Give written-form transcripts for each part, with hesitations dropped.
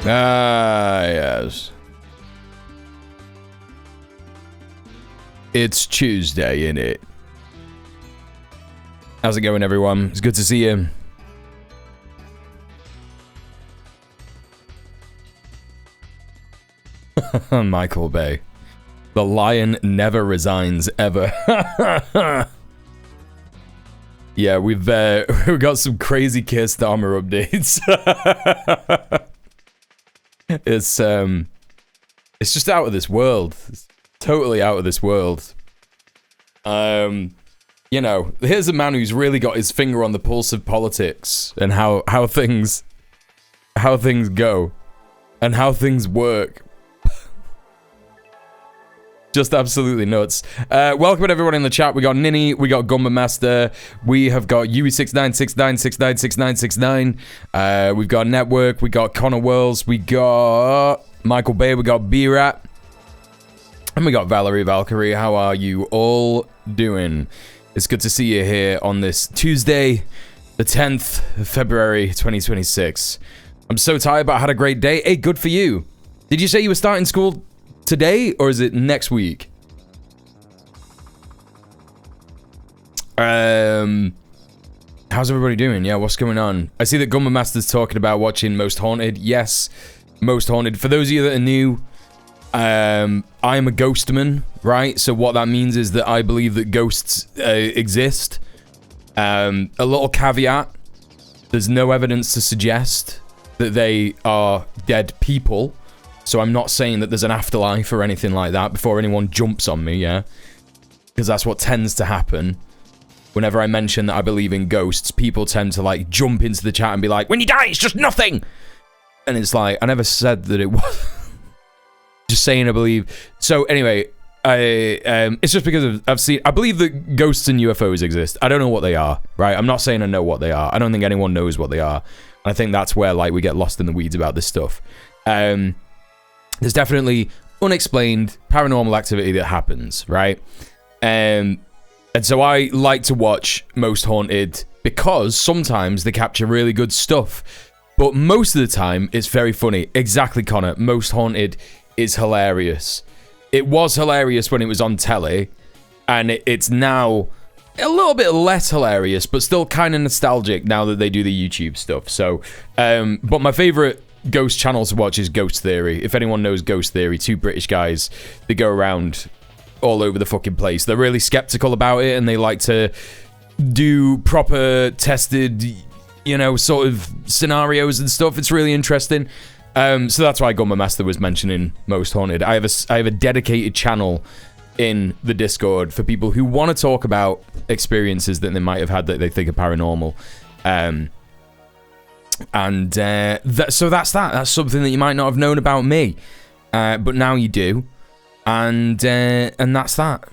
Ah, yes. It's Tuesday, innit? How's it going, everyone? It's good to see you. Michael Bay. The lion never resigns, ever. Yeah, we've got some crazy Kirsty Armor updates. It's just out of this world. It's totally out of this world. You know, here's a man who's really got his finger on the pulse of politics and how things go and how things work. Just absolutely nuts. Welcome everyone in the chat. We got Ninny, we got Gumba Master, we have got Yui6969696969. We've got Network, we got Connor Wells, we got Michael Bay, we got B-Rat, and we got Valerie Valkyrie. How are you all doing? It's good to see you here on this Tuesday, the 10th of February 2026. I'm so tired, but I had a great day. Hey, good for you. Did you say you were starting school today, or is it next week? How's everybody doing? Yeah, what's going on? I see that Gumba Master's talking about watching Most Haunted. Yes, Most Haunted. For those of you that are new, I'm a ghostman, right? So what that means is that I believe that ghosts exist. A little caveat: there's no evidence to suggest that they are dead people. So I'm not saying that there's an afterlife or anything like that before anyone jumps on me, yeah? Because that's what tends to happen. Whenever I mention that I believe in ghosts, people tend to, like, jump into the chat and be like, when you die, it's just nothing! And it's like, I never said that it was. Just saying I believe. So anyway, it's just because I believe that ghosts and UFOs exist. I don't know what they are, right? I'm not saying I know what they are. I don't think anyone knows what they are. And I think that's where, like, we get lost in the weeds about this stuff. There's definitely unexplained paranormal activity that happens, right? And so I like to watch Most Haunted because sometimes they capture really good stuff. But most of the time, it's very funny. Exactly, Connor. Most Haunted is hilarious. It was hilarious when it was on telly, and it's now a little bit less hilarious, but still kind of nostalgic now that they do the YouTube stuff. So, but my favorite ghost channel to watch is Ghost Theory. If anyone knows Ghost Theory, two British guys, they go around all over the fucking place. They're really skeptical about it, and they like to do proper tested, you know, sort of scenarios and stuff. It's really interesting. So that's why Gumba Master was mentioning Most Haunted. I have a dedicated channel in the Discord for people who want to talk about experiences that they might have had that they think are paranormal. So that's that. That's something that you might not have known about me, but now you do, and that's that.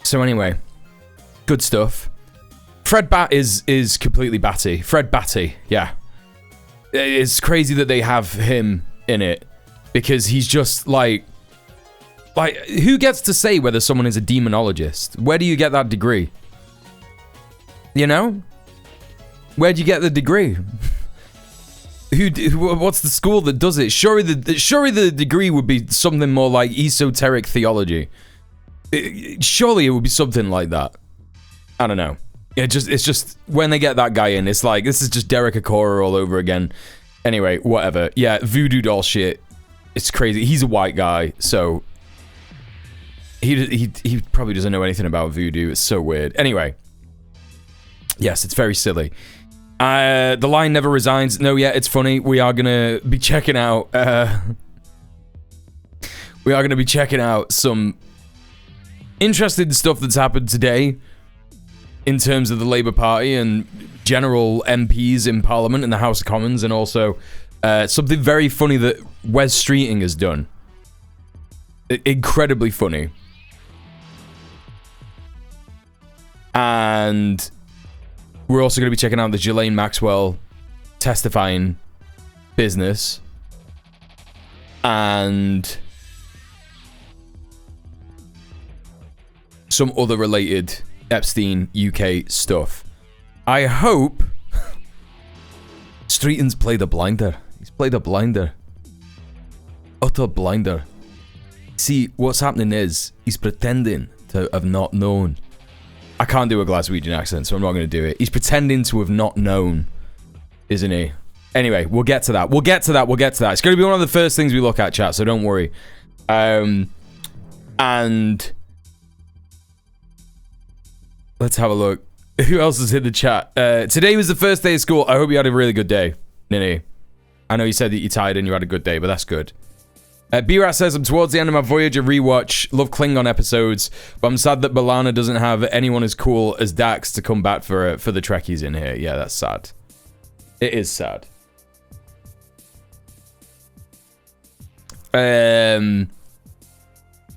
So anyway, good stuff. Fred Bat is completely batty. Fred Batty, yeah. It's crazy that they have him in it because he's just like who gets to say whether someone is a demonologist? Where do you get that degree? You know, where do you get the degree? What's the school that does it? Surely the degree would be something more like esoteric theology. Surely it would be something like that. I don't know. It's just when they get that guy in, it's like this is just Derek Acora all over again. Anyway, whatever. Yeah, voodoo doll shit. It's crazy. He's a white guy, so he probably doesn't know anything about voodoo. It's so weird. Anyway, yes, it's very silly. The line never resigns. No, yeah, it's funny. We are gonna be checking out. We are gonna be checking out some interesting stuff that's happened today in terms of the Labour Party and general MPs in Parliament and the House of Commons, and also something very funny that Wes Streeting has done. Incredibly funny. And we're also going to be checking out the Ghislaine Maxwell testifying business. And some other related Epstein UK stuff. I hope Streeton's played a blinder. He's played a blinder. Utter blinder. See, what's happening is he's pretending to have not known. I can't do a Glaswegian accent, so I'm not going to do it. He's pretending to have not known, isn't he? Anyway, we'll get to that. We'll get to that. It's going to be one of the first things we look at, chat, so don't worry. And let's have a look. Who else is in the chat? Today was the first day of school. I hope you had a really good day, Nini. I know you said that you're tired and you had a good day, but that's good. B-Rat says, I'm towards the end of my Voyager rewatch. Love Klingon episodes, but I'm sad that B'Elanna doesn't have anyone as cool as Dax to come back for the Trekkies in here. Yeah, that's sad. It is sad.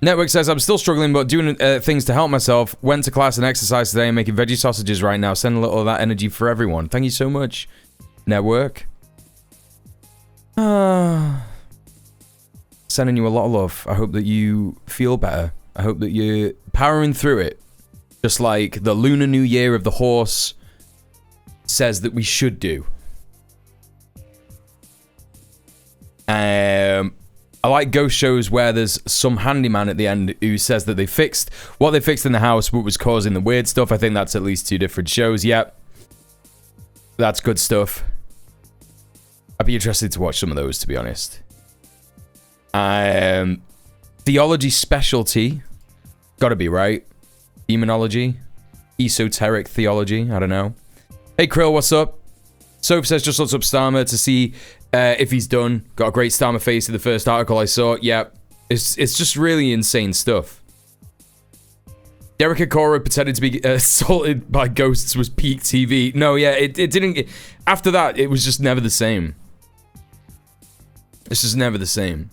Network says, I'm still struggling, but doing things to help myself. Went to class and exercise today and making veggie sausages right now. Send a little of that energy for everyone. Thank you so much, Network. Sending you a lot of love. I hope that you feel better. I hope that you're powering through it. Just like the Lunar New Year of the horse says that we should do. I like ghost shows where there's some handyman at the end who says that they fixed what they fixed in the house, what was causing the weird stuff. I think that's at least 2 different shows. Yep. That's good stuff. I'd be interested to watch some of those, to be honest. Theology specialty. Gotta be, right? Demonology. Esoteric theology. I don't know. Hey, Krill, what's up? Soph says, just looked up Starmer to see if he's done. Got a great Starmer face in the first article I saw. Yeah, it's just really insane stuff. Derek Okora pretended to be assaulted by ghosts was peak TV. No, yeah, it didn't... After that, it was just never the same. It's just never the same.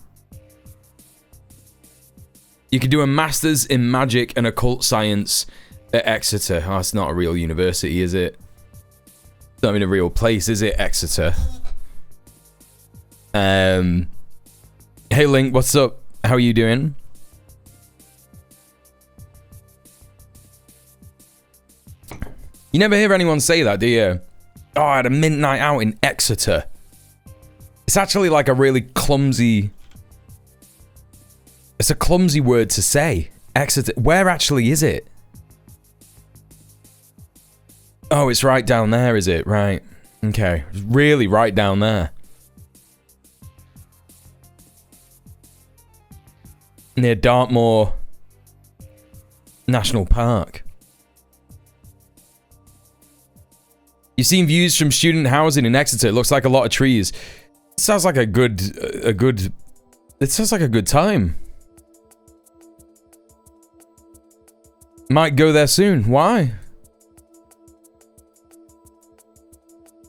You could do a master's in magic and occult science at Exeter. Oh, it's not a real university, is it? It's not even a real place, is it, Exeter? Hey, Link, what's up? How are you doing? You never hear anyone say that, do you? Oh, I had a midnight out in Exeter. It's actually like a really clumsy... It's a clumsy word to say. Exeter. Where actually is it? Oh, it's right down there, is it? Right. Okay. It's really right down there. Near Dartmoor National Park. You've seen views from student housing in Exeter. It looks like a lot of trees. It sounds like a good... It sounds like a good time. Might go there soon. Why?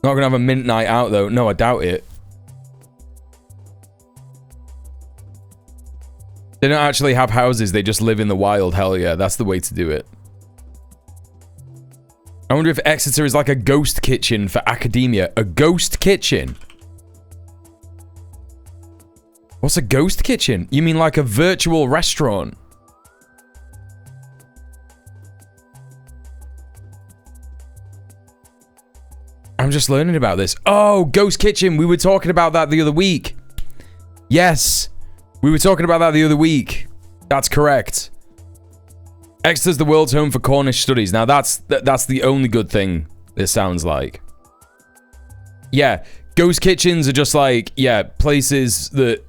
Not gonna have a mint night out though. No, I doubt it. They don't actually have houses. They just live in the wild. Hell yeah, that's the way to do it. I wonder if Exeter is like a ghost kitchen for academia. A ghost kitchen? What's a ghost kitchen? You mean like a virtual restaurant? I'm just learning about this. Oh, ghost kitchen. We were talking about that the other week. Yes. We were talking about that the other week. That's correct. Exeter's the world's home for Cornish studies. Now, that's the only good thing it sounds like. Yeah, ghost kitchens are just like, yeah, places that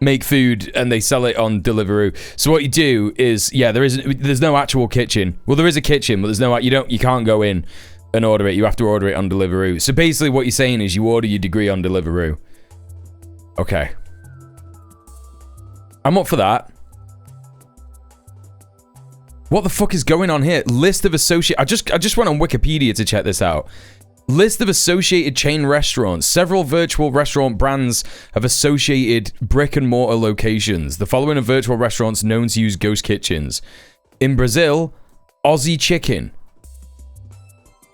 make food and they sell it on Deliveroo. So what you do is, yeah, there's no actual kitchen. Well, there is a kitchen, but there's no, you can't go in and order it. You have to order it on Deliveroo. So basically what you're saying is you order your degree on Deliveroo. Okay. I'm up for that. What the fuck is going on here? List of associate... I just went on Wikipedia to check this out. List of associated chain restaurants. Several virtual restaurant brands have associated brick and mortar locations. The following are virtual restaurants known to use ghost kitchens. In Brazil, Aussie Chicken.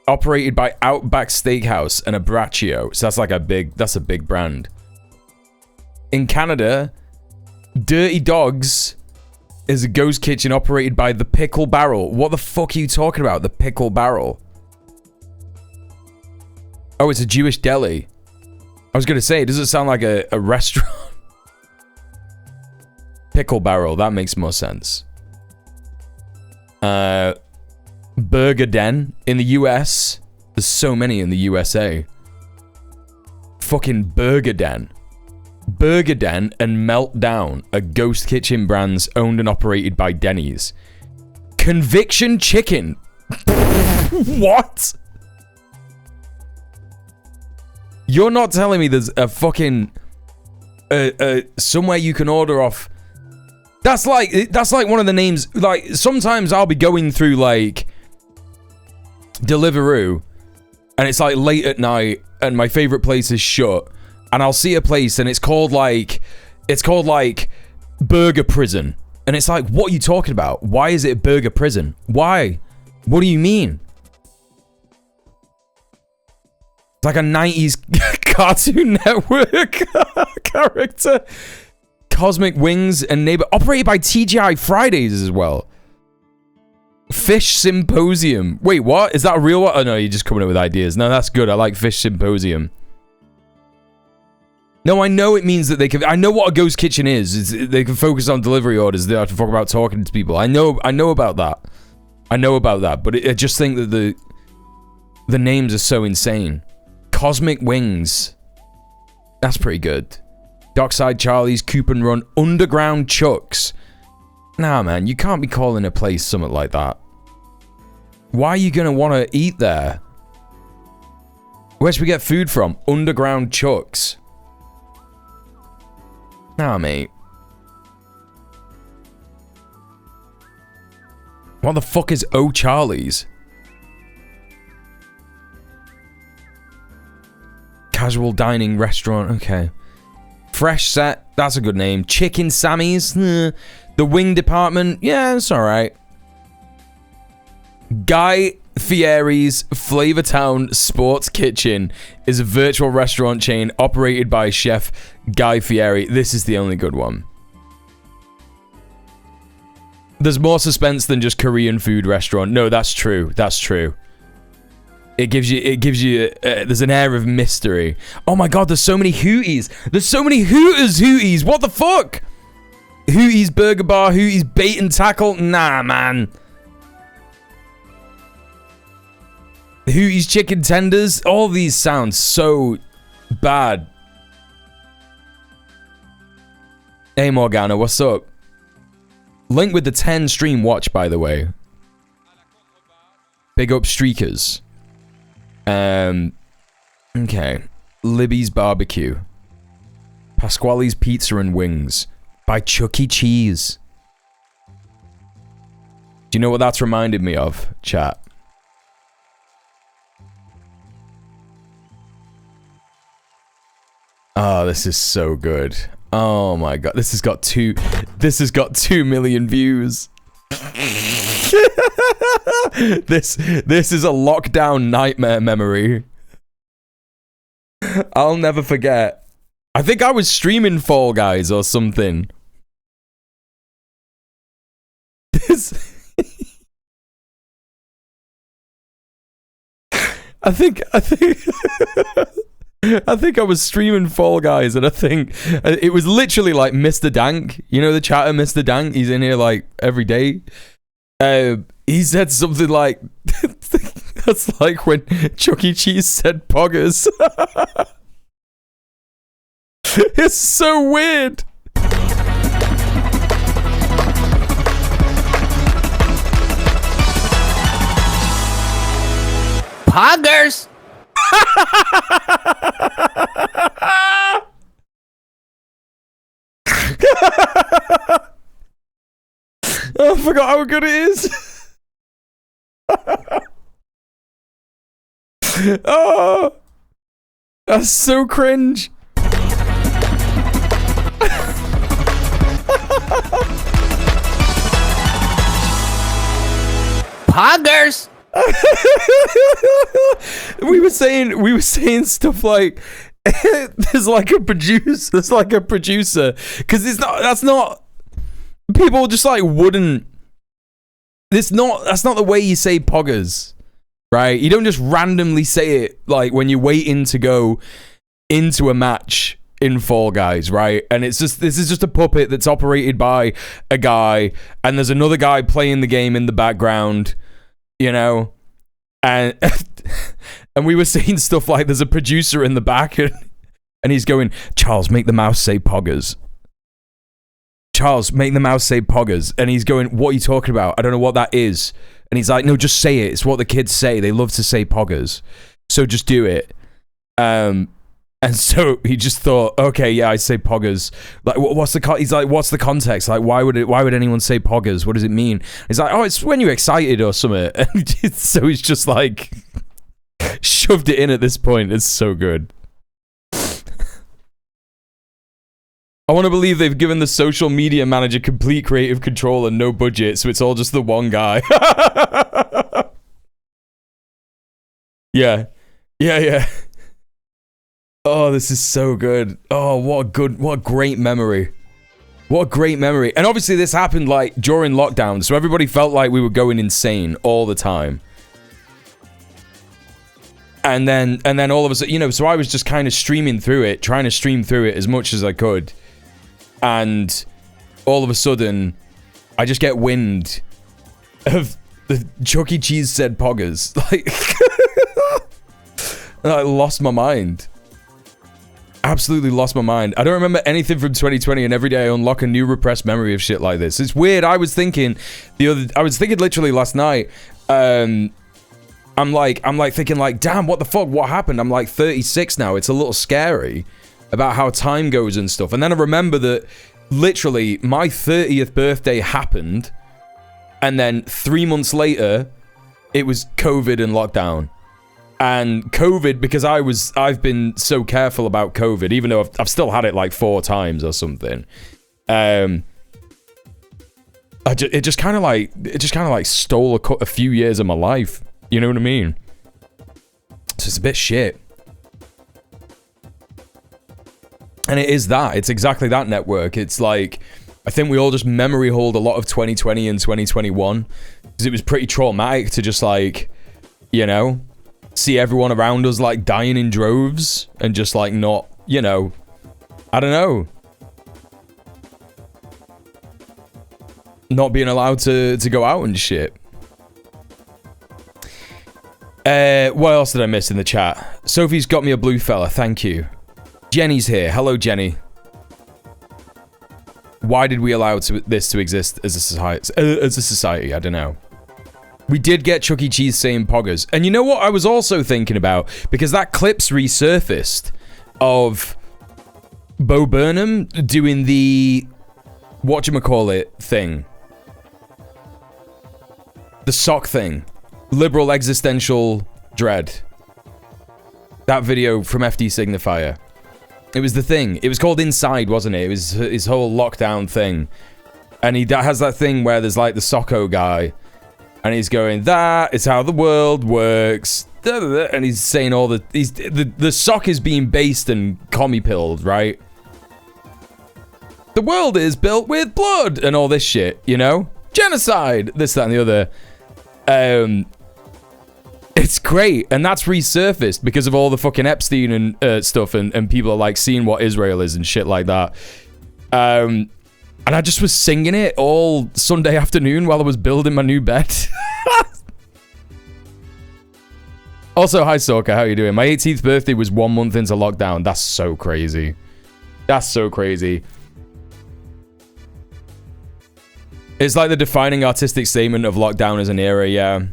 Operated by Outback Steakhouse and Abbraccio. So that's a big brand. In Canada, Dirty Dogs is a ghost kitchen operated by The Pickle Barrel. What the fuck are you talking about? The Pickle Barrel. Oh, it's a Jewish deli. I was going to say, does it sound like a restaurant? Pickle Barrel. That makes more sense. Burger Den in the US. There's so many in the USA. Fucking Burger Den. Burger Den and Meltdown are ghost kitchen brands owned and operated by Denny's. Conviction Chicken. What? You're not telling me there's a fucking somewhere you can order off. That's like one of the names. Like, sometimes I'll be going through like Deliveroo, and it's like late at night, and my favorite place is shut, and I'll see a place, and it's called like Burger Prison, and it's like, what are you talking about? Why is it Burger Prison? Why? What do you mean? It's like a 90s Cartoon Network character. Cosmic Wings and Neighbor, operated by TGI Fridays as well. Fish Symposium. Wait, what? Is that a real one? Oh no, you're just coming up with ideas. No, that's good. I like Fish Symposium. No, I know it means that they can. I know what a ghost kitchen is. They can focus on delivery orders. They have to talk about talking to people. I know about that. I know about that. But I just think that the names are so insane. Cosmic Wings. That's pretty good. Dockside Charlie's, Coupon Run, Underground Chucks. Nah, man, you can't be calling a place something like that. Why are you gonna want to eat there? Where should we get food from? Underground Chucks. Nah, mate. What the fuck is O'Charlie's? Casual dining restaurant, okay. Fresh Set, that's a good name. Chicken Sammy's, the wing department, yeah, it's alright. Guy Fieri's Flavortown Sports Kitchen is a virtual restaurant chain operated by Chef Guy Fieri. This is the only good one. There's more suspense than just Korean food restaurant. No, that's true. That's true. It gives you, there's an air of mystery. Oh my god, there's so many Hooties. There's so many Hooties. What the fuck? Hooties Burger Bar, Hooties Bait and Tackle. Nah, man. Hooties Chicken Tenders. All these sound so bad. Hey, Morgana, what's up? Link with the 10 stream watch, by the way. Big up Streakers. Okay. Libby's Barbecue. Pasquale's Pizza and Wings. By Chuck E. Cheese. Do you know what that's reminded me of, chat? Oh, this is so good. Oh my god. This has got 2 million views. This is a lockdown nightmare memory. I'll never forget. I think I was streaming Fall Guys or something. I think I was streaming Fall Guys, and I think it was literally like Mr. Dank. You know the chatter, Mr. Dank? He's in here like every day. He said something like, that's like when Chuck E. Cheese said poggers. It's so weird. Poggers. Oh, I forgot how good it is. Oh, that's so cringe. Poggers. we were saying stuff like there's like a producer because that's not people just like wouldn't. That's not the way you say poggers, right? You don't just randomly say it like when you're waiting to go into a match in Fall Guys, right? And this is just a puppet that's operated by a guy, and there's another guy playing the game in the background, you know? And and we were seeing stuff like there's a producer in the back, and he's going, Charles, make the mouse say poggers. Charles, make the mouse say poggers. And he's going, what are you talking about? I don't know what that is. And he's like, no, just say it. It's what the kids say. They love to say poggers. So just do it. And so he just thought, okay, yeah, I say poggers. Like, he's like, what's the context? Like, why would anyone say poggers? What does it mean? He's like, oh, it's when you're excited or something. And so he's just like, shoved it in at this point. It's so good. I want to believe they've given the social media manager complete creative control and no budget, so it's all just the one guy. Yeah. Oh, this is so good. Oh, what a great memory. What a great memory. And obviously this happened like during lockdown, so everybody felt like we were going insane all the time. And then all of a sudden, you know, so I was just kind of streaming through it, trying to stream through it as much as I could. And all of a sudden, I just get wind of the Chuck E. Cheese said poggers. Like, I lost my mind. Absolutely lost my mind. I don't remember anything from 2020, and every day I unlock a new repressed memory of shit like this. It's weird. I was thinking literally last night. I'm like thinking like, damn, what the fuck? What happened? I'm like 36 now. It's a little scary about how time goes and stuff. And then I remember that literally my 30th birthday happened, and then 3 months later it was COVID and lockdown. And COVID, because I've been so careful about COVID, even though I've still had it like 4 times or something. It just kind of like stole a few years of my life. You know what I mean? So it's a bit shit. And it is that. It's exactly that network. It's like, I think we all just memory hold a lot of 2020 and 2021. Because it was pretty traumatic to just like, you know, see everyone around us like dying in droves. And just like not, you know, I don't know. Not being allowed to go out and shit. What else did I miss in the chat? Sophie's got me a blue fella. Thank you. Jenny's here. Hello, Jenny. Why did we allow this to exist as a society? I don't know. We did get Chuck E. Cheese saying poggers. And you know what I was also thinking about? Because that clip's resurfaced of Bo Burnham doing the whatchamacallit thing. The sock thing. Liberal existential dread. That video from FD Signifier. It was the thing. It was called Inside, wasn't it? It was his whole lockdown thing. And he has that thing where there's like the Socko guy. And he's going, that is how the world works. And he's saying all the... The sock is being based and commie-pilled, right? The world is built with blood and all this shit, you know? Genocide! This, that, and the other. It's great, and that's resurfaced because of all the fucking Epstein and stuff, and people are like seeing what Israel is and shit like that. And I just was singing it all Sunday afternoon while I was building my new bed. Also, hi Sorka, how you doing? My 18th birthday was 1 month into lockdown. That's so crazy. That's so crazy. It's like the defining artistic statement of lockdown as an era, yeah.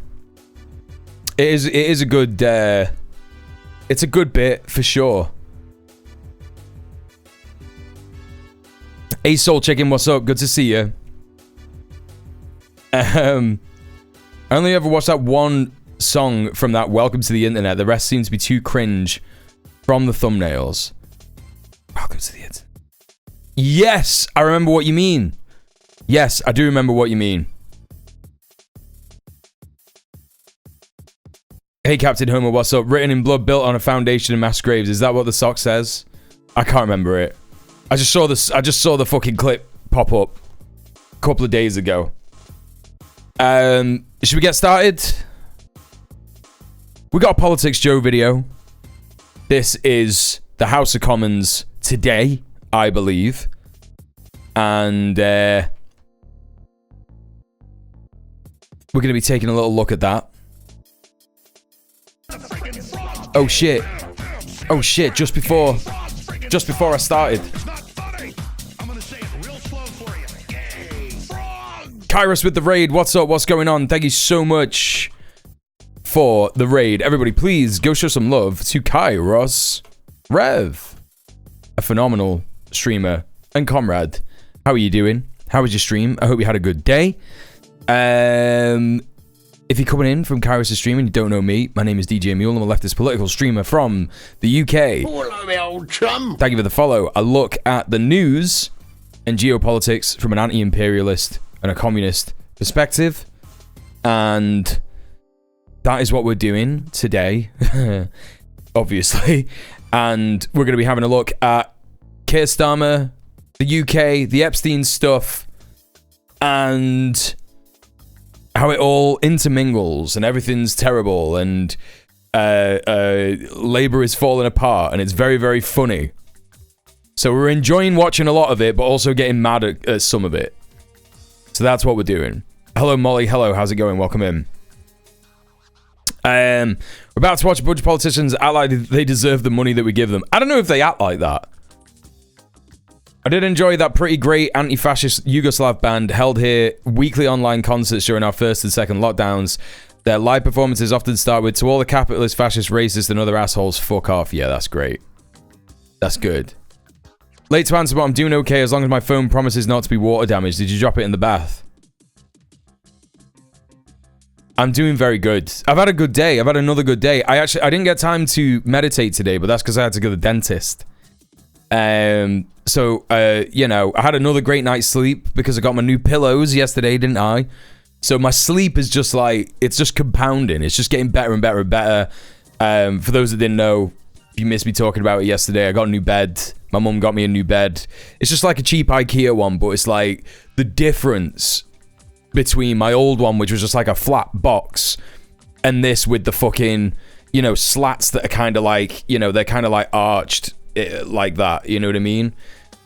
It is a good, it's a good bit, for sure. Hey, Soul Chicken, what's up? Good to see you. I only ever watched that one song from that Welcome to the Internet. The rest seems to be too cringe from the thumbnails. Welcome to the Internet. Yes, I remember what you mean. Yes, I do remember what you mean. Hey, Captain Homer, what's up? Written in blood, built on a foundation in mass graves. Is that what the sock says? I can't remember it. I just saw this. I just saw the fucking clip pop up a couple of days ago. Should we get started? We got a Politics Joe video. This is the the House of Commons today, I believe. And we're going to be taking a little look at that. Oh shit. Oh shit, just before I started. Kairos with the raid. What's up? What's going on? Thank you so much for the raid. Everybody, please go show some love to Kairos Rev, a phenomenal streamer and comrade. How are you doing? How was your stream? I hope you had a good day. If you're coming in from Kairos' stream and you don't know me, my name is djmuel. I'm a leftist political streamer from the UK. Hello, my old chum. Thank you for the follow. I look at the news and geopolitics from an anti-imperialist and a communist perspective, and that is what we're doing today, obviously. And we're going to be having a look at Keir Starmer, the UK, the Epstein stuff, and how it all intermingles and everything's terrible and Labour is falling apart, and it's very, very funny. So we're enjoying watching a lot of it, but also getting mad at some of it. So that's what we're doing. Hello, Molly. Hello, how's it going? Welcome in. We're about to watch a bunch of politicians act like they deserve the money that we give them. I don't know if they act like that. I did enjoy that pretty great anti-fascist Yugoslav band held here weekly online concerts during our first and second lockdowns. Their live performances often start with, "To all the capitalist, fascist, racist, and other assholes, fuck off." Yeah, that's great. That's good. Late to answer, but I'm doing okay as long as my phone promises not to be water damaged. Did you drop it in the bath? I'm doing very good. I've had a good day. I've had another good day. I didn't get time to meditate today, but that's because I had to go to the dentist. So, you know, I had another great night's sleep because I got my new pillows yesterday, didn't I? So my sleep is just like, it's just compounding. It's just getting better and better and better. For those that didn't know, if you missed me talking about it yesterday, I got a new bed. My mum got me a new bed. It's just like a cheap IKEA one, but it's like the difference between my old one, which was just like a flat box, and this with the fucking, you know, slats that are kind of like, you know, they're kind of like arched like that. You know what I mean?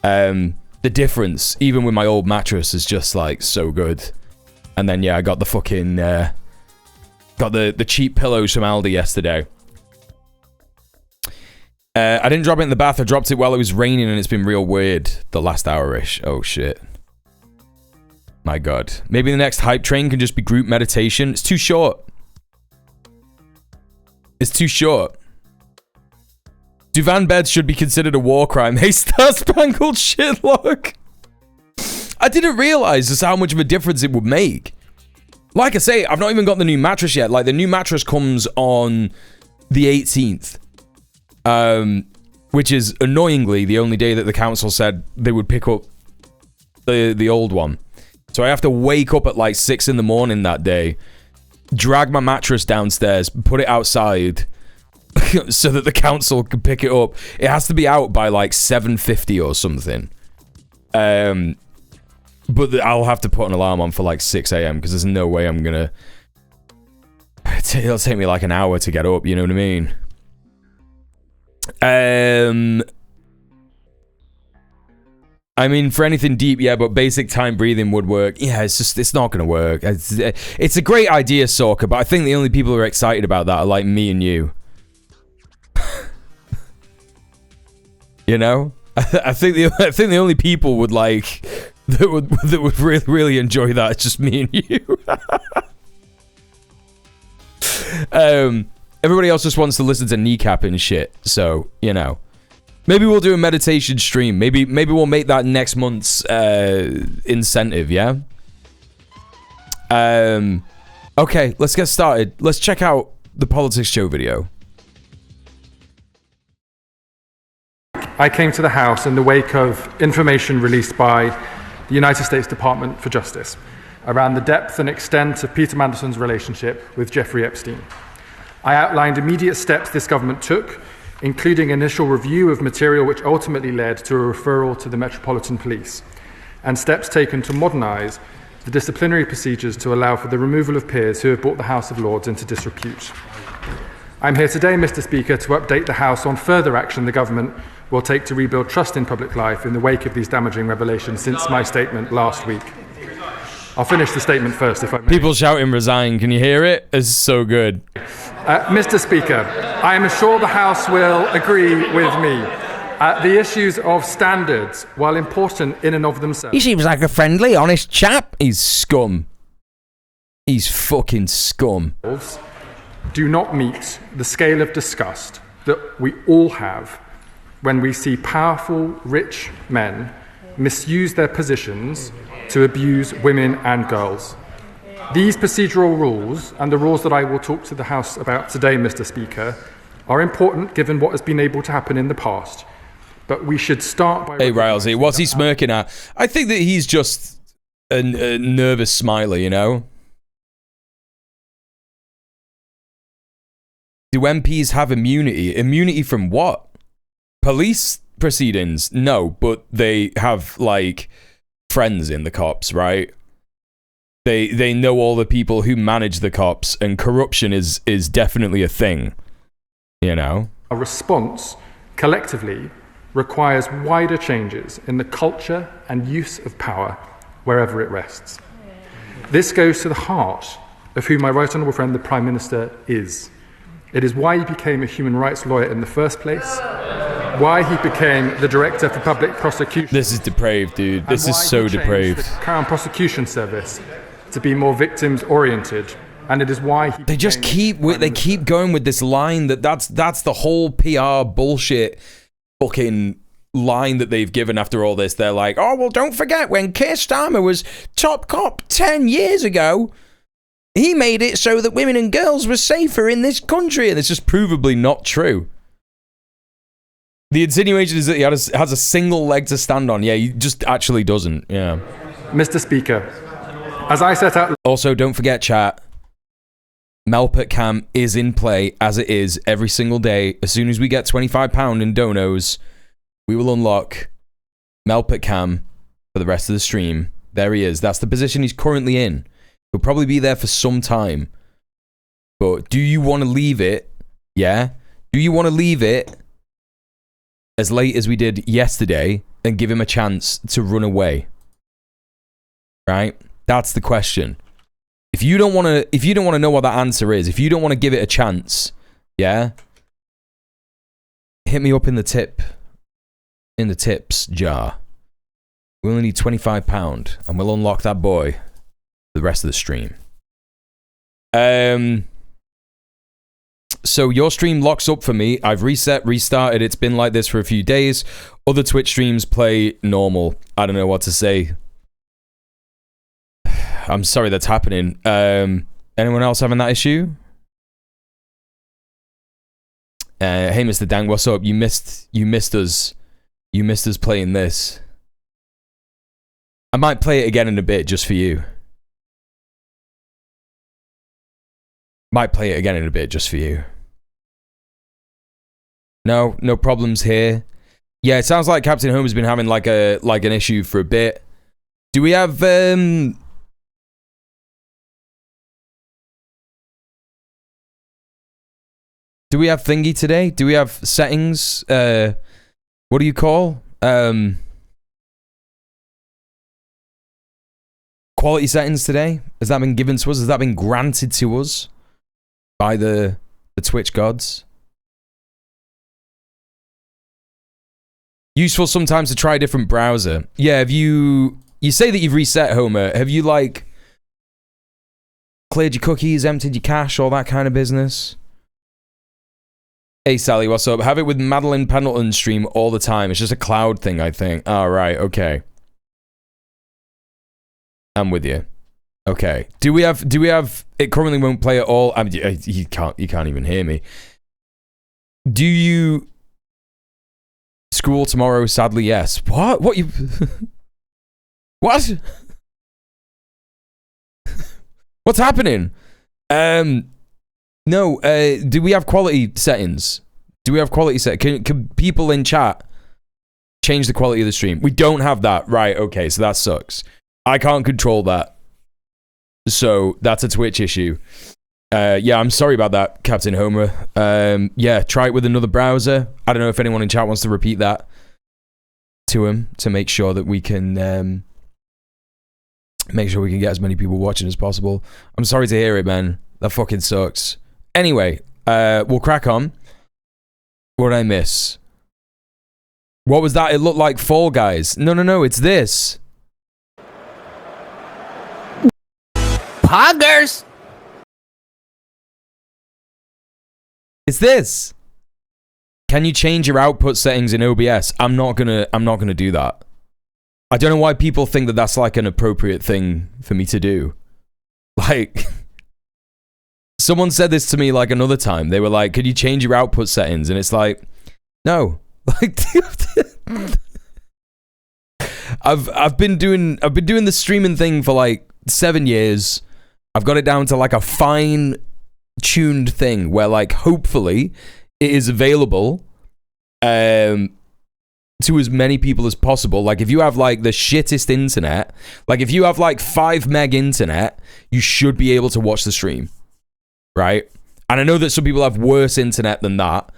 The difference, even with my old mattress, is just like so good. And then, yeah, I got the fucking, got the cheap pillows from Aldi yesterday. I didn't drop it in the bath. I dropped it while it was raining, and it's been real weird the last hour-ish. Oh, shit. My God. Maybe the next hype train can just be group meditation. It's too short. It's too short. Duvan beds should be considered a war crime. Hey, Star-Spangled Shitlock. I didn't realize just how much of a difference it would make. Like I say, I've not even got the new mattress yet. Like, the new mattress comes on the 18th. Which is annoyingly the only day that the council said they would pick up the old one. So I have to wake up at like 6 in the morning that day, drag my mattress downstairs, put it outside so that the council can pick it up. It has to be out by like 7:50 or something. But I'll have to put an alarm on for like 6 a.m. because there's no way I'm gonna... It'll take me like an hour to get up, you know what I mean? I mean, for anything deep, yeah, but basic time breathing would work. Yeah, it's not going to work. It's a great idea, Sorka, but I think the only people who are excited about that are like me and you. You know? I think the only people would like that would really, really enjoy that is just me and you. Everybody else just wants to listen to kneecap and shit, so, you know. Maybe we'll do a meditation stream. Maybe we'll make that next month's incentive, yeah? Okay, let's get started. Let's check out the Politics Show video. I came to the House in the wake of information released by the United States Department for Justice around the depth and extent of Peter Mandelson's relationship with Jeffrey Epstein. I outlined immediate steps this government took, including initial review of material which ultimately led to a referral to the Metropolitan Police, and steps taken to modernise the disciplinary procedures to allow for the removal of peers who have brought the House of Lords into disrepute. I'm here today, Mr. Speaker, to update the House on further action the government will take to rebuild trust in public life in the wake of these damaging revelations since my statement last week. I'll finish the statement first, if I may. People shouting resign. Can you hear it? It's so good. Mr. Speaker, I am sure the House will agree with me. The issues of standards, while important in and of themselves... He seems like a friendly, honest chap. He's scum. He's fucking scum. ...do not meet the scale of disgust that we all have when we see powerful, rich men misuse their positions to abuse women and girls. These procedural rules, and the rules that I will talk to the House about today, Mr. Speaker, are important given what has been able to happen in the past. But we should start by... Hey, Rilesy, what's he smirking at? I think that he's just a nervous smiler, you know? Do MPs have immunity? Immunity from what? Police proceedings? No, but they have, like, friends in the cops, right? They know all the people who manage the cops, and corruption is definitely a thing, you know? A response, collectively, requires wider changes in the culture and use of power wherever it rests. This goes to the heart of who my right honourable friend, the Prime Minister, is. It is why he became a human rights lawyer in the first place, why he became the Director for Public Prosecution. This is depraved, dude. This is so depraved. The Crown Prosecution Service to be more victims-oriented, and it is why he... They just keep going with this line that's the whole PR bullshit fucking line that they've given after all this. They're like, oh, well, don't forget when Keir Starmer was top cop 10 years ago, he made it so that women and girls were safer in this country. And it's just provably not true. The insinuation is that he has a single leg to stand on. Yeah, he just actually doesn't. Yeah. Mr. Speaker, as I set out... Also, don't forget, chat, Melpert Cam is in play as it is every single day. As soon as we get £25 in donos, we will unlock Melpert Cam for the rest of the stream. There he is. That's the position he's currently in. He'll probably be there for some time. But do you want to leave it? Yeah? Do you want to leave it as late as we did yesterday and give him a chance to run away? Right? That's the question. If you don't want to know what that answer is, if you don't want to give it a chance, yeah? Hit me up in the tips jar. We only need £25 and we'll unlock that boy for the rest of the stream. So your stream locks up for me. I've restarted. It's been like this for a few days. Other Twitch streams play normal. I don't know what to say. I'm sorry that's happening. Anyone else having that issue? Hey, Mr. Dang, what's up? You missed us. You missed us playing this. I might play it again in a bit just for you. Might play it again in a bit just for you. No problems here. Yeah, it sounds like Captain Homer's been having like an issue for a bit. Do we have Do we have thingy today? Do we have settings? What do you call? Quality settings today? Has that been given to us? Has that been granted to us by the Twitch gods? Useful sometimes to try a different browser. Yeah, have you say that you've reset, Homer. Have you, like, cleared your cookies, emptied your cache, all that kind of business? Hey, Sally, what's up? Have it with Madeline Pendleton stream all the time. It's just a cloud thing, I think. Oh, right, okay. I'm with you. Okay. Do we have... It currently won't play at all. I mean, you can't even hear me. Do you... School tomorrow, sadly, yes. What? What you... What? What's happening? No, do we have quality settings? Do we have quality settings? Can people in chat change the quality of the stream? We don't have that. Right, okay, so that sucks. I can't control that. So, that's a Twitch issue. Yeah, I'm sorry about that, Captain Homer. Yeah, try it with another browser. I don't know if anyone in chat wants to repeat that to him to make sure that we can get as many people watching as possible. I'm sorry to hear it, man. That fucking sucks. Anyway, we'll crack on. What did I miss? What was that? It looked like Fall Guys. No, it's this. Poggers! It's this. Can you change your output settings in OBS? I'm not gonna do that. I don't know why people think that that's like an appropriate thing for me to do. Like, someone said this to me like another time. They were like, "Could you change your output settings?" And it's like, no. Like, I've been doing the streaming thing for like 7 years. I've got it down to like a fine-tuned thing where like hopefully it is available to as many people as possible. Like if you have like the shittest internet, like if you have like 5 meg internet, you should be able to watch the stream, right? And I know that some people have worse internet than that,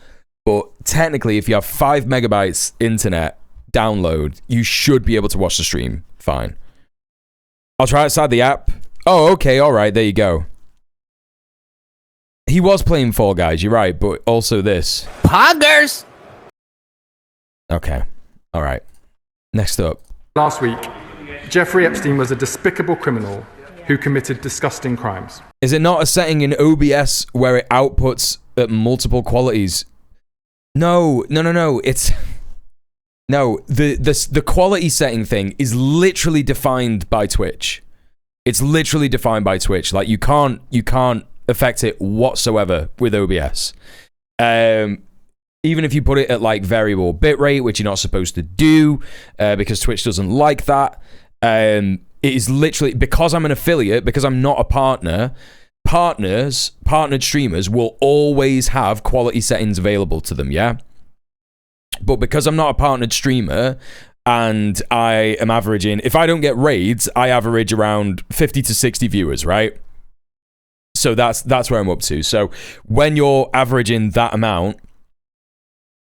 but technically if you have 5 megabytes internet download, you should be able to watch the stream fine. I'll try outside the app. Oh, okay, all right, there you go. He was playing Fall Guys, you're right, but also this. Poggers! Okay, all right. Next up. Last week, Jeffrey Epstein was a despicable criminal who committed disgusting crimes. Is it not a setting in OBS where it outputs at multiple qualities? No. It's... No, the quality setting thing is literally defined by Twitch. It's literally defined by Twitch. Like, you can't affect it whatsoever with OBS. Even if you put it at like variable bitrate, which you're not supposed to do, because Twitch doesn't like that. It is literally, because I'm an affiliate, because I'm not a partner, partnered streamers will always have quality settings available to them, yeah? But because I'm not a partnered streamer, and I am averaging, if I don't get raids, I average around 50 to 60 viewers, right? So that's where I'm up to. So when you're averaging that amount,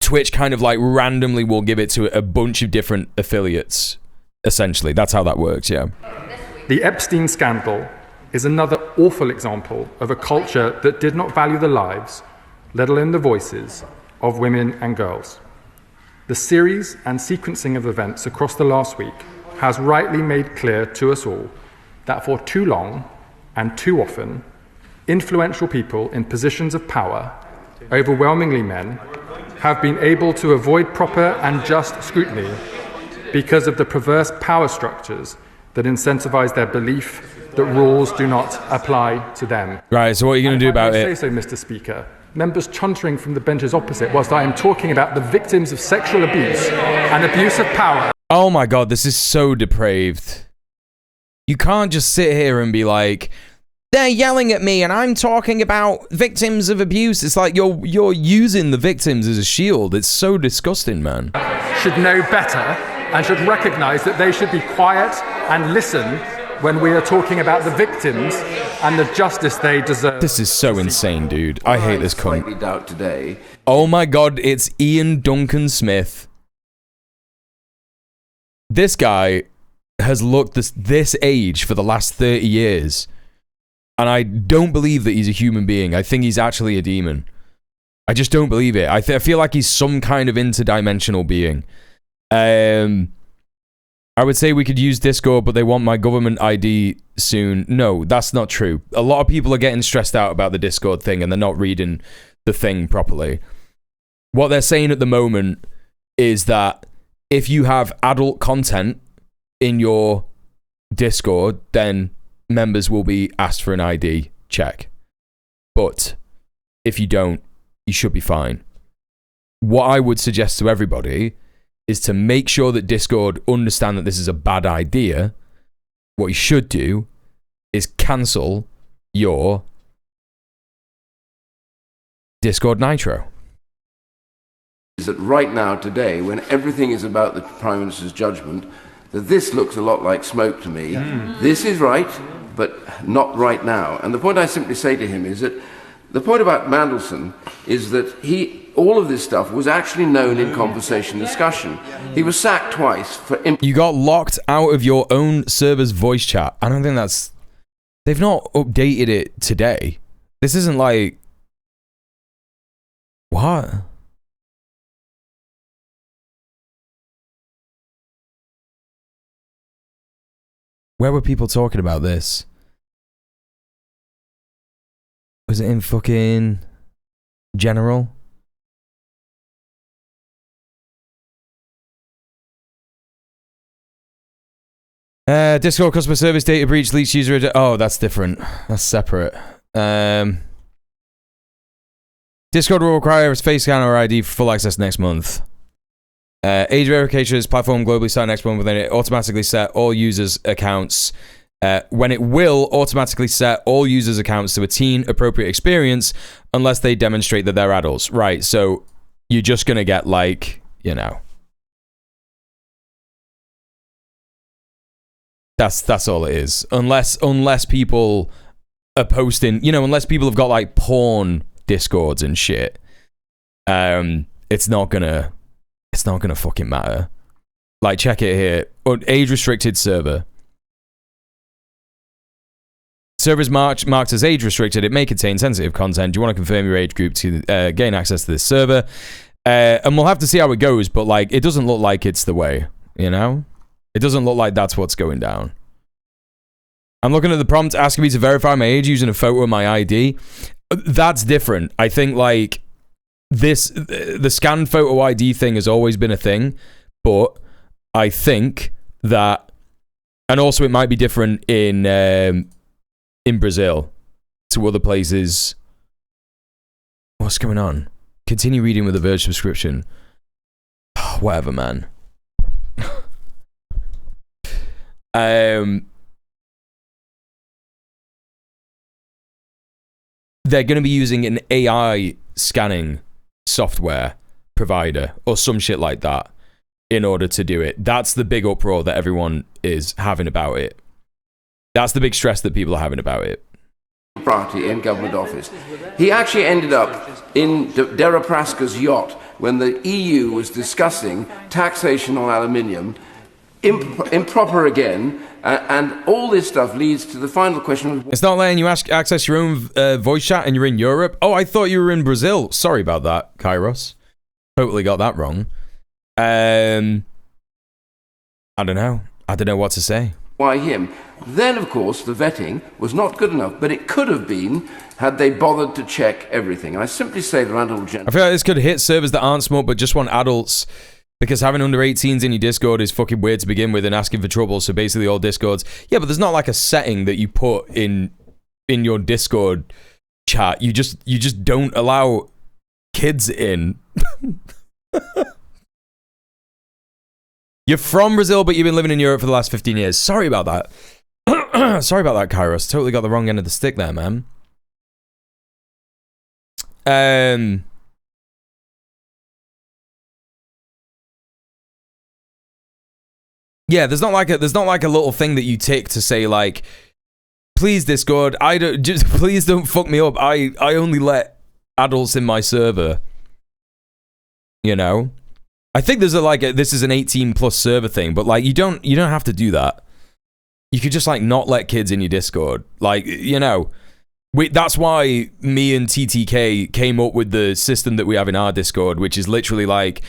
Twitch kind of like randomly will give it to a bunch of different affiliates, essentially. That's how that works, yeah. The Epstein scandal is another awful example of a culture that did not value the lives, let alone the voices, of women and girls. The series and sequencing of events across the last week has rightly made clear to us all that for too long and too often, influential people in positions of power, overwhelmingly men, have been able to avoid proper and just scrutiny because of the perverse power structures that incentivize their belief that rules do not apply to them. Right, so what are you going to do about it? Say so, Mr. Speaker. Members chuntering from the benches opposite whilst I am talking about the victims of sexual abuse and abuse of power. Oh my god, this is so depraved. You can't just sit here and be like, they're yelling at me and I'm talking about victims of abuse. It's like you're using the victims as a shield. It's so disgusting, man. Should know better and should recognise that they should be quiet and listen when we are talking about the victims and the justice they deserve. This is so insane, dude. I hate this cunt. Doubt today. Oh my god, it's Ian Duncan Smith. This guy has looked this age for the last 30 years. And I don't believe that he's a human being. I think he's actually a demon. I just don't believe it. I feel like he's some kind of interdimensional being. I would say we could use Discord, but they want my government ID soon. No, that's not true. A lot of people are getting stressed out about the Discord thing and they're not reading the thing properly. What they're saying at the moment is that if you have adult content in your Discord, then members will be asked for an ID check. But if you don't, you should be fine. What I would suggest to everybody is to make sure that Discord understand that this is a bad idea. What you should do is cancel your Discord Nitro. Is that right now, today, when everything is about the Prime Minister's judgment, that this looks a lot like smoke to me. This is right. but not right now. And the point I simply say to him is that the point about Mandelson is that all of this stuff was actually known in conversation discussion. He was sacked twice for... You got locked out of your own server's voice chat. I don't think that's... They've not updated it today. This isn't like... What? Where were people talking about this? Was it in fucking general? Discord customer service data breach leaks user. Oh, that's different. That's separate. Discord will require a face scan or ID for full access next month. Age verification is platform globally starting next month, then it automatically set all users' accounts. When it will automatically set all users' accounts to a teen appropriate experience unless they demonstrate that they're adults. Right, so you're just gonna get like, you know. That's all it is. Unless people are posting, you know, unless people have got like porn discords and shit. It's not gonna fucking matter. Like, check it here. Age restricted server. Server is marked as age restricted. It may contain sensitive content. Do you want to confirm your age group to gain access to this server? And we'll have to see how it goes, but like, it doesn't look like it's the way, you know? It doesn't look like that's what's going down. I'm looking at the prompt asking me to verify my age using a photo of my ID. That's different. I think like the scan photo ID thing has always been a thing, but I think that, and also it might be different in Brazil to other places. What's going on? Continue reading with a Verge subscription. Whatever, man. They're going to be using an AI scanning software provider or some shit like that in order to do it. That's the big uproar that everyone is having about it. That's the big stress that people are having about it. Party in government office. He actually ended up in Deripaska's yacht when the EU was discussing taxation on aluminium, improper again, and all this stuff leads to the final question. It's not letting you access your own voice chat and you're in Europe. Oh, I thought you were in Brazil. Sorry about that, Kairos. Totally got that wrong. I don't know. I don't know what to say. Why him? Then, of course, the vetting was not good enough, but it could have been had they bothered to check everything. And I simply say the honourable gentleman. I feel like this could hit servers that aren't smart but just want adults, because having under 18s in your Discord is fucking weird to begin with and asking for trouble. So basically all Discords. Yeah, but there's not like a setting that you put in your Discord chat. You just don't allow kids in. You're from Brazil, but you've been living in Europe for the last 15 years. Sorry about that. Sorry about that, Kairos. Totally got the wrong end of the stick there, man. Yeah, there's not like a little thing that you tick to say like, please Discord, please don't fuck me up. I only let adults in my server. You know? I think there's this is an 18 plus server thing, but like you don't have to do that. You could just like not let kids in your Discord. Like, you know, that's why me and TTK came up with the system that we have in our Discord, which is literally like,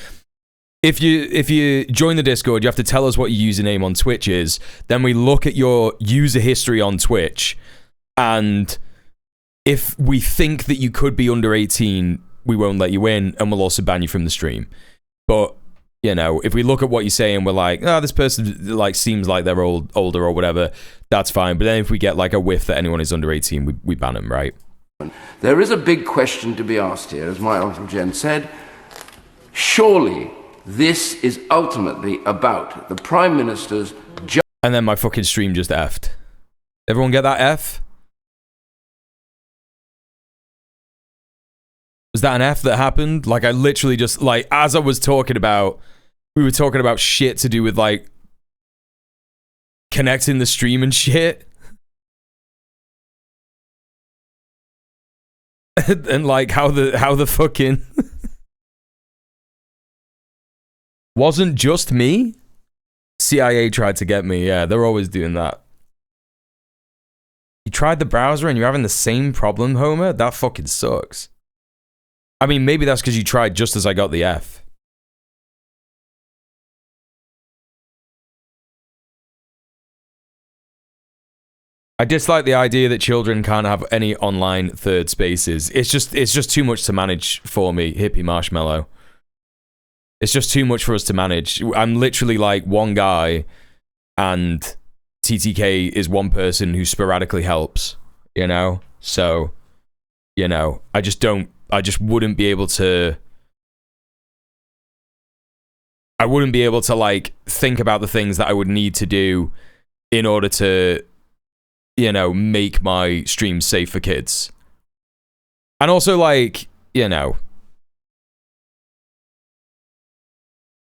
if you join the Discord, you have to tell us what your username on Twitch is. Then we look at your user history on Twitch, and if we think that you could be under 18, we won't let you in, and we'll also ban you from the stream. But, you know, if we look at what you say and we're like, oh, this person like seems like they're older or whatever, that's fine. But then if we get like a whiff that anyone is under 18, we ban them, right? There is a big question to be asked here, as my Honourable Jen said. Surely this is ultimately about the Prime Minister's job. And then my fucking stream just effed. Everyone get that F? Was that an F that happened? Like, I literally just, like, as I was talking about, we were talking about shit to do with, like, connecting the stream and shit. And like how the fucking wasn't just me. CIA tried to get me. Yeah, they're always doing that. You tried the browser and you're having the same problem, Homer? That fucking sucks. I mean, maybe that's because you tried just as I got the F. I dislike the idea that children can't have any online third spaces. It's just too much to manage for me, Hippie Marshmallow. It's just too much for us to manage. I'm literally like one guy, and TTK is one person who sporadically helps, you know? So, you know, I just wouldn't be able to... I wouldn't be able to, like, think about the things that I would need to do in order to, you know, make my streams safe for kids. And also, like, you know,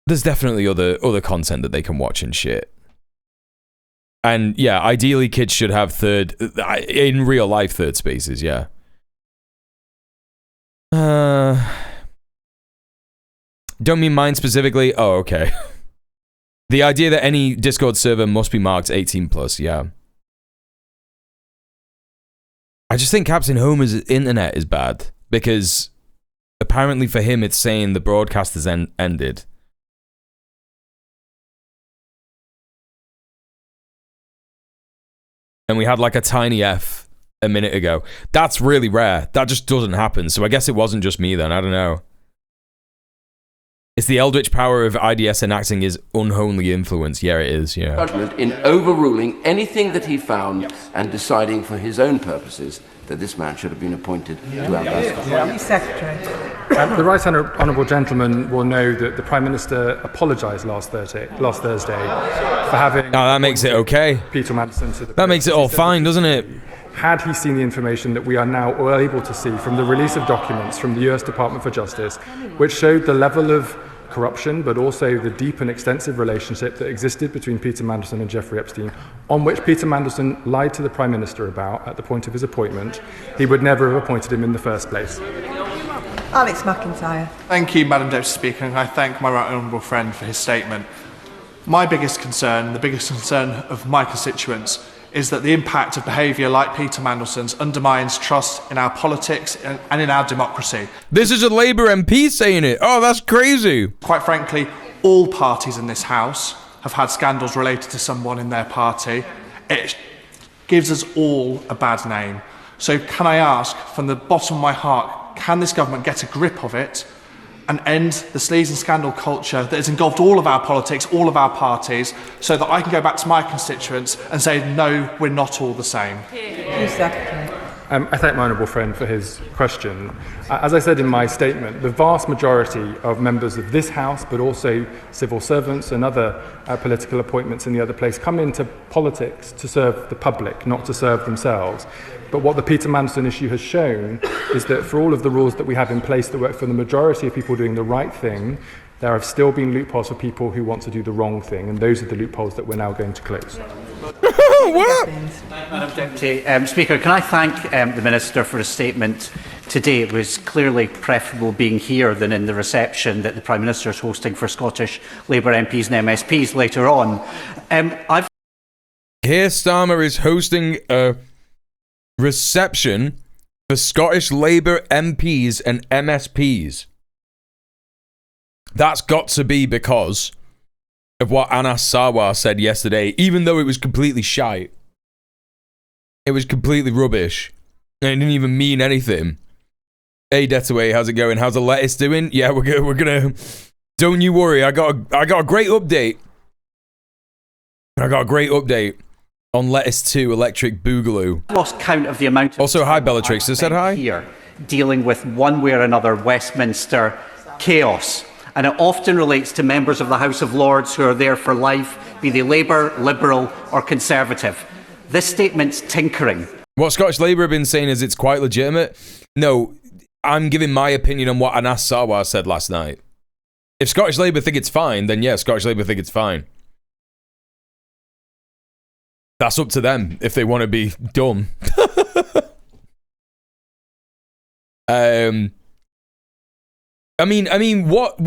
there's definitely other content that they can watch and shit. And yeah, ideally kids should have in real life third spaces, yeah. Don't mean mine specifically. Oh, okay. The idea that any Discord server must be marked 18+, yeah. I just think Captain Homer's internet is bad, because apparently for him it's saying the broadcast has ended. And we had like a tiny F a minute ago. That's really rare. That just doesn't happen. So I guess it wasn't just me then. I don't know. It's the eldritch power of IDS enacting his unholy influence. Yeah, it is, yeah. Judgment in overruling anything that he found and deciding for his own purposes that this man should have been appointed to ambassador. Secretary. The Right Honourable Gentleman will know that the Prime Minister apologised last Thursday for having... Oh, that makes it okay. Peter Mandelson to the... That makes it all fine, doesn't it? Had he seen the information that we are now all able to see from the release of documents from the US Department for Justice, which showed the level of corruption, but also the deep and extensive relationship that existed between Peter Mandelson and Jeffrey Epstein, on which Peter Mandelson lied to the Prime Minister about at the point of his appointment, he would never have appointed him in the first place. Alex McIntyre. Thank you, Madam Deputy Speaker, and I thank my right honourable friend for his statement. My biggest concern, the biggest concern of my constituents, is that the impact of behaviour like Peter Mandelson's undermines trust in our politics and in our democracy. This is a Labour MP saying it. Oh, that's crazy. Quite frankly, all parties in this House have had scandals related to someone in their party. It gives us all a bad name. So can I ask, from the bottom of my heart, can this government get a grip of it and end the sleaze and scandal culture that has engulfed all of our politics, all of our parties, so that I can go back to my constituents and say, no, we're not all the same? I thank my honourable friend for his question. As I said in my statement, the vast majority of members of this House, but also civil servants and other political appointments in the other place, come into politics to serve the public, not to serve themselves. But what the Peter Mandelson issue has shown is that for all of the rules that we have in place that work for the majority of people doing the right thing, there have still been loopholes for people who want to do the wrong thing, and those are the loopholes that we're now going to close. What? Madam Deputy Speaker, can I thank the Minister for his statement today? It was clearly preferable being here than in the reception that the Prime Minister is hosting for Scottish Labour MPs and MSPs later on. Keir Starmer is hosting a reception for Scottish Labour MPs and MSPs. That's got to be because of what Anas Sarwar said yesterday, even though it was completely shite. It was completely rubbish. And it didn't even mean anything. Hey, Detaway, how's it going? How's the lettuce doing? Yeah, we're gonna... Don't you worry, I got a great update. I got a great update on Lettuce 2 Electric Boogaloo. Lost count of the amount of... Also, hi, Bellatrix. I said hi. Here, dealing with one way or another Westminster chaos. And it often relates to members of the House of Lords who are there for life, be they Labour, Liberal or Conservative. This statement's tinkering. What Scottish Labour have been saying is it's quite legitimate. No, I'm giving my opinion on what Anas Sarwar said last night. If Scottish Labour think it's fine, then yeah, Scottish Labour think it's fine. That's up to them if they want to be dumb. I mean, what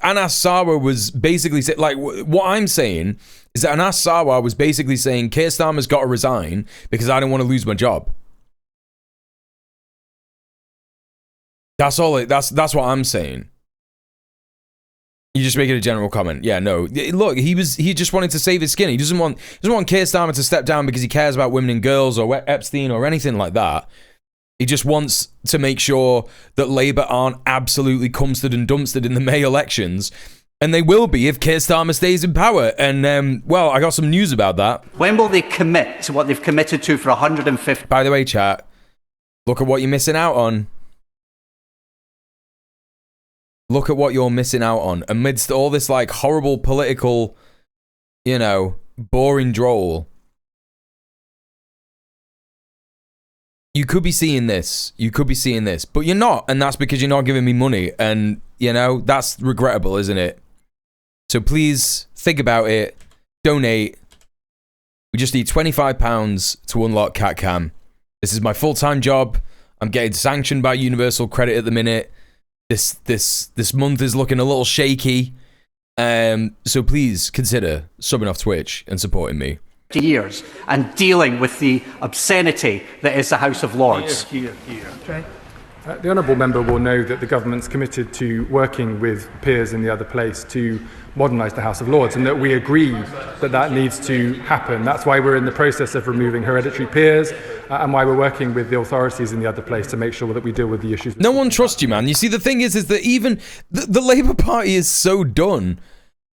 Anas Sarwar was basically saying, like, what I'm saying is that Anas Sarwar was basically saying, Keir Starmer's got to resign because I don't want to lose my job. That's all. That's what I'm saying. You just make it a general comment. Yeah, no. Look, he just wanted to save his skin. He doesn't want Keir Starmer to step down because he cares about women and girls or Epstein or anything like that. He just wants to make sure that Labour aren't absolutely cumstered and dumpstered in the May elections. And they will be if Keir Starmer stays in power. And, well, I got some news about that. When will they commit to what they've committed to for 150? By the way, chat, look at what you're missing out on. Look at what you're missing out on. Amidst all this, like, horrible political, you know, boring droll. You could be seeing this. You could be seeing this. But you're not. And that's because you're not giving me money. And, you know, that's regrettable, isn't it? So please, think about it. Donate. We just need £25 to unlock CatCam. This is my full-time job. I'm getting sanctioned by Universal Credit at the minute. This month is looking a little shaky. So please consider subbing off Twitch and supporting me. Years and dealing with the obscenity that is the House of Lords. Okay. The honourable member will know that the government's committed to working with peers in the other place to modernise the House of Lords, and that we agree that needs to happen. That's why we're in the process of removing hereditary peers, and why we're working with the authorities in the other place to make sure that we deal with the issues. No one trusts you, man. You see, the thing is that even the Labour Party is so done.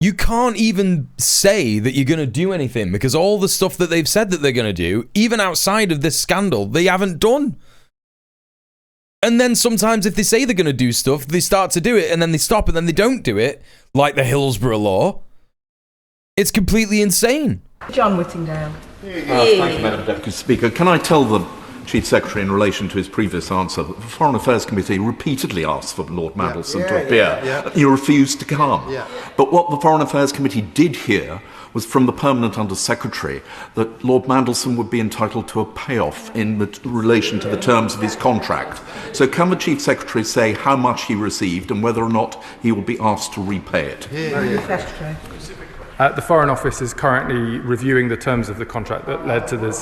You can't even say that you're going to do anything because all the stuff that they've said that they're going to do, even outside of this scandal, they haven't done. And then sometimes if they say they're going to do stuff, they start to do it and then they stop and then they don't do it, like the Hillsborough law. It's completely insane. John Whittingdale. Thank you, Madam Deputy Speaker. Can I tell the Chief Secretary in relation to his previous answer that the Foreign Affairs Committee repeatedly asked for Lord Mandelson to appear. He refused to come. But what the Foreign Affairs Committee did hear was from the Permanent Under-Secretary that Lord Mandelson would be entitled to a payoff in relation to the terms of his contract. So can the Chief Secretary say how much he received and whether or not he will be asked to repay it? The Foreign Office is currently reviewing the terms of the contract that led to the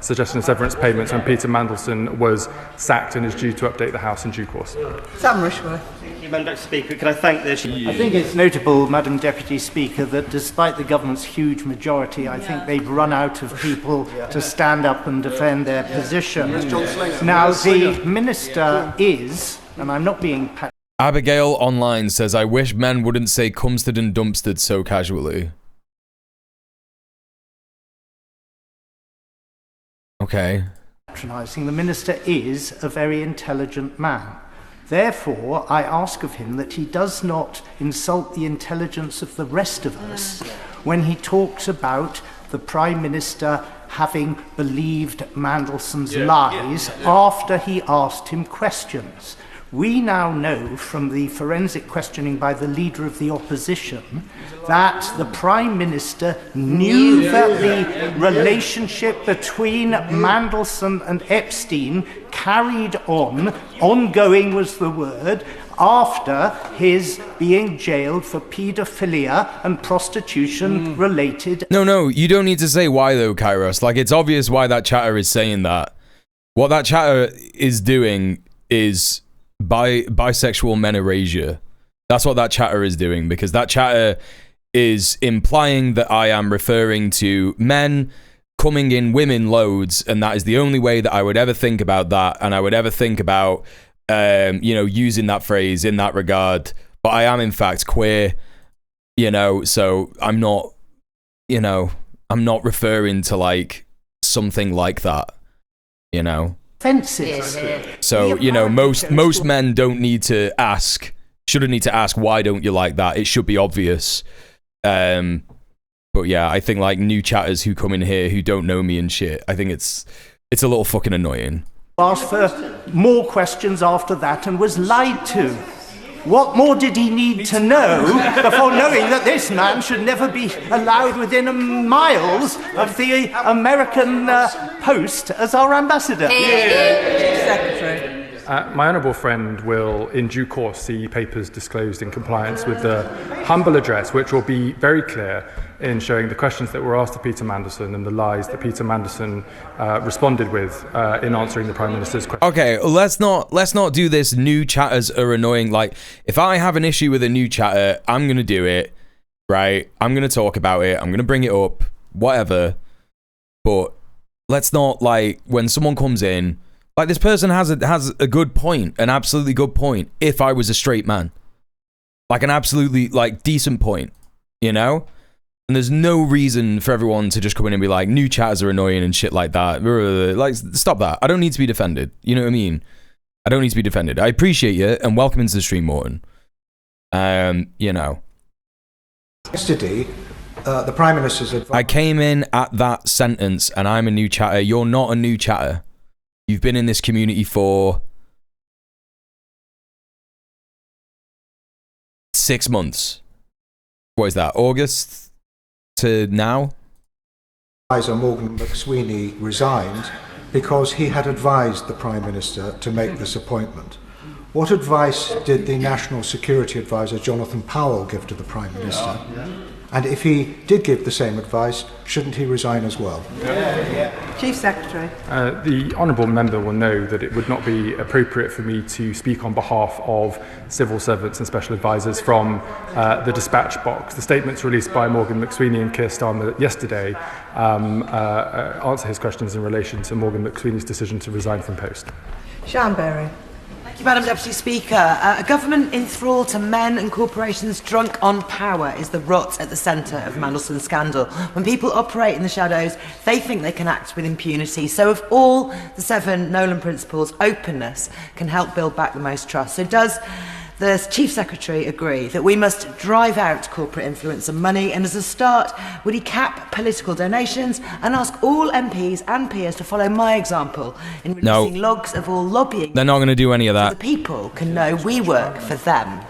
suggestion of severance payments when Peter Mandelson was sacked and is due to update the House in due course. Sam Rushworth. Thank you, Madam Deputy Speaker. Can I thank the... I think it's notable, Madam Deputy Speaker, that despite the government's huge majority, I think they've run out of people to stand up and defend their position. Now, the Minister is, and I'm not being... Abigail Online says, I wish men wouldn't say cumstered and dumpstered so casually. Okay. The Minister is a very intelligent man. Therefore, I ask of him that he does not insult the intelligence of the rest of us when he talks about the Prime Minister having believed Mandelson's lies after he asked him questions. We now know from the forensic questioning by the Leader of the Opposition that the Prime Minister knew that the relationship between Mandelson and Epstein carried on, ongoing was the word, after his being jailed for paedophilia and prostitution related. No, you don't need to say why though, Kairos. Like, it's obvious why that chatter is saying that. What that chatter is doing is bisexual men erasure. That's what that chatter is doing, because that chatter is implying that I am referring to men coming in women loads, and that is the only way that I would ever think about that, and I would ever think about using that phrase in that regard. But I am in fact queer, so I'm not referring to like something like that, Offensive. So, most men shouldn't need to ask, why don't you like that? It should be obvious. But yeah, I think like new chatters who come in here who don't know me and shit, I think it's a little fucking annoying. Asked for more questions after that and was lied to. What more did he need to know before knowing that this man should never be allowed within miles of the American post as our ambassador? Secretary. My honourable friend will, in due course, see papers disclosed in compliance with the humble address, which will be very clear in showing the questions that were asked of Peter Mandelson and the lies that Peter Mandelson responded with in answering the Prime Minister's question. Okay, let's not do this new chatters are annoying. Like, if I have an issue with a new chatter, I'm going to do it, right? I'm going to talk about it. I'm going to bring it up, whatever. But let's not, like, when someone comes in, like, this person has a good point, an absolutely good point, if I was a straight man. Like, an absolutely, like, decent point, you know? And there's no reason for everyone to just come in and be like, new chatters are annoying and shit like that. Like, stop that. I don't need to be defended. You know what I mean? I don't need to be defended. I appreciate you, and welcome into the stream, Morton. You know. Yesterday, the Prime Minister's advice... I came in at that sentence, and I'm a new chatter. You're not a new chatter. You've been in this community for 6 months. What is that, August to now? Advisor Morgan McSweeney resigned because he had advised the Prime Minister to make this appointment. What advice did the National Security Advisor Jonathan Powell give to the Prime Minister? And if he did give the same advice, shouldn't he resign as well? Chief Secretary. The honourable member will know that it would not be appropriate for me to speak on behalf of civil servants and special advisors from the dispatch box. The statements released by Morgan McSweeney and Keir Starmer yesterday answer his questions in relation to Morgan McSweeney's decision to resign from post. Sian Berry. Thank you, Madam Deputy Speaker. A government enthralled to men and corporations drunk on power is the rot at the centre of Mandelson's scandal. When people operate in the shadows, they think they can act with impunity. So of all the 7 Nolan principles, openness can help build back the most trust. So does the Chief Secretary agree that we must drive out corporate influence and money, and as a start, would he cap political donations and ask all MPs and peers to follow my example in releasing logs of all lobbying? They're not going to do any of that. So the people can know we work for them.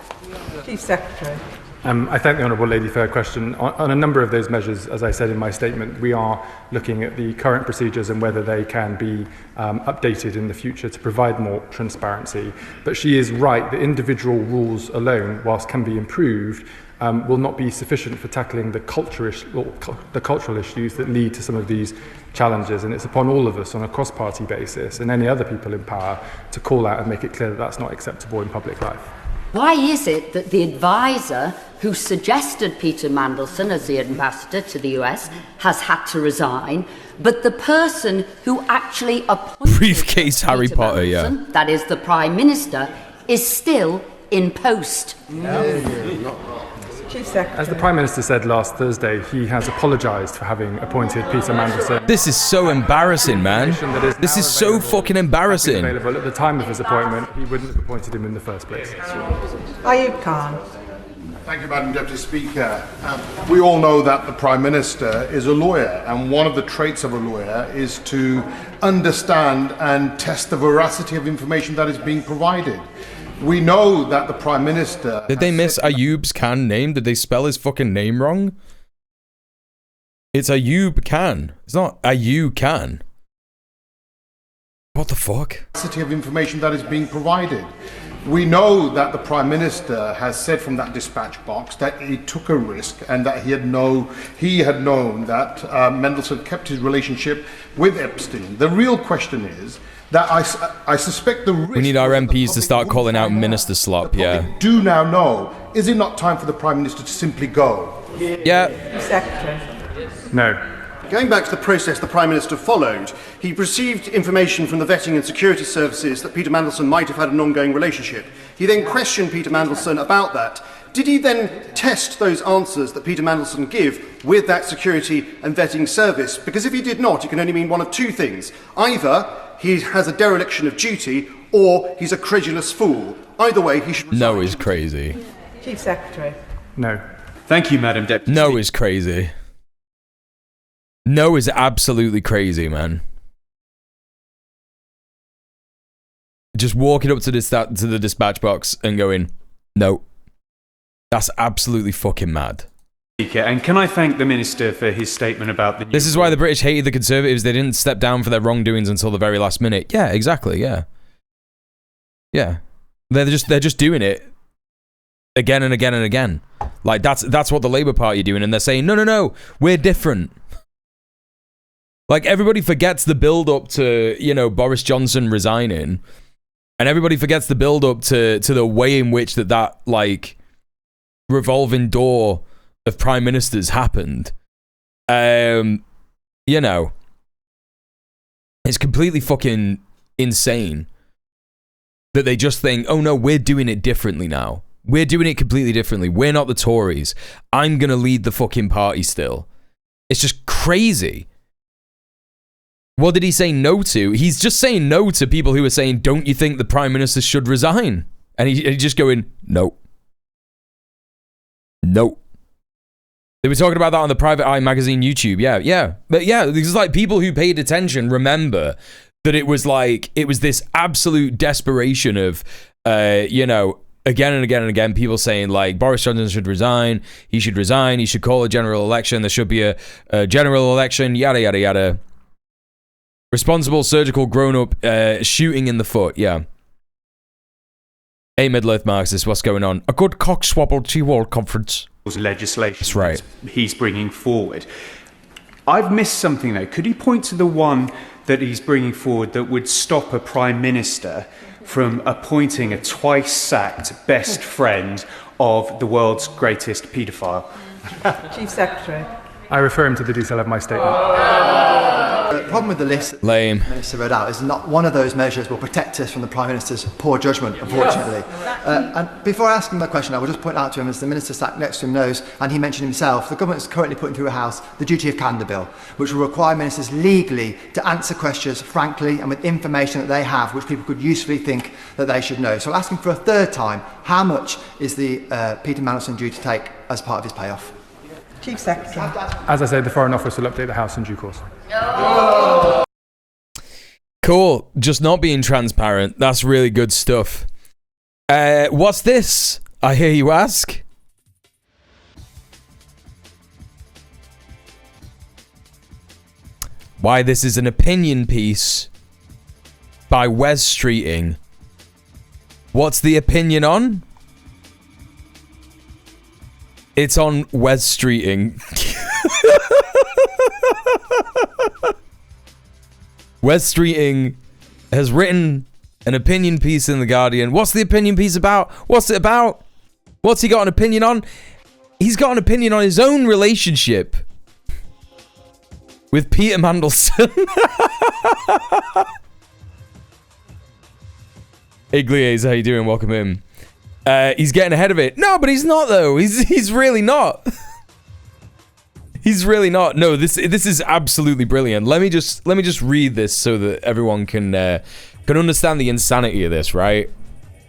Chief Secretary. I thank the Honourable Lady for her question. On a number of those measures, as I said in my statement, we are looking at the current procedures and whether they can be updated in the future to provide more transparency. But she is right, the individual rules alone, whilst can be improved, will not be sufficient for tackling the cultural issues that lead to some of these challenges. And it's upon all of us on a cross-party basis and any other people in power to call out and make it clear that that's not acceptable in public life. Why is it that the advisor who suggested Peter Mandelson as the ambassador to the US has had to resign, but the person who actually appointed briefcase Harry Peter Potter, Mandelson, that is the Prime Minister, is still in post? Chief Secretary. As the Prime Minister said last Thursday, he has apologised for having appointed Peter Mandelson. This is so embarrassing, man. This is so fucking embarrassing. Available at the time of his appointment, he wouldn't have appointed him in the first place. Ayub Khan. Thank you, Madam Deputy Speaker. We all know that the Prime Minister is a lawyer, and one of the traits of a lawyer is to understand and test the veracity of information that is being provided. We know that the Prime Minister... Did they miss Ayub Khan name? Did they spell his fucking name wrong? It's Ayub Khan. It's not Ayub Khan. What the fuck? Veracity of information that is being provided. We know that the Prime Minister has said from that dispatch box that he took a risk and that he had known that Mandelson kept his relationship with Epstein. The real question is that I suspect the risk... We need our MPs to start calling out minister slop, yeah. Do now know, is it not time for the Prime Minister to simply go? Yeah. Secretary. No. Going back to the process the Prime Minister followed, he received information from the vetting and security services that Peter Mandelson might have had an ongoing relationship. He then questioned Peter Mandelson about that. Did he then test those answers that Peter Mandelson gave with that security and vetting service? Because if he did not, it can only mean one of two things. Either he has a dereliction of duty, or he's a credulous fool. Either way, he should resign. No is crazy. Chief Secretary. No. Thank you, Madam Deputy. No is crazy. No is absolutely crazy, man. Just walking up to the dispatch box and going, no. That's absolutely fucking mad. And can I thank the Minister for his statement about the... This is why the British hated the Conservatives. They didn't step down for their wrongdoings until the very last minute. Yeah, exactly, yeah. Yeah. They're just doing it again and again and again. Like, that's what the Labour Party are doing, and they're saying, no, we're different. Like, everybody forgets the build-up to, you know, Boris Johnson resigning, and everybody forgets the build-up to the way in which that like, revolving door of prime ministers happened. You know, it's completely fucking insane that they just think, oh no, we're doing it differently now. We're doing it completely differently. We're not the Tories. I'm gonna lead the fucking party still. It's just crazy. What did he say no to? He's just saying no to people who are saying, don't you think the Prime Minister should resign? And he's just going, no. No. They were talking about that on the Private Eye magazine YouTube. Yeah. But yeah, because like people who paid attention remember that it was this absolute desperation of, you know, again and again and again, people saying like Boris Johnson should resign, he should call a general election, there should be a general election, yada, yada, yada. Responsible, surgical, grown-up, shooting in the foot, yeah. Hey, Mid-Earth Marxist, what's going on? A good cockswabble to World Conference. Legislation that's right. He's bringing forward. I've missed something, though. Could he point to the one that he's bringing forward that would stop a Prime Minister from appointing a twice-sacked best friend of the world's greatest paedophile? Chief Secretary. I refer him to the detail of my statement. The problem with the list Lame. the Minister read out is not one of those measures will protect us from the Prime Minister's poor judgment, unfortunately. And before I ask him my question, I will just point out to him, as the Minister sat next to him knows, and he mentioned himself, the government is currently putting through a House the Duty of Candour Bill, which will require ministers legally to answer questions frankly and with information that they have, which people could usefully think that they should know. So I'll ask him for a third time, how much is the Peter Mandelson due to take as part of his payoff? Chief Secretary. As I said, the Foreign Office will update the House in due course. Cool. Just not being transparent. That's really good stuff. What's this? I hear you ask. Why, this is an opinion piece by Wes Streeting. What's the opinion on? It's on Wes Streeting. Wes Streeting has written an opinion piece in The Guardian. What's the opinion piece about? What's it about? What's he got an opinion on? He's got an opinion on his own relationship with Peter Mandelson. Hey, Gliese, how you doing? Welcome in. He's getting ahead of it. No, but he's not though. He's really not. He's really not. No, this is absolutely brilliant. Let me just read this so that everyone can understand the insanity of this, right?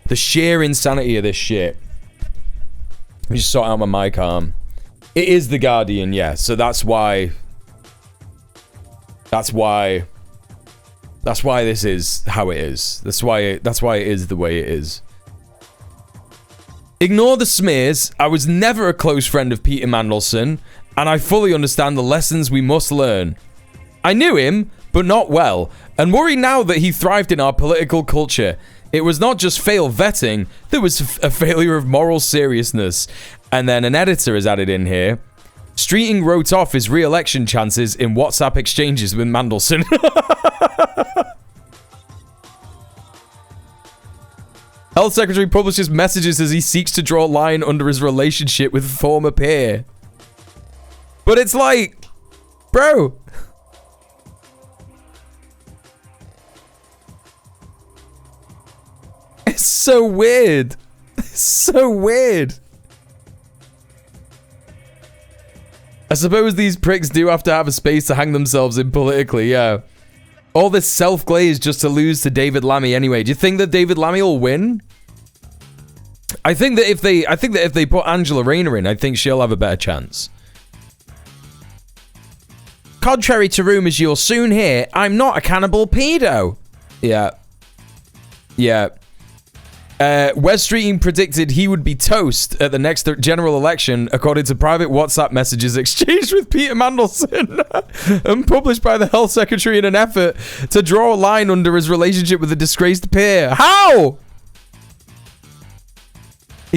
The sheer insanity of this shit. Let me just sort out my mic arm. It is The Guardian, yeah. So that's why this is how it is. That's why it is the way it is. Ignore the smears. I was never a close friend of Peter Mandelson, and I fully understand the lessons we must learn. I knew him, but not well, and worry now that he thrived in our political culture. It was not just failed vetting, there was a failure of moral seriousness. And then an editor is added in here. Streeting wrote off his re-election chances in WhatsApp exchanges with Mandelson. Health Secretary publishes messages as he seeks to draw a line under his relationship with former peer. But it's like, bro. It's so weird. It's so weird. I suppose these pricks do have to have a space to hang themselves in politically, yeah. All this self-glaze just to lose to David Lammy anyway. Do you think that David Lammy will win? I think that if they put Angela Rayner in, I think she'll have a better chance. Contrary to rumours you'll soon hear, I'm not a cannibal pedo. Yeah. Yeah. Wes Streeting predicted he would be toast at the next general election, according to private WhatsApp messages exchanged with Peter Mandelson and published by the Health Secretary in an effort to draw a line under his relationship with a disgraced peer. How?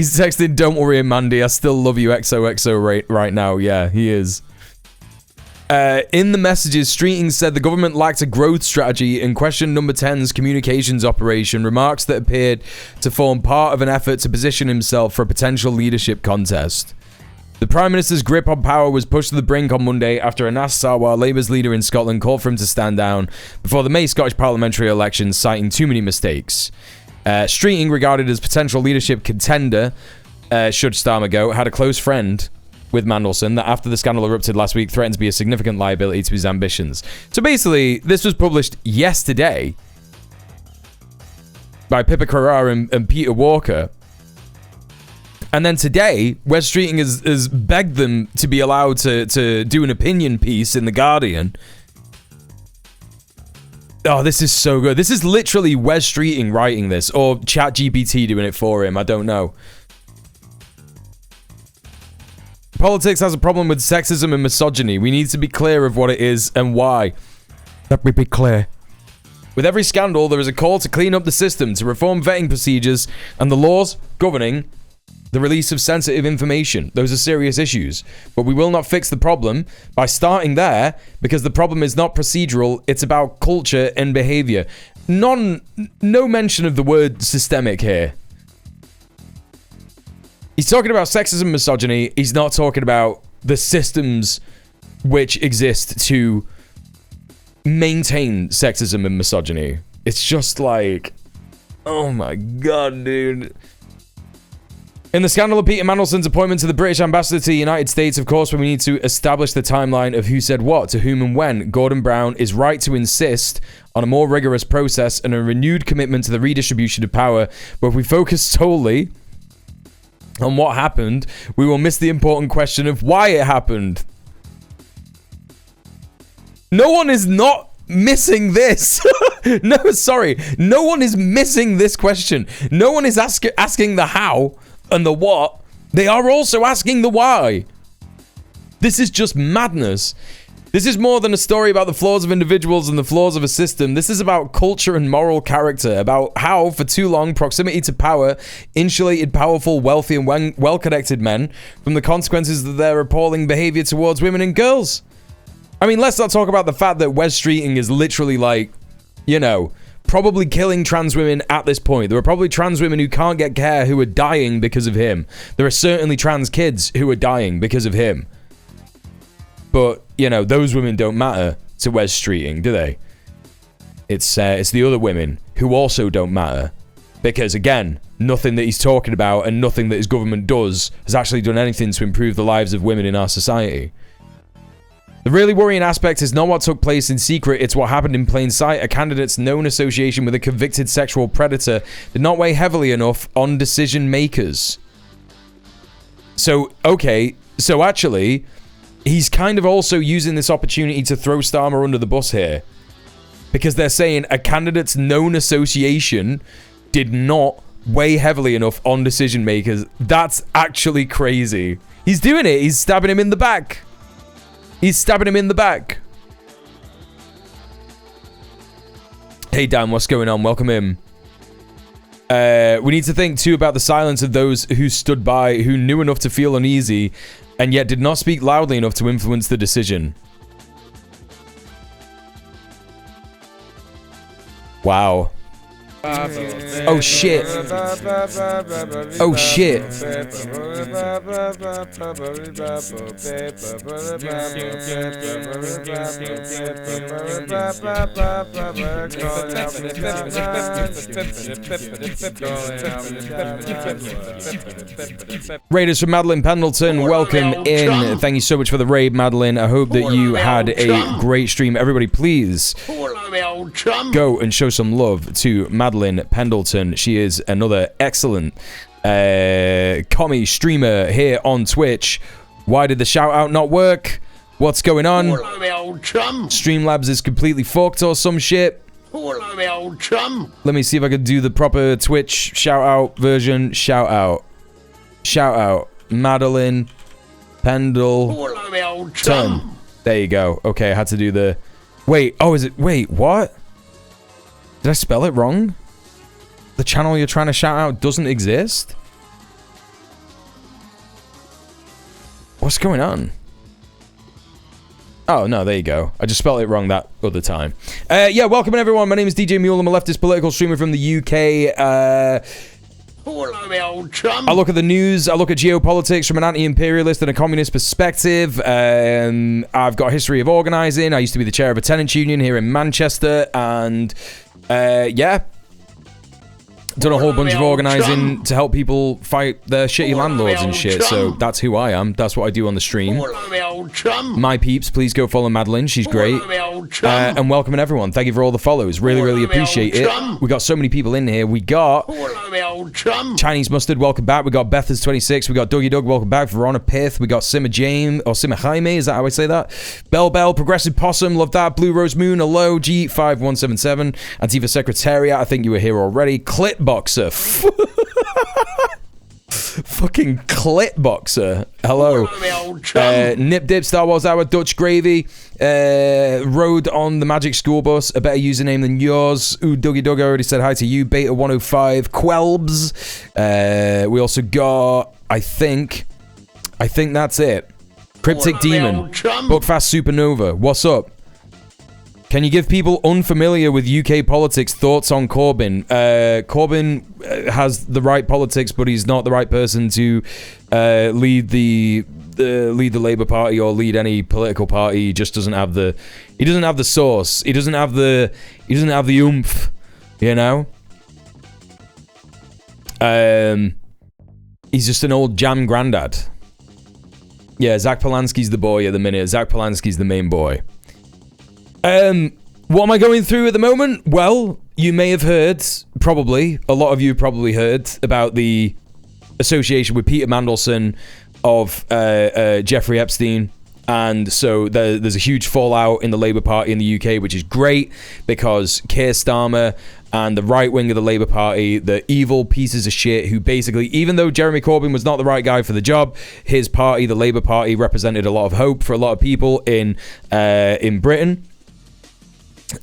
He's texting, don't worry, Mandy, I still love you XOXO right now. Yeah, he is. In the messages, Streeting said the government lacked a growth strategy and questioned Number 10's communications operation, remarks that appeared to form part of an effort to position himself for a potential leadership contest. The Prime Minister's grip on power was pushed to the brink on Monday after Anas Sarwar, Labour's leader in Scotland, called for him to stand down before the May Scottish parliamentary elections, citing too many mistakes. Streeting, regarded as potential leadership contender, should Starmer go, had a close friend with Mandelson that after the scandal erupted last week threatened to be a significant liability to his ambitions. So basically, this was published yesterday by Pippa Carrara and Peter Walker. And then today, Wes Streeting has begged them to be allowed to do an opinion piece in The Guardian. Oh, this is so good. This is literally Wes Streeting writing this, or ChatGPT doing it for him. I don't know. Politics has a problem with sexism and misogyny. We need to be clear of what it is and why. Let me be clear. With every scandal, there is a call to clean up the system, to reform vetting procedures and the laws governing the release of sensitive information. Those are serious issues. But we will not fix the problem by starting there, because the problem is not procedural, it's about culture and behavior. No mention of the word systemic here. He's talking about sexism and misogyny. He's not talking about the systems which exist to maintain sexism and misogyny. It's just like, oh my god, dude. In the scandal of Peter Mandelson's appointment to the British ambassador to the United States, of course, when we need to establish the timeline of who said what, to whom and when, Gordon Brown is right to insist on a more rigorous process and a renewed commitment to the redistribution of power. But if we focus solely on what happened, we will miss the important question of why it happened. No one is not missing this. No, sorry. No one is missing this question. No one is asking the how and the what. They are also asking the why. This is just madness. This is more than a story about the flaws of individuals and the flaws of a system. This is about culture and moral character, about how, for too long, proximity to power insulated powerful, wealthy, and well-connected men from the consequences of their appalling behavior towards women and girls. I mean, let's not talk about the fact that Wes Streeting is literally like, you know, probably killing trans women at this point. There are probably trans women who can't get care who are dying because of him. There are certainly trans kids who are dying because of him. But, you know, those women don't matter to Wes Streeting, do they? It's the other women who also don't matter. Because, again, nothing that he's talking about and nothing that his government does has actually done anything to improve the lives of women in our society. The really worrying aspect is not what took place in secret, it's what happened in plain sight. A candidate's known association with a convicted sexual predator did not weigh heavily enough on decision makers. So, okay, so actually, he's kind of also using this opportunity to throw Starmer under the bus here. Because they're saying a candidate's known association did not weigh heavily enough on decision makers. That's actually crazy. He's doing it. He's stabbing him in the back. He's stabbing him in the back. Hey Dan, what's going on? Welcome in. We need to think too about the silence of those who stood by, who knew enough to feel uneasy, and yet did not speak loudly enough to influence the decision. Wow. Oh shit. Oh shit. Raiders from Madeline Pendleton, welcome in. Thank you so much for the raid, Madeline. I hope that you had a great stream. Everybody, please go and show some love to Madeline Pendleton. She is another excellent commie streamer here on Twitch. Why did the shout out not work? What's going on? Streamlabs is completely fucked or some shit. Let me see if I can do the proper Twitch shout out version. Shout out. Shout out. Madeline Pendleton. There you go. Okay, I had to do the... Wait, oh, is it... Wait, what? Did I spell it wrong? The channel you're trying to shout out doesn't exist? What's going on? Oh, no, there you go. I just spelled it wrong that other time. Yeah, welcome everyone. My name is djmuel. I'm a leftist political streamer from the UK. I look at the news, I look at geopolitics from an anti-imperialist and a communist perspective. I've got a history of organising. I used to be the chair of a tenants union here in Manchester. And, yeah. Done a whole bunch of organising to help people fight their shitty landlords and shit. So that's who I am. That's what I do on the stream. My peeps, please go follow Madeline. She's great. And welcome everyone. Thank you for all the follows. Really, really appreciate it. We got so many people in here. We got Chinese Mustard, welcome back. We got Bethers26. We got Dougie Doug, welcome back. Verona Pith. We got Simmer James, or Simmer Jaime, is that how I say that? Bell, Progressive Possum, love that. Blue Rose Moon, hello. G5177. Antifa Secretariat, I think you were here already. Clipboxer. Fucking Clipboxer. Hello. Nip Dip, Star Wars Hour, Dutch Gravy. Rode on the Magic School Bus, a better username than yours. Ooh, Dougie Doug, I already said hi to you. Beta 105, Quelbs. We also got, I think that's it. Cryptic Demon, Buckfast Supernova. What's up? Can you give people unfamiliar with UK politics thoughts on Corbyn? Corbyn has the right politics, but he's not the right person to lead the Labour Party or lead any political party. He just doesn't have the sauce. He doesn't have the oomph, you know. He's just an old jam grandad. Yeah, Zach Polanski's the boy at the minute. Zach Polanski's the main boy. What am I going through at the moment? Well, you may have heard, probably, a lot of you probably heard about the association with Peter Mandelson of Jeffrey Epstein. And so there's a huge fallout in the Labour Party in the UK, which is great because Keir Starmer and the right wing of the Labour Party, the evil pieces of shit who basically, even though Jeremy Corbyn was not the right guy for the job, his party, the Labour Party, represented a lot of hope for a lot of people in Britain.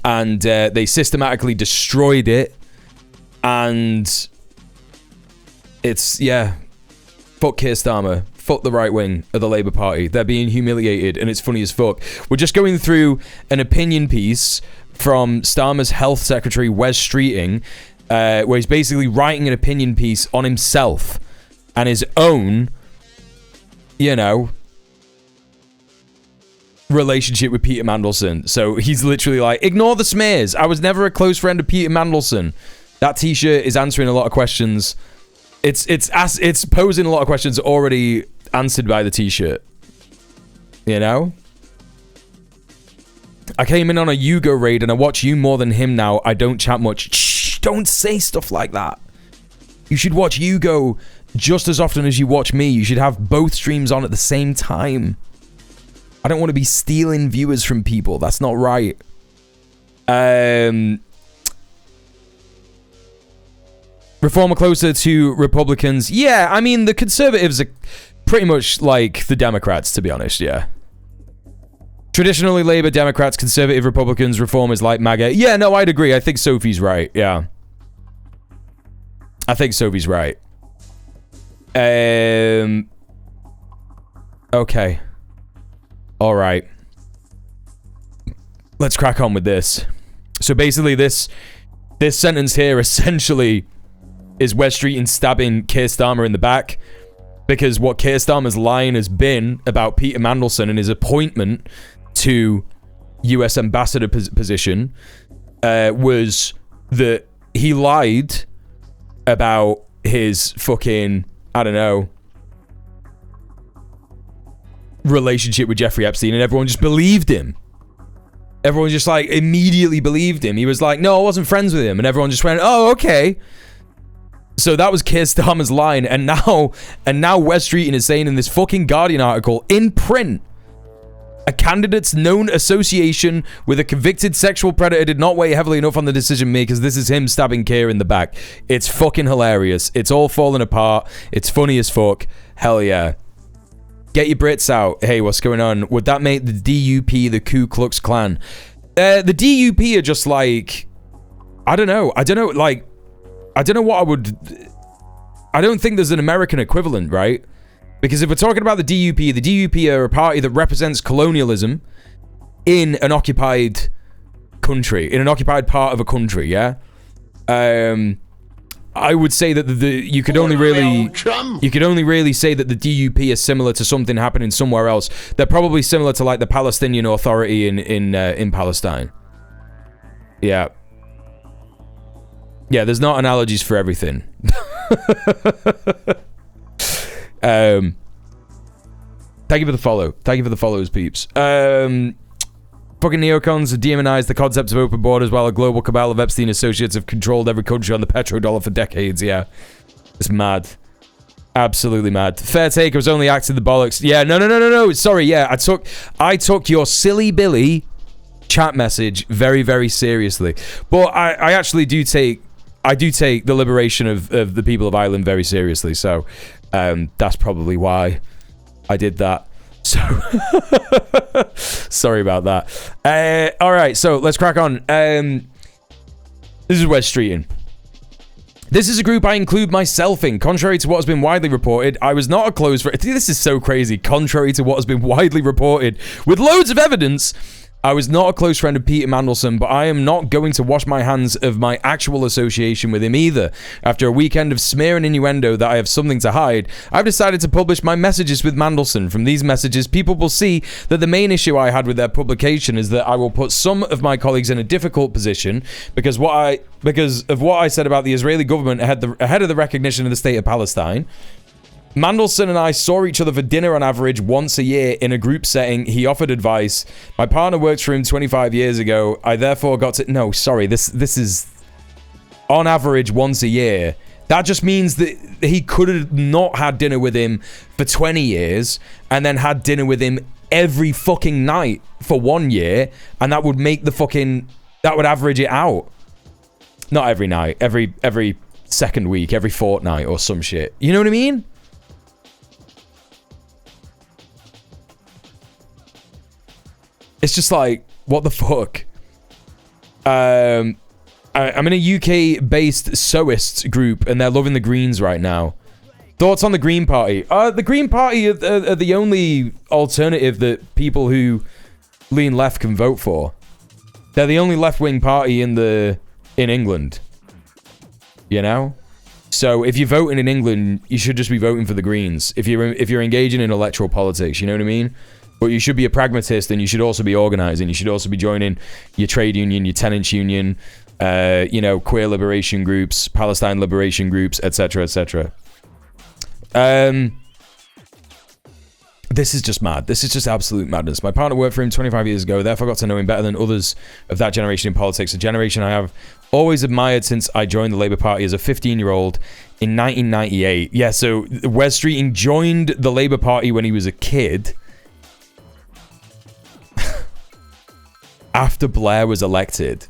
And they systematically destroyed it. And it's, yeah, fuck Keir Starmer. Fuck the right wing of the Labour Party. They're being humiliated and it's funny as fuck. We're just going through an opinion piece from Starmer's health secretary, Wes Streeting, where he's basically writing an opinion piece on himself and his own, you know, relationship with Peter Mandelson. So he's literally like, ignore the smears. I was never a close friend of Peter Mandelson. That t-shirt is answering a lot of questions. It's posing a lot of questions already answered by the t-shirt. You know? I came in on a Hugo raid and I watch you more than him now. I don't chat much. Shh, don't say stuff like that. You should watch Hugo just as often as you watch me. You should have both streams on at the same time. I don't want to be stealing viewers from people. That's not right. Reform are closer to Republicans. Yeah, I mean, the Conservatives are pretty much like the Democrats, to be honest, yeah. Traditionally, Labour, Democrats, Conservative, Republicans, Reform is like MAGA. Yeah, no, I'd agree. I think Sophie's right, yeah. I think Sophie's right. Okay. All right. Let's crack on with this. So basically, this sentence here essentially is Wes Streeting stabbing Keir Starmer in the back because what Keir Starmer's line has been about Peter Mandelson and his appointment to US ambassador position was that he lied about his fucking, I don't know, relationship with Jeffrey Epstein, and everyone just believed him. Everyone just like immediately believed him. He was like, no, I wasn't friends with him, and everyone just went, oh, okay. So that was Keir Starmer's line, and now Wes Streeting is saying in this fucking Guardian article in print, a candidate's known association with a convicted sexual predator did not weigh heavily enough on the decision makers. This is him stabbing Keir in the back. It's fucking hilarious. It's all falling apart. It's funny as fuck. Hell yeah. Get your Brits out. Hey, what's going on? Would that make the DUP the Ku Klux Klan? The DUP are just like, I don't know. Like, I don't know what I would... I don't think there's an American equivalent, right? Because if we're talking about the DUP are a party that represents colonialism in an occupied country, in an occupied part of a country, yeah? I would say that you could only really say that the DUP is similar to something happening somewhere else. They're probably similar to like the Palestinian Authority in Palestine. Yeah. Yeah, there's not analogies for everything. Thank you for the follow. Thank you for the follows, peeps. Fucking neocons have demonized the concept of open borders while a global cabal of Epstein associates have controlled every country on the petrodollar for decades. Yeah. It's mad. Absolutely mad. Fair take, I was only acting the bollocks. Yeah, no. Sorry, yeah. I took your silly Billy chat message very, very seriously. But I actually do take the liberation of the people of Ireland very seriously. So that's probably why I did that. So sorry about that. All right, so let's crack on. This is West Streeting. This is a group I include myself in. Contrary to what has been widely reported, I was not a close friend. This is so crazy. Contrary to what has been widely reported, with loads of evidence, I was not a close friend of Peter Mandelson, but I am not going to wash my hands of my actual association with him either. After a weekend of smear and innuendo that I have something to hide, I've decided to publish my messages with Mandelson. From these messages, people will see that the main issue I had with their publication is that I will put some of my colleagues in a difficult position because of what I said about the Israeli government ahead of the recognition of the state of Palestine. Mandelson and I saw each other for dinner on average once a year in a group setting. He offered advice. My partner worked for him 25 years ago. I therefore got to... No, sorry. This is on average once a year. That just means that he could have not had dinner with him for 20 years and then had dinner with him every fucking night for 1 year, and that would make that would average it out. Not every night. Every second week, every fortnight or some shit. You know what I mean? It's just like, what the fuck? I'm in a UK-based Soists group, and they're loving the Greens right now. Thoughts on the Green Party? The Green Party are the only alternative that people who lean left can vote for. They're the only left-wing party in England. You know? So if you're voting in England, you should just be voting for the Greens. If you're engaging in electoral politics, you know what I mean? But you should be a pragmatist, and you should also be organising. You should also be joining your trade union, your tenants union, queer liberation groups, Palestine liberation groups, etc., etc. This is just mad. This is just absolute madness. My partner worked for him 25 years ago, therefore got to know him better than others of that generation in politics, a generation I have always admired since I joined the Labour Party as a 15-year-old in 1998. Yeah, so Wes Streeting joined the Labour Party when he was a kid, after Blair was elected.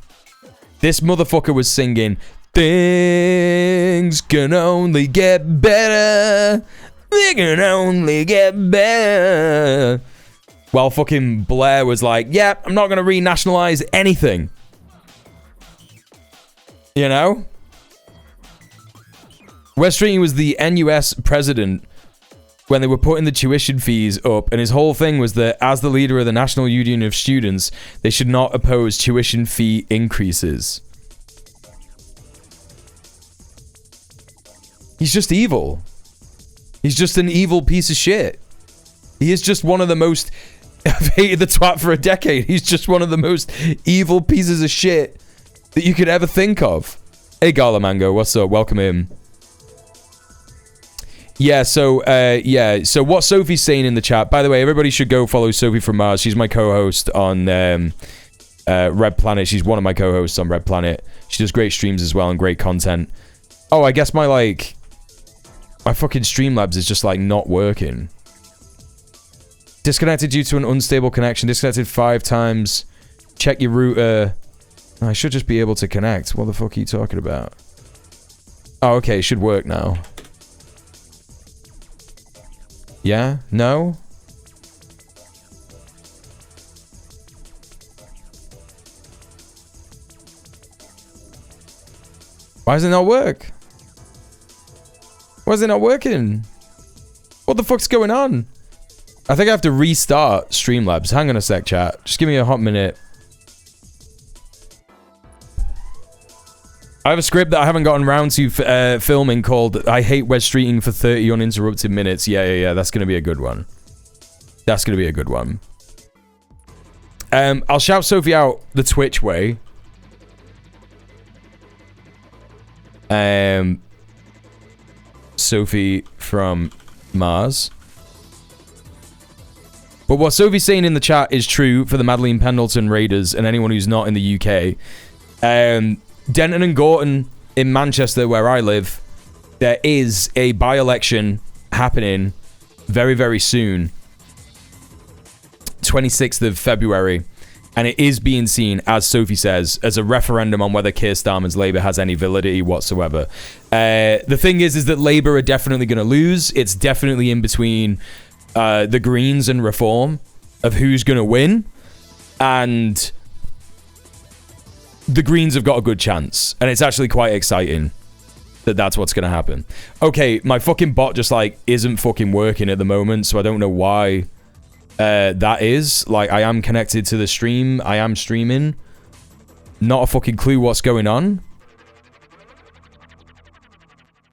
This motherfucker was singing, "Things can only get better. They can only get better." While fucking Blair was like, "Yeah, I'm not going to renationalize anything." You know? Wes Streeting was the NUS president when they were putting the tuition fees up, and his whole thing was that as the leader of the National Union of Students, they should not oppose tuition fee increases. He's just evil. He's just an evil piece of shit. He is just one of the most... I've hated the twat for a decade. He's just one of the most evil pieces of shit that you could ever think of. Hey, Gala Mango, what's up? Welcome in. Yeah, so what Sophie's saying in the chat, by the way, everybody should go follow Sophie from Mars. She's my co-host on Red Planet. She's one of my co-hosts on Red Planet. She does great streams as well and great content. Oh, I guess my fucking Streamlabs is just, not working. Disconnected due to an unstable connection. Disconnected 5 times. Check your router. I should just be able to connect. What the fuck are you talking about? Oh, okay, it should work now. Yeah? No? Why does it not work? Why is it not working? What the fuck's going on? I think I have to restart Streamlabs. Hang on a sec, chat. Just give me a hot minute. I have a script that I haven't gotten around to filming called I Hate West Streeting for 30 Uninterrupted Minutes. Yeah. That's going to be a good one. That's going to be a good one. I'll shout Sophie out the Twitch way. Sophie from Mars. But what Sophie's saying in the chat is true for the Madeleine Pendleton Raiders and anyone who's not in the UK. Denton and Gorton in Manchester, where I live, there is a by-election happening very, very soon. 26th of February. And it is being seen, as Sophie says, as a referendum on whether Keir Starmer's Labour has any validity whatsoever. The thing is that Labour are definitely going to lose. It's definitely in between the Greens and Reform of who's going to win. And the Greens have got a good chance. And it's actually quite exciting that that's what's going to happen. Okay, my fucking bot just, like, isn't fucking working at the moment, so I don't know why that is. Like, I am connected to the stream. I am streaming. Not a fucking clue what's going on.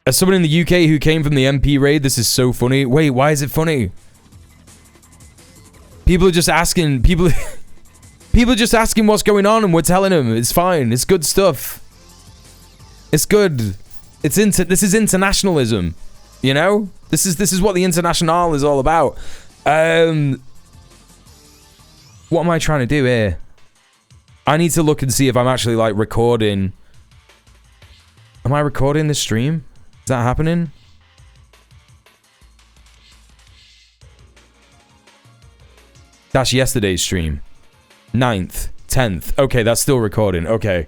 As someone in the UK who came from the MP raid, this is so funny. Wait, why is it funny? People are just asking... People are just asking what's going on, and we're telling them. It's fine. It's good stuff. It's good. This is internationalism. You know? This is what the International is all about. What am I trying to do here? I need to look and see if I'm actually, like, recording. Am I recording this stream? Is that happening? That's yesterday's stream. 9th, 10th. Okay, that's still recording. Okay.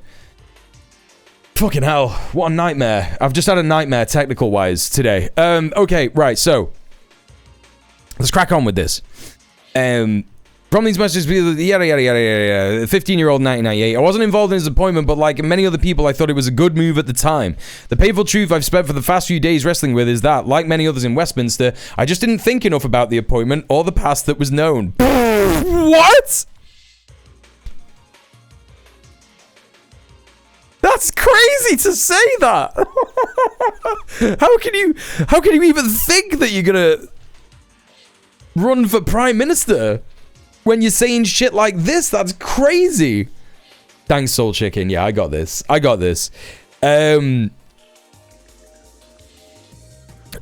Fucking hell. What a nightmare. I've just had a nightmare technical-wise today. Okay, right, so. Let's crack on with this. From these messages, yada, yada, yada, yada, 15-year-old 1998. I wasn't involved in his appointment, but like many other people, I thought it was a good move at the time. The painful truth I've spent for the past few days wrestling with is that, like many others in Westminster, I just didn't think enough about the appointment or the past that was known. What? That's crazy to say that. How can you even think that you're gonna run for Prime Minister when you're saying shit like this? That's crazy. Thanks, Soul Chicken. Yeah, I got this.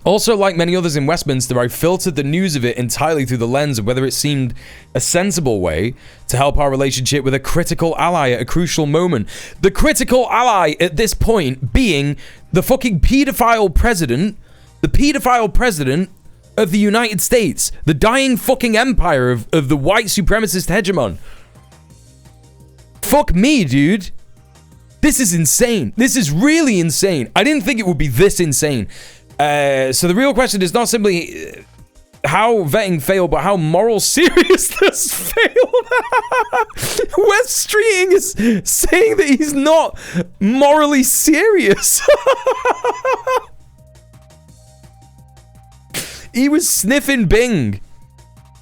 Also, like many others in Westminster, I filtered the news of it entirely through the lens of whether it seemed a sensible way to help our relationship with a critical ally at a crucial moment. The critical ally at this point being the fucking pedophile president, of the United States, the dying fucking empire of the white supremacist hegemon. Fuck me, dude. This is insane. This is really insane. I didn't think it would be this insane. So the real question is not simply how vetting failed, but how moral seriousness failed. West Streeting is saying that he's not morally serious. He was sniffing Bing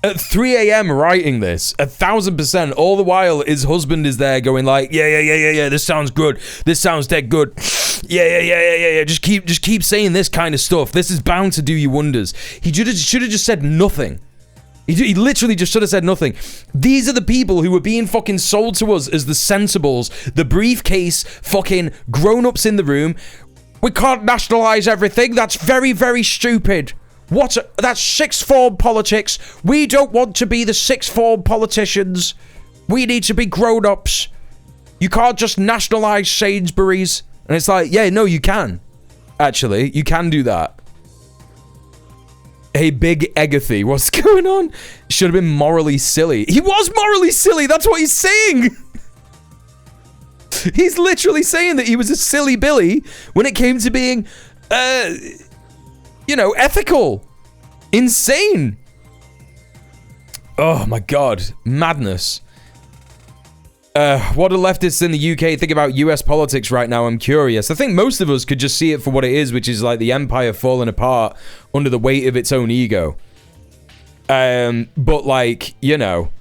at 3 a.m. writing this, 1,000%. All the while, his husband is there going like, yeah, this sounds good. This sounds dead good. Yeah. Just keep saying this kind of stuff. This is bound to do you wonders. He should have just said nothing. He literally just should have said nothing. These are the people who were being fucking sold to us as the sensibles, the briefcase fucking grown-ups in the room. We can't nationalise everything. That's very, very stupid. That's sixth form politics. We don't want to be the sixth form politicians. We need to be grown-ups. You can't just nationalise Sainsbury's. And it's like, yeah, no, you can. Actually, you can do that. Hey, Big Eggathy, what's going on? Should have been morally silly. He was morally silly. That's what he's saying. He's literally saying that he was a silly Billy when it came to being, ethical. Insane. Oh my god. Madness. What do leftists in the UK think about US politics right now? I'm curious. I think most of us could just see it for what it is, which is like the empire falling apart under the weight of its own ego. But like, you know,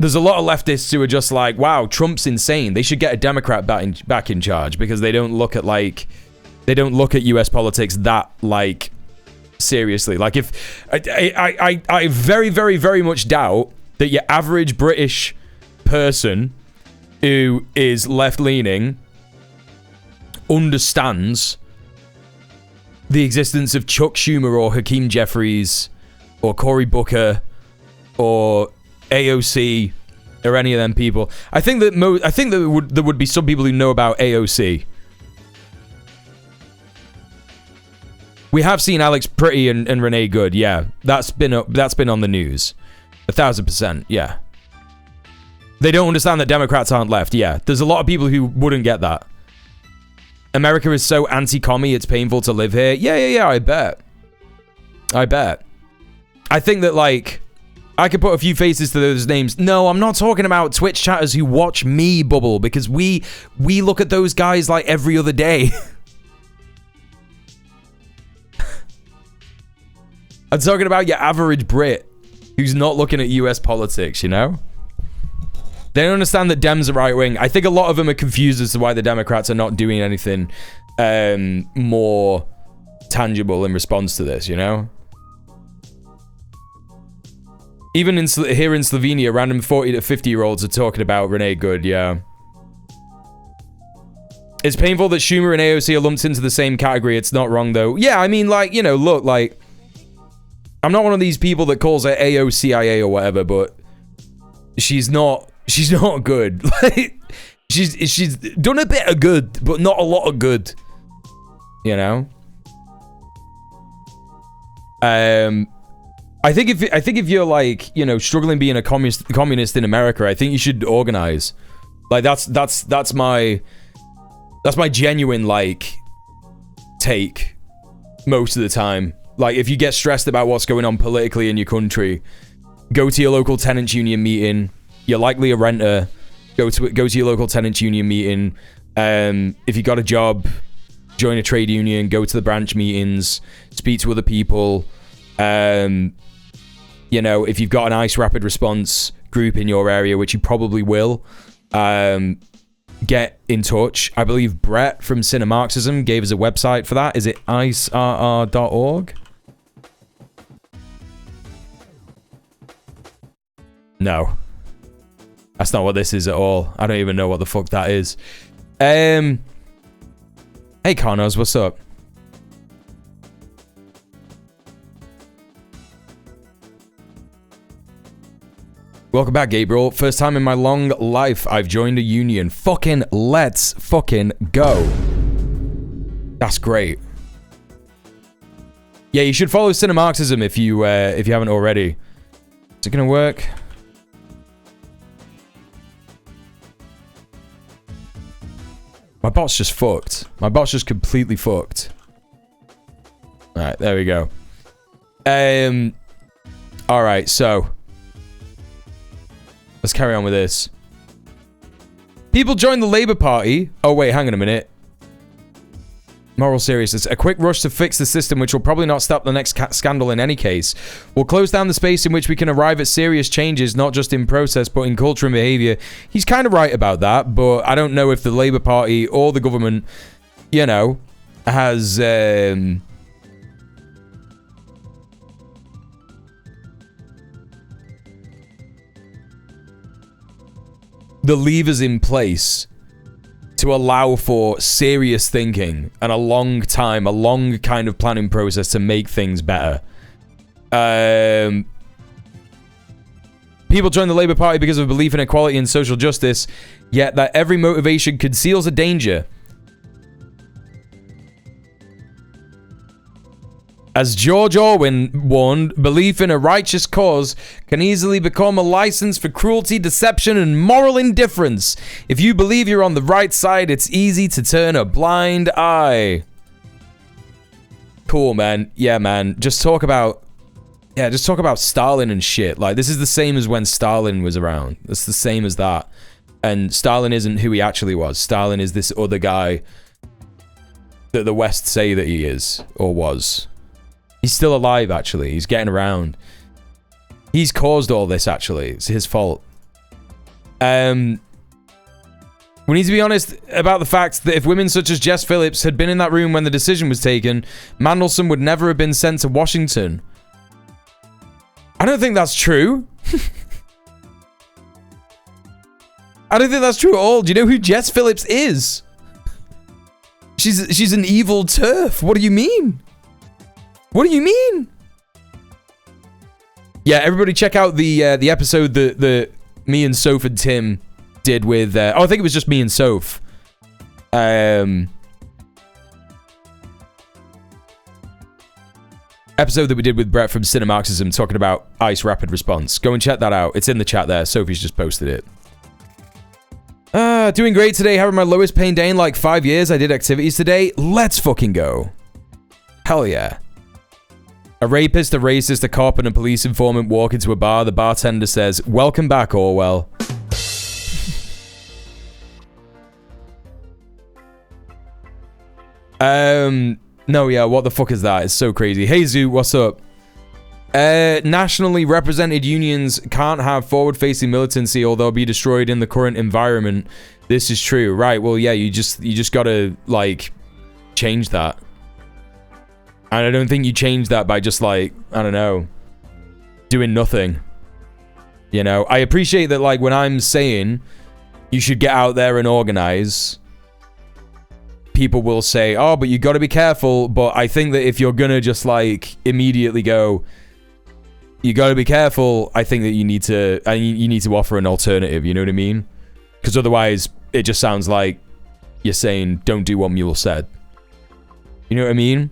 there's a lot of leftists who are just like, wow, Trump's insane. They should get a Democrat back in charge, because they don't look at US politics that like seriously. Like, if I very, very, very much doubt that your average British person who is left-leaning understands the existence of Chuck Schumer or Hakeem Jeffries or Cory Booker or AOC or any of them people. I think that there would be some people who know about AOC. We have seen Alex Pretty and Renee Good. Yeah, that's been on the news, 1,000%. Yeah, they don't understand that Democrats aren't left. Yeah, there's a lot of people who wouldn't get that. America is so anti-commie, it's painful to live here. Yeah. I bet. I think that like I could put a few faces to those names. No, I'm not talking about Twitch chatters who watch me bubble, because we look at those guys like every other day. I'm talking about your average Brit who's not looking at US politics, you know? They don't understand that Dems are right-wing. I think a lot of them are confused as to why the Democrats are not doing anything more tangible in response to this, you know? Even here in Slovenia, random 40 to 50-year-olds are talking about Renee Good, yeah. It's painful that Schumer and AOC are lumped into the same category. It's not wrong, though. Yeah, I mean, like, you know, look, like, I'm not one of these people that calls her AOCIA or whatever, but she's not good. Like, she's done a bit of good, but not a lot of good. You know? I think if you're like, you know, struggling being a communist in America, I think you should organize. Like that's my genuine like take most of the time. Like, if you get stressed about what's going on politically in your country, go to your local tenants union meeting. You're likely a renter. Go to your local tenants union meeting. If you got a job, join a trade union. Go to the branch meetings. Speak to other people. You know, if you've got an ICE rapid response group in your area, which you probably will, get in touch. I believe Brett from Cinemarxism gave us a website for that. Is it icerr.org? No. That's not what this is at all. I don't even know what the fuck that is. Hey, Carnos, what's up? Welcome back, Gabriel. First time in my long life I've joined a union. Fucking let's fucking go. That's great. Yeah, you should follow Cinemarxism if you haven't already. Is it gonna work? My bot's just fucked. My bot's just completely fucked. Alright, there we go. Alright, so let's carry on with this. People join the Labour Party. Oh, wait, hang on a minute. Moral seriousness. A quick rush to fix the system, which will probably not stop the next scandal in any case. Will close down the space in which we can arrive at serious changes, not just in process, but in culture and behaviour. He's kind of right about that, but I don't know if the Labour Party or the government, you know, has... the levers in place to allow for serious thinking and a long kind of planning process to make things better. People join the Labour Party because of a belief in equality and social justice, yet that every motivation conceals a danger. As George Orwell warned, belief in a righteous cause can easily become a license for cruelty, deception, and moral indifference. If you believe you're on the right side, it's easy to turn a blind eye. Cool, man. Yeah, man. Just talk about Yeah, just talk about Stalin and shit. Like, this is the same as when Stalin was around. It's the same as that. And Stalin isn't who he actually was. Stalin is this other guy that the West say that he is, or was. He's still alive, actually. He's getting around. He's caused all this, actually. It's his fault. We need to be honest about the fact that if women such as Jess Phillips had been in that room when the decision was taken, Mandelson would never have been sent to Washington. I don't think that's true. I don't think that's true at all. Do you know who Jess Phillips is? She's an evil TERF. What do you mean? What do you mean? Yeah, everybody check out the episode that me and Soph and Tim did with... I think it was just me and Soph. Episode that we did with Brett from Cinemarxism talking about ICE Rapid Response. Go and check that out. It's in the chat there. Sophie's just posted it. Doing great today. Having my lowest pain day in like 5 years. I did activities today. Let's fucking go. Hell yeah. A rapist, a racist, a cop, and a police informant walk into a bar. The bartender says, "Welcome back, Orwell." No, yeah, what the fuck is that? It's so crazy. Hey, Zoo, what's up? Nationally represented unions can't have forward-facing militancy or they'll be destroyed in the current environment. This is true. Right, well, yeah, you just gotta, like, change that. And I don't think you change that by just, like, I don't know, doing nothing. You know? I appreciate that, like, when I'm saying you should get out there and organize, people will say, oh, but you gotta be careful. But I think that if you're gonna just, like, immediately go, you gotta be careful, I think that you need to offer an alternative, you know what I mean? Because otherwise, it just sounds like you're saying, don't do what Mule said. You know what I mean?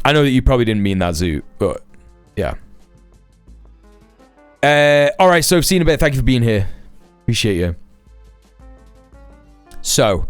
I know that you probably didn't mean that, Zoo, but yeah. Alright, so I've seen a bit. Thank you for being here. Appreciate you. So.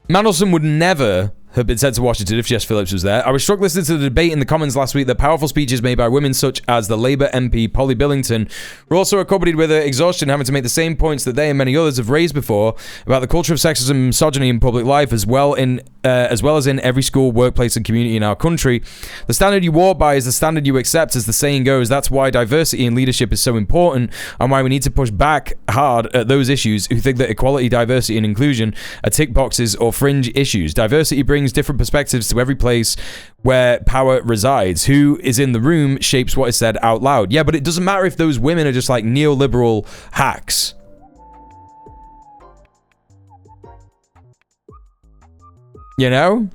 Mandelson would never have been sent to Washington if Jess Phillips was there. I was struck listening to the debate in the Commons last week that powerful speeches made by women such as the Labour MP Polly Billington were also accompanied with her exhaustion, having to make the same points that they and many others have raised before about the culture of sexism and misogyny in public life, as well as in every school, workplace and community in our country. The standard you walk by is the standard you accept, as the saying goes. That's why diversity in leadership is so important, and why we need to push back hard at those issues who think that equality, diversity and inclusion are tick boxes or fringe issues. Diversity brings different perspectives to every place where power resides. Who is in the room shapes what is said out loud. Yeah, but it doesn't matter if those women are just like neoliberal hacks. You know?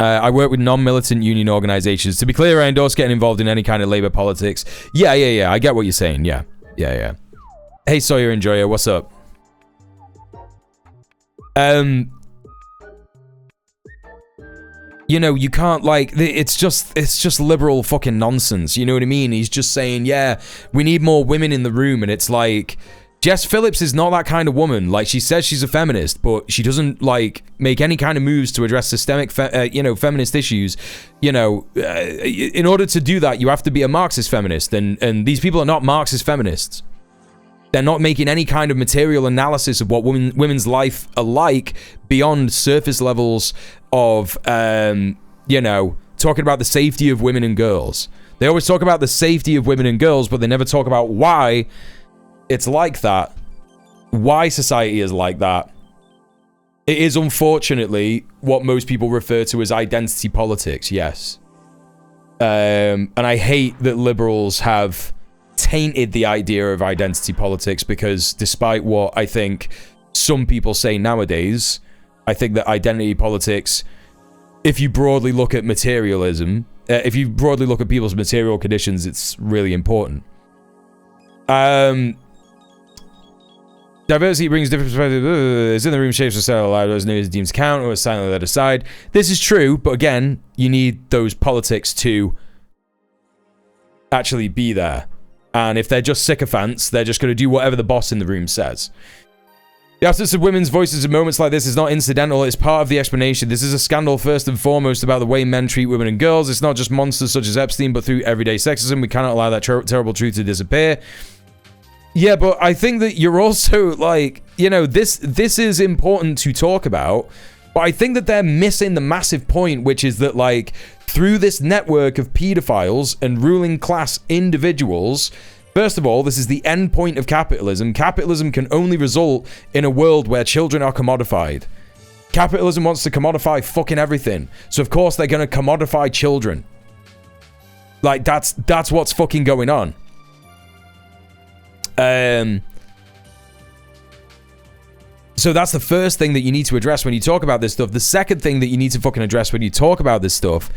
I work with non-militant union organizations. To be clear, I endorse getting involved in any kind of labor politics. Yeah. I get what you're saying. Yeah. Hey, Sawyer Enjoyer, what's up? You know, you can't, like, it's just liberal fucking nonsense, you know what I mean? He's just saying, yeah, we need more women in the room, and it's like, Jess Phillips is not that kind of woman. Like, she says she's a feminist, but she doesn't, like, make any kind of moves to address systemic, feminist issues. You know, in order to do that, you have to be a Marxist feminist, and these people are not Marxist feminists. They're not making any kind of material analysis of what women's life are like beyond surface levels of, you know, talking about the safety of women and girls. They always talk about the safety of women and girls, but they never talk about why it's like that. Why society is like that. It is unfortunately what most people refer to as identity politics, yes. And I hate that liberals have tainted the idea of identity politics, because despite what I think some people say nowadays, I think that identity politics, if you broadly look at materialism, if you broadly look at people's material conditions, it's really important. Diversity brings different perspectives. Is in the room shapes for sale allowed as news deems count or is silently let aside. This is true, but again, you need those politics to actually be there. And if they're just sycophants, they're just going to do whatever the boss in the room says. The absence of women's voices in moments like this is not incidental, it's part of the explanation. This is a scandal first and foremost about the way men treat women and girls. It's not just monsters such as Epstein, but through everyday sexism. We cannot allow that terrible truth to disappear. Yeah, but I think that you're also, like, you know, this is important to talk about, but I think that they're missing the massive point, which is that, like, through this network of pedophiles and ruling class individuals, first of all, this is the end point of capitalism. Capitalism can only result in a world where children are commodified. Capitalism wants to commodify fucking everything. So of course they're going to commodify children. Like, that's what's fucking going on. So that's the first thing that you need to address when you talk about this stuff. The second thing that you need to fucking address when you talk about this stuff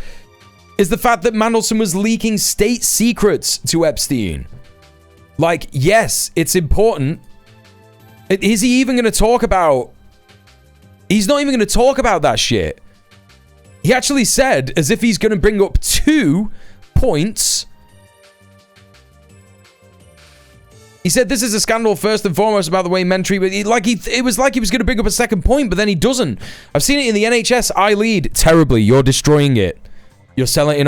is the fact that Mandelson was leaking state secrets to Epstein. Like, yes, it's important. Is he even going to talk about... He's not even going to talk about that shit. He actually said, as if he's going to bring up 2 points. He said, this is a scandal first and foremost about the way men treat... It was like he was going to bring up a second point, but then he doesn't. I've seen it in the NHS. I lead terribly. You're destroying it. You're selling it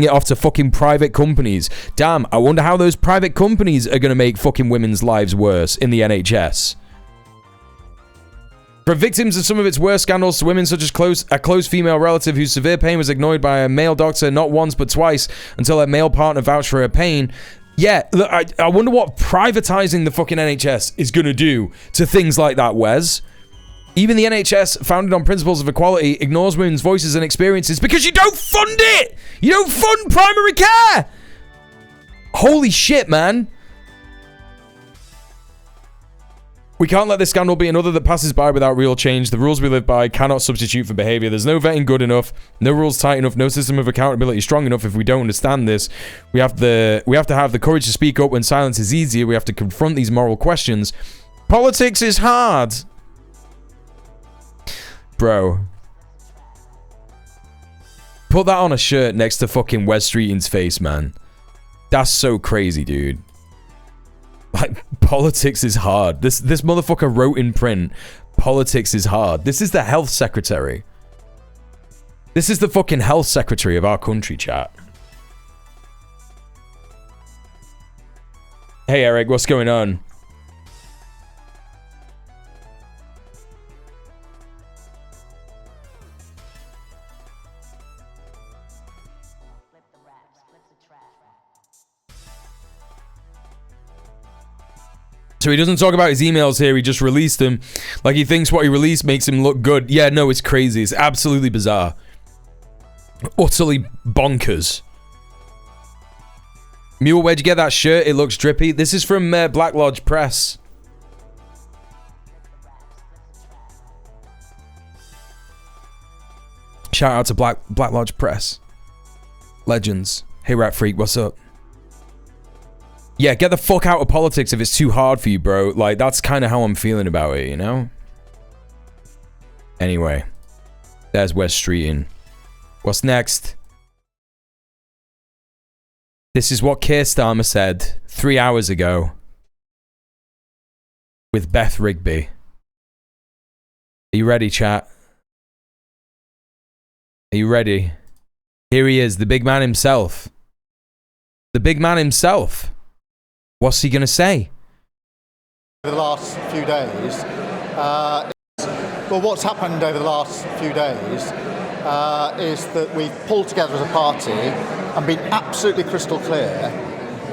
off to fucking private companies. Damn, I wonder how those private companies are going to make fucking women's lives worse in the NHS. For victims of some of its worst scandals to women such as a close female relative whose severe pain was ignored by a male doctor not once but twice until her male partner vouched for her pain. Yeah, look, I wonder what privatizing the fucking NHS is going to do to things like that, Wes. Even the NHS, founded on principles of equality, ignores women's voices and experiences because you don't fund it! You don't fund primary care! Holy shit, man. We can't let this scandal be another that passes by without real change. The rules we live by cannot substitute for behavior. There's no vetting good enough, no rules tight enough, no system of accountability strong enough. If we don't understand this, we have to have the courage to speak up when silence is easier. We have to confront these moral questions. Politics is hard. Bro. Put that on a shirt next to fucking Wes Streeting's face, man. That's so crazy, dude. Like, politics is hard. This motherfucker wrote in print, politics is hard. This is the health secretary. This is the fucking health secretary of our country, chat. Hey, Eric, what's going on? So he doesn't talk about his emails here, he just released them. Like he thinks what he released makes him look good. Yeah, no, it's crazy. It's absolutely bizarre. Utterly bonkers. Mule, where'd you get that shirt? It looks drippy. This is from Black Lodge Press. Shout out to Black Lodge Press. Legends. Hey, Rat Freak, what's up? Yeah, get the fuck out of politics if it's too hard for you, bro. Like, that's kind of how I'm feeling about it, you know? Anyway. There's Wes Streeting. What's next? This is what Keir Starmer said 3 hours ago. With Beth Rigby. Are you ready, chat? Are you ready? Here he is, the big man himself. The big man himself. What's he going to say? Over the last few days, well, what's happened over the last few days is that we've pulled together as a party and been absolutely crystal clear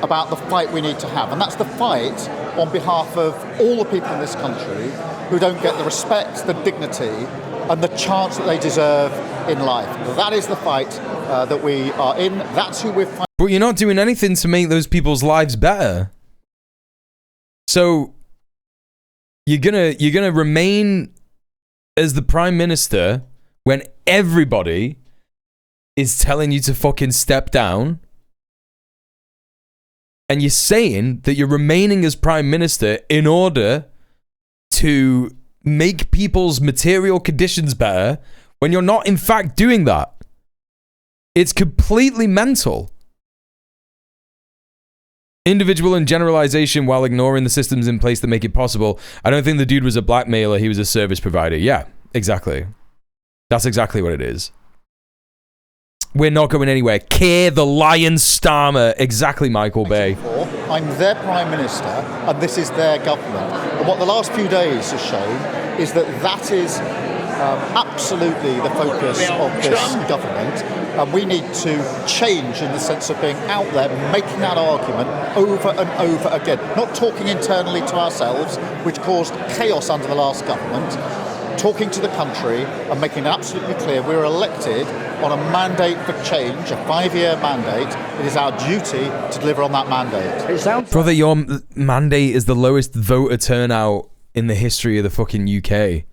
about the fight we need to have. And that's the fight on behalf of all the people in this country who don't get the respect, the dignity, and the chance that they deserve in life. That is the fight that we are in. That's who we're fighting. But you're not doing anything to make those people's lives better. So you're gonna remain as the Prime Minister when everybody is telling you to fucking step down, and you're saying that you're remaining as Prime Minister in order to make people's material conditions better when you're not in fact doing that. It's completely mental. Individual and generalization while ignoring the systems in place that make it possible. I don't think the dude was a blackmailer. He was a service provider. Yeah, exactly. That's exactly what it is. We're not going anywhere. Keir the Lion Starmer. Exactly, Michael Bay. I'm their Prime Minister, and this is their government. And what the last few days has shown is that that is absolutely the focus of this government. And we need to change in the sense of being out there, making that argument over and over again. Not talking internally to ourselves, which caused chaos under the last government. Talking to the country and making it absolutely clear we're elected on a mandate for change, a 5-year mandate. It is our duty to deliver on that mandate. Brother, your mandate is the lowest voter turnout in the history of the fucking UK.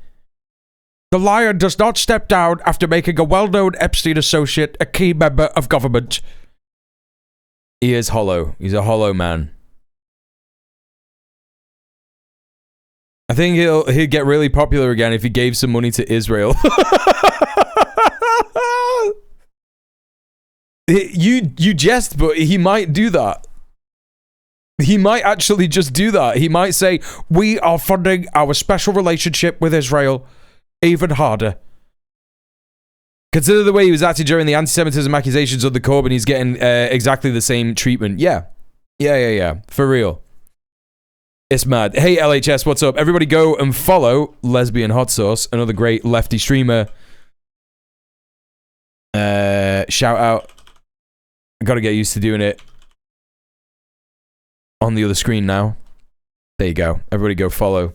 The lion does not step down after making a well-known Epstein associate a key member of government. He is hollow. He's a hollow man. I think he'd get really popular again if he gave some money to Israel. You jest, but he might do that. He might actually just do that. He might say, we are funding our special relationship with Israel even harder. Consider the way he was acting during the anti-Semitism accusations of the Corbyn. He's getting exactly the same treatment. Yeah. For real. It's mad. Hey, LHS, what's up? Everybody go and follow Lesbian Hot Sauce, another great lefty streamer. Shout out. I gotta get used to doing it on the other screen now. There you go. Everybody go follow.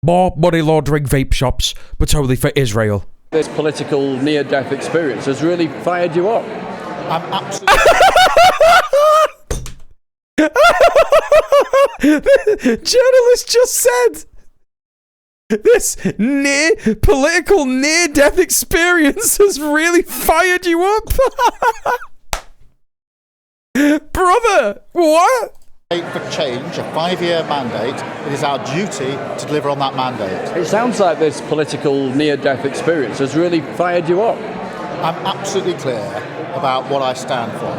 More money laundering vape shops, but only for Israel. This political near-death experience has really fired you up. I'm absolutely... The journalist just said this political near-death experience has really fired you up. Brother, what? For change, a 5-year mandate. It is our duty to deliver on that mandate. It sounds like this political near-death experience has really fired you up. I'm absolutely clear about what I stand for.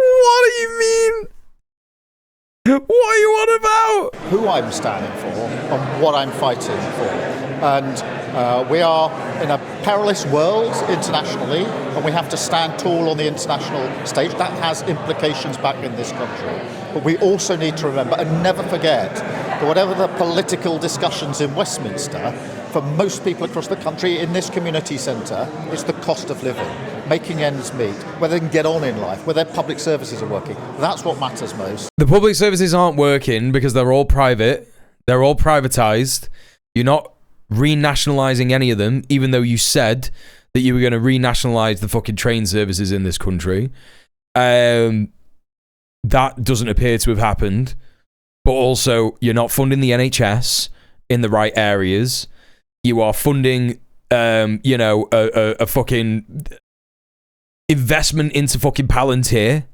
What do you mean? What are you on about? Who I'm standing for and what I'm fighting for. And we are in a perilous world internationally, and we have to stand tall on the international stage. That has implications back in this country. But we also need to remember and never forget that whatever the political discussions in Westminster, for most people across the country in this community centre, it's the cost of living, making ends meet, whether they can get on in life, whether their public services are working. That's what matters most. The public services aren't working because they're all private. They're all privatised. You're not renationalising any of them, even though you said that you were going to renationalise the fucking train services in this country. That doesn't appear to have happened. But also, you're not funding the NHS in the right areas. You are funding, a fucking investment into fucking Palantir.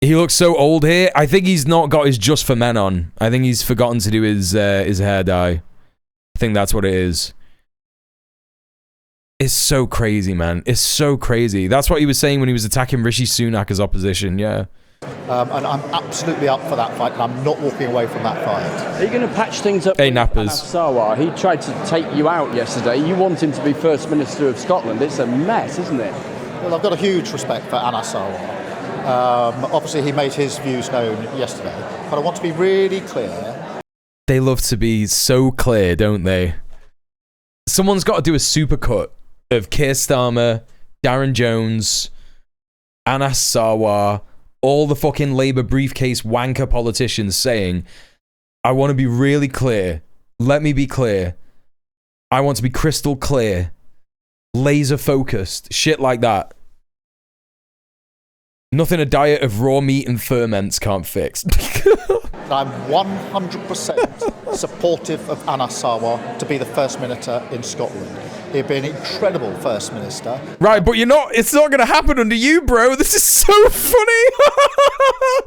He looks so old here. I think he's not got his Just for Men on. I think he's forgotten to do his hair dye. I think that's what it is. It's so crazy, man. It's so crazy. That's what he was saying when he was attacking Rishi Sunak as opposition, yeah. And I'm absolutely up for that fight, and I'm not walking away from that fight. Are you going to patch things up? Hey, Nappers. Sawa, he tried to take you out yesterday. You want him to be First Minister of Scotland. It's a mess, isn't it? Well, I've got a huge respect for Anna Sawa. Obviously, he made his views known yesterday, but I want to be really clear. They love to be so clear, don't they? Someone's got to do a supercut of Keir Starmer, Darren Jones, Anas Sarwar, all the fucking Labour briefcase wanker politicians saying, I want to be really clear. Let me be clear. I want to be crystal clear. Laser focused. Shit like that. Nothing a diet of raw meat and ferments can't fix. I'm 100% supportive of Anna Sarwar to be the First Minister in Scotland. He'd be an incredible First Minister. Right, but it's not going to happen under you, bro. This is so funny.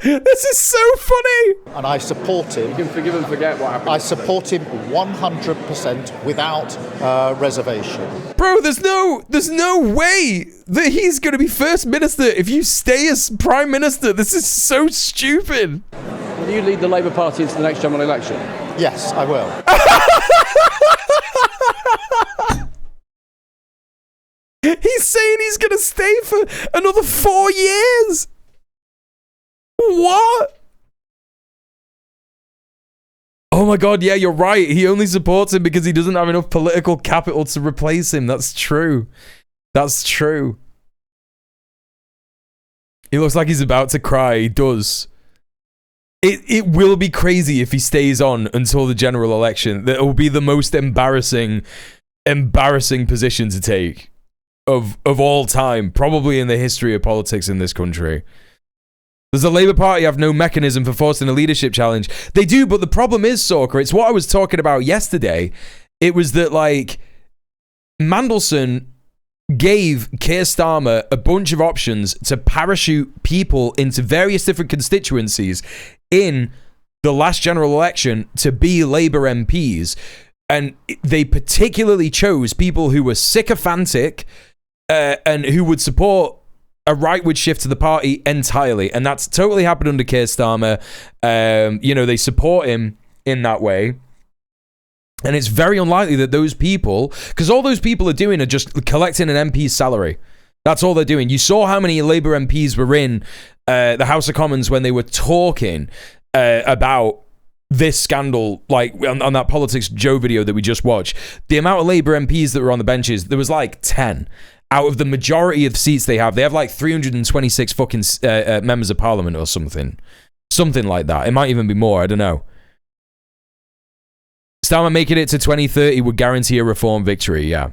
This is so funny. And I support him. You can forgive and forget what happened. I support him 100% without reservation. Bro, there's no way that he's going to be First Minister if you stay as Prime Minister. This is so stupid. Will you lead the Labour Party into the next general election? Yes, I will. He's saying he's going to stay for another 4 years. What? Oh my God, yeah, you're right. He only supports him because he doesn't have enough political capital to replace him. That's true. That's true. He looks like he's about to cry. He does. It will be crazy if he stays on until the general election. That will be the most embarrassing position to take of all time, probably in the history of politics in this country. Does the Labour Party have no mechanism for forcing a leadership challenge? They do, but the problem is, Sorka, it's what I was talking about yesterday. It was that, like, Mandelson gave Keir Starmer a bunch of options to parachute people into various different constituencies in the last general election to be Labour MPs. And they particularly chose people who were sycophantic and who would support a rightward shift to the party entirely. And that's totally happened under Keir Starmer. They support him in that way. And it's very unlikely that those people, because all those people are doing are just collecting an MP's salary. That's all they're doing. You saw how many Labour MPs were in the House of Commons when they were talking about this scandal, like on that Politics Joe video that we just watched. The amount of Labour MPs that were on the benches, there was like 10 out of the majority of seats they have. They have like 326 fucking members of parliament or something like that. It might even be more, I don't know. Starmer making it to 2030 would guarantee a reform victory. Yeah.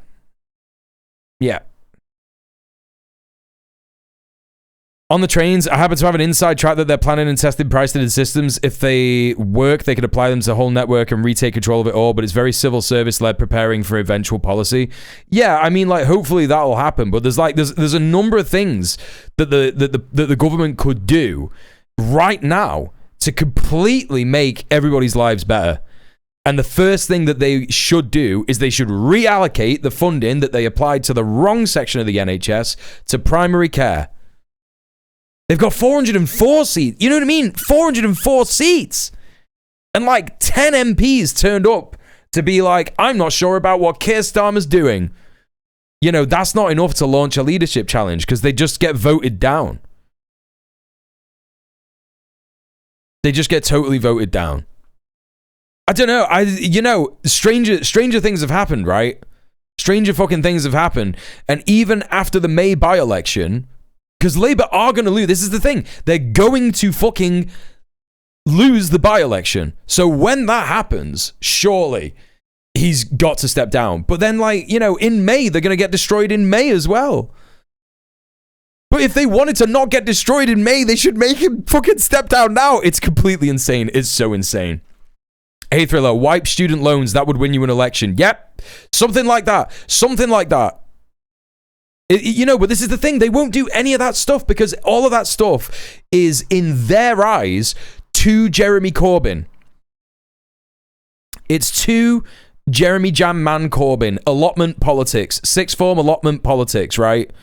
On the trains, I happen to have an inside track that they're planning and testing price-limited systems. If they work, they could apply them to the whole network and retake control of it all, but it's very civil service-led, preparing for eventual policy. Yeah, I mean, like, hopefully that'll happen, but there's a number of things that the government could do right now to completely make everybody's lives better. And the first thing that they should do is they should reallocate the funding that they applied to the wrong section of the NHS to primary care. They've got 404 seats. You know what I mean? 404 seats. And like 10 MPs turned up to be like, I'm not sure about what Keir Starmer's doing. You know, that's not enough to launch a leadership challenge because they just get voted down. They just get totally voted down. I don't know. Stranger things have happened, right? Stranger fucking things have happened. And even after the May by-election, because Labour are going to lose. This is the thing. They're going to fucking lose the by-election. So when that happens, surely he's got to step down. But then, like, you know, in May, they're going to get destroyed in May as well. But if they wanted to not get destroyed in May, they should make him fucking step down now. It's completely insane. It's so insane. Hey, Thriller, wipe student loans. That would win you an election. Yep. Something like that. But this is the thing. They won't do any of that stuff because all of that stuff is, in their eyes, to Jeremy Corbyn. It's to Jeremy Jam Man Corbyn. Allotment politics. Sixth form allotment politics, right? And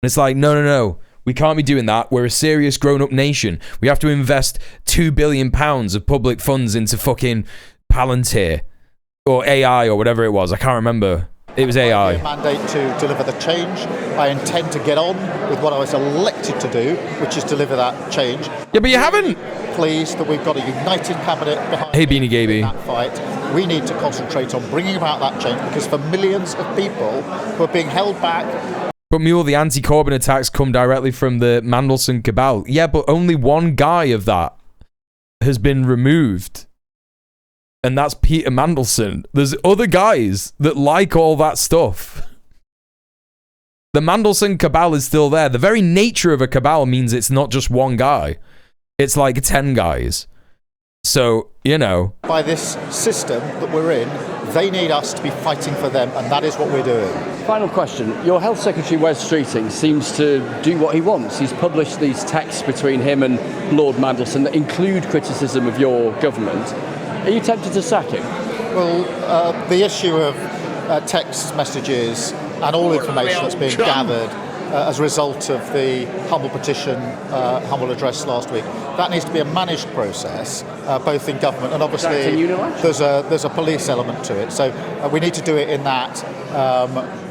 it's like, no. We can't be doing that. We're a serious grown-up nation. We have to invest £2 billion of public funds into fucking Palantir. Or AI or whatever it was. I can't remember. It was AI. Mandate to deliver the change. I intend to get on with what I was elected to do, which is deliver that change. Yeah, but you haven't. Pleased that we've got a united cabinet behind Beanie Gaby. that fight. We need to concentrate on bringing about that change because for millions of people who are being held back. But Mule, the anti-Corbyn attacks come directly from the Mandelson cabal. Yeah, but only one guy of that has been removed. And that's Peter Mandelson. There's other guys that like all that stuff. The Mandelson cabal is still there. The very nature of a cabal means it's not just one guy. It's like 10 guys. So, you know. By this system that we're in, They need us to be fighting for them, and that is what we're doing. Final question. Your Health Secretary, Wes Streeting, seems to do what he wants. He's published these texts between him and Lord Mandelson that include criticism of your government. Are you tempted to sack him? Well, the issue of text messages and all information that's being gathered as a result of the humble petition, humble address last week, that needs to be a managed process, both in government and obviously there's a police element to it. So we need to do it in that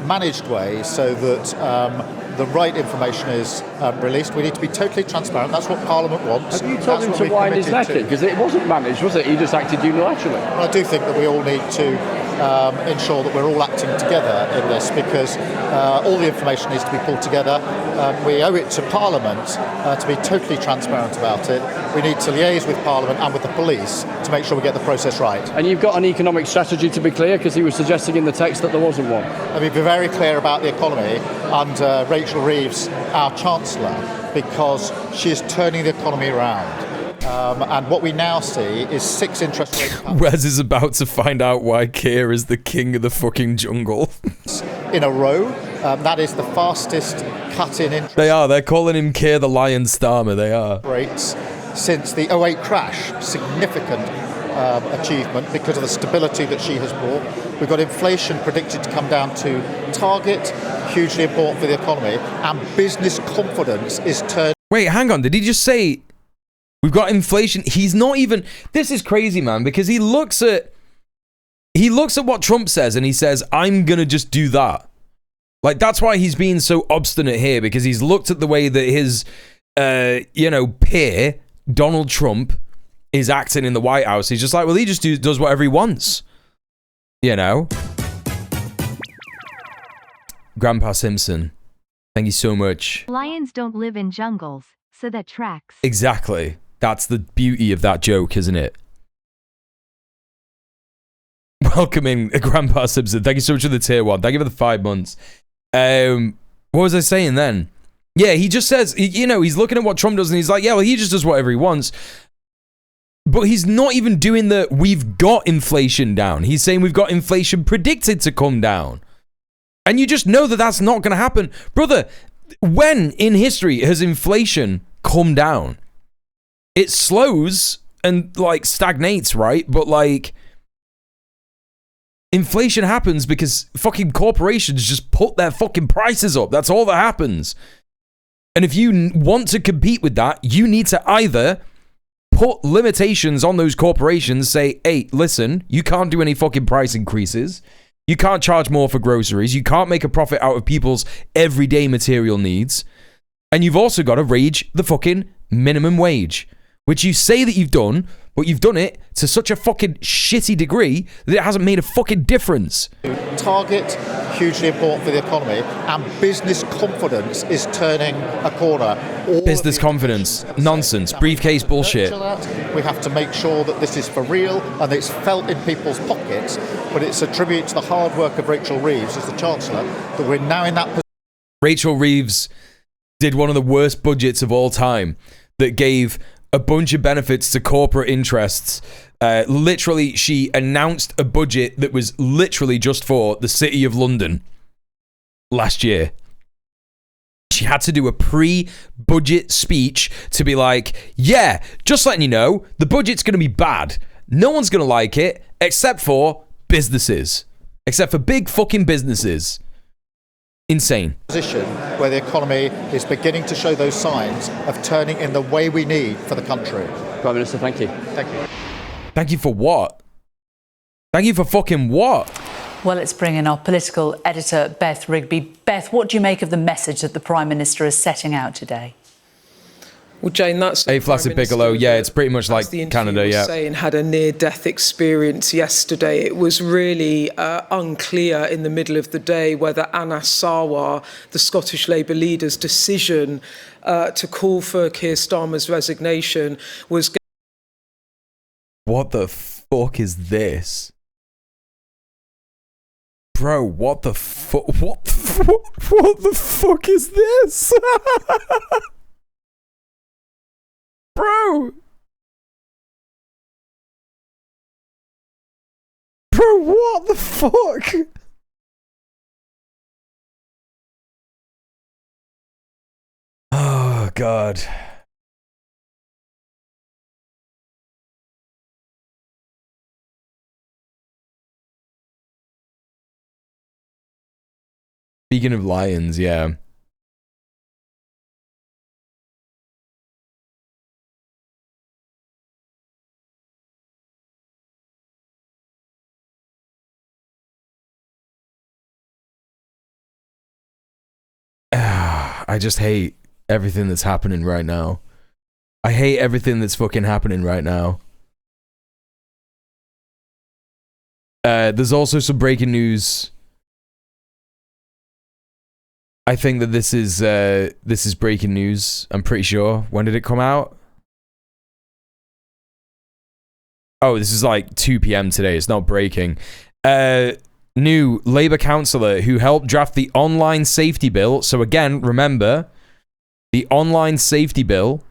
managed way so that the right information is released. We need to be totally transparent. That's what Parliament wants. Have you told him to wind his neck in? Because it wasn't managed, was it? He just acted unilaterally. Well, I do think that we all need to ensure that we're all acting together in this, because all the information needs to be pulled together. We owe it to Parliament to be totally transparent about it. We need to liaise with Parliament and with the police to make sure we get the process right. And you've got an economic strategy, to be clear, because he was suggesting in the text that there wasn't one. Let me be very clear about the economy under Rachel Reeves, our Chancellor, because she is turning the economy around. And what we now see is 6 interest rate cuts. Wes is about to find out why Keir is the king of the fucking jungle. In a row. That is the fastest cut in interest. They are. They're calling him Keir the Lion Starmer. They are. Rates since the 2008 crash. Significant achievement because of the stability that she has brought. We've got inflation predicted to come down to target, hugely important for the economy, and business confidence is turned. Wait, hang on. Did he just say we've got inflation? He's not even. This is crazy, man, because he looks at what Trump says and he says, I'm gonna just do that. Like, that's why he's being so obstinate here, because he's looked at the way that his peer Donald Trump is acting in the White House. He's just like, well, he just does whatever he wants, you know. Grandpa Simpson, thank you so much. Lions don't live in jungles, so that tracks. Exactly. That's the beauty of that joke, isn't it? Welcoming Grandpa Simpson. Thank you so much for the tier 1. Thank you for the 5 months. What was I saying then? Yeah, he just says, he's looking at what Trump does and he's like, yeah, well, he just does whatever he wants. But he's not even doing the we've got inflation down. He's saying we've got inflation predicted to come down. And you just know that that's not going to happen. Brother, when in history has inflation come down? It slows and, like, stagnates, right? But, like, inflation happens because fucking corporations just put their fucking prices up. That's all that happens. And if you want to compete with that, you need to either put limitations on those corporations, say, hey, listen, you can't do any fucking price increases. You can't charge more for groceries. You can't make a profit out of people's everyday material needs. And you've also got to raise the fucking minimum wage, which you say that you've done, but you've done it to such a fucking shitty degree that it hasn't made a fucking difference. Target, hugely important for the economy, and business confidence is turning a corner. Business confidence, nonsense, briefcase bullshit. We have to make sure that this is for real and it's felt in people's pockets, but it's a tribute to the hard work of Rachel Reeves as the Chancellor that we're now in that position. Rachel Reeves did one of the worst budgets of all time that gave a bunch of benefits to corporate interests. Literally, she announced a budget that was literally just for the City of London last year. She had to do a pre-budget speech to be like, yeah, just letting you know, the budget's going to be bad. No one's going to like it, except for businesses. Except for big fucking businesses. Insane. Position where the economy is beginning to show those signs of turning in the way we need for the country. Prime Minister, thank you. Thank you. Thank you for what? Thank you for fucking what? Well, let's bring in our political editor, Beth Rigby. Beth, what do you make of the message that the Prime Minister is setting out today? Well, Jane, that's A Flaccid Piccolo. Yeah, it's pretty much like Canada. Yeah, saying had a near-death experience yesterday. It was really unclear in the middle of the day whether Anas Sarwar, the Scottish Labour leader's decision to call for Keir Starmer's resignation was. What the fuck is this, bro? What the fuck? What the fuck is this? Bro, What the fuck? Oh, God. Speaking of lions, yeah. I just hate everything that's happening right now. I hate everything that's fucking happening right now. There's also some breaking news. I think that this is breaking news. I'm pretty sure. When did it come out? Oh, this is like 2 p.m. today. It's not breaking. New Labour councillor who helped draft the online safety bill. So again, remember, the online safety bill,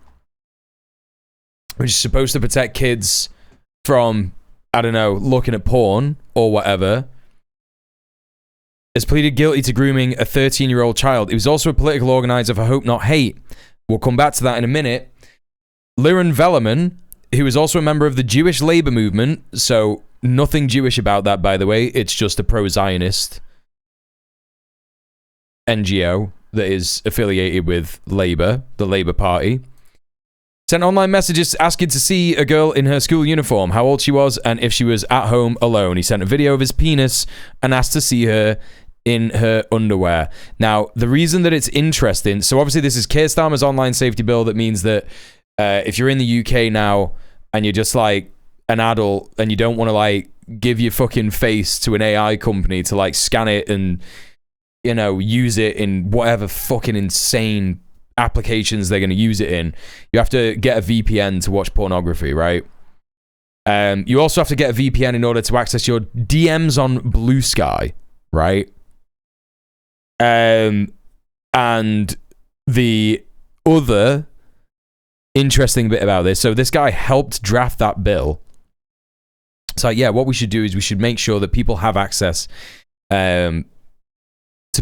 which is supposed to protect kids from, I don't know, looking at porn or whatever, has pleaded guilty to grooming a 13-year-old child. He was also a political organiser for Hope Not Hate. We'll come back to that in a minute. Liran Velleman, who is also a member of the Jewish Labour movement, so nothing Jewish about that, by the way. It's just a pro-Zionist NGO that is affiliated with Labour, the Labour Party. Sent online messages asking to see a girl in her school uniform, how old she was, and if she was at home alone. He sent a video of his penis and asked to see her in her underwear. Now, the reason that it's interesting, so obviously this is Keir Starmer's online safety bill that means that if you're in the UK now and you're just like an adult and you don't want to like give your fucking face to an AI company to like scan it and, you know, use it in whatever fucking insane applications they're going to use it in, you have to get a VPN to watch pornography, right? You also have to get a VPN in order to access your DMs on Blue Sky, right? And the other interesting bit about this, so this guy helped draft that bill. So yeah, what we should do is we should make sure that people have access to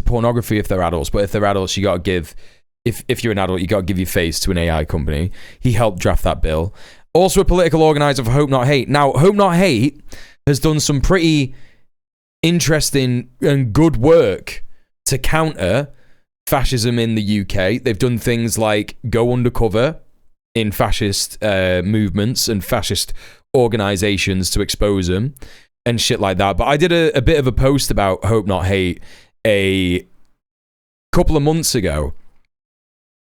pornography if they're adults, but if they're adults, you got to give, if you're an adult, you got to give your face to an AI company. He helped draft that bill. Also a political organizer for Hope Not Hate. Now, Hope Not Hate has done some pretty interesting and good work to counter fascism in the UK. They've done things like go undercover in fascist movements and fascist organizations to expose them and shit like that. But I did a bit of a post about Hope Not Hate a couple of months ago.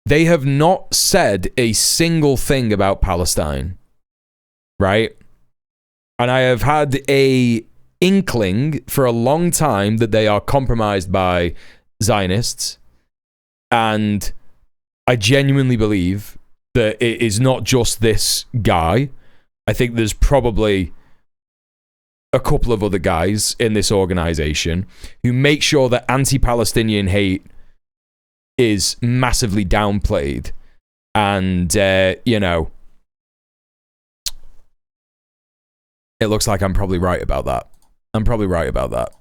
They have not said a single thing about Palestine, right? And I have had a inkling for a long time that they are compromised by Zionists, and I genuinely believe that it is not just this guy. I think there's probably a couple of other guys in this organization who make sure that anti-Palestinian hate is massively downplayed. And, you know, it looks like I'm probably right about that. I'm probably right about that.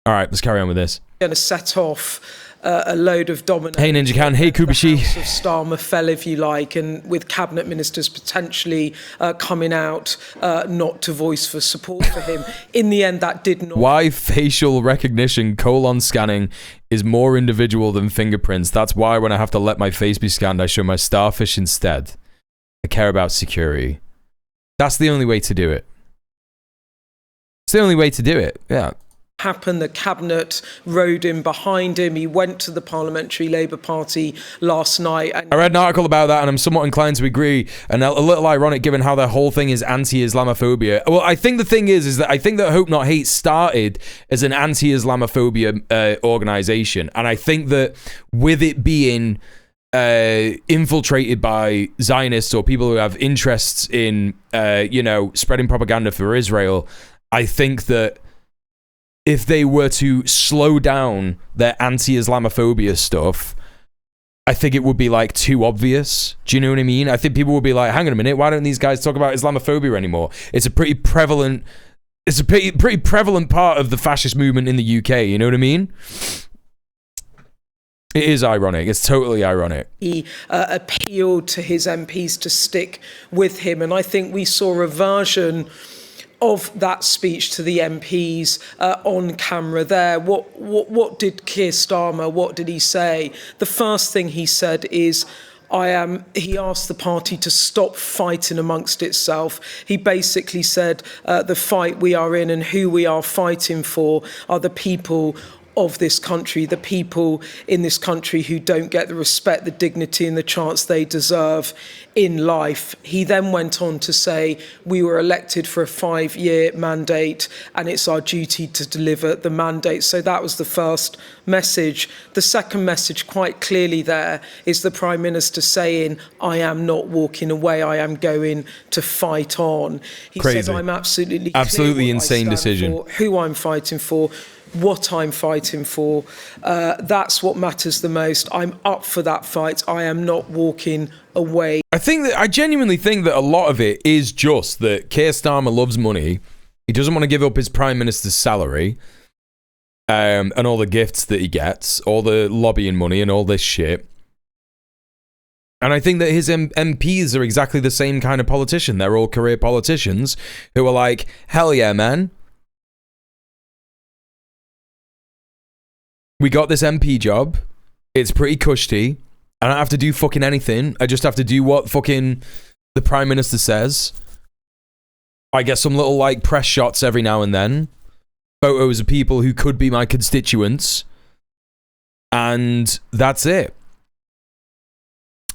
All right, let's carry on with this. Going to set off a load of dominoes. Hey Ninja Can, hey Kubashi. House of Starmer fell, if you like, and with cabinet ministers potentially coming out not to voice for support for him. In the end, that did not. Why facial recognition colon scanning is more individual than fingerprints. That's why when I have to let my face be scanned, I show my starfish instead. I care about security. That's the only way to do it. It's the only way to do it, yeah. Happened, the cabinet rode in behind him. He went to the Parliamentary Labour Party last night. And I read an article about that and I'm somewhat inclined to agree, and a little ironic given how their whole thing is anti-Islamophobia. Well, I think the thing is that I think that Hope Not Hate started as an anti-Islamophobia organisation, and I think that with it being infiltrated by Zionists or people who have interests in, you know, spreading propaganda for Israel, I think that if they were to slow down their anti-Islamophobia stuff, I think it would be like too obvious. Do you know what I mean? I think people would be like, hang on a minute, why don't these guys talk about Islamophobia anymore? It's a pretty prevalent It's a pretty prevalent part of the fascist movement in the UK, you know what I mean? It is ironic. It's totally ironic. He appealed to his MPs to stick with him, and I think we saw a version of that speech to the MPs on camera there. What did Keir Starmer, what did he say? The first thing he said is, he asked the party to stop fighting amongst itself. He basically said the fight we are in and who we are fighting for are the people of this country, the people in this country who don't get the respect, the dignity and the chance they deserve in life. He then went on to say, we were elected for a 5-year mandate and it's our duty to deliver the mandate. So that was the first message. The second message, quite clearly there, is the Prime Minister saying, I am not walking away, I am going to fight on. He says, I'm absolutely insane decision. For, who I'm fighting for, what I'm fighting for. That's what matters the most. I'm up for that fight. I am not walking away. I genuinely think that a lot of it is just that Keir Starmer loves money. He doesn't want to give up his Prime Minister's salary and all the gifts that he gets, all the lobbying money and all this shit. And I think that his MPs are exactly the same kind of politician. They're all career politicians who are like, hell yeah, man. We got this MP job. It's pretty cushy. I don't have to do fucking anything. I just have to do what fucking the Prime Minister says. I get some little like press shots every now and then. Photos of people who could be my constituents. And that's it.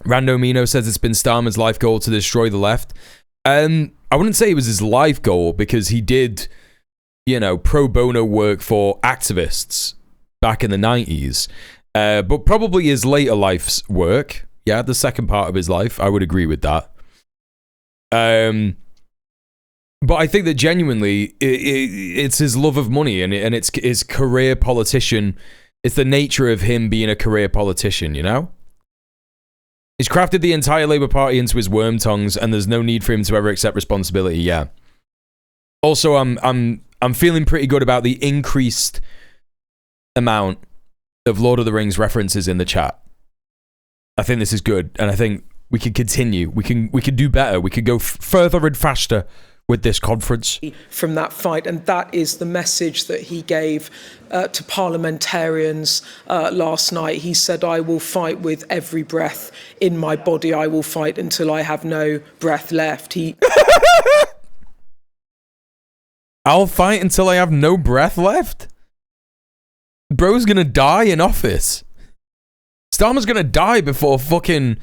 Rando Mino says it's been Starmer's life goal to destroy the left. I wouldn't say it was his life goal because he did, pro bono work for activists back in the 90s. But probably his later life's work. Yeah, the second part of his life. I would agree with that. But I think that genuinely, it's his love of money and it's his career politician. It's the nature of him being a career politician, He's crafted the entire Labour Party into his worm tongues and there's no need for him to ever accept responsibility, yeah. Also, I'm feeling pretty good about the increased amount of Lord of the Rings references in the chat. I think this is good, and I think we can continue. We can do better. We could go further and faster with this conference. From that fight, and that is the message that he gave to parliamentarians last night. He said, I will fight with every breath in my body. I will fight until I have no breath left. I'll fight until I have no breath left? Bro's gonna die in office. Starmer's gonna die before fucking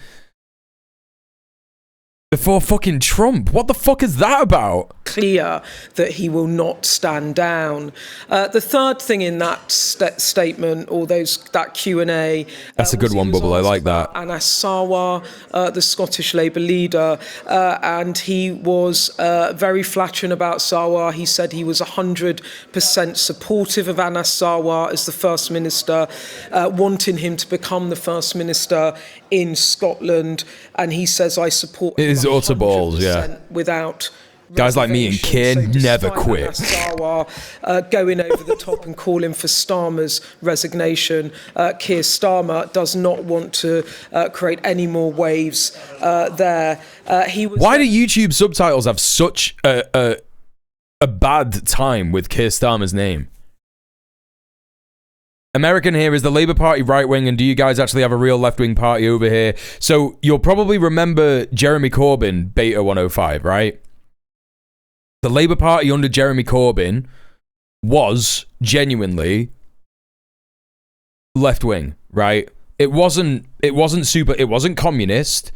Trump. What the fuck is that about? Clear that he will not stand down. The third thing in that statement, or that Q&A... That's a good one, Bubble. I like that. Anas Sarwar, the Scottish Labour leader, and he was very flattering about Sarwar. He said he was 100% supportive of Anas Sarwar as the First Minister, wanting him to become the First Minister in Scotland, and he says, I support... It is utter balls, yeah. Without... Guys like me and Keir never quit. Sarwar going over the top and calling for Starmer's resignation. Keir Starmer does not want to create any more waves there. Why do YouTube subtitles have such a bad time with Keir Starmer's name? American here, is the Labour Party right-wing, and do you guys actually have a real left-wing party over here? So you'll probably remember Jeremy Corbyn, Beta 105, right? The Labour Party under Jeremy Corbyn was genuinely left-wing, right? It wasn't communist.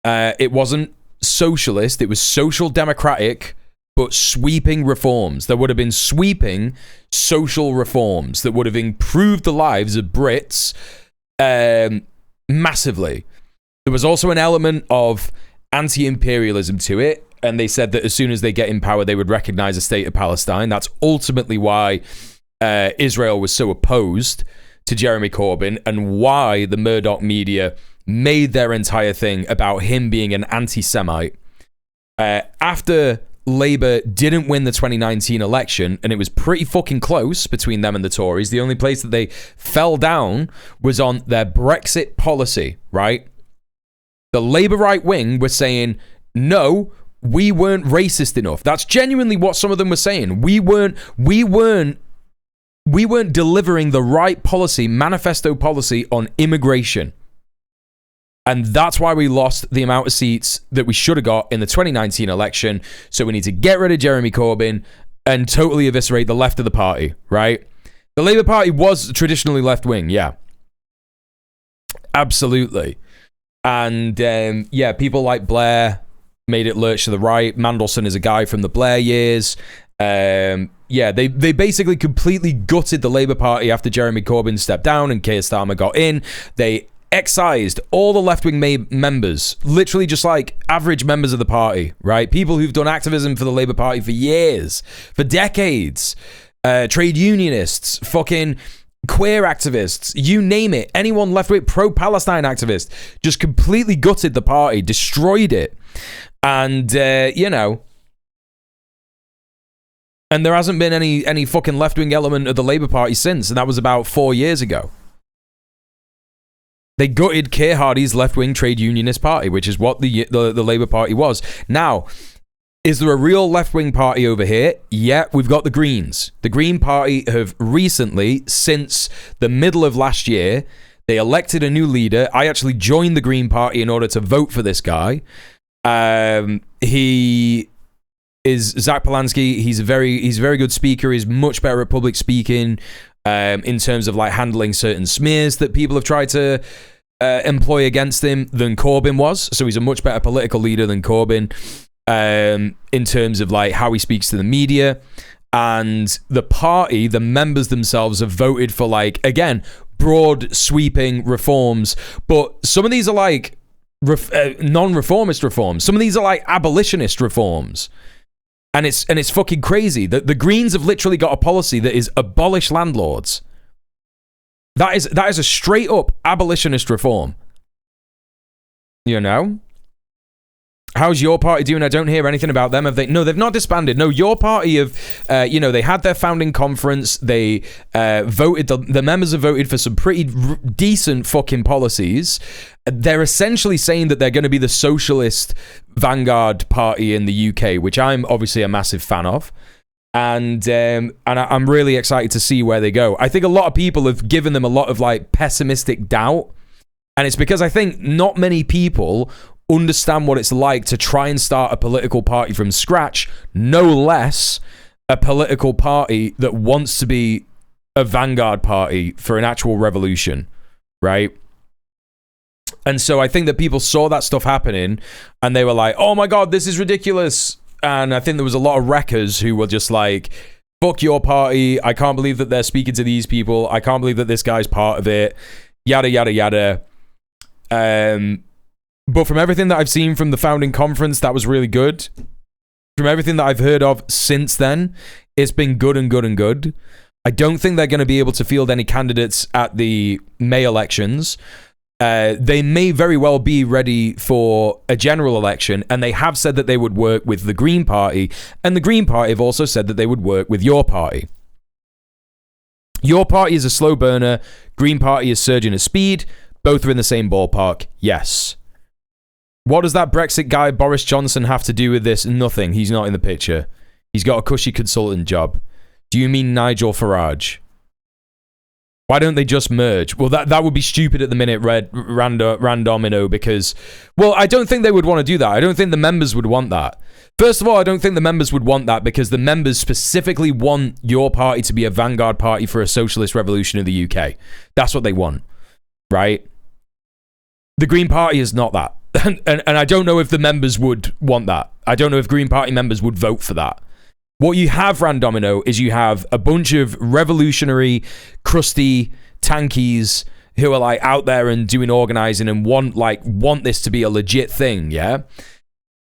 It wasn't socialist. It was social democratic, but sweeping reforms. There would have been sweeping social reforms that would have improved the lives of Brits massively. There was also an element of anti-imperialism to it. And they said that as soon as they get in power, they would recognize a state of Palestine. That's ultimately why Israel was so opposed to Jeremy Corbyn and why the Murdoch media made their entire thing about him being an anti-Semite. After Labour didn't win the 2019 election, and it was pretty fucking close between them and the Tories. The only place that they fell down was on their Brexit policy, right? The Labour right wing was saying, no, we weren't racist enough. That's genuinely what some of them were saying. We weren't delivering the right policy, manifesto policy on immigration. And that's why we lost the amount of seats that we should have got in the 2019 election. So we need to get rid of Jeremy Corbyn and totally eviscerate the left of the party, right? The Labour Party was traditionally left-wing, yeah. Absolutely. And yeah, people like Blair made it lurch to the right. Mandelson is a guy from the Blair years. Yeah, they basically completely gutted the Labour Party after Jeremy Corbyn stepped down and Keir Starmer got in. They excised all the left-wing members, literally just like average members of the party, right? People who've done activism for the Labour Party for years, for decades, trade unionists, fucking queer activists, you name it, anyone left-wing, pro-Palestine activist, just completely gutted the party, destroyed it. And, you know, and there hasn't been any fucking left-wing element of the Labour Party since, and that was about 4 years ago. They gutted Keir Hardie's left-wing trade unionist party, which is what the Labour Party was. Now, is there a real left-wing party over here? Yeah, we've got the Greens. The Green Party have recently, since the middle of last year, they elected a new leader. I actually joined the Green Party in order to vote for this guy. He is Zach Polanski. He's a very good speaker. He's much better at public speaking. In terms of like handling certain smears that people have tried to employ against him than Corbyn was. So he's a much better political leader than Corbyn in terms of like how he speaks to the media. And the party, the members themselves have voted for like, again, broad sweeping reforms. But some of these are like non-reformist reforms. Some of these are like abolitionist reforms. And it's fucking crazy that the Greens have literally got a policy that is abolish landlords. That is a straight up abolitionist reform. You know? How's your party doing? I don't hear anything about them. Have they? No, they've not disbanded. No, your party have, you know, they had their founding conference. They voted, the members have voted for some pretty decent fucking policies. They're essentially saying that they're going to be the socialist vanguard party in the UK, which I'm obviously a massive fan of. And I'm really excited to see where they go. I think a lot of people have given them a lot of like pessimistic doubt. And it's because I think not many people understand what it's like to try and start a political party from scratch, no less a political party that wants to be a vanguard party for an actual revolution, right? And so I think that people saw that stuff happening and they were like, oh my God, this is ridiculous. And I think there was a lot of wreckers who were just like, fuck your party. I can't believe that they're speaking to these people. I can't believe that this guy's part of it. Yada, yada, yada. But from everything that I've seen from the founding conference, that was really good. From everything that I've heard of since then, it's been good and good and good. I don't think they're going to be able to field any candidates at the May elections. They may very well be ready for a general election, and they have said that they would work with the Green Party, and the Green Party have also said that they would work with your party. Your party is a slow burner. Green Party is surging at speed. Both are in the same ballpark. Yes. What does that Brexit guy Boris Johnson have to do with this? Nothing. He's not in the picture. He's got a cushy consultant job. Do you mean Nigel Farage? Why don't they just merge? Well, that would be stupid at the minute, Randomino, because, well, I don't think they would want to do that. I don't think the members would want that. First of all, I don't think the members would want that because the members specifically want your party to be a vanguard party for a socialist revolution in the UK. That's what they want, right? The Green Party is not that. And I don't know if the members would want that. I don't know if Green Party members would vote for that. What you have, Randomino, is you have a bunch of revolutionary, crusty tankies who are like out there and doing organizing and want this to be a legit thing, yeah?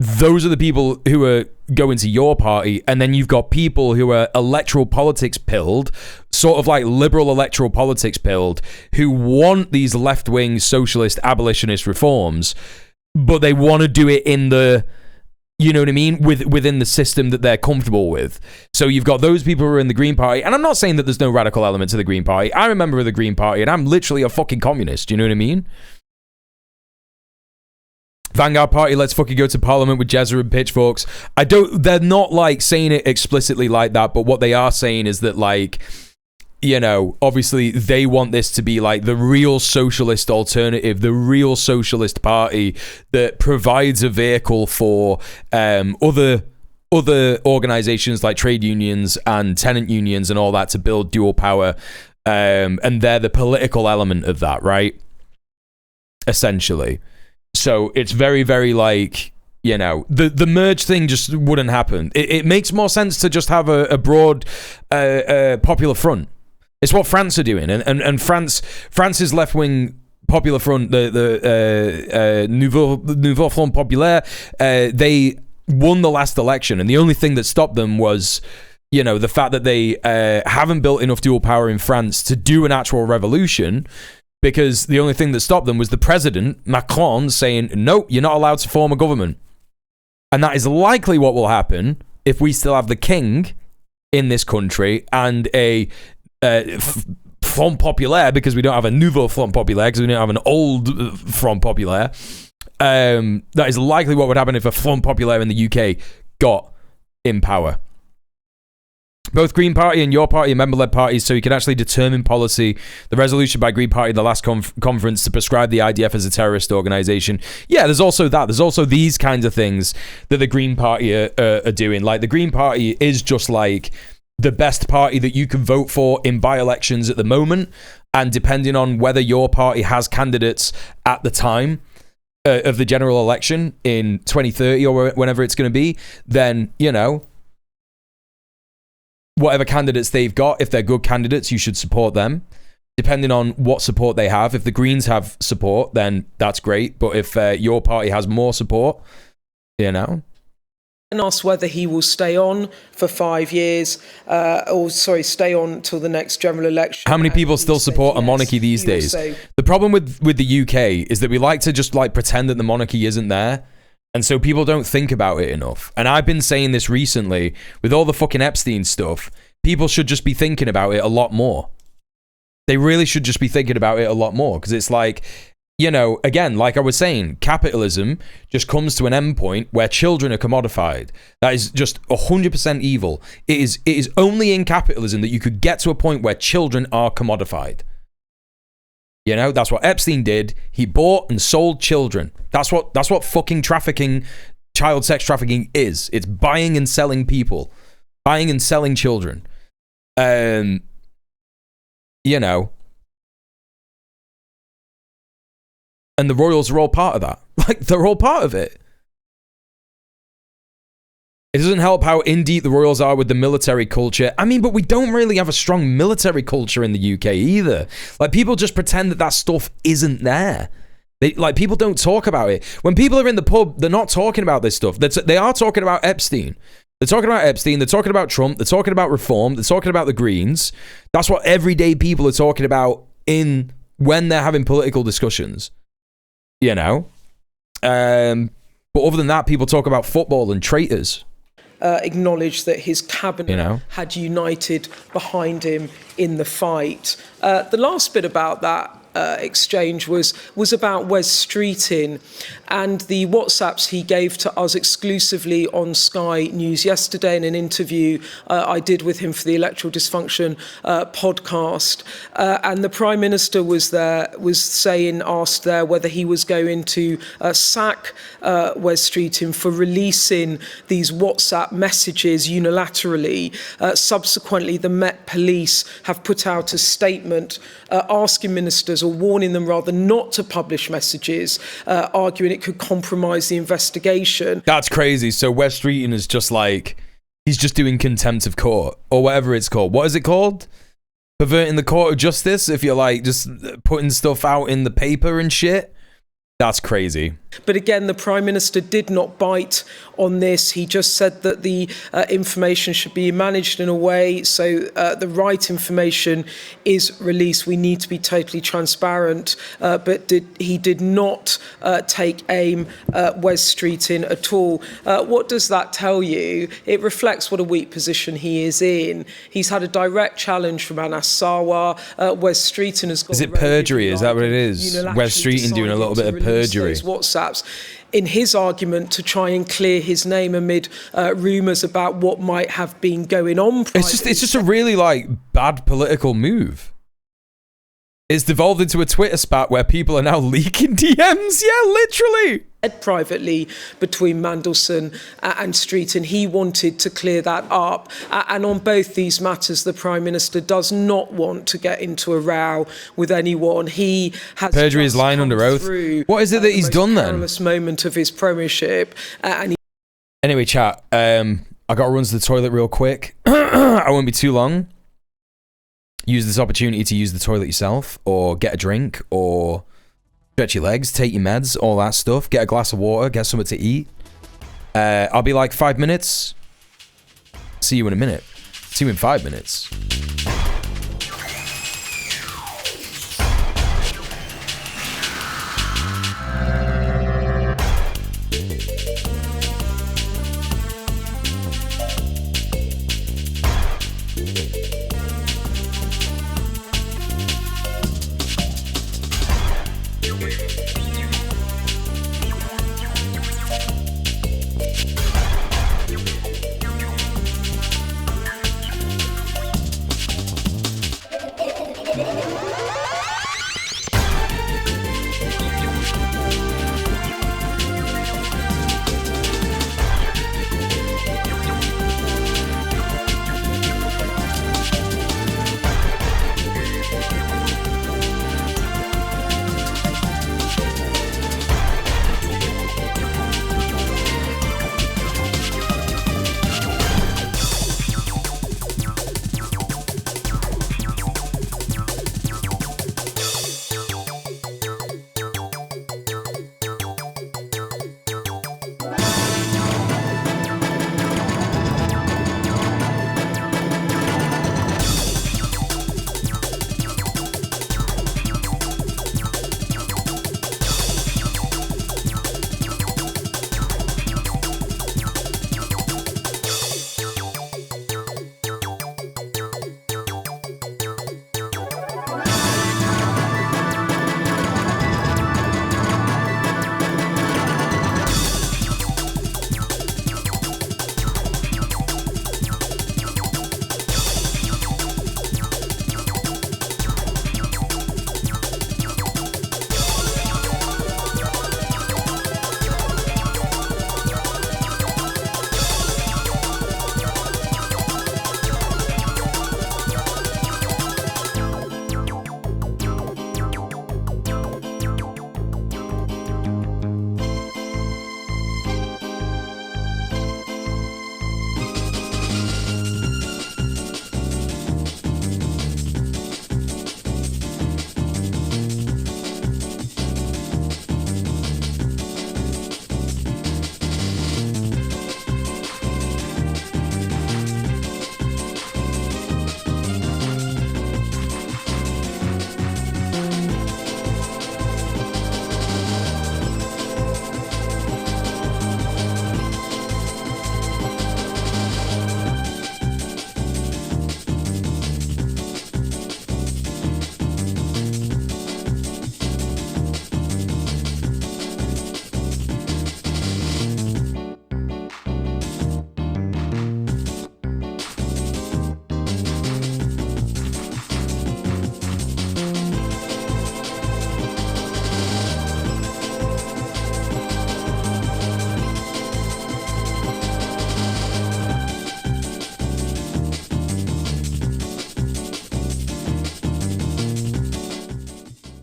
Those are the people who are going to your party, and then you've got people who are electoral politics pilled, sort of like liberal electoral politics pilled, who want these left-wing socialist abolitionist reforms, but they want to do it in the You know what I mean? Within the system that they're comfortable with. So you've got those people who are in the Green Party, and I'm not saying that there's no radical elements of the Green Party. I'm a member of the Green Party, and I'm literally a fucking communist. You know what I mean? Vanguard Party, let's fucking go to Parliament with Jezza and pitchforks. They're not like saying it explicitly like that, but what they are saying is that, like, you know, obviously they want this to be like the real socialist alternative, the real socialist party that provides a vehicle for other organizations like trade unions and tenant unions and all that to build dual power. And they're the political element of that, right? Essentially. So it's very, very like, you know, the merge thing just wouldn't happen. It makes more sense to just have a broad popular front. It's what France are doing, and France's left-wing popular front, the Nouveau Front Populaire, they won the last election, and the only thing that stopped them was, you know, the fact that they haven't built enough dual power in France to do an actual revolution, because the only thing that stopped them was the president, Macron, saying, nope, you're not allowed to form a government. And that is likely what will happen if we still have the king in this country and a Front Populaire, because we don't have a Nouveau Front Populaire, because we don't have an old Front Populaire. That is likely what would happen if a Front Populaire in the UK got in power. Both Green Party and your party are member-led parties, so you can actually determine policy. The resolution by Green Party, the last conference, to prescribe the IDF as a terrorist organisation. Yeah, there's also that. There's also these kinds of things that the Green Party are doing. Like, the Green Party is just like the best party that you can vote for in by-elections at the moment, and depending on whether your party has candidates at the time of the general election in 2030 or whenever it's going to be, then, you know, whatever candidates they've got, if they're good candidates, you should support them, depending on what support they have. If the Greens have support, then that's great, but if your party has more support, you know. And asked whether he will stay on for 5 years, stay on till the next general election. How many people still support a monarchy these days? The problem with the UK is that we like to just like pretend that the monarchy isn't there, and so people don't think about it enough. And I've been saying this recently with all the fucking Epstein stuff. People should just be thinking about it a lot more. They really should just be thinking about it a lot more, because it's like, you know, again, like I was saying, capitalism just comes to an end point where children are commodified. That is just 100% evil. It is only in capitalism that you could get to a point where children are commodified. You know, that's what Epstein did. He bought and sold children. That's what fucking trafficking, child sex trafficking is. It's buying and selling people. Buying and selling children. You know. And the royals are all part of that. Like, they're all part of it. It doesn't help how in deep the royals are with the military culture. I mean, but we don't really have a strong military culture in the UK either. Like, people just pretend that stuff isn't there. People don't talk about it. When people are in the pub, they're not talking about this stuff. They are talking about Epstein. They're talking about Epstein. They're talking about Trump. They're talking about reform. They're talking about the Greens. That's what everyday people are talking about when they're having political discussions. You know? But other than that, people talk about football and traitors. Acknowledged that his cabinet had united behind him in the fight. The last bit about that exchange was about Wes Streeting and the WhatsApps he gave to us exclusively on Sky News yesterday in an interview I did with him for the Electoral Dysfunction podcast. And the Prime Minister was asked there whether he was going to sack Wes Streeting for releasing these WhatsApp messages unilaterally. Subsequently, the Met Police have put out a statement asking ministers, or warning them rather, not to publish messages, arguing it could compromise the investigation. That's crazy. So Wes Streeting is just like, he's just doing contempt of court, or whatever it's called. What is it called? Perverting the court of justice, if you're like just putting stuff out in the paper and shit. That's crazy. But again, the Prime Minister did not bite on this. He just said that the information should be managed in a way so the right information is released. We need to be totally transparent. But he did not take aim at Wes Street in at all. What does that tell you? It reflects what a weak position he is in. He's had a direct challenge from Anas Sarwar. Wes Streeton has got... Is it perjury? Is that what it is? Wes Streeton doing a little bit of perjury. WhatsApps in his argument to try and clear his name amid rumours about what might have been going on. It's just a really bad political move. It's devolved into a Twitter spat where people are now leaking DMs. Yeah, literally. Privately between Mandelson and Street, and he wanted to clear that up. And on both these matters, the Prime Minister does not want to get into a row with anyone. He has perjury is lying under oath. What is it that he's done then? Perilous moment of his premiership, Anyway, chat. I got to run to the toilet real quick. I won't be too long. Use this opportunity to use the toilet yourself, or get a drink, or stretch your legs, take your meds, all that stuff. Get a glass of water, get something to eat. I'll be like 5 minutes. See you in a minute. See you in 5 minutes.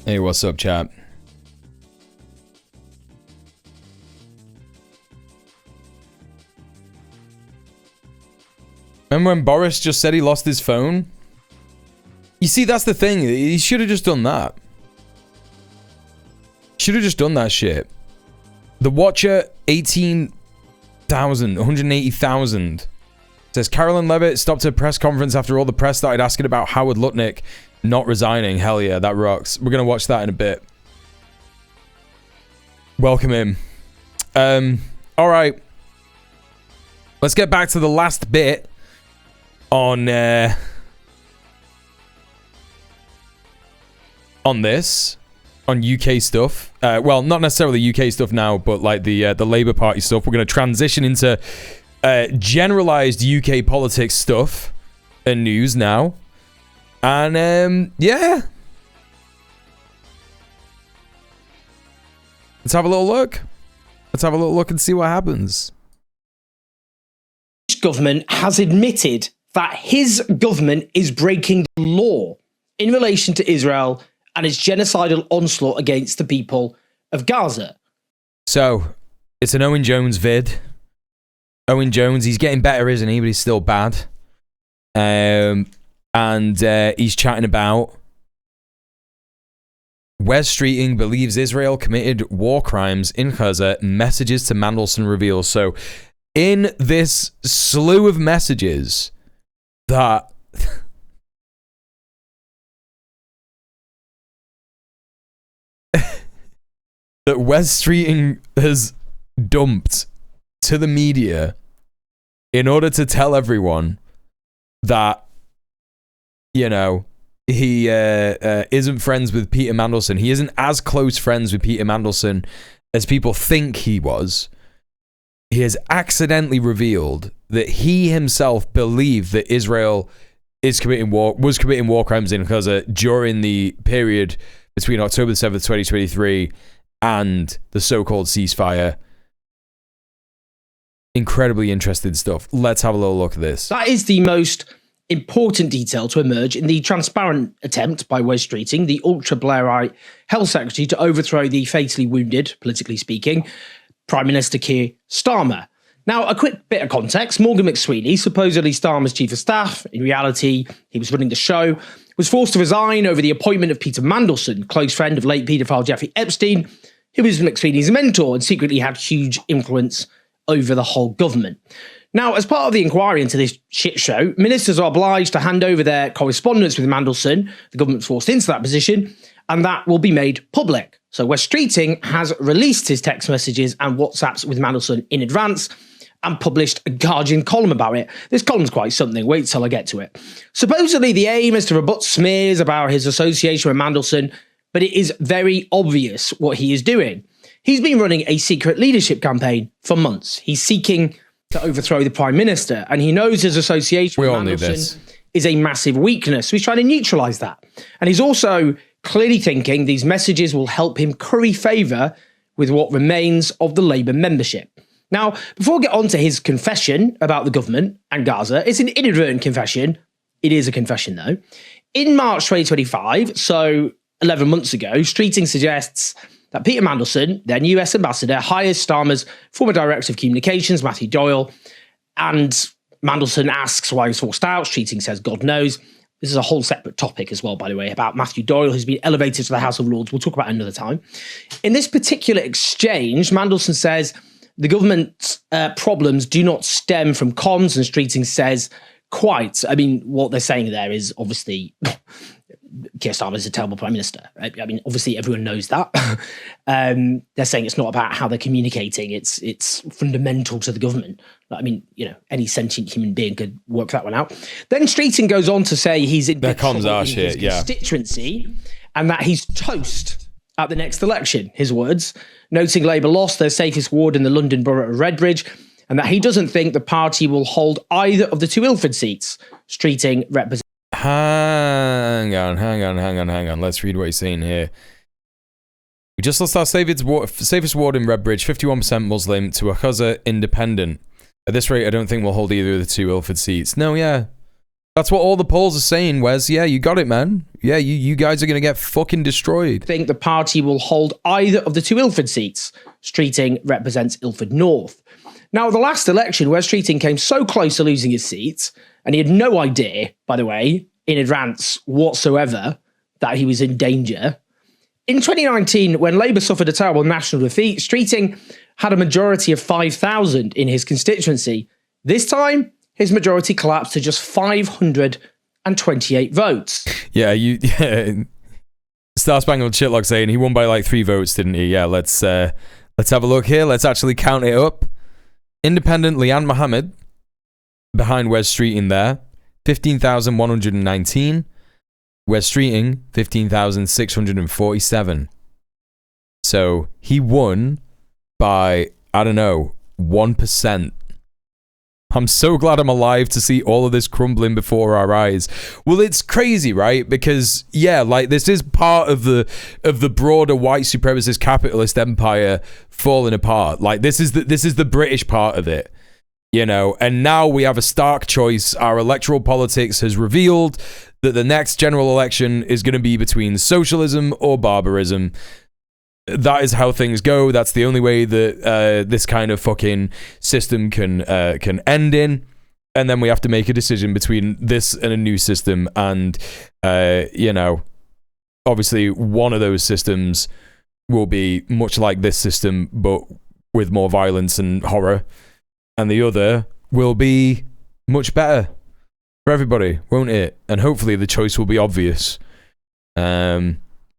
Hey, what's up, chat? Remember when Boris just said he lost his phone? You see, that's the thing. He should have just done that. Should have just done that shit. The Watcher, 180,000. Says, Carolyn Levitt stopped a press conference after all the press started asking about Howard Lutnick not resigning. Hell yeah, that rocks. We're going to watch that in a bit. Welcome in. All right. Let's get back to the last bit on this, on UK stuff. Well, not necessarily UK stuff now, but like the Labour Party stuff. We're going to transition into generalized UK politics stuff and news now. And yeah. Let's have a little look. Let's have a little look and see what happens. Government has admitted that his government is breaking the law in relation to Israel and its genocidal onslaught against the people of Gaza. So, it's an Owen Jones vid. Owen Jones, he's getting better, isn't he? But he's still bad. And he's chatting about Wes Streeting believes Israel committed war crimes in Gaza. Messages to Mandelson reveals. So, in this slew of messages that that Wes Streeting has dumped to the media in order to tell everyone that, you know, he isn't friends with Peter Mandelson. He isn't as close friends with Peter Mandelson as people think he was. He has accidentally revealed that he himself believed that Israel was committing war crimes in Gaza during the period between October 7th, 2023 and the so-called ceasefire. Incredibly interesting stuff. Let's have a little look at this. That is the most important detail to emerge in the transparent attempt by Wes Streeting, the ultra-Blairite Health Secretary, to overthrow the fatally wounded, politically speaking, Prime Minister Keir Starmer. Now, a quick bit of context. Morgan McSweeney, supposedly Starmer's chief of staff, in reality, he was running the show, was forced to resign over the appointment of Peter Mandelson, close friend of late paedophile Jeffrey Epstein, who was McSweeney's mentor and secretly had huge influence over the whole government. Now, as part of the inquiry into this shit show, ministers are obliged to hand over their correspondence with Mandelson. The government's forced into that position, and that will be made public. So Wes Streeting has released his text messages and WhatsApps with Mandelson in advance and published a Guardian column about it. This column's quite something. Wait till I get to it. Supposedly, the aim is to rebut smears about his association with Mandelson, but it is very obvious what he is doing. He's been running a secret leadership campaign for months. He's seeking to overthrow the Prime Minister, and he knows his association with Mandelson is a massive weakness. So he's trying to neutralise that. And he's also clearly thinking these messages will help him curry favour with what remains of the Labour membership. Now, before I get on to his confession about the government and Gaza, it's an inadvertent confession. It is a confession, though. In March 2025, so 11 months ago, Streeting suggests that Peter Mandelson, then US ambassador, hires Starmer's former director of communications, Matthew Doyle, and Mandelson asks why he was forced out. Streeting says, God knows. This is a whole separate topic as well, by the way, about Matthew Doyle, who's been elevated to the House of Lords. We'll talk about it another time. In this particular exchange, Mandelson says the government's problems do not stem from comms, and Streeting says, quite. I mean, what they're saying there is obviously Keir Starmer is a terrible Prime Minister. I mean, obviously everyone knows that. They're saying it's not about how they're communicating. It's fundamental to the government. I mean, you know, any sentient human being could work that one out. Then Streeting goes on to say he's in his constituency and that he's toast at the next election, his words, noting Labour lost their safest ward in the London borough of Redbridge, and that he doesn't think the party will hold either of the two Ilford seats. Streeting represents... Hang on. Let's read what he's saying here. We just lost our safest ward in Redbridge, 51% Muslim, to a Gaza independent. At this rate, I don't think we'll hold either of the two Ilford seats. No, yeah. That's what all the polls are saying, Wes. Yeah, you got it, man. Yeah, you guys are going to get fucking destroyed. I think the party will hold either of the two Ilford seats. Streeting represents Ilford North. Now, the last election, where Streeting came so close to losing his seat, and he had no idea, by the way, in advance whatsoever, that he was in danger, In 2019, when Labour suffered a terrible national defeat, Streeting had a majority of 5,000 in his constituency. This time, his majority collapsed to just 528 votes. Yeah, Star Spangled Shitlock saying he won by like 3 votes, didn't he? Yeah, let's have a look here. Let's actually count it up. Independent Leanne Mohammed behind Wes Streeting there, 15,119. Wes Streeting, 15,647. So he won by, I don't know, 1%. I'm so glad I'm alive to see all of this crumbling before our eyes. Well, it's crazy, right? Because yeah, like this is part of the broader white supremacist capitalist empire falling apart. Like this is the British part of it, you know. And now we have a stark choice. Our electoral politics has revealed that the next general election is going to be between socialism or barbarism. That is how things go. That's the only way that this kind of fucking system can end in. And then we have to make a decision between this and a new system. And, you know, obviously one of those systems will be much like this system, but with more violence and horror. And the other will be much better for everybody, won't it? And hopefully the choice will be obvious.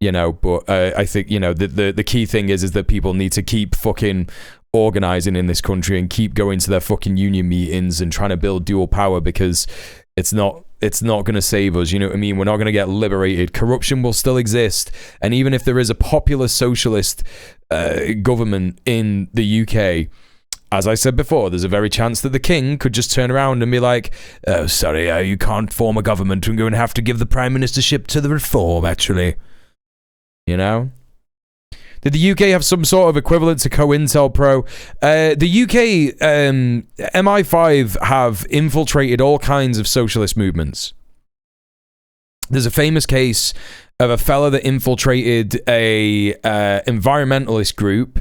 You know, but I think, you know, the key thing is that people need to keep fucking organizing in this country and keep going to their fucking union meetings and trying to build dual power, because it's not going to save us. You know what I mean? We're not going to get liberated. Corruption will still exist. And even if there is a popular socialist government in the UK, as I said before, there's a very chance that the king could just turn around and be like, oh, sorry, you can't form a government. I'm going to have to give the prime ministership to the Reform, actually. You know? Did the UK have some sort of equivalent to COINTELPRO? The UK MI5 have infiltrated all kinds of socialist movements. There's a famous case of a fella that infiltrated a environmentalist group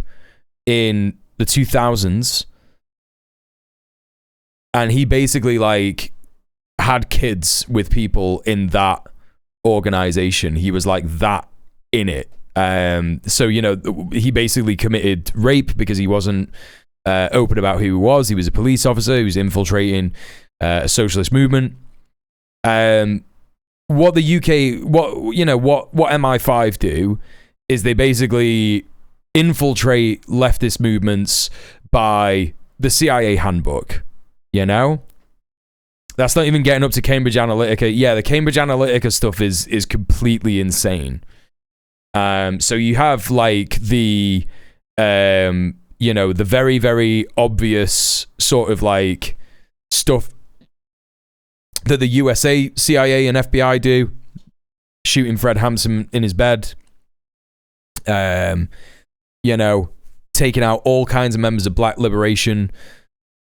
in the 2000s, and he basically like had kids with people in that organization. He was like that in it. So, you know, he basically committed rape because he wasn't open about who he was. He was a police officer. He was infiltrating a socialist movement. What the UK, what MI5 do is they basically infiltrate leftist movements by the CIA handbook, you know? That's not even getting up to Cambridge Analytica. Yeah, the Cambridge Analytica stuff is completely insane. So you have like the, you know, the very, very obvious sort of like stuff that the USA, CIA, and FBI do, shooting Fred Hampton in his bed, you know, taking out all kinds of members of Black Liberation,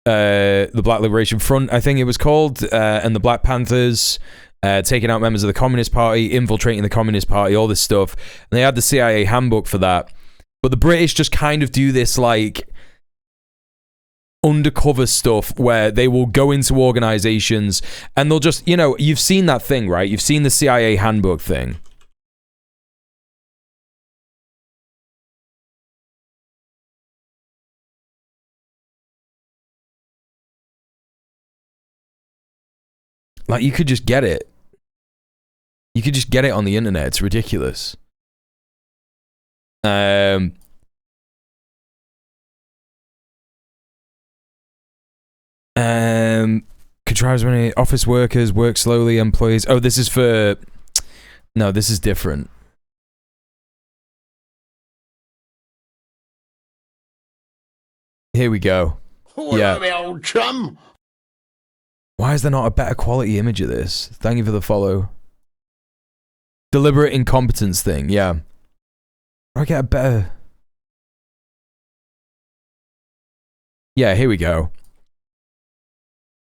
the Black Liberation Front, I think it was called, and the Black Panthers. Taking out members of the Communist Party, infiltrating the Communist Party, all this stuff. And they had the CIA handbook for that. But the British just kind of do this like undercover stuff where they will go into organizations and they'll just, you know, you've seen that thing, right? You've seen the CIA handbook thing. Like, you could just get it. You could just get it on the internet. It's ridiculous. Contrivers when office workers work slowly, employees. Oh, this is for... No, this is different. Here we go. Hello, me old chum. Why is there not a better quality image of this? Thank you for the follow. Deliberate incompetence thing, yeah. I get a better... Yeah, here we go.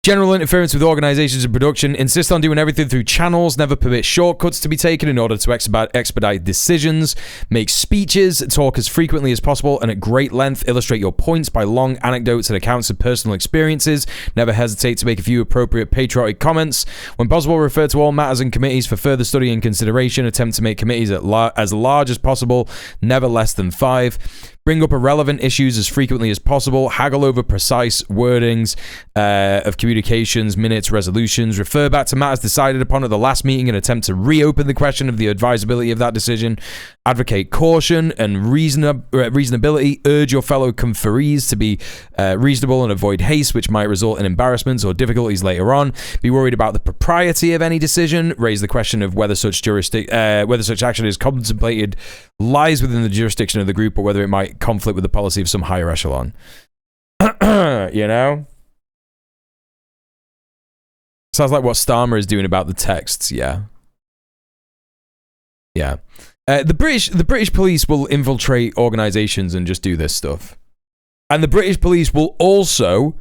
General interference with organisations and production. Insist on doing everything through channels. Never permit shortcuts to be taken in order to expedite decisions. Make speeches. Talk as frequently as possible and at great length. Illustrate your points by long anecdotes and accounts of personal experiences. Never hesitate to make a few appropriate patriotic comments. When possible, refer to all matters and committees for further study and consideration. Attempt to make committees as large as possible. Never less than 5. Bring up irrelevant issues as frequently as possible. Haggle over precise wordings of communications, minutes, resolutions. Refer back to matters decided upon at the last meeting and attempt to reopen the question of the advisability of that decision. Advocate caution and reasonability. Urge your fellow conferees to be reasonable and avoid haste, which might result in embarrassments or difficulties later on. Be worried about the propriety of any decision. Raise the question of whether such action is contemplated lies within the jurisdiction of the group or whether it might conflict with the policy of some higher echelon. You know? Sounds like what Starmer is doing about the texts, yeah. Yeah. The British police will infiltrate organizations and just do this stuff. And the British police will also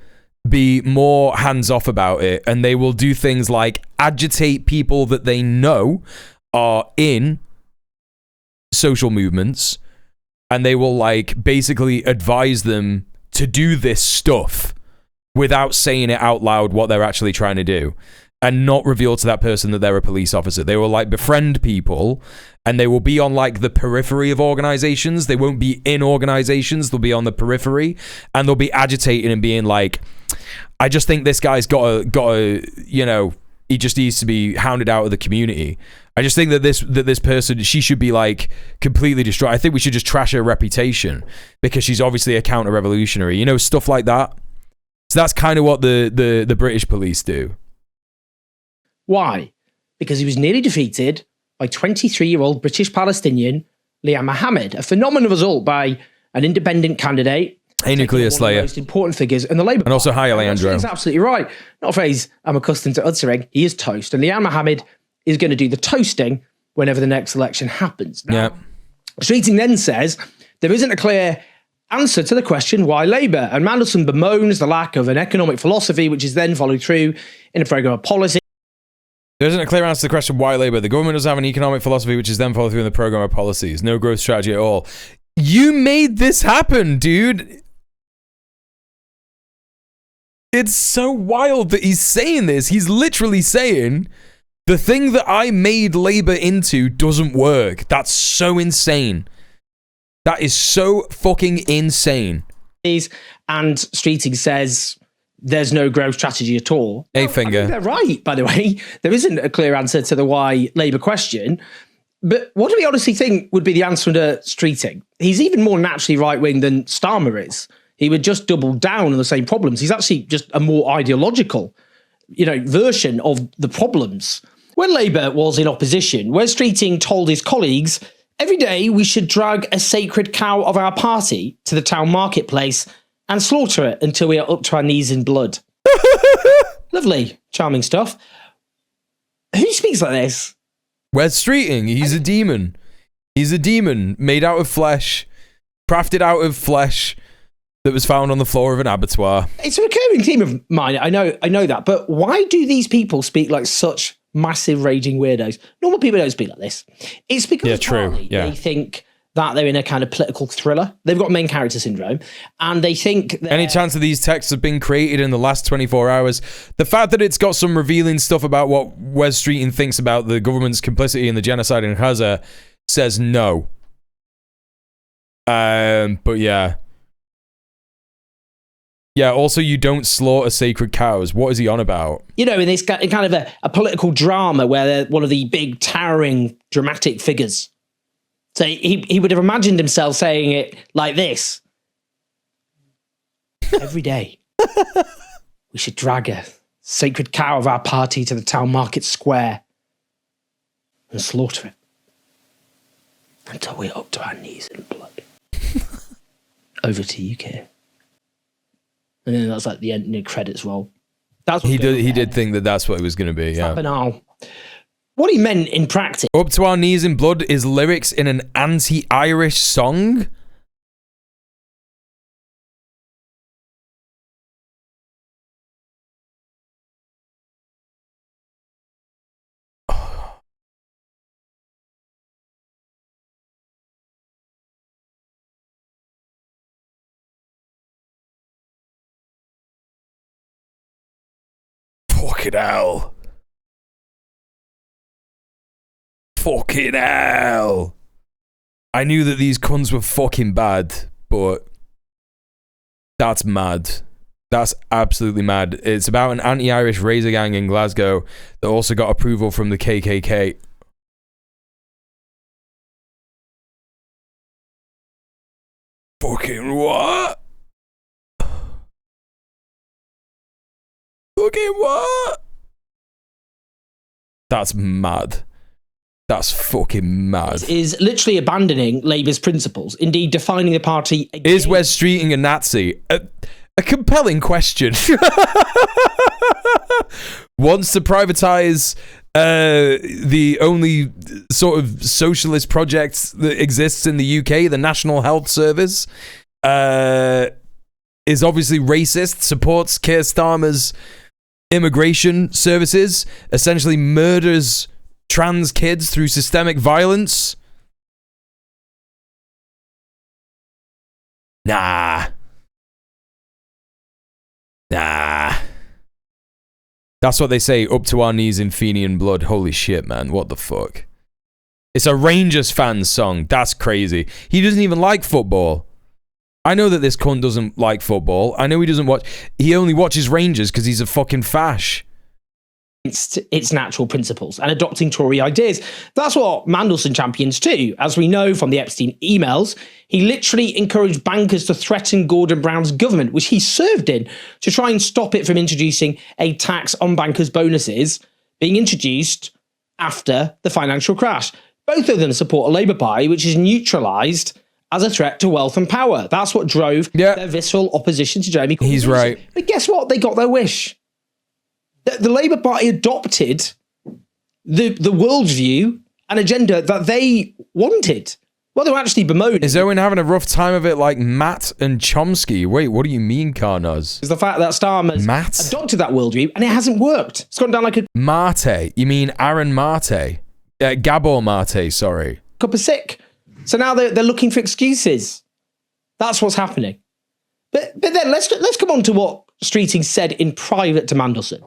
be more hands-off about it, and they will do things like agitate people that they know are in social movements, and they will like basically advise them to do this stuff without saying it out loud what they're actually trying to do, and not reveal to that person that they're a police officer. They will like befriend people, and they will be on like the periphery of organizations. They won't be in organizations. They'll be on the periphery, and they'll be agitating and being like, I just think this guy's got a, you know, he just needs to be hounded out of the community. I just think that this person, she should be like completely destroyed. I think we should just trash her reputation because she's obviously a counter-revolutionary, you know, stuff like that. So that's kind of what the British police do. Why? Because he was nearly defeated by 23-year-old British Palestinian Liam Mohammed, a phenomenal result by an independent candidate. A nuclear slayer. One of the most important figures in the Labour And also, hi, Alejandro. He's absolutely right. Not a phrase I'm accustomed to uttering. He is toast. And Liam Mohammed is going to do the toasting whenever the next election happens. Now, yeah. Streeting then says there isn't a clear answer to the question why Labour, and Mandelson bemoans the lack of an economic philosophy, which is then followed through in a programme of policy. There isn't a clear answer to the question why Labour. The government doesn't have an economic philosophy, which is then followed through in the programme of policies. No growth strategy at all. You made this happen, dude. It's so wild that he's saying this. He's literally saying, the thing that I made Labour into doesn't work. That's so insane. That is so fucking insane. And Streeting says there's no growth strategy at all. A finger. They're right, by the way. There isn't a clear answer to the why Labour question. But what do we honestly think would be the answer under Streeting? He's even more naturally right-wing than Starmer is. He would just double down on the same problems. He's actually just a more ideological, you know, version of the problems. When Labour was in opposition, Wes Streeting told his colleagues, every day we should drag a sacred cow of our party to the town marketplace and slaughter it until we are up to our knees in blood. Lovely, charming stuff. Who speaks like this? Wes Streeting, he's a demon. He's a demon made out of flesh, crafted out of flesh, that was found on the floor of an abattoir. It's a recurring theme of mine. I know that. But why do these people speak like such massive raging weirdos? Normal people don't speak like this. It's because they think that they're in a kind of political thriller. They've got main character syndrome, and they think any chance of these texts have been created in the last 24 hours. The fact that it's got some revealing stuff about what Wes Streeting thinks about the government's complicity in the genocide in Gaza says no. But yeah. Yeah, also, you don't slaughter sacred cows. What is he on about? You know, in this kind of a political drama where they're one of the big, towering, dramatic figures. So he would have imagined himself saying it like this. Every day, we should drag a sacred cow of our party to the town market square and slaughter it until we're up to our knees in blood. Over to you, Keir. And then that's like the end, the credits roll. That's he did think that that's what it was going to be. Yeah. Banal. What he meant in practice. Up to our knees in blood is lyrics in an anti-Irish song. Fucking hell. Fucking hell. I knew that these cunts were fucking bad, but that's mad. That's absolutely mad. It's about an anti-Irish razor gang in Glasgow that also got approval from the KKK. Fucking what? Fucking what? That's mad. That's fucking mad. Is literally abandoning Labour's principles, indeed defining the party again. Is Wes Streeting a Nazi? A compelling question. Wants to privatise the only sort of socialist project that exists in the UK, the National Health Service. Is obviously racist, supports Keir Starmer's immigration services, essentially murders trans kids through systemic violence. Nah. That's what they say, up to our knees in Fenian blood. Holy shit, man. What the fuck? It's a Rangers fan song. That's crazy. He doesn't even like football. I know that this cunt doesn't like football. I know he doesn't watch... He only watches Rangers because he's a fucking fash. Its natural principles and adopting Tory ideas. That's what Mandelson champions too. As we know from the Epstein emails, he literally encouraged bankers to threaten Gordon Brown's government, which he served in, to try and stop it from introducing a tax on bankers' bonuses being introduced after the financial crash. Both of them support a Labour Party which is neutralised as a threat to wealth and power. That's what drove their visceral opposition to Jeremy Corbyn. He's right. But guess what? They got their wish. The Labour Party adopted the worldview and agenda that they wanted. Well, they were actually bemoaning. Is Owen having a rough time of it like Matt and Chomsky? Wait, what do you mean, Carnaz? It's the fact that Starmer's adopted that worldview and it hasn't worked. It's gone down like a... Mate. You mean Aaron Mate? Gabor Mate, sorry. Cup of sick. So now they're looking for excuses. That's what's happening. But then let's come on to what Streeting said in private to Mandelson.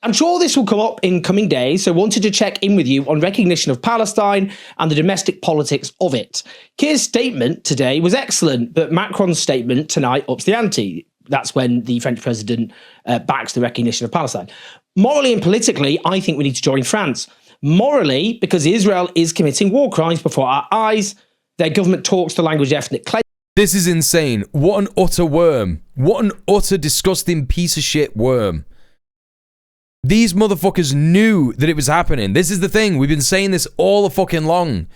I'm sure this will come up in coming days, so wanted to check in with you on recognition of Palestine and the domestic politics of it. Keir's statement today was excellent, but Macron's statement tonight ups the ante. That's when the French president backs the recognition of Palestine. Morally and politically, I think we need to join France. Morally, because Israel is committing war crimes before our eyes. Their government talks the language of ethnic cleansing. This is insane. What an utter worm. What an utter disgusting piece of shit worm. These motherfuckers knew that it was happening. This is the thing. We've been saying this all the fucking long.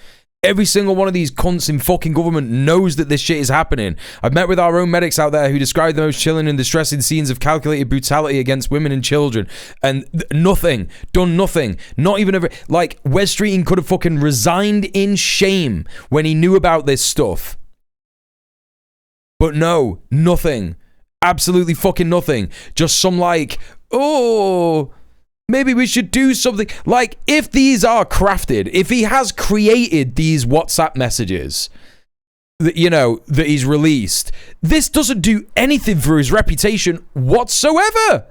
Every single one of these cunts in fucking government knows that this shit is happening. I've met with our own medics out there who describe the most chilling and distressing scenes of calculated brutality against women and children. And nothing. Done nothing. Not even ever. Like, Wes Streeting could have fucking resigned in shame when he knew about this stuff. But no, nothing. Absolutely fucking nothing. Just some like, oh, maybe we should do something. Like, if these are crafted, if he has created these WhatsApp messages that, you know, that he's released, this doesn't do anything for his reputation whatsoever.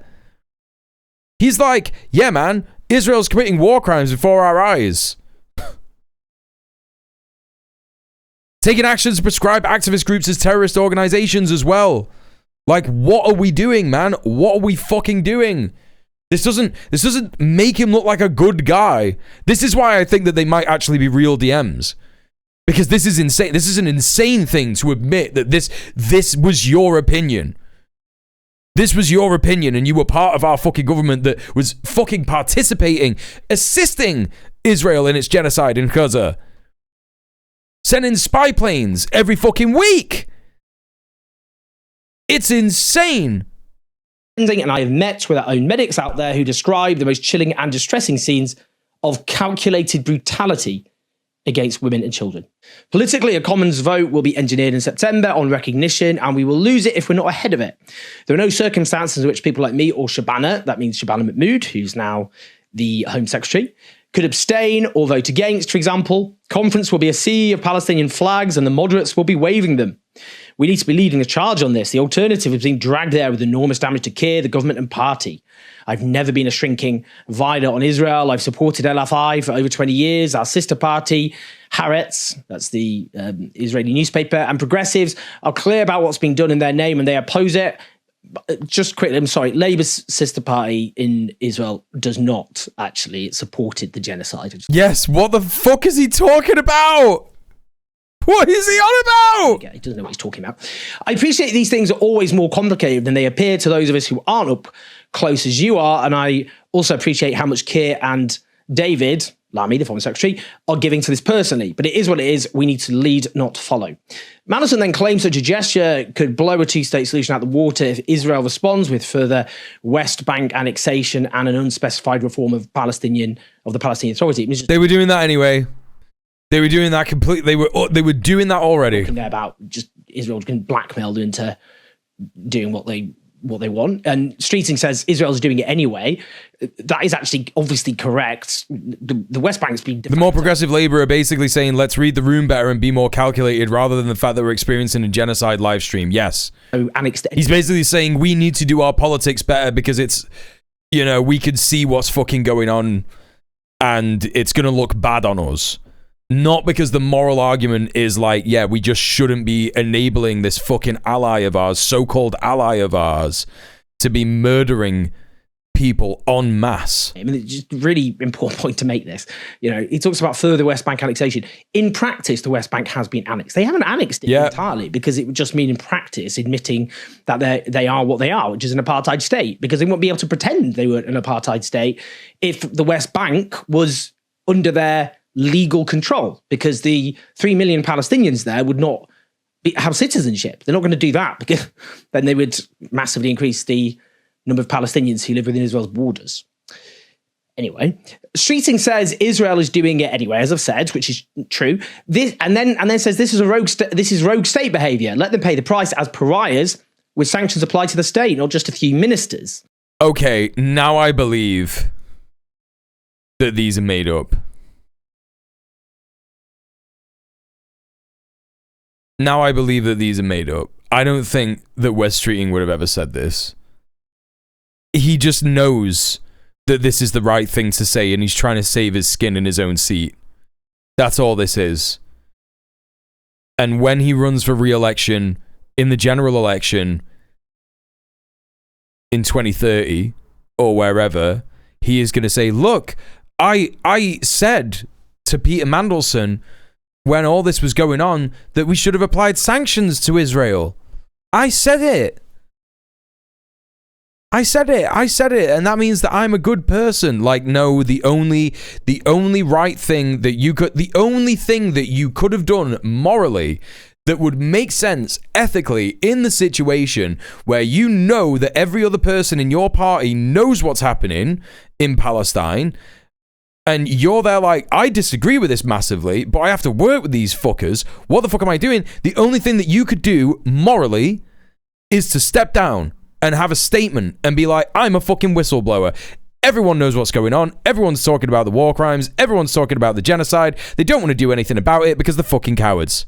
He's like, yeah, man, Israel's committing war crimes before our eyes. Taking actions to prescribe activist groups as terrorist organizations as well. Like, what are we doing, man? What are we fucking doing? This doesn't make him look like a good guy. This is why I think that they might actually be real DMs. Because this is insane. This is an insane thing to admit that this was your opinion. This was your opinion and you were part of our fucking government that was fucking participating, assisting Israel in its genocide in Gaza. Sending spy planes every fucking week. It's insane. And I have met with our own medics out there who describe the most chilling and distressing scenes of calculated brutality against women and children. Politically, a Commons vote will be engineered in September on recognition, and we will lose it if we're not ahead of it. There are no circumstances in which people like me or Shabana, that means Shabana Mahmood, who's now the Home Secretary, could abstain or vote against, for example. Conference will be a sea of Palestinian flags and the moderates will be waving them. We need to be leading the charge on this. The alternative is being dragged there with enormous damage to Keir, the government and party. I've never been a shrinking violent on Israel. I've supported LFI for over 20 years. Our sister party, Haaretz, that's the Israeli newspaper, and progressives are clear about what's being done in their name and they oppose it. Just quickly, I'm sorry, Labour's sister party in Israel does not actually. It supported the genocide. Yes, what the fuck is he talking about? What is he on about? Yeah, he doesn't know what he's talking about. I appreciate these things are always more complicated than they appear to those of us who aren't up close as you are. And I also appreciate how much Keir and David Lammy, the Foreign Secretary, are giving to this personally. But it is what it is. We need to lead, not follow. Mandelson then claims such a gesture could blow a two-state solution out the water if Israel responds with further West Bank annexation and an unspecified reform of the Palestinian Authority. They were doing that anyway. They were doing that completely. They were doing that already. Talking there about just Israel can blackmail them into doing what they want. And Streeting says Israel's doing it anyway. That is actually obviously correct. The West Bank's been... The more progressive Labour are basically saying, let's read the room better and be more calculated rather than the fact that we're experiencing a genocide live stream. Yes. He's basically saying we need to do our politics better because it's, we can see what's fucking going on and it's going to look bad on us. Not because the moral argument is like, yeah, we just shouldn't be enabling this fucking ally of ours, so-called ally of ours, to be murdering people en masse. I mean, it's just a really important point to make this. He talks about further West Bank annexation. In practice, the West Bank has been annexed. They haven't annexed it entirely because it would just mean in practice admitting that they are what they are, which is an apartheid state, because they wouldn't be able to pretend they were an apartheid state if the West Bank was under their legal control, because the 3 million Palestinians there would not have citizenship. They're not going to do that because then they would massively increase the number of Palestinians who live within Israel's borders. Anyway, Streeting says Israel is doing it anyway, as I've said, which is true. And then says this is rogue state behaviour. Let them pay the price as pariahs with sanctions applied to the state, not just a few ministers. Okay, now I believe that these are made up. Now I believe that these are made up. I don't think that Wes Streeting would have ever said this. He just knows that this is the right thing to say and he's trying to save his skin in his own seat. That's all this is. And when he runs for re-election in the general election in 2030 or wherever, he is going to say, look, I said to Peter Mandelson when all this was going on that we should have applied sanctions to Israel. I said it. And that means that I'm a good person. Like, no, the only right thing that the only thing that you could have done morally that would make sense ethically in the situation where you know that every other person in your party knows what's happening in Palestine, and you're there like, I disagree with this massively, but I have to work with these fuckers. What the fuck am I doing? The only thing that you could do morally is to step down and have a statement and be like, I'm a fucking whistleblower. Everyone knows what's going on. Everyone's talking about the war crimes. Everyone's talking about the genocide. They don't want to do anything about it because they're fucking cowards.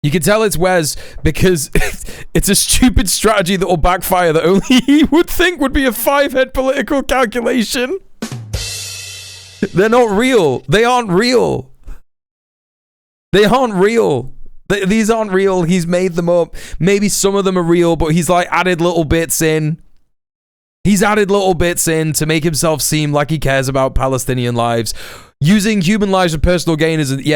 You can tell it's Wes because it's a stupid strategy that will backfire that only he would think would be a 5-head political calculation. They're not real. They aren't real. These aren't real. He's made them up. Maybe some of them are real, but he's like added little bits in. He's added little bits in to make himself seem like he cares about Palestinian lives. Using human lives for personal gain is, he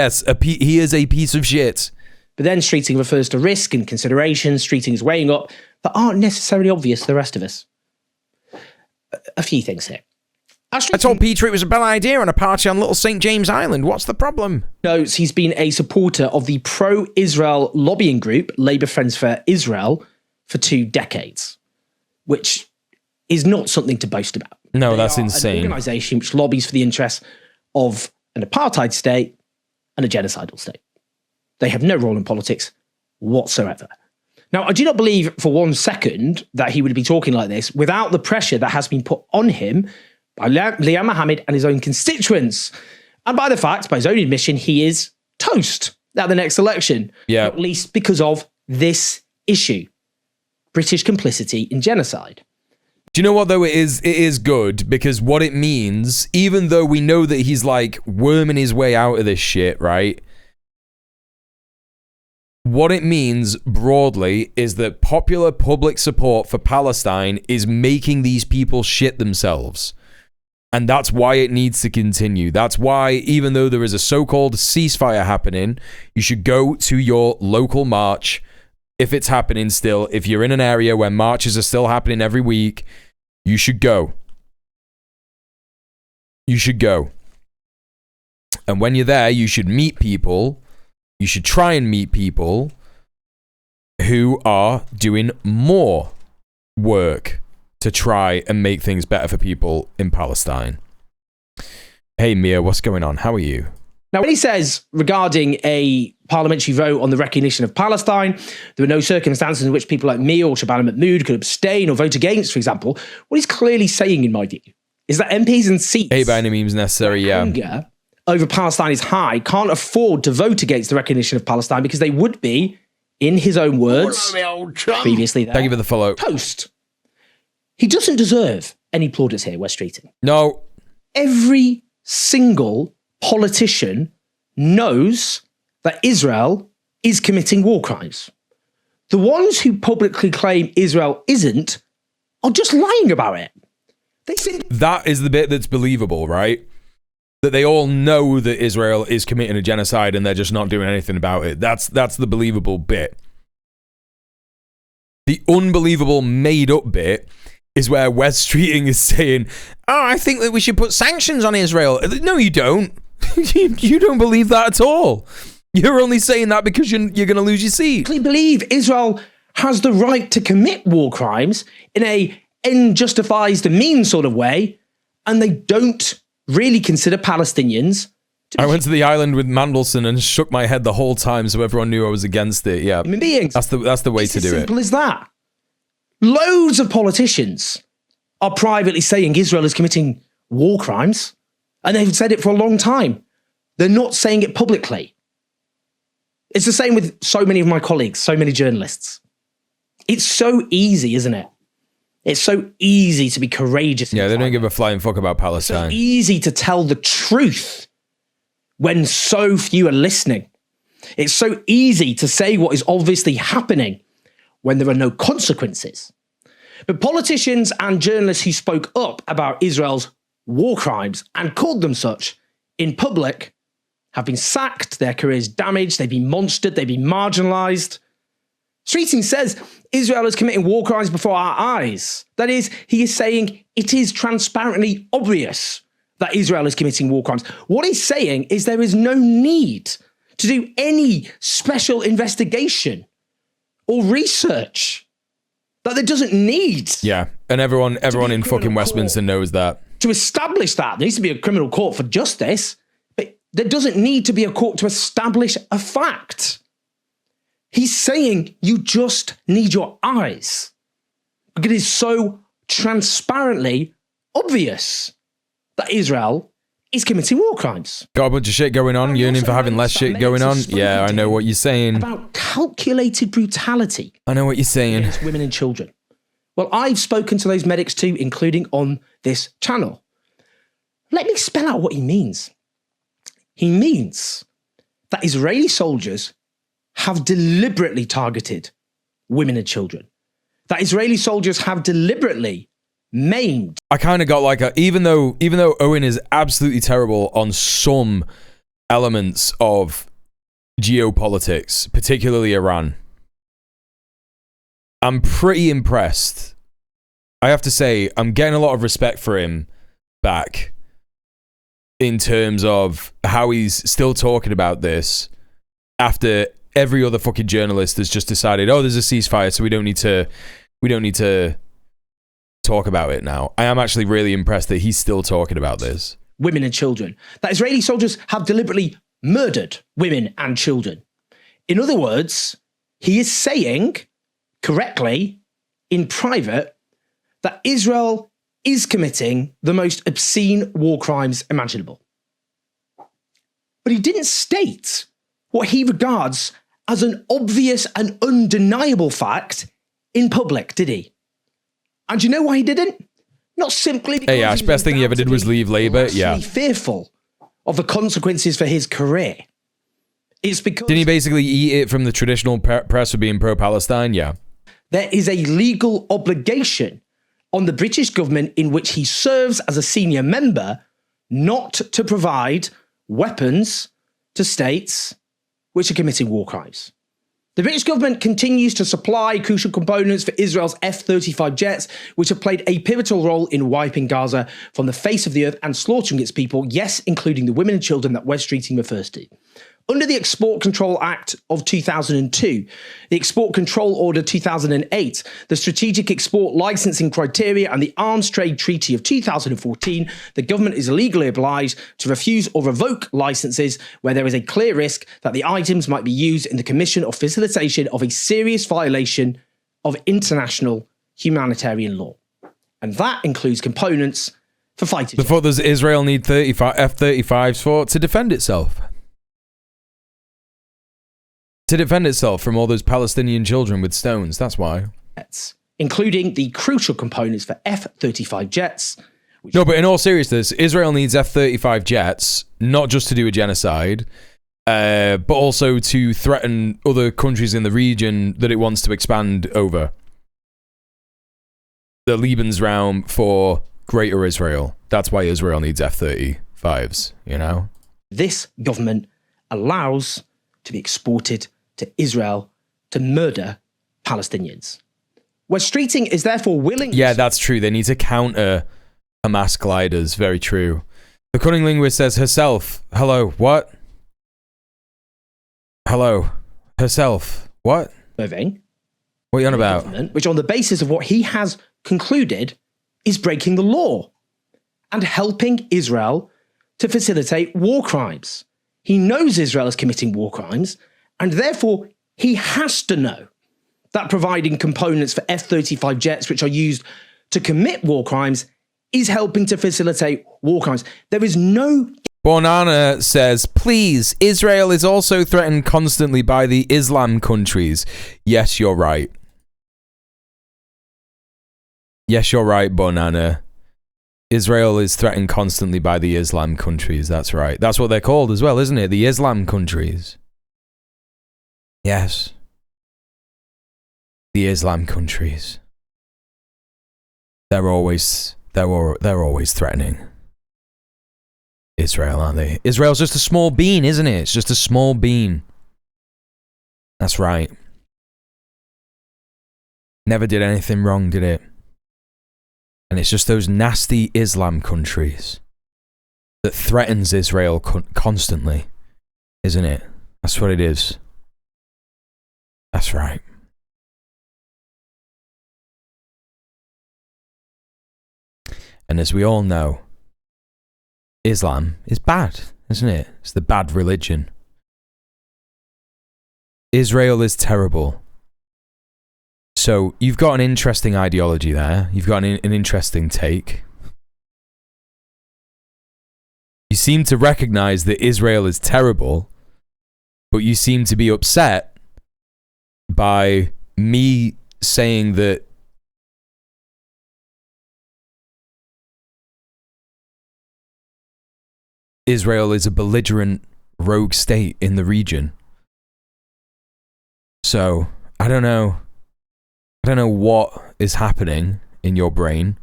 is a piece of shit. But then Streeting refers to risk and consideration Streeting is weighing up that aren't necessarily obvious to the rest of us. A few things here. I told Peter it was a bad idea on a party on Little St. James Island. What's the problem? Notes he's been a supporter of the pro-Israel lobbying group, Labour Friends for Israel, for 2 decades, which is not something to boast about. No, that's insane. An organisation which lobbies for the interests of an apartheid state and a genocidal state. They have no role in politics whatsoever. Now, I do not believe for 1 second that he would be talking like this without the pressure that has been put on him by Liam Mohammed and his own constituents, and by the fact, by his own admission, he is toast. at the next election. Yeah. Not least because of this issue, British complicity in genocide. Do you know what, though? It is good, because what it means, even though we know that he's like worming his way out of this shit, right? What it means broadly is that popular public support for Palestine is making these people shit themselves. And that's why it needs to continue. That's why, even though there is a so-called ceasefire happening, you should go to your local march. If it's happening still, if you're in an area where marches are still happening every week, you should go. You should go. And when you're there, you should meet people. You should try and meet people who are doing more work to try and make things better for people in Palestine. Hey, Mia, what's going on? How are you? Now, when he says regarding a parliamentary vote on the recognition of Palestine, there were no circumstances in which people like me or Shabana Mahmood could abstain or vote against, for example, what he's clearly saying, in my view, is that MPs and seats... Hey, by any means necessary, yeah. ...anger over Palestine is high, can't afford to vote against the recognition of Palestine because they would be, in his own words, previously there, thank you for the follow. Toast. He doesn't deserve any plaudits here, Wes Streeting. No. Every single politician knows that Israel is committing war crimes. The ones who publicly claim Israel isn't are just lying about it. That is the bit that's believable, right? That they all know that Israel is committing a genocide and they're just not doing anything about it. That's the believable bit. The unbelievable made-up bit is where Wes Streeting is saying, oh, I think that we should put sanctions on Israel. No, you don't. You don't believe that at all. You're only saying that because you're going to lose your seat. I believe Israel has the right to commit war crimes in a end justifies the means sort of way, and they don't really consider Palestinians. I went to the island with Mandelson and shook my head the whole time so everyone knew I was against it. Yeah, human beings. That's the way to do it. As simple as that. Loads of politicians are privately saying Israel is committing war crimes, and they've said it for a long time. They're not saying it publicly. It's the same with so many of my colleagues, so many journalists. It's so easy, isn't it? It's so easy to be courageous. Yeah, they don't give a flying fuck about Palestine. It's so easy to tell the truth when so few are listening. It's so easy to say what is obviously happening when there are no consequences. But politicians and journalists who spoke up about Israel's war crimes and called them such in public have been sacked, their careers damaged, they've been monstered, they've been marginalised. Streeting says Israel is committing war crimes before our eyes. That is, he is saying it is transparently obvious that Israel is committing war crimes. What he's saying is there is no need to do any special investigation or research that there doesn't need. Yeah, and everyone in fucking Westminster knows that. To establish that, there needs to be a criminal court for justice, but there doesn't need to be a court to establish a fact. He's saying you just need your eyes because it is so transparently obvious that Israel is committing war crimes. Got a bunch of shit going on, yearning for having less shit going on. Yeah, I know what you're saying. About calculated brutality. I know what you're saying. Against women and children. Well, I've spoken to those medics too, including on this channel. Let me spell out what he means. He means that Israeli soldiers have deliberately targeted women and children. That Israeli soldiers have deliberately maimed. I kind of got like even though Owen is absolutely terrible on some elements of geopolitics, particularly Iran, I'm pretty impressed. I have to say, I'm getting a lot of respect for him back in terms of how he's still talking about this after every other fucking journalist has just decided, oh, there's a ceasefire, so we don't need to talk about it now. I am actually really impressed that he's still talking about this. Women and children. That Israeli soldiers have deliberately murdered women and children. In other words, he is saying correctly in private that Israel is committing the most obscene war crimes imaginable. But he didn't state what he regards as an obvious and undeniable fact in public, did he? And you know why he didn't? Not simply because Hey, Ash, best thing he ever did was leave Labour. Yeah. Fearful of the consequences for his career. It's because... Didn't he basically eat it from the traditional press for being pro-Palestine? Yeah. There is a legal obligation on the British government in which he serves as a senior member not to provide weapons to states which are committing war crimes. The British government continues to supply crucial components for Israel's F-35 jets, which have played a pivotal role in wiping Gaza from the face of the earth and slaughtering its people, yes, including the women and children that West Streeting refers to. Under the Export Control Act of 2002, the Export Control Order 2008, the Strategic Export Licensing Criteria, and the Arms Trade Treaty of 2014, the government is legally obliged to refuse or revoke licenses where there is a clear risk that the items might be used in the commission or facilitation of a serious violation of international humanitarian law. And that includes components for fighter jets. What does Israel need F-35s for? To defend itself. To defend itself from all those Palestinian children with stones, that's why. Including the crucial components for F-35 jets. No, but in all seriousness, Israel needs F-35 jets, not just to do a genocide, but also to threaten other countries in the region that it wants to expand over. The Lebensraum for Greater Israel. That's why Israel needs F-35s, you know? This government allows to be exported to Israel to murder Palestinians. West Streeting is therefore willing... Yeah, that's true. They need to counter Hamas gliders. Very true. The cunning linguist says herself. Hello, what? Hello. Herself. What? Moving. What are you on about? Which on the basis of what he has concluded is breaking the law and helping Israel to facilitate war crimes. He knows Israel is committing war crimes, and therefore he has to know that providing components for F-35 jets, which are used to commit war crimes, is helping to facilitate war crimes. There is no... Bonana says, please, Israel is also threatened constantly by the Islam countries. Yes, you're right. Yes, you're right, Bonana. Israel is threatened constantly by the Islam countries. That's right. That's what they're called as well, isn't it? The Islam countries. Yes. The Islam countries. They're always threatening Israel, aren't they? Israel's just a small bean, isn't it? It's just a small bean. That's right. Never did anything wrong, did it? And it's just those nasty Islam countries that threatens Israel constantly, isn't it? That's what it is. That's right. And as we all know, Islam is bad, isn't it? It's the bad religion. Israel is terrible. So you've got an interesting ideology there. You've got an interesting take. You seem to recognize that Israel is terrible, but you seem to be upset by me saying that Israel is a belligerent rogue state in the region. So, I don't know what is happening in your brain.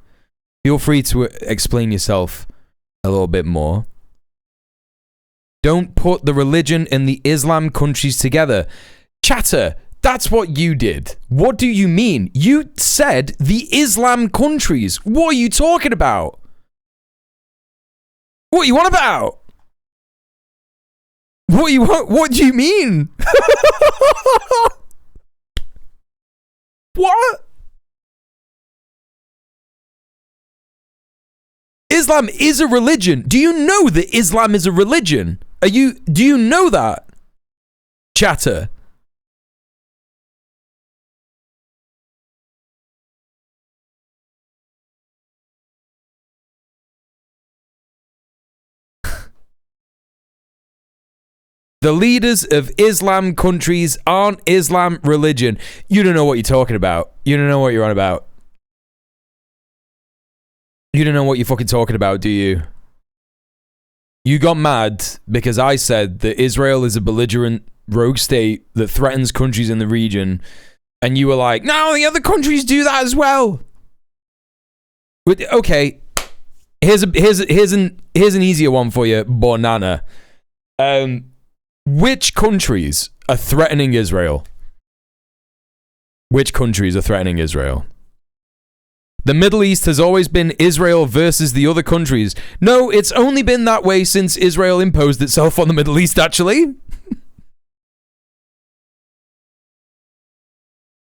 Feel free to explain yourself a little bit more. Don't put the religion and the Islam countries together. Chatter, that's what you did. What do you mean? You said the Islam countries. What are you talking about? What you on about? What do you mean? What? Islam is a religion. Do you know that Islam is a religion? Do you know that? Chatter. The leaders of Islam countries aren't Islam religion. You don't know what you're talking about. You don't know what you're on about. You don't know what you're fucking talking about, do you? You got mad because I said that Israel is a belligerent rogue state that threatens countries in the region, and you were like, no, the other countries do that as well. Okay, here's an easier one for you, banana. Which countries are threatening Israel? Which countries are threatening Israel? The Middle East has always been Israel versus the other countries. No, it's only been that way since Israel imposed itself on the Middle East, actually.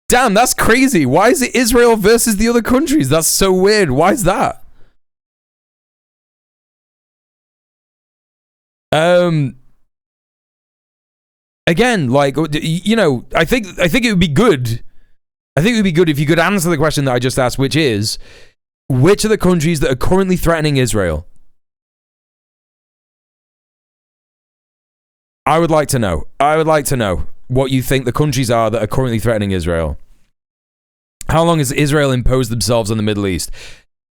Damn, that's crazy. Why is it Israel versus the other countries? That's so weird. Why is that? Again, like, you know, I think it would be good. I think it would be good if you could answer the question that I just asked, which is, which are the countries that are currently threatening Israel? I would like to know. I would like to know what you think the countries are that are currently threatening Israel. How long has Israel imposed themselves on the Middle East?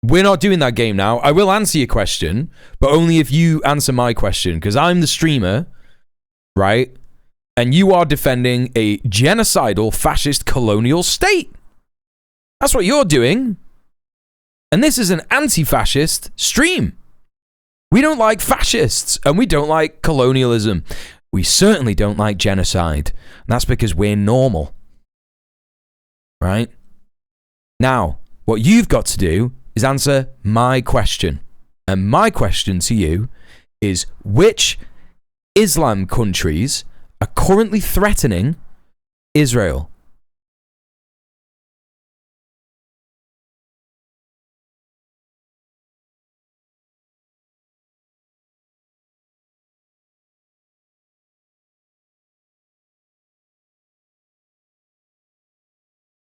We're not doing that game now. I will answer your question, but only if you answer my question, because I'm the streamer, right? And you are defending a genocidal, fascist, colonial state. That's what you're doing. And this is an anti-fascist stream. We don't like fascists, and we don't like colonialism. We certainly don't like genocide. And that's because we're normal. Right? Now, what you've got to do is answer my question. And my question to you is, which Islam countries are currently threatening Israel?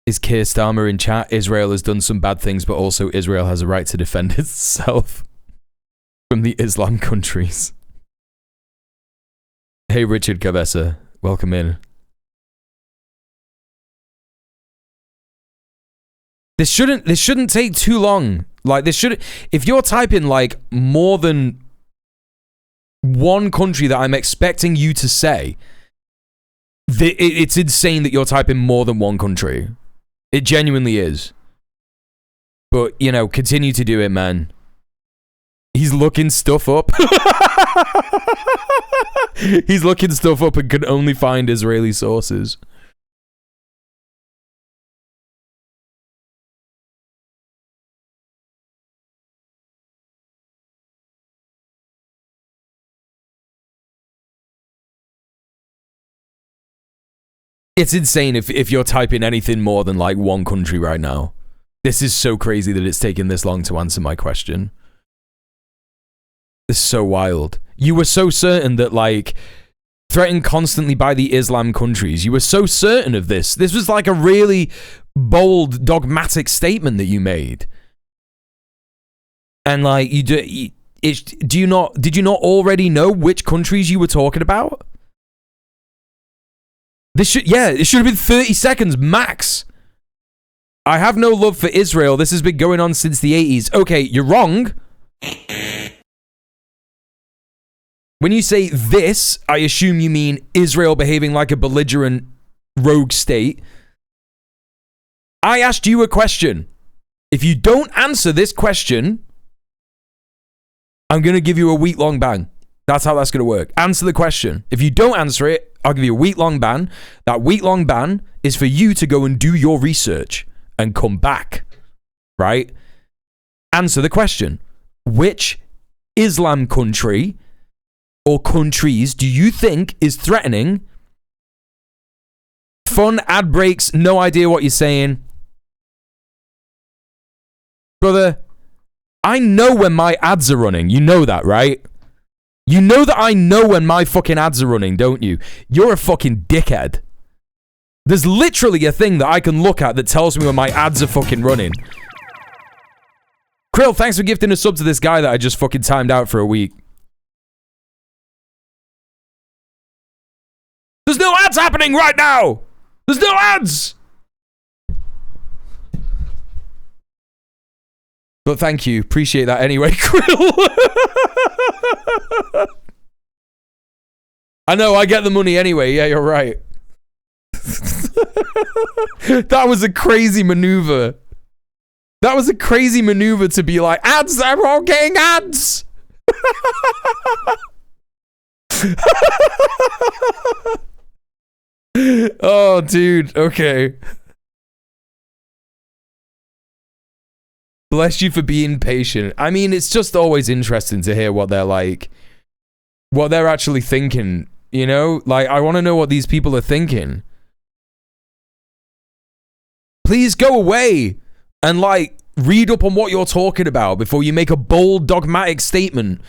Is Keir Starmer in chat? Israel has done some bad things, but also Israel has a right to defend itself from the Islam countries. Hey, Richard Cabessa, welcome in. This shouldn't take too long. Like, this should, if you're typing like more than one country that I'm expecting you to say, it's insane that you're typing more than one country. It genuinely is. But, you know, continue to do it, man. He's looking stuff up. He's looking stuff up and can only find Israeli sources. It's insane if you're typing anything more than like one country right now. This is so crazy that it's taken this long to answer my question. This is so wild. You were so certain that, like, threatened constantly by the Islam countries. You were so certain of this. This was like a really bold, dogmatic statement that you made. And like, did you not already know which countries you were talking about? It should have been 30 seconds max. I have no love for Israel. This has been going on since the 80s. Okay, you're wrong. When you say this, I assume you mean Israel behaving like a belligerent rogue state. I asked you a question. If you don't answer this question, I'm going to give you a week-long ban. That's how that's going to work. Answer the question. If you don't answer it, I'll give you a week-long ban. That week-long ban is for you to go and do your research and come back, right? Answer the question. Which Islam country or countries do you think is threatening? Fun ad breaks, no idea what you're saying. Brother, I know when my ads are running. You know that, right? You know that I know when my fucking ads are running, don't you? You're a fucking dickhead. There's literally a thing that I can look at that tells me when my ads are fucking running. Krill, thanks for gifting a sub to this guy that I just fucking timed out for a week. ads happening right now. There's no ads. But thank you. Appreciate that anyway, Krill. I know, I get the money anyway. Yeah, you're right. That was a crazy maneuver. That was a crazy maneuver to be like, ads, they're all getting ads. Oh, dude. Okay. Bless you for being patient. I mean, it's just always interesting to hear what they're like, what they're actually thinking, you know? Like, I want to know what these people are thinking. Please go away and, like, read up on what you're talking about before you make a bold, dogmatic statement.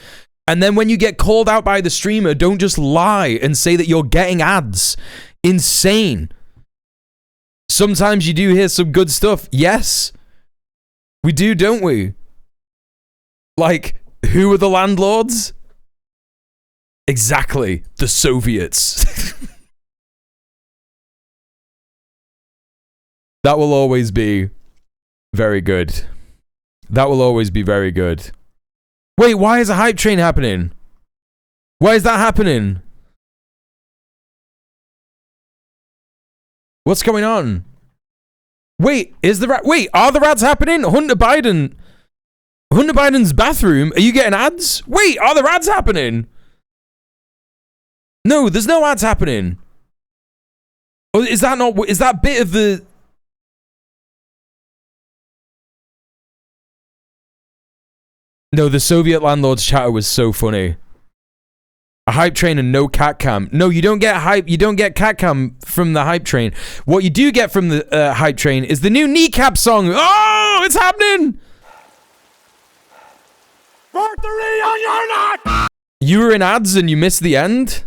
And then when you get called out by the streamer, don't just lie and say that you're getting ads. Insane. Sometimes you do hear some good stuff. Yes. We do, don't we? Like, who are the landlords? Exactly. The Soviets. That will always be very good. That will always be very good. Wait, why is a hype train happening? Why is that happening? What's going on? Wait, are the ads happening? Hunter Biden's bathroom? Are you getting ads? Wait, are the ads happening? No, there's no ads happening. Or is that bit of the... No, the Soviet landlord's chatter was so funny. A hype train and no cat cam. No, you don't get hype. You don't get cat cam from the hype train. What you do get from the hype train is the new Kneecap song. Oh, it's happening. You were in ads and you missed the end?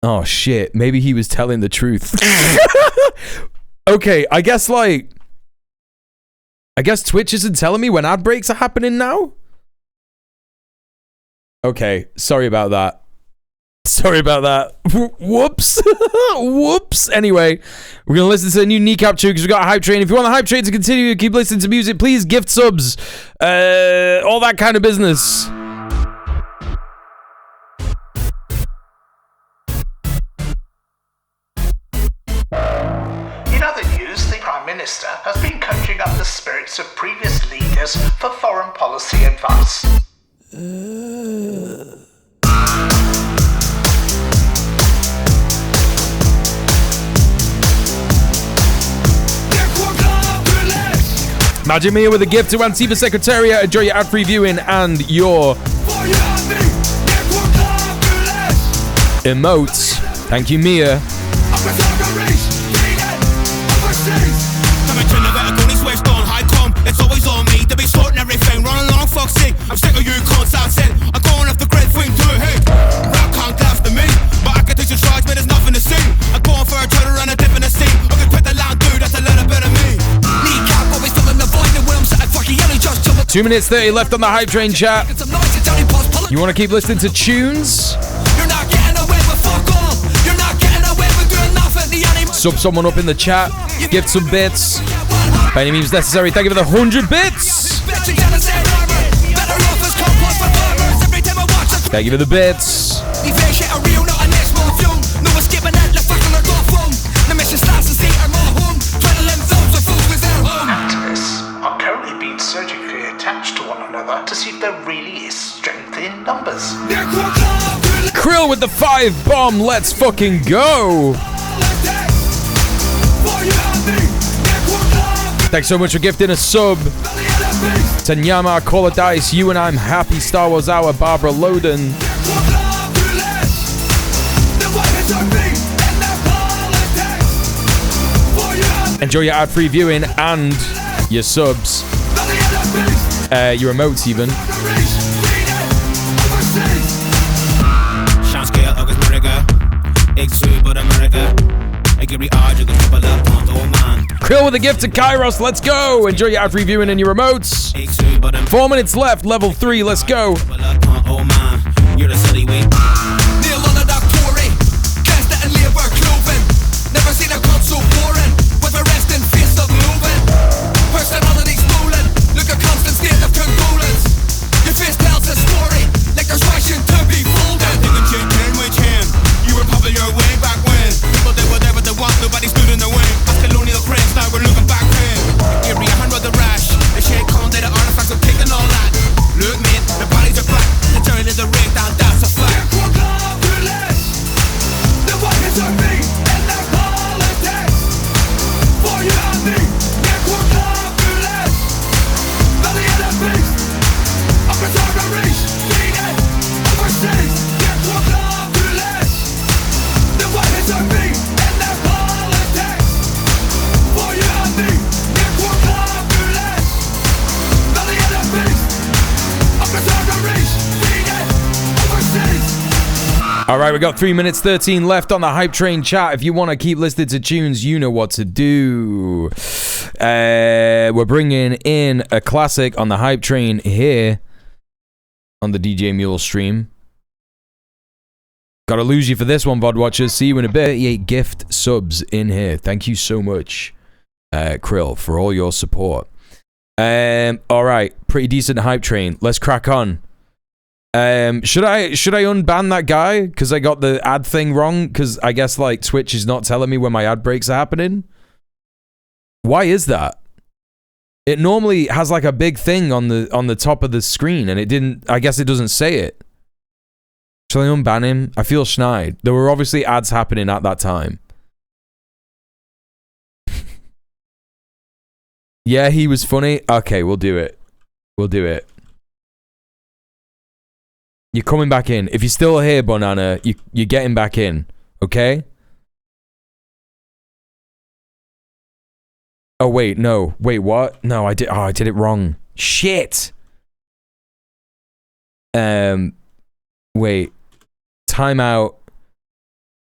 Oh, shit. Maybe he was telling the truth. Okay, I guess Twitch isn't telling me when ad breaks are happening now? Okay, sorry about that. Sorry about that. Whoops. Whoops. Anyway, we're going to listen to the new Kneecap tune because we've got a hype train. If you want the hype train to continue, keep listening to music, please gift subs. All that kind of business. In other news, the Prime Minister has been conjuring up the spirits of previous leaders for foreign policy advice. Magic Mia with a gift to Antifa Secretariat. Enjoy your ad-free viewing and your emotes. Thank you, Mia. It's always on me, they be sorting everything, run along, Foxy. I'm sick of you cons outside. I'm going off the grid, swing to a hit. Rap can't after me, but I can take some charge, man, there's nothing to see. I'm going for a turn around a dip in the sea. I can quit the land, dude, that's a little bit of me. Kneecap, always filling the void, the worms at fucking yellow, just 2 minutes 30 left on the hype train chat. You want to keep listening to tunes? You're not getting away with fuck off. You're not getting away with doing nothing. The animal. Sub someone up in the chat. Give some bits. By any means necessary. Thank you for the 100 bits. Thank you for the bits. Activists are currently being surgically attached to one another to see if there really is strength in numbers. Krill with the 5 bomb. Let's fucking go. Thanks so much for gifting a sub. Tanyama, Call of Dice, You and I'm Happy, Star Wars Hour, Barbara Loden. Enjoy your ad-free viewing and your subs. Your emotes even. Krill with a gift to Kairos, let's go! Enjoy your ad-free viewing and your remotes. 4 minutes left, level 3, let's go. All right, we got 3 minutes 13 left on the Hype Train chat. If you want to keep listening to tunes, you know what to do. We're bringing in a classic on the Hype Train here on the djmuel stream. Gotta lose you for this one, VOD watchers. See you in a bit. 38 gift subs in here. Thank you so much, Krill, for all your support. All right, pretty decent Hype Train. Let's crack on. Should I unban that guy because I got the ad thing wrong? Because I guess like Twitch is not telling me when my ad breaks are happening. Why is that? It normally has like a big thing on the top of the screen, and it didn't. I guess it doesn't say it. Shall I unban him? I feel schneid. There were obviously ads happening at that time. Yeah, he was funny. Okay, we'll do it. We'll do it. You're coming back in. If you're still here, Banana, you're getting back in. Okay? Oh, wait, no. Wait, what? No, I did it wrong. Shit! Wait. Timeout.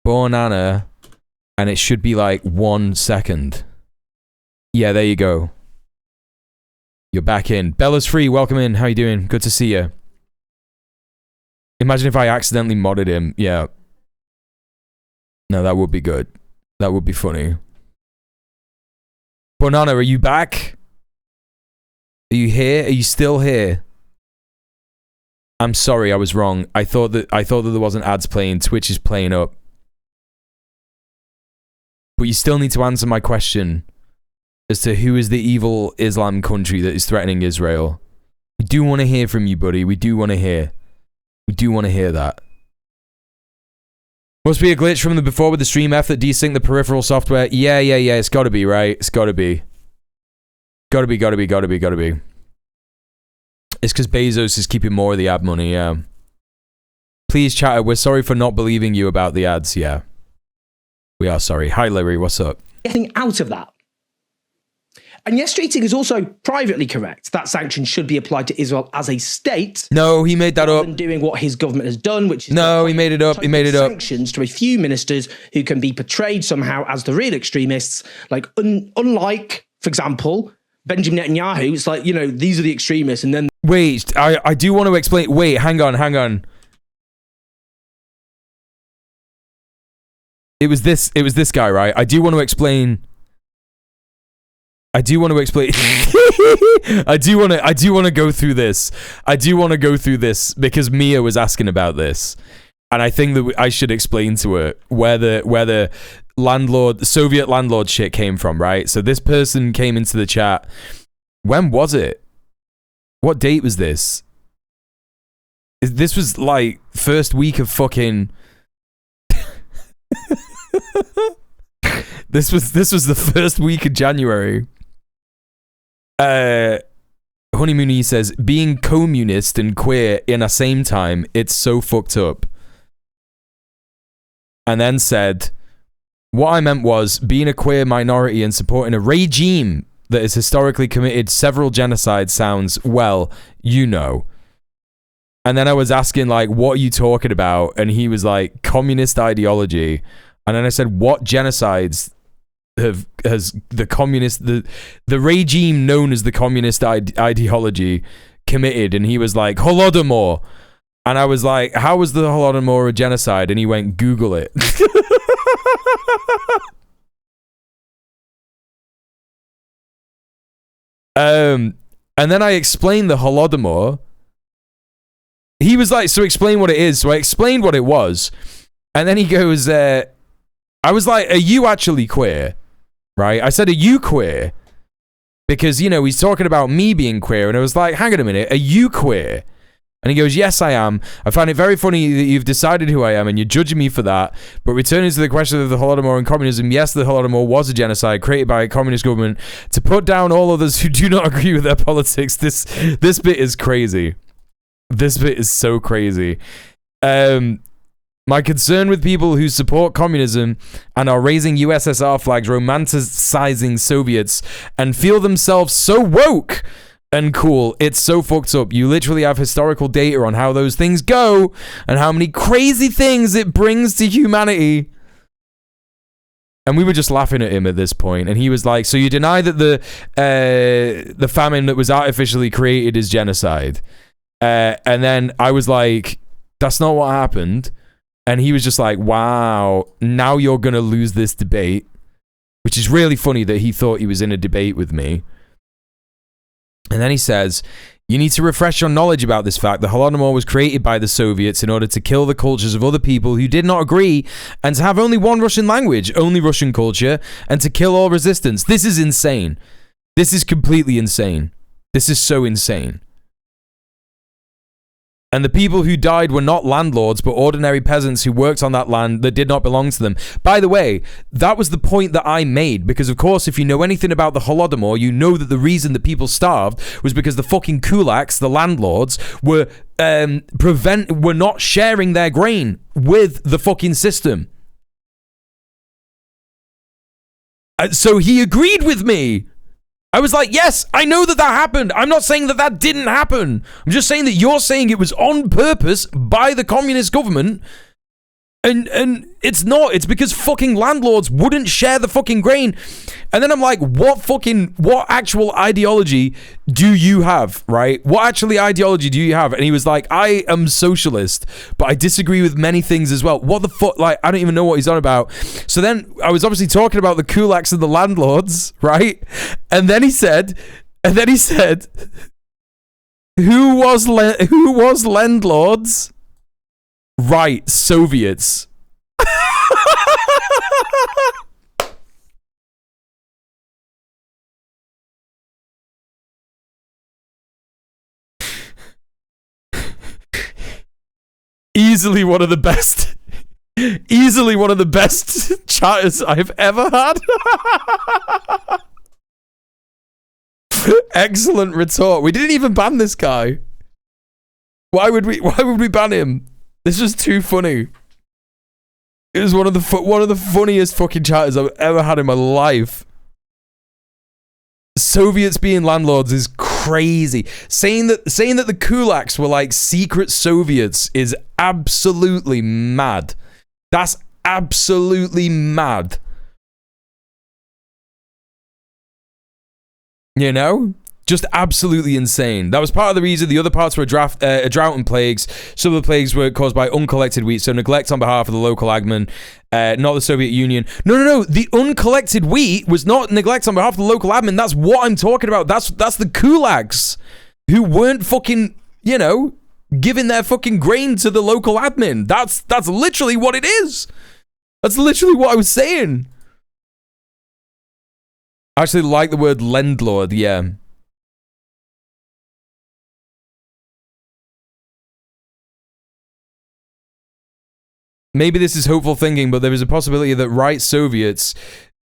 Banana. And it should be like 1 second. Yeah, there you go. You're back in. Bella's free. Welcome in. How you doing? Good to see you. Imagine if I accidentally modded him. Yeah. No, that would be good. That would be funny. Banana, are you back? Are you here? Are you still here? I'm sorry, I was wrong. I thought that there wasn't ads playing. Twitch is playing up. But you still need to answer my question as to who is the evil Islam country that is threatening Israel. We do want to hear from you, buddy. We do want to hear. We do want to hear that. Must be a glitch from the before with the stream F that desync the peripheral software. Yeah. It's got to be, right? It's got to be. Got to be. It's because Bezos is keeping more of the ad money, yeah. Please, chatter, we're sorry for not believing you about the ads, yeah. We are sorry. Hi, Larry, what's up? Getting out of that. And yes, Streeting is also privately correct that sanctions should be applied to Israel as a state. No, he made that up. And doing what his government has done, which is no, he made it up. He made it up. Sanctions to a few ministers who can be portrayed somehow as the real extremists, like unlike, for example, Benjamin Netanyahu. It's like, you know, these are the extremists, and then wait, I do want to explain. Wait, hang on. It was this guy, right? I do want to explain. I do want to go through this. I do want to go through this because Mia was asking about this, and I think that I should explain to her where the Soviet landlord shit came from, right? So this person came into the chat. When was it? What date was this? This was like first week of fucking. This was the first week of January. Honeymoony says, being communist and queer in the same time, it's so fucked up. And then said, what I meant was being a queer minority and supporting a regime that has historically committed several genocides sounds, well, you know. And then I was asking, like, what are you talking about? And he was like, communist ideology. And then I said, what genocides has the communist, the regime known as the communist ideology committed? And he was like, Holodomor. And I was like, how was the Holodomor a genocide? And he went, Google it. And then I explained the Holodomor. He was like, so explain what it is. So I explained what it was. And then he goes, I was like, are you actually queer? Right? I said, are you queer? Because, you know, he's talking about me being queer. And I was like, hang on a minute, are you queer? And he goes, yes, I am. I find it very funny that you've decided who I am and you're judging me for that. But returning to the question of the Holodomor and communism, yes, the Holodomor was a genocide created by a communist government to put down all others who do not agree with their politics. This bit is crazy. This bit is so crazy. My concern with people who support communism and are raising USSR flags, romanticizing Soviets, and feel themselves so woke and cool. It's so fucked up. You literally have historical data on how those things go and how many crazy things it brings to humanity. And we were just laughing at him at this point, and he was like, so you deny that the famine that was artificially created is genocide? And then I was like, that's not what happened. And he was just like, wow, now you're going to lose this debate, which is really funny that he thought he was in a debate with me. And then he says, you need to refresh your knowledge about this fact. The Holodomor was created by the Soviets in order to kill the cultures of other people who did not agree and to have only one Russian language, only Russian culture, and to kill all resistance. This is insane. This is completely insane. This is so insane. And the people who died were not landlords, but ordinary peasants who worked on that land that did not belong to them. By the way, that was the point that I made, because of course, if you know anything about the Holodomor, you know that the reason that people starved was because the fucking kulaks, the landlords, were not sharing their grain with the fucking system. So he agreed with me. I was like, yes, I know that happened. I'm not saying that didn't happen. I'm just saying that you're saying it was on purpose by the communist government. And it's not. It's because fucking landlords wouldn't share the fucking grain. And then I'm like, what actual ideology do you have, right? What actually ideology do you have? And he was like, I am socialist, but I disagree with many things as well. What the fuck? Like, I don't even know what he's on about. So then I was obviously talking about the kulaks and the landlords, right? And then he said, who was landlords? Right, Soviets. Easily one of the best chatters I've ever had. Excellent retort. We didn't even ban this guy. Why would we ban him? This was too funny. It was one of the funniest fucking chatters I've ever had in my life. Soviets being landlords is crazy. Saying that the kulaks were like secret Soviets is absolutely mad. That's absolutely mad. You know? Just absolutely insane. That was part of the reason. The other parts were drought and plagues. Some of the plagues were caused by uncollected wheat, so neglect on behalf of the local agman, not the Soviet Union. No. The uncollected wheat was not neglect on behalf of the local admin. That's what I'm talking about. That's the kulaks who weren't fucking, giving their fucking grain to the local admin. That's literally what it is. That's literally what I was saying. I actually like the word landlord, yeah. Maybe this is hopeful thinking, but there is a possibility that right Soviets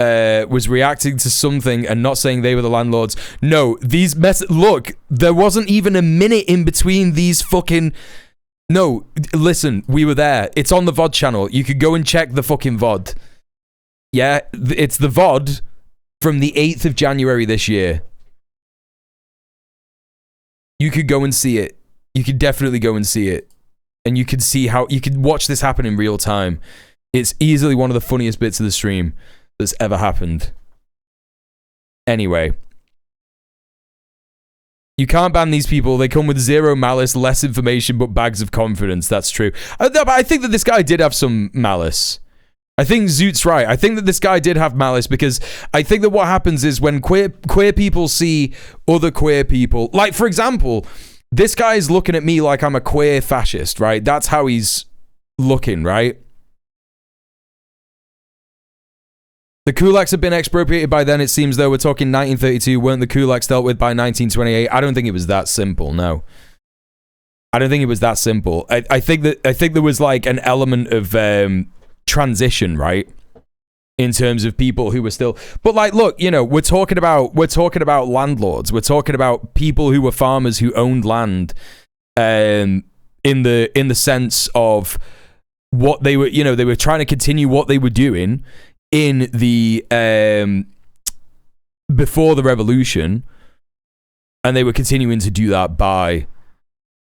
was reacting to something and not saying they were the landlords. No, look, there wasn't even a minute in between these fucking... No, listen, we were there. It's on the VOD channel. You could go and check the fucking VOD. Yeah, it's the VOD from the 8th of January this year. You could go and see it. You could definitely go and see it. And you could see how you could watch this happen in real time. It's easily one of the funniest bits of the stream that's ever happened. Anyway. You can't ban these people. They come with zero malice, less information, but bags of confidence. That's true. But I think that this guy did have some malice. I think Zoot's right. I think that this guy did have malice because I think that what happens is when queer people see other queer people, like for example, this guy's looking at me like I'm a queer fascist, right? That's how he's looking, right? The kulaks have been expropriated by then, it seems, though. We're talking 1932. Weren't the kulaks dealt with by 1928? I don't think it was that simple, no. I don't think it was that simple. I think there was like an element of transition, right? In terms of people who were still, but like, look, we're talking about landlords. We're talking about people who were farmers who owned land, in the sense of what they were, they were trying to continue what they were doing in the before the revolution, And they were continuing to do that by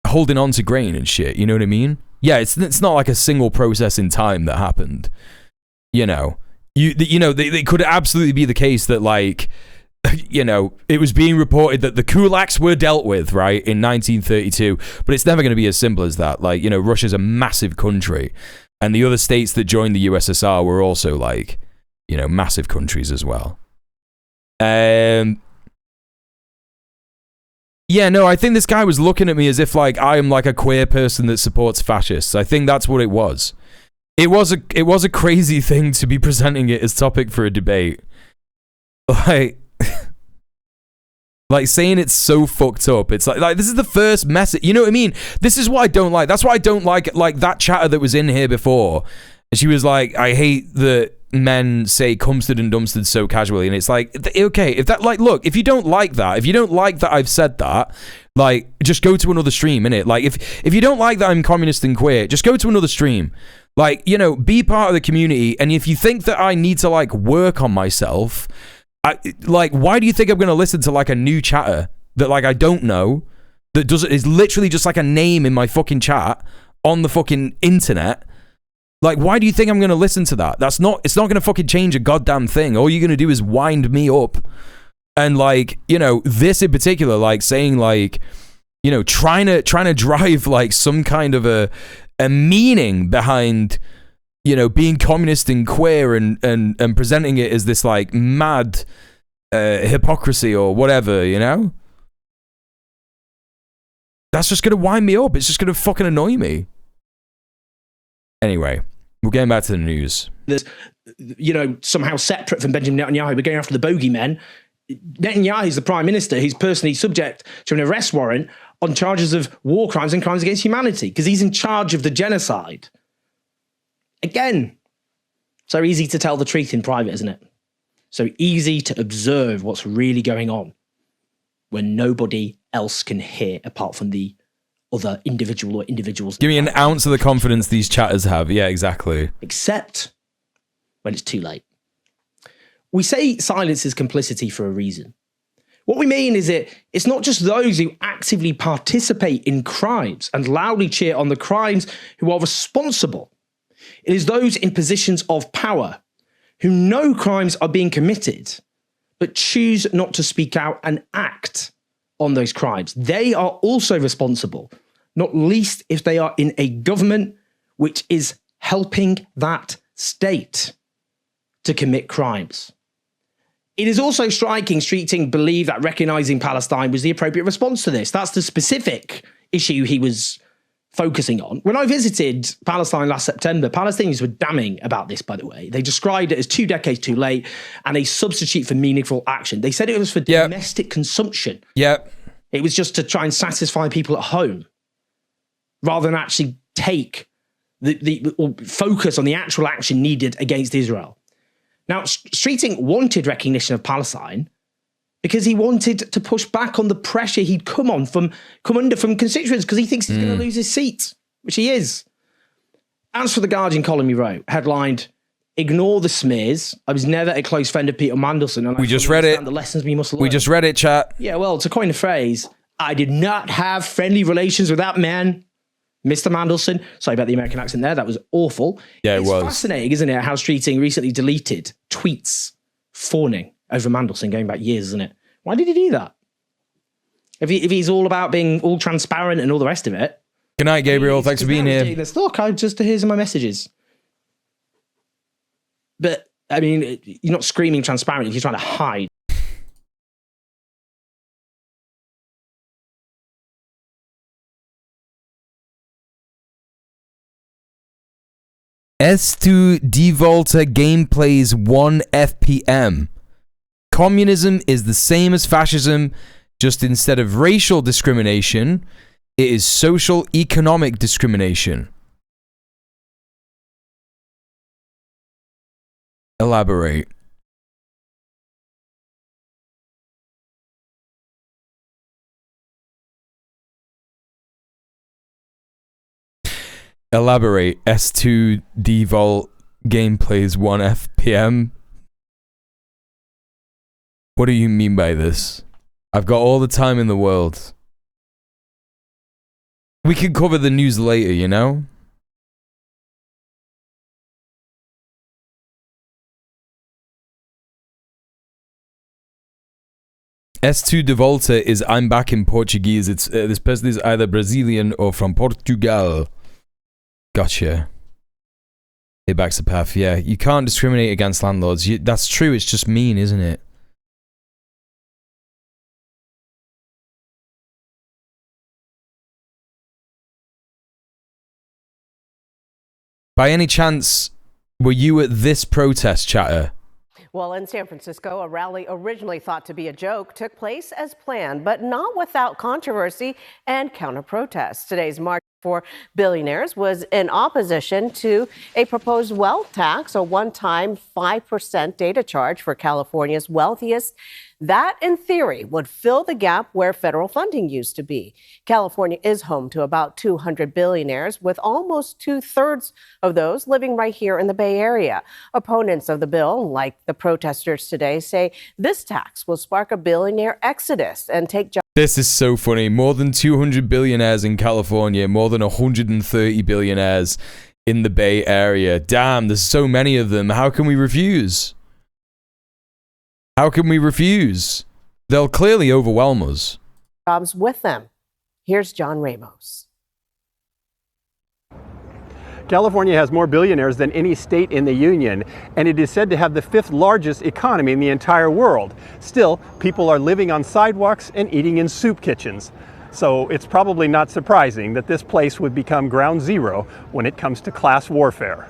holding on to grain and shit, you know what I mean? Yeah, it's not like a single process in time that happened. You know, it could absolutely be the case that, like, you know, it was being reported that the kulaks were dealt with, right, in 1932, but it's never going to be as simple as that. Like, you know, Russia's a massive country, and the other states that joined the USSR were also, like, you know, massive countries as well. Yeah, no, I think this guy was looking at me as if, like, I am like a queer person that supports fascists. I think that's what it was. It was a crazy thing to be presenting it as topic for a debate. Like saying it's so fucked up. It's like this is the first message. You know what I mean? This is what I don't like. That's why I don't like that chatter that was in here before. She was like, I hate that men say cumstered and dumpstered so casually, and it's like, okay, if that, like, look, if you don't like that I've said that, like, just go to another stream, innit? Like, if you don't like that I'm communist and queer, just go to another stream. Like, you know, be part of the community. And if you think that I need to, like, work on myself, like, why do you think I'm going to listen to, like, a new chatter that, like, I don't know, that is literally just like a name in my fucking chat on the fucking internet? Like, why do you think I'm going to listen to that? It's not going to fucking change a goddamn thing. All you're going to do is wind me up. And, like, you know, this in particular, like, saying, like, you know, trying to drive, like, some kind of a meaning behind, you know, being communist and queer and presenting it as this, like, mad hypocrisy or whatever, you know? That's just going to wind me up. It's just going to fucking annoy me. Anyway, we're getting back to the news. There's, you know, somehow separate from Benjamin Netanyahu, we're going after the bogeymen. Netanyahu is the prime minister. He's personally subject to an arrest warrant on charges of war crimes and crimes against humanity because he's in charge of the genocide. Again, so easy to tell the truth in private, isn't it? So easy to observe what's really going on when nobody else can hear apart from the other individual or individuals. Give me an ounce of the confidence these chatters have. Yeah, exactly. Except when it's too late. We say silence is complicity for a reason. What we mean is it's not just those who actively participate in crimes and loudly cheer on the crimes who are responsible. It is those in positions of power who know crimes are being committed, but choose not to speak out and act on those crimes. They are also responsible, not least if they are in a government which is helping that state to commit crimes. It is also striking Streeting believed that recognising Palestine was the appropriate response to this. That's the specific issue he was focusing on. When I visited Palestine last September, Palestinians were damning about this, by the way. They described it as 2 decades too late and a substitute for meaningful action. They said it was for domestic consumption. Yep. It was just to try and satisfy people at home rather than actually take or focus on the actual action needed against Israel. Now, Streeting wanted recognition of Palestine because he wanted to push back on the pressure he'd come under from constituents because he thinks he's going to lose his seat, which he is. As for the Guardian column he wrote, headlined, "Ignore the smears. I was never a close friend of Peter Mandelson. And we just read it. The lessons we must learn." We just read it, chat. Yeah, well, to coin a phrase, I did not have friendly relations with that man, Mr. Mandelson. Sorry about the American accent there. That was awful. Yeah, it's fascinating, isn't it, how Streeting recently deleted tweets fawning over Mandelson going back years, isn't it? Why did he do that? If he's all about being all transparent and all the rest of it. Good night, Gabriel. Thanks for being here. Look, here's my messages. But, I mean, you're not screaming transparent if you're trying to hide. S2 Devolta gameplays 1 FPM. Communism is the same as fascism, just instead of racial discrimination, it is social economic discrimination. Elaborate. Elaborate. S2 Devol gameplays 1 FPM. What do you mean by this? I've got all the time in the world. We can cover the news later, you know? S2 de Volta is I'm back in Portuguese. It's this person is either Brazilian or from Portugal. Gotcha. It backs the path. Yeah, you can't discriminate against landlords. That's true. It's just mean, isn't it? By any chance, were you at this protest, chatter? Well, in San Francisco, a rally originally thought to be a joke took place as planned, but not without controversy and counter-protests. Today's March for Billionaires was in opposition to a proposed wealth tax, a one-time 5% data charge for California's wealthiest. That, in theory, would fill the gap where federal funding used to be. California is home to about 200 billionaires, with almost 2/3 of those living right here in the Bay Area. Opponents of the bill, like the protesters today, say this tax will spark a billionaire exodus and take jobs. This is so funny. More than 200 billionaires in California, more than 130 billionaires in the Bay Area. Damn, there's so many of them. How can we refuse? How can we refuse? They'll clearly overwhelm us. Jobs with them. Here's John Ramos. California has more billionaires than any state in the union, and it is said to have the 5th largest economy in the entire world. Still, people are living on sidewalks and eating in soup kitchens. So it's probably not surprising that this place would become ground zero when it comes to class warfare.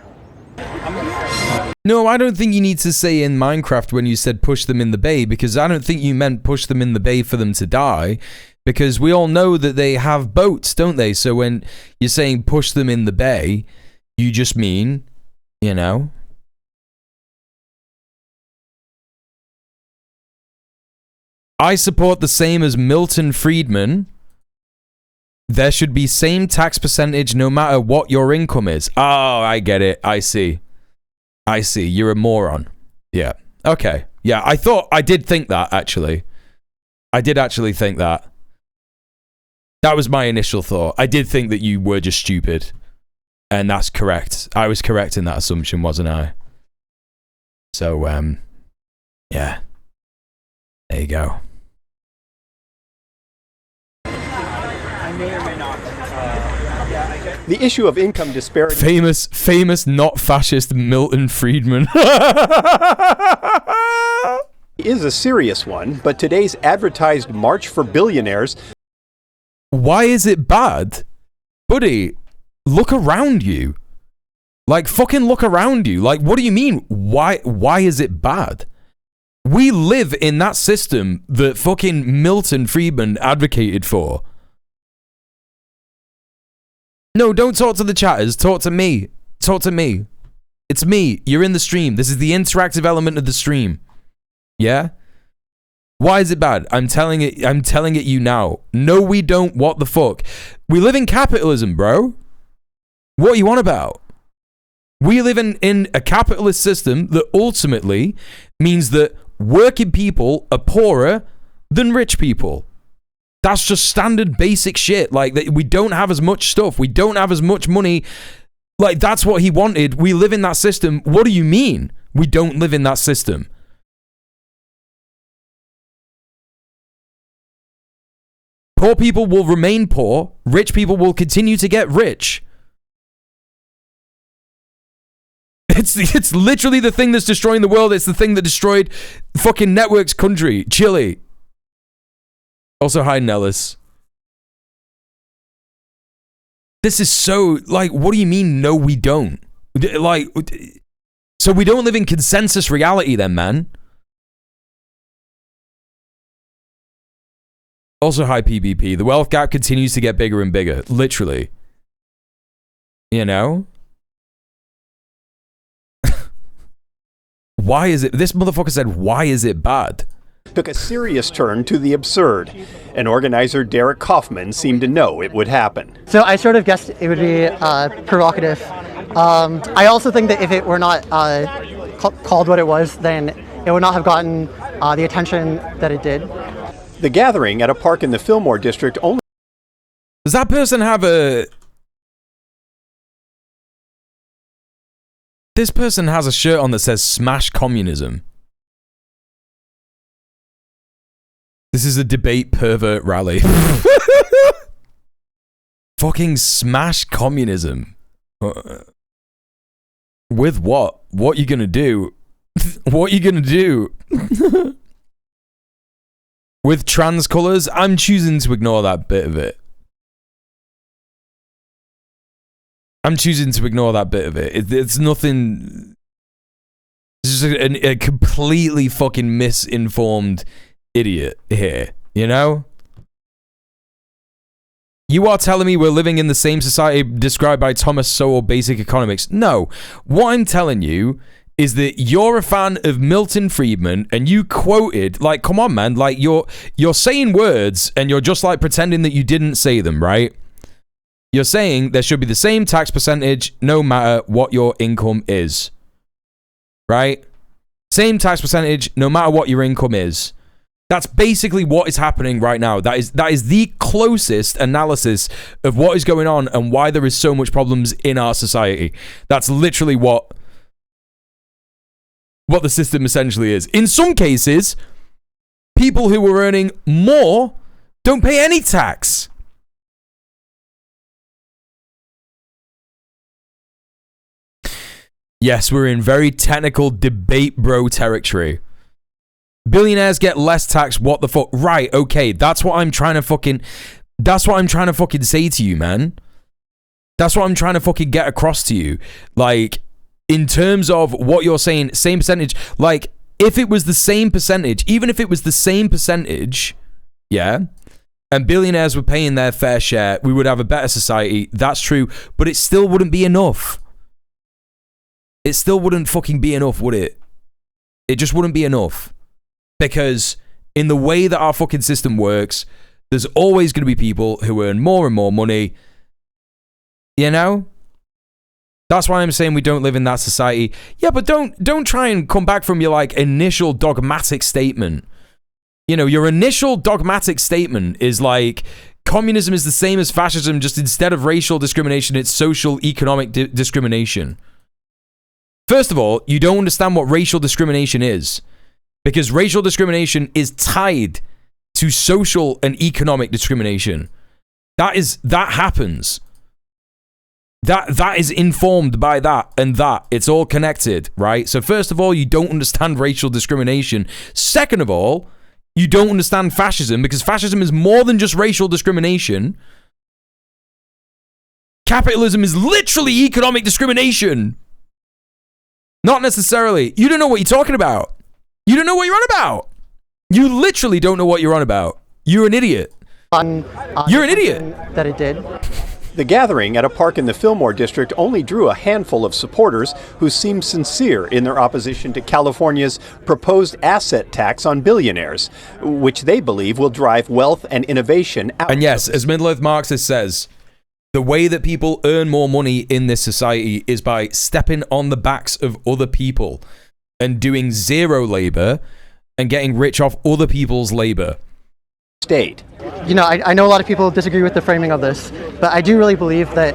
No, I don't think you need to say in Minecraft when you said push them in the bay, because I don't think you meant push them in the bay for them to die, because we all know that they have boats, don't they? So when you're saying push them in the bay, you just mean, you know. I support the same as Milton Friedman. There should be same tax percentage no matter what your income is. Oh, I get it. I see. I see. You're a moron. Yeah. Okay. Yeah, I did think that, actually. I did actually think that. That was my initial thought. I did think that you were just stupid. And that's correct. I was correct in that assumption, wasn't I? So, yeah. There you go. The issue of income disparity. Famous not fascist Milton Friedman. Is a serious one, but today's advertised March for Billionaires. Why is it bad? Buddy, look around you. Like, fucking look around you. Like, what do you mean? Why is it bad? We live in that system that fucking Milton Friedman advocated for. No, don't talk to the chatters. Talk to me. Talk to me. It's me. You're in the stream. This is the interactive element of the stream. Yeah? Why is it bad? I'm telling it you now. No, we don't. What the fuck? We live in capitalism, bro. What are you on about? We live in a capitalist system that ultimately means that working people are poorer than rich people. That's just standard basic shit. Like, we don't have as much stuff. We don't have as much money. Like, that's what he wanted. We live in that system. What do you mean we don't live in that system? Poor people will remain poor. Rich people will continue to get rich. It's literally the thing that's destroying the world. It's the thing that destroyed fucking Network's country, Chile. Also, hi, Nellis. This is so, like, what do you mean, no, we don't? Like, so we don't live in consensus reality then, man? Also, hi, PvP. The wealth gap continues to get bigger and bigger, literally. You know? Why is it, this motherfucker said, why is it bad? Took a serious turn to the absurd. And organizer Derek Kaufman seemed to know it would happen. So I sort of guessed it would be provocative. I also think that if it were not called what it was, then it would not have gotten the attention that it did. The gathering at a park in the Fillmore district only... Does that person have a... This person has a shirt on that says "Smash Communism." This is a debate pervert rally. Fucking smash communism. With what? What you gonna do? What you gonna do? With trans colours? I'm choosing to ignore that bit of it. I'm choosing to ignore that bit of it. It's nothing... It's just a completely fucking misinformed idiot here, you know? You are telling me we're living in the same society described by Thomas Sowell Basic Economics? No. What I'm telling you is that you're a fan of Milton Friedman and you quoted, like, come on, man, like, you're saying words and you're just, like, pretending that you didn't say them, right? You're saying there should be the same tax percentage no matter what your income is. Right? Same tax percentage no matter what your income is. That's basically what is happening right now. That is the closest analysis of what is going on and why there is so much problems in our society. That's literally what the system essentially is. In some cases, people who are earning more don't pay any tax. Yes, we're in very technical debate bro territory. Billionaires get less tax, what the fuck? Right, okay, that's what I'm trying to fucking say to you, man. That's what I'm trying to fucking get across to you. Like, in terms of what you're saying, same percentage, like, if it was the same percentage, even if it was the same percentage, yeah, and billionaires were paying their fair share, we would have a better society, that's true, but it still wouldn't be enough. It still wouldn't fucking be enough, would it? It just wouldn't be enough. Because in the way that our fucking system works, there's always going to be people who earn more and more money. You know? That's why I'm saying we don't live in that society. Yeah, but don't try and come back from your, like, initial dogmatic statement. You know, your initial dogmatic statement is like, communism is the same as fascism, just instead of racial discrimination, it's social economic discrimination. First of all, you don't understand what racial discrimination is. Because racial discrimination is tied to social and economic discrimination. That happens. That is informed by that and that. It's all connected, right? So first of all, you don't understand racial discrimination. Second of all, you don't understand fascism because fascism is more than just racial discrimination. Capitalism is literally economic discrimination. Not necessarily. You don't know what you're talking about. You don't know what you're on about. You literally don't know what you're on about. You're an idiot. You're an idiot. That it did. The gathering at a park in the Fillmore district only drew a handful of supporters who seemed sincere in their opposition to California's proposed asset tax on billionaires, which they believe will drive wealth and innovation out. And yes, as Middle-earth Marxist says, the way that people earn more money in this society is by stepping on the backs of other people and doing zero labor and getting rich off other people's labor. State. You know, I know a lot of people disagree with the framing of this, but I do really believe that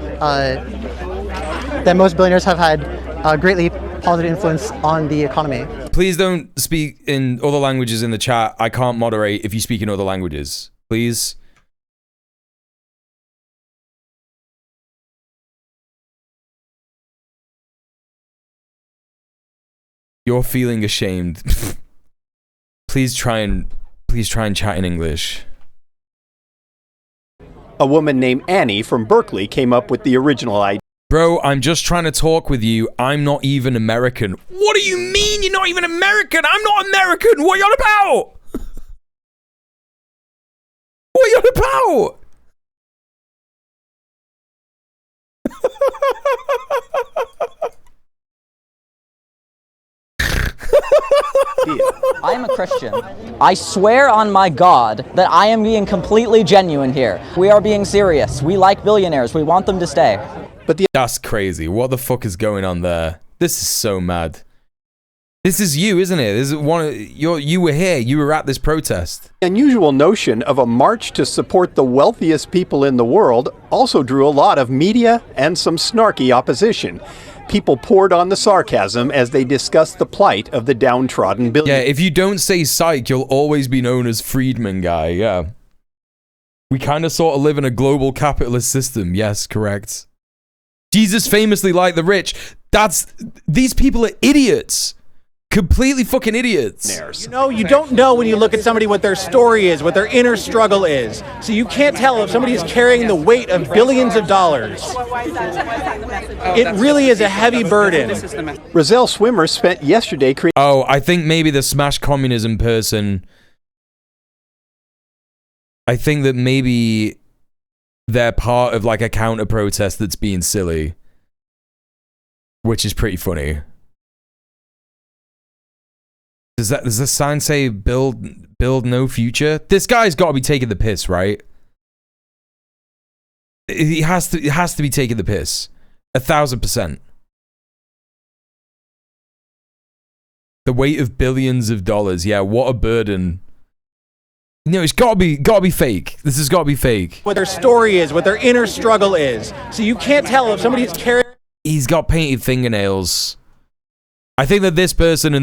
that most billionaires have had a greatly positive influence on the economy. Please don't speak in other languages in the chat. I can't moderate if you speak in other languages. Please. You're feeling ashamed. Please try and chat in English. A woman named Annie from Berkeley came up with the original idea. Bro, I'm just trying to talk with you. I'm not even American. What do you mean you're not even American? I'm not American. What are you on about? What are you on about? I am a Christian. I swear on my God that I am being completely genuine here. We are being serious. We like billionaires. We want them to stay. But that's crazy. What the fuck is going on there? This is so mad. This is you, isn't it? This is you were here. You were at this protest. The unusual notion of a march to support the wealthiest people in the world also drew a lot of media and some snarky opposition. People poured on the sarcasm as they discussed the plight of the downtrodden billionaires. Yeah, if you don't say psych, you'll always be known as Friedman guy. Yeah. We kind of sort of live in a global capitalist system. Yes, correct. Jesus famously liked the rich. These people are idiots. Completely fucking idiots. You know, you don't know when you look at somebody what their story is, what their inner struggle is. So you can't tell if somebody is carrying the weight of billions of dollars. It really is a heavy burden. Roselle Swimmer spent yesterday creating... Oh, I think maybe the Smash Communism person... I think that maybe they're part of like a counter-protest that's being silly. Which is pretty funny. Does the sign say build no future? This guy's got to be taking the piss, right? It has to be taking the piss. 1,000%. The weight of billions of dollars. Yeah, what a burden. No, it's gotta be fake. This has gotta be fake. What their story is, what their inner struggle is. So you can't tell if somebody's carrying... He's got painted fingernails. I think that this person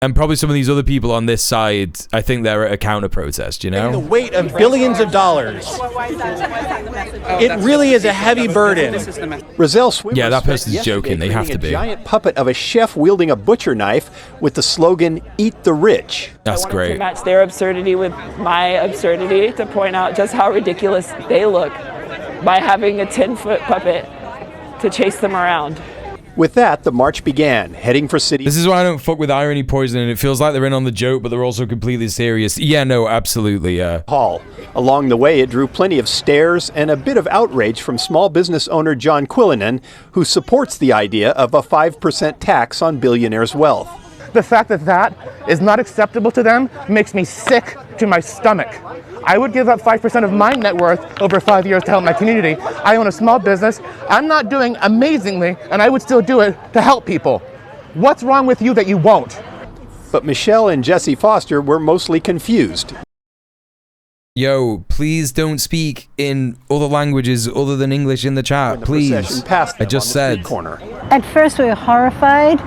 and probably some of these other people on this side, I think they're at a counter-protest, you know? The weight of billions of dollars. It really is a heavy burden. Roselle Swimmer, yeah, that person's joking. They have to be. A giant puppet of a chef wielding a butcher knife with the slogan, "Eat the rich." That's great. To match their absurdity with my absurdity, to point out just how ridiculous they look by having a 10-foot puppet to chase them around. With that, the march began, heading for City... This is why I don't fuck with irony poisoning. It feels like they're in on the joke, but they're also completely serious. Yeah, no, absolutely, yeah. Hall. Along the way, it drew plenty of stares and a bit of outrage from small business owner John Quillinan, who supports the idea of a 5% tax on billionaires' wealth. The fact that that is not acceptable to them makes me sick to my stomach. I would give up 5% of my net worth over 5 years to help my community. I own a small business. I'm not doing amazingly, and I would still do it to help people. What's wrong with you that you won't? But Michelle and Jesse Foster were mostly confused. Yo, please don't speak in other languages other than English in the chat, please. I just said. At first we were horrified,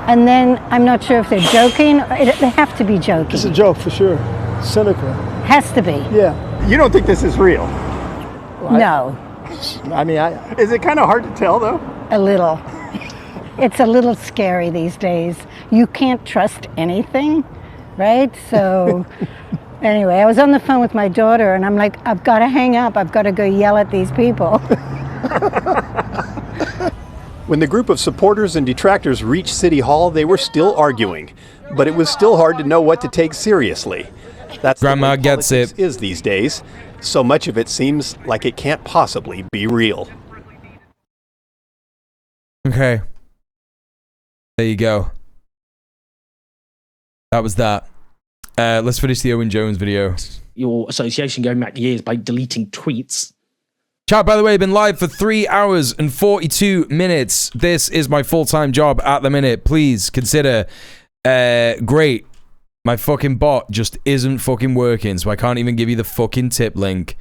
and then I'm not sure if they're joking. They have to be joking. It's a joke for sure. Cynical. Has to be. Yeah. You don't think this is real? No. I mean, is it kind of hard to tell, though? A little. It's a little scary these days. You can't trust anything, right? So, anyway, I was on the phone with my daughter, and I'm like, I've got to hang up. I've got to go yell at these people. When the group of supporters and detractors reached City Hall, they were still arguing. But it was still hard to know what to take seriously. That's Grandma the way gets politics it. is these days. So much of it seems like it can't possibly be real. Okay. There you go. That was that. Let's finish the Owen Jones video. Your association going back years by deleting tweets. Chat, by the way, been live for 3 hours and 42 minutes. This is my full-time job at the minute. Please consider. Great. My fucking bot just isn't fucking working, so I can't even give you the fucking tip link.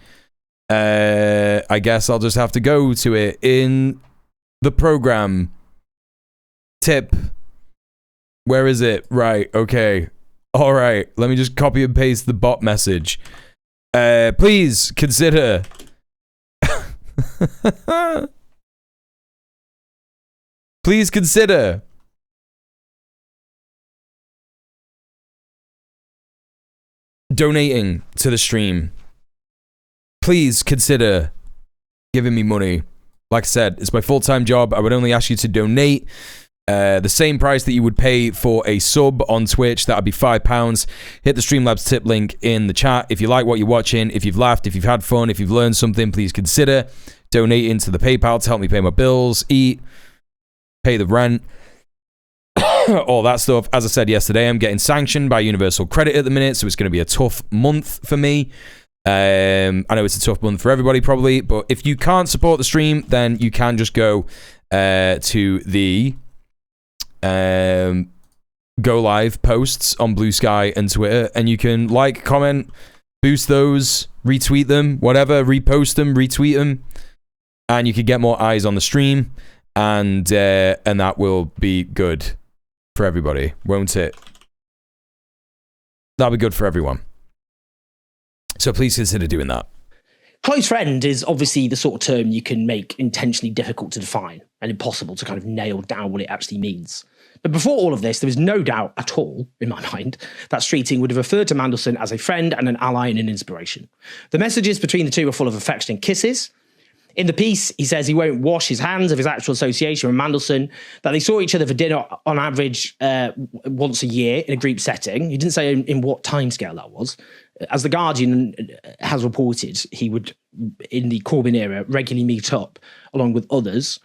I guess I'll just have to go to it in the program. Tip. Where is it? Right, okay. Alright, let me just copy and paste the bot message. Please consider... Please consider... donating to the stream. Please consider giving me money. Like I said, it's my full-time job. I would only ask you to donate the same price that you would pay for a sub on Twitch. That would be £5. Hit the Streamlabs tip link in the chat. If you like what you're watching, if you've laughed, if you've had fun, if you've learned something, please consider donating to the PayPal to help me pay my bills, eat, pay the rent, all that stuff. As I said yesterday, I'm getting sanctioned by Universal Credit at the minute, so it's going to be a tough month for me. I know it's a tough month for everybody probably, but if you can't support the stream, then you can just go to the go live posts on Blue Sky and Twitter, and you can like, comment, boost those, retweet them, whatever, repost them, retweet them, and you can get more eyes on the stream, and that will be good for everybody, won't it? That'll be good for everyone. So please consider doing that. Close friend is obviously the sort of term you can make intentionally difficult to define and impossible to kind of nail down what it actually means. But before all of this, there was no doubt at all, in my mind, that Streeting would have referred to Mandelson as a friend and an ally and an inspiration. The messages between the two were full of affection and kisses. In the piece, he says he won't wash his hands of his actual association with Mandelson, that they saw each other for dinner on average once a year in a group setting. He didn't say in what timescale that was. As The Guardian has reported, he would, in the Corbyn era, regularly meet up along with others,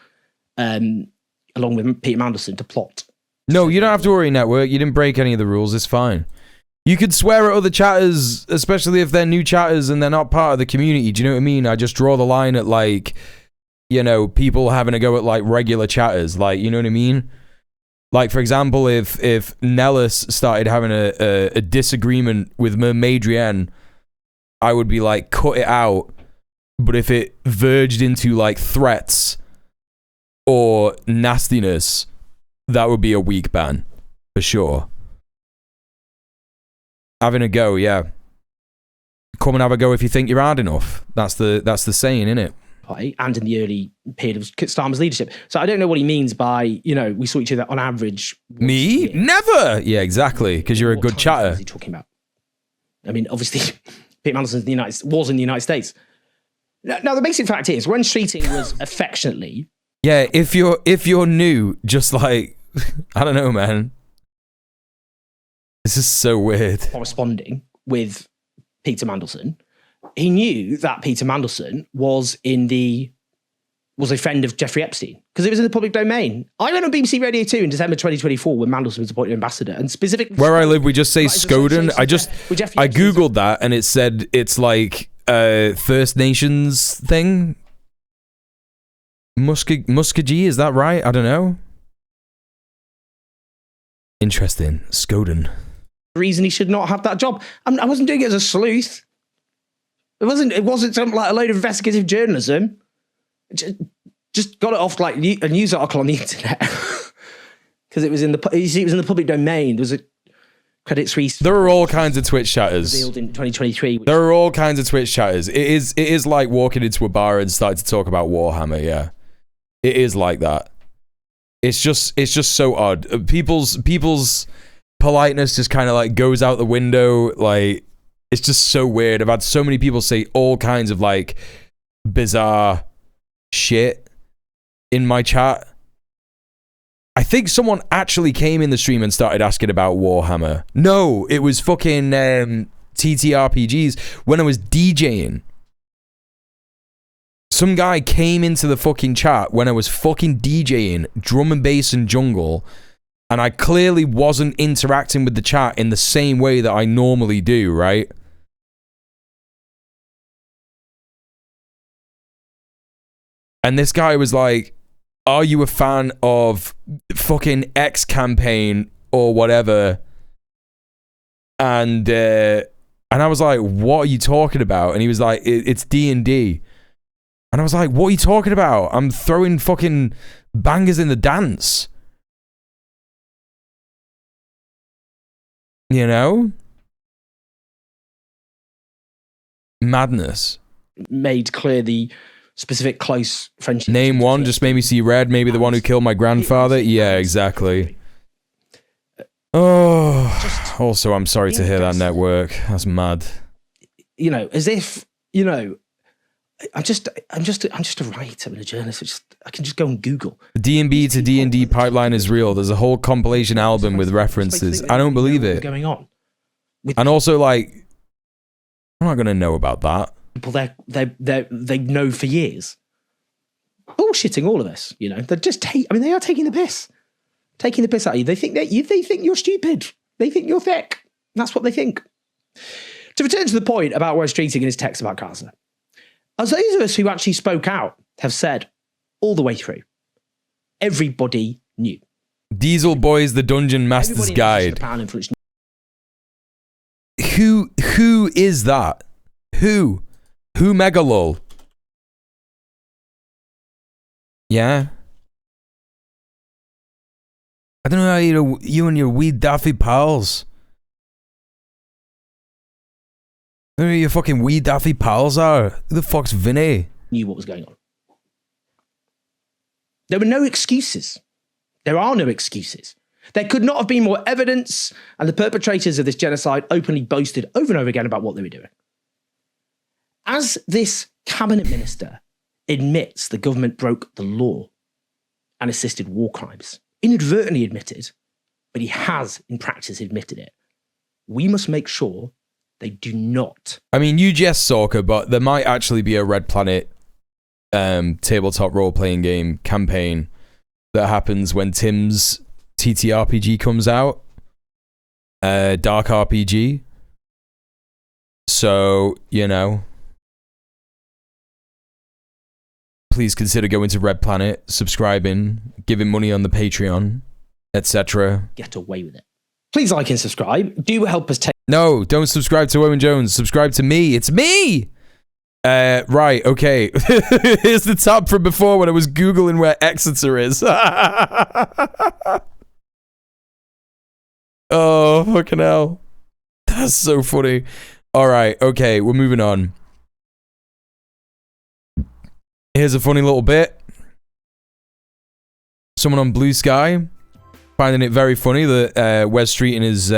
along with Peter Mandelson, to plot. No, you don't have to worry, Network. You didn't break any of the rules. It's fine. You could swear at other chatters, especially if they're new chatters and they're not part of the community. Do you know what I mean? I just draw the line at, like, you know, people having a go at, like, regular chatters. Like, you know what I mean? Like, for example, if Nellis started having a disagreement with Mermaidrienne, I would be like, cut it out. But if it verged into, like, threats or nastiness, that would be a weak ban, for sure. Having a go, yeah. Come and have a go if you think you're hard enough. That's the saying, innit? And in the early period of Starmer's leadership. So I don't know what he means by, you know, we saw each other on average. Me? Never! Yeah, exactly, because you're a good chatter. What is he talking about? I mean, obviously, Pete Mandelson was in the United States. Now, the basic fact is, when Streeting was affectionately... Yeah, if you're new, just like, I don't know, man. This is so weird. Corresponding with Peter Mandelson, he knew that Peter Mandelson was a friend of Jeffrey Epstein because it was in the public domain. I went on BBC Radio 2 in December 2024 when Mandelson was appointed ambassador, and specifically where I live, we just say Skoden. I googled that and it said it's like a First Nations thing. Muskogee, is that right? I don't know. Interesting. Skoden. The reason he should not have that job. I wasn't doing it as a sleuth. It wasn't something like a load of investigative journalism. Just got it off like a news article on the internet because it was in the public domain. There was a Credit Suisse. There are all kinds of Twitch chatters. Revealed in 2023. There are all kinds of Twitch chatters. It is like walking into a bar and starting to talk about Warhammer. Yeah, it is like that. It's just so odd. People's politeness just kind of like goes out the window. Like, it's just so weird. I've had so many people say all kinds of like bizarre shit in my chat. I think someone actually came in the stream and started asking about Warhammer. No, it was fucking TTRPGs when I was DJing. Some guy came into the fucking chat when I was fucking DJing drum and bass and jungle, and I clearly wasn't interacting with the chat in the same way that I normally do, right? And this guy was like, are you a fan of fucking X campaign or whatever? And I was like, what are you talking about? And he was like, it's D&D. And I was like, what are you talking about? I'm throwing fucking bangers in the dance. You know? Madness. Made clear the specific close friendship. Name one, just made me see red. Maybe the one who killed my grandfather. Yeah, exactly. Oh, also, I'm sorry to hear that, Network. That's mad. You know, as if, you know, I'm just a writer and a journalist. I can just go and Google. The D&B to D&D pipeline is real. There's a whole compilation album with references. I don't believe it. Going on. And also, like, I'm not gonna know about that. People they know for years. Bullshitting all of us, you know. They're just they are taking the piss. Taking the piss out of you. They think you're stupid. They think you're thick. That's what they think. To return to the point about Wes Streeting in his text about Gaza, as those of us who actually spoke out have said all the way through, everybody knew. Diesel Boys, the Dungeon Master's Guide. Who is that? Who Megalol? Yeah. I don't know how you and your wee daffy pals. I don't know who your fucking wee daffy pals are. Who the fuck's Vinny? Knew what was going on. There were no excuses. There are no excuses. There could not have been more evidence, and the perpetrators of this genocide openly boasted over and over again about what they were doing. As this cabinet minister admits the government broke the law and assisted war crimes, inadvertently admitted, but he has in practice admitted it, we must make sure they do not. I mean, you jest, Stalker, but there might actually be a Red Planet tabletop role-playing game campaign that happens when Tim's TTRPG comes out. Dark RPG. So, you know, please consider going to Red Planet, subscribing, giving money on the Patreon, etc. Get away with it. Please like and subscribe. Do help us take... No, don't subscribe to Owen Jones. Subscribe to me. It's me! Right, okay. Here's the tab from before when I was Googling where Exeter is. Oh, fucking hell. That's so funny. Alright, okay, we're moving on. Here's a funny little bit. Someone on Blue Sky finding it very funny that Wes Streeting is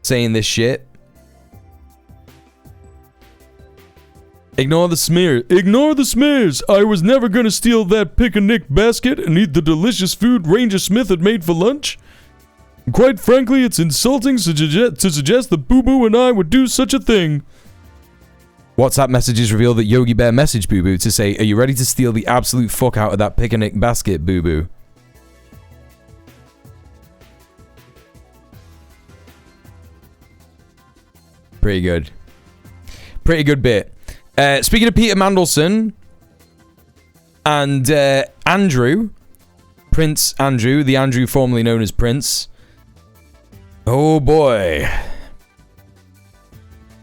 saying this shit. Ignore the smear. Ignore the smears. I was never gonna steal that pick-a-nick basket and eat the delicious food Ranger Smith had made for lunch. Quite frankly, it's insulting to suggest that Boo Boo and I would do such a thing. WhatsApp messages reveal that Yogi Bear messaged Boo Boo to say, "Are you ready to steal the absolute fuck out of that pick-a-nick basket, Boo Boo?" Pretty good. Pretty good bit. Speaking of Peter Mandelson and Andrew, Prince Andrew, the Andrew formerly known as Prince. Oh boy.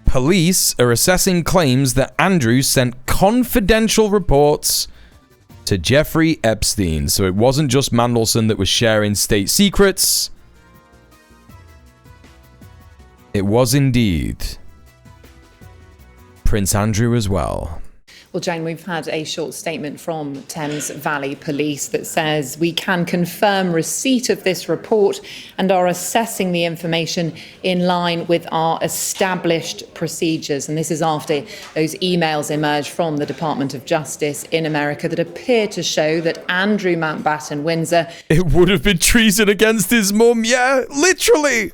Police are assessing claims that Andrew sent confidential reports to Jeffrey Epstein. So it wasn't just Mandelson that was sharing state secrets. It was indeed Prince Andrew as well. Well, Jane, we've had a short statement from Thames Valley Police that says we can confirm receipt of this report and are assessing the information in line with our established procedures. And this is after those emails emerged from the Department of Justice in America that appear to show that Andrew Mountbatten Windsor... It would have been treason against his mum, yeah, literally!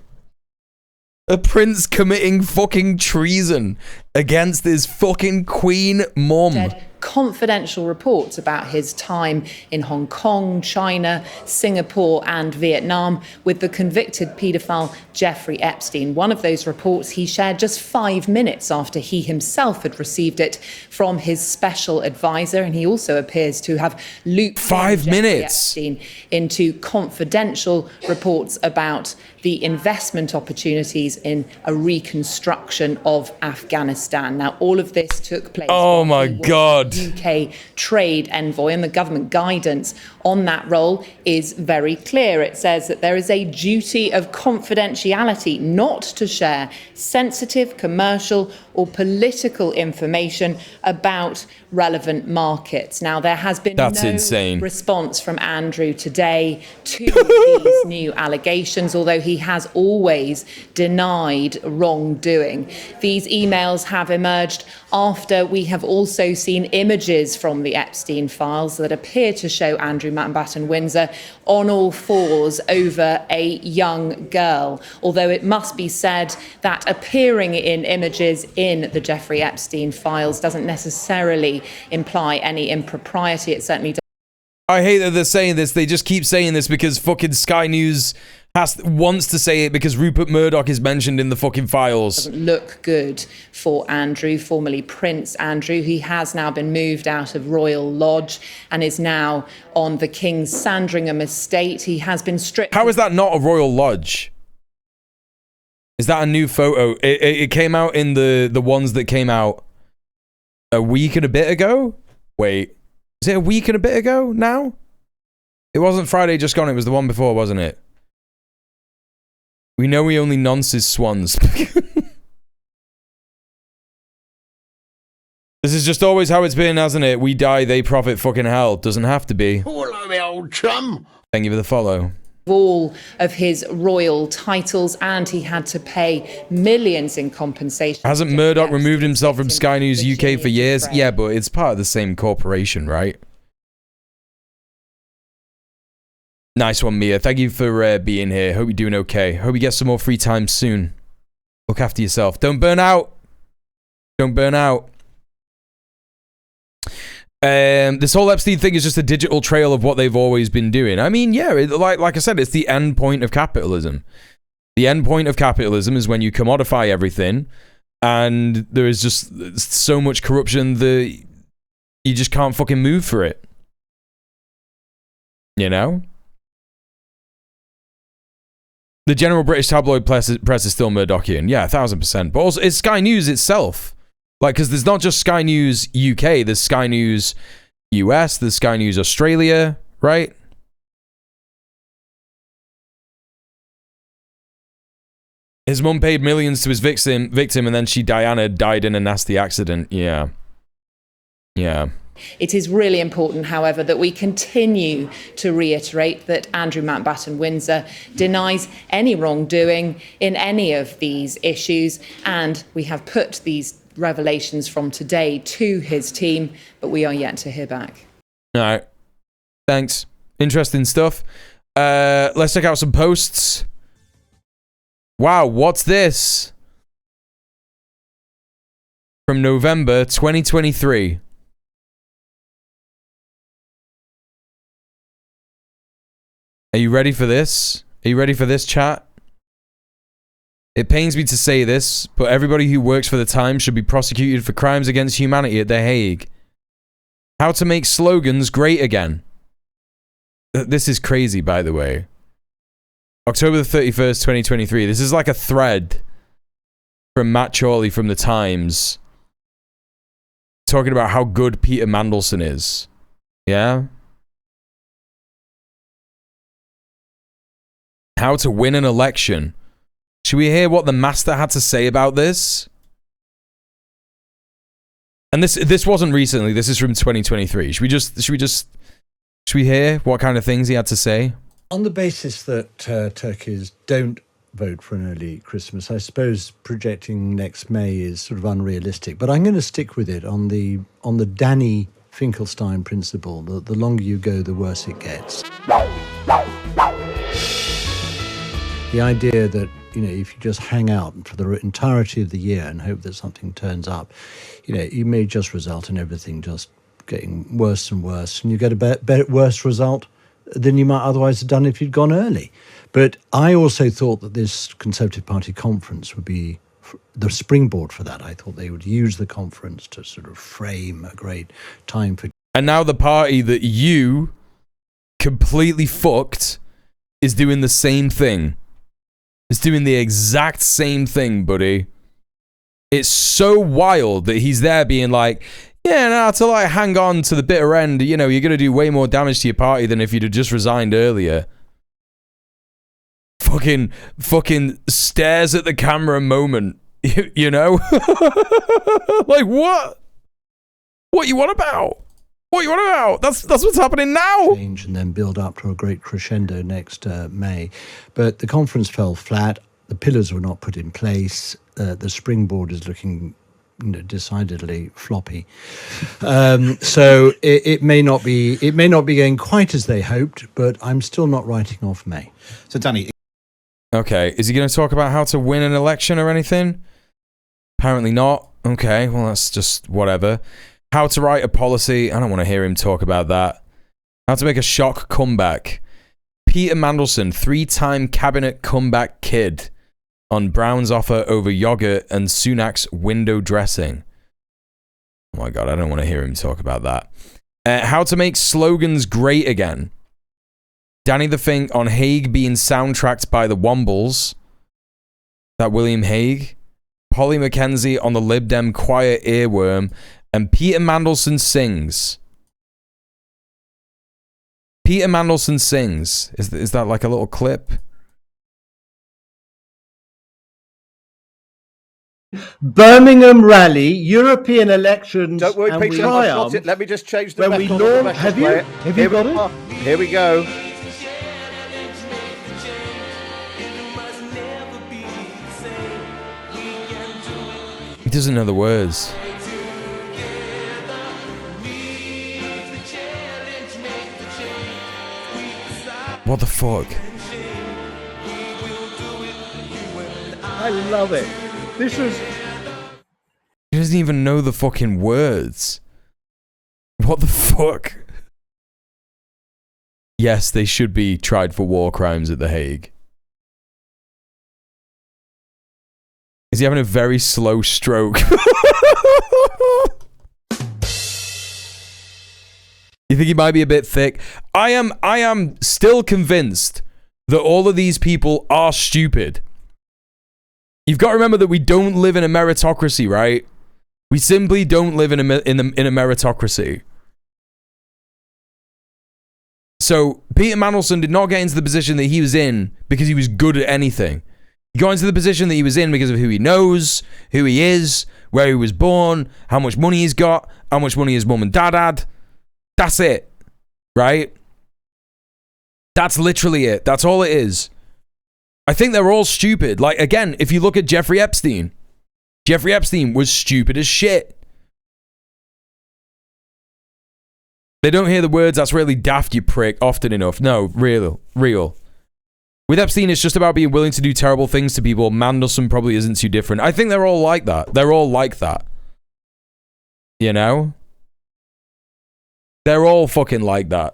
A prince committing fucking treason against his fucking queen mum. Confidential reports about his time in Hong Kong, China, Singapore and Vietnam with the convicted paedophile Jeffrey Epstein. One of those reports he shared just 5 minutes after he himself had received it from his special advisor, and he also appears to have looped 5 minutes Epstein into confidential reports about the investment opportunities in a reconstruction of Afghanistan. Now, all of this took place. Oh my God. UK trade envoy, and the government guidance on that role is very clear. It says that there is a duty of confidentiality not to share sensitive commercial or political information about relevant markets. Now, there has been insane response from Andrew today to these new allegations, although he has always denied wrongdoing. These emails have emerged after we have also seen images from the Epstein files that appear to show Andrew Mountbatten Windsor on all fours over a young girl. Although it must be said that appearing in images in the Jeffrey Epstein files doesn't necessarily imply any impropriety. It certainly does. I hate that they're saying this. They just keep saying this because fucking Sky News wants to say it because Rupert Murdoch is mentioned in the fucking files. Doesn't look good for Andrew, formerly Prince Andrew. He has now been moved out of Royal Lodge and is now on the King's Sandringham estate. He has been stripped. How is that not a Royal Lodge? Is that a new photo? It came out in the ones that came out a week and a bit ago? Wait, is it a week and a bit ago now? It wasn't Friday Just Gone, it was the one before, wasn't it? We know we only nonces swans. This is just always how it's been, hasn't it? We die, they profit, fucking hell. Doesn't have to be. Hello, me old chum. Thank you for the follow. All of his royal titles, and he had to pay millions in compensation. Hasn't Murdoch removed himself from Sky News UK for years? Yeah, but it's part of the same corporation, right? Nice one, Mia. Thank you for being here. Hope you're doing okay. Hope you get some more free time soon. Look after yourself. Don't burn out. Don't burn out. This whole Epstein thing is just a digital trail of what they've always been doing. I mean, yeah, like I said, it's the end point of capitalism. The end point of capitalism is when you commodify everything, and there is just so much corruption that you just can't fucking move for it. You know? The general British tabloid press is still Murdochian. Yeah, 1000%. But also, it's Sky News itself. Like, because there's not just Sky News UK, there's Sky News US, there's Sky News Australia, right? His mum paid millions to his victim, and then Diana, died in a nasty accident. Yeah. Yeah. It is really important, however, that we continue to reiterate that Andrew Mountbatten-Windsor denies any wrongdoing in any of these issues, and we have put these revelations from today to his team, but we are yet to hear back. All right. Thanks. Interesting stuff. Let's check out some posts. Wow, what's this? From November 2023. Are you ready for this? Are you ready for this, chat? It pains me to say this, but everybody who works for the Times should be prosecuted for crimes against humanity at The Hague. How to make slogans great again. This is crazy, by the way. October the 31st, 2023. This is like a thread from Matt Chorley from the Times talking about how good Peter Mandelson is. Yeah? How to win an election. Should we hear what the master had to say about this? And this wasn't recently. This is from 2023. Should we hear what kind of things he had to say? On the basis that Turkeys don't vote for an early Christmas, I suppose projecting next May is sort of unrealistic. But I'm going to stick with it on the Danny Finkelstein principle. The longer you go, the worse it gets. The idea that, you know, if you just hang out for the entirety of the year and hope that something turns up, you know, you may just result in everything just getting worse and worse, and you get a worse result than you might otherwise have done if you'd gone early. But I also thought that this Conservative Party conference would be the springboard for that. I thought they would use the conference to sort of frame a great time for... And now the party that you completely fucked is doing the same thing. It's doing the exact same thing, buddy. It's so wild that he's there being like, yeah, no, to like hang on to the bitter end, you know, you're going to do way more damage to your party than if you'd have just resigned earlier. Fucking stares at the camera moment, you know? Like, what? What you want about? What you want about? That's what's happening now. Change and then build up to a great crescendo next May. But the conference fell flat. The pillars were not put in place. The springboard is looking, you know, decidedly floppy. So it may not be going quite as they hoped, but I'm still not writing off May. So Danny, okay, is he going to talk about how to win an election or anything? Apparently not. Okay, well that's just whatever. How to write a policy. I don't want to hear him talk about that. How to make a shock comeback. Peter Mandelson, 3-time cabinet comeback kid, on Brown's offer over yogurt and Sunak's window dressing. Oh my God, I don't want to hear him talk about that. How to make slogans great again. Danny the Fink on Hague being soundtracked by the Wombles. That William Hague. Polly Mackenzie on the Lib Dem quiet earworm. And Peter Mandelson sings. Peter Mandelson sings. Is that like a little clip? Birmingham rally, European elections, Don't worry, and Peter, we I've got triumph. it. Let me just change the When we record on the launch, record have you? player. Have you got it? Here we go. He doesn't know the words. What the fuck? I love it. This is... He doesn't even know the fucking words. What the fuck? Yes, they should be tried for war crimes at The Hague. Is he having a very slow stroke? You think he might be a bit thick? I am still convinced that all of these people are stupid. You've got to remember that we don't live in a meritocracy, right? We simply don't live in a meritocracy. So Peter Mandelson did not get into the position that he was in because he was good at anything. He got into the position that he was in because of who he knows, who he is, where he was born, how much money he's got, how much money his mum and dad had. That's it, right? That's literally it. That's all it is. I think they're all stupid. Like, again, if you look at Jeffrey Epstein was stupid as shit. They don't hear the words, that's really daft, you prick, often enough. No, real. With Epstein, it's just about being willing to do terrible things to people. Mandelson probably isn't too different. I think they're all like that. They're all like that. You know? They're all fucking like that.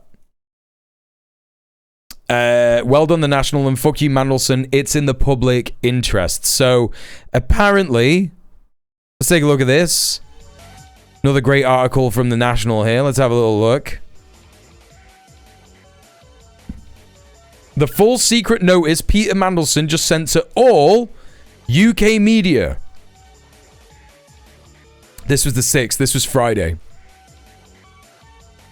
Well done, The National, and fuck you, Mandelson. It's in the public interest. So, apparently, let's take a look at this. Another great article from The National here. Let's have a little look. The full secret notice Peter Mandelson just sent to all UK media. This was the 6th. This was Friday.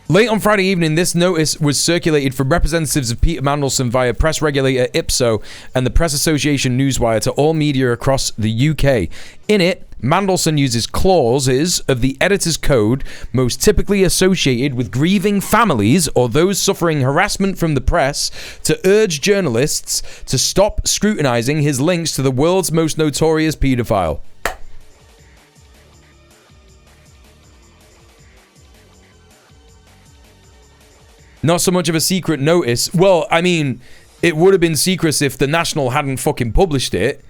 Late on Friday evening, this notice was circulated from representatives of Peter Mandelson via press regulator Ipso and the Press Association Newswire to all media across the UK. In it, Mandelson uses clauses of the editor's code most typically associated with grieving families or those suffering harassment from the press to urge journalists to stop scrutinizing his links to the world's most notorious paedophile. Not so much of a secret notice. Well, I mean, it would have been secret if The National hadn't fucking published it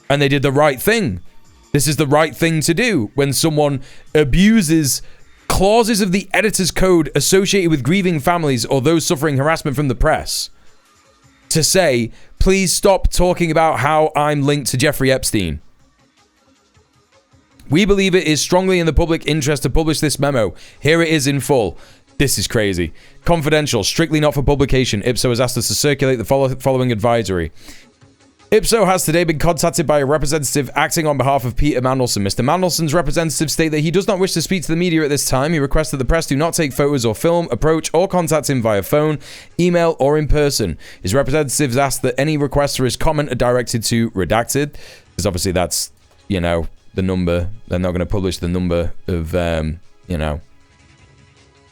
and they did the right thing. This is the right thing to do when someone abuses clauses of the editor's code associated with grieving families or those suffering harassment from the press. To say, please stop talking about how I'm linked to Jeffrey Epstein. We believe it is strongly in the public interest to publish this memo. Here it is in full. This is crazy. Confidential, strictly not for publication. Ipso has asked us to circulate the following advisory. Ipso has today been contacted by a representative acting on behalf of Peter Mandelson. Mr. Mandelson's representatives state that he does not wish to speak to the media at this time. He requests that the press do not take photos or film, approach, or contact him via phone, email, or in person. His representatives ask that any requests for his comment are directed to redacted, because obviously that's, you know, the number. They're not going to publish the number of, you know,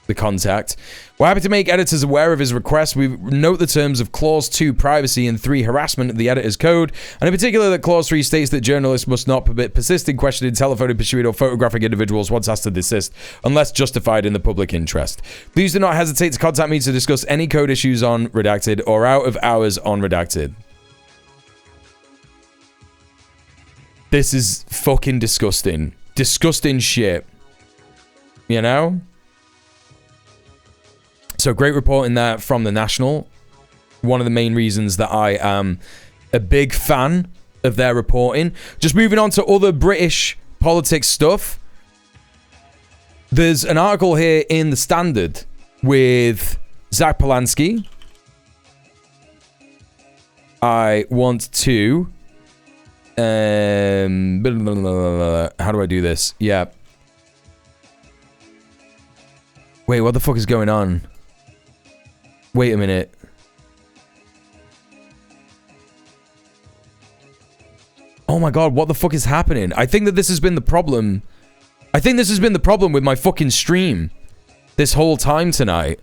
the contact. We're happy to make editors aware of his request. We note the terms of Clause 2, privacy, and 3, harassment of the editor's code, and in particular that Clause 3 states that journalists must not permit persisting, questioning, telephoning, pursuing, or photographing individuals once asked to desist, unless justified in the public interest. Please do not hesitate to contact me to discuss any code issues on Redacted or out of hours on Redacted. This is fucking disgusting. Disgusting shit. You know? So great reporting there from The National. one of the main reasons that I am a big fan of their reporting. Just moving on to other British politics stuff. There's an article here in The Standard with Zach Polanski. I want to... how do I do this? Yeah. Wait, what the fuck is going on? Wait a minute. Oh my god, what the fuck is happening? I think that this has been the problem. I think this has been the problem with my fucking stream this whole time tonight.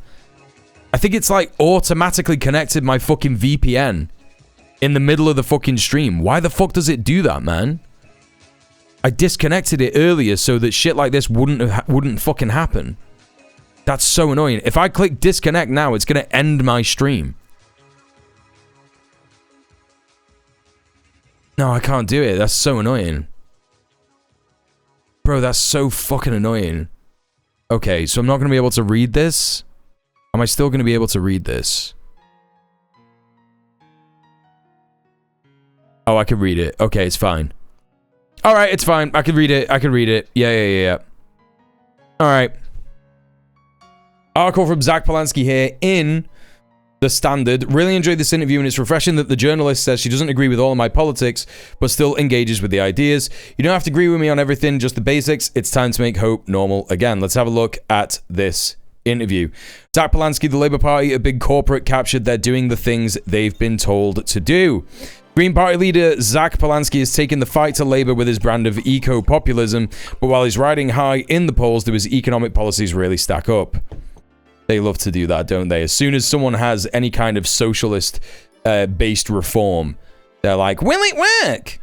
I think it's like automatically connected my fucking VPN in the middle of the fucking stream. Why the fuck does it do that, man? I disconnected it earlier so that shit like this wouldn't fucking happen. That's so annoying. If I click disconnect now, it's gonna end my stream. No, I can't do it. That's so annoying. Bro, that's so fucking annoying. Okay, so I'm not gonna be able to read this. Am I still gonna be able to read this? Oh, I can read it. Okay, it's fine. Alright, it's fine. I can read it. I can read it. Yeah. Alright. Article from Zach Polanski here in The Standard. Really enjoyed this interview, and it's refreshing that the journalist says she doesn't agree with all of my politics, but still engages with the ideas. You don't have to agree with me on everything, just the basics. It's time to make hope normal again. Let's have a look at this interview. Zach Polanski, the Labour Party, a big corporate, captured they're doing the things they've been told to do. Green Party leader Zach Polanski has taken the fight to Labour with his brand of eco-populism, but while he's riding high in the polls, do his economic policies really stack up? They love to do that, don't they? As soon as someone has any kind of socialist-based reform, they're like, will it work?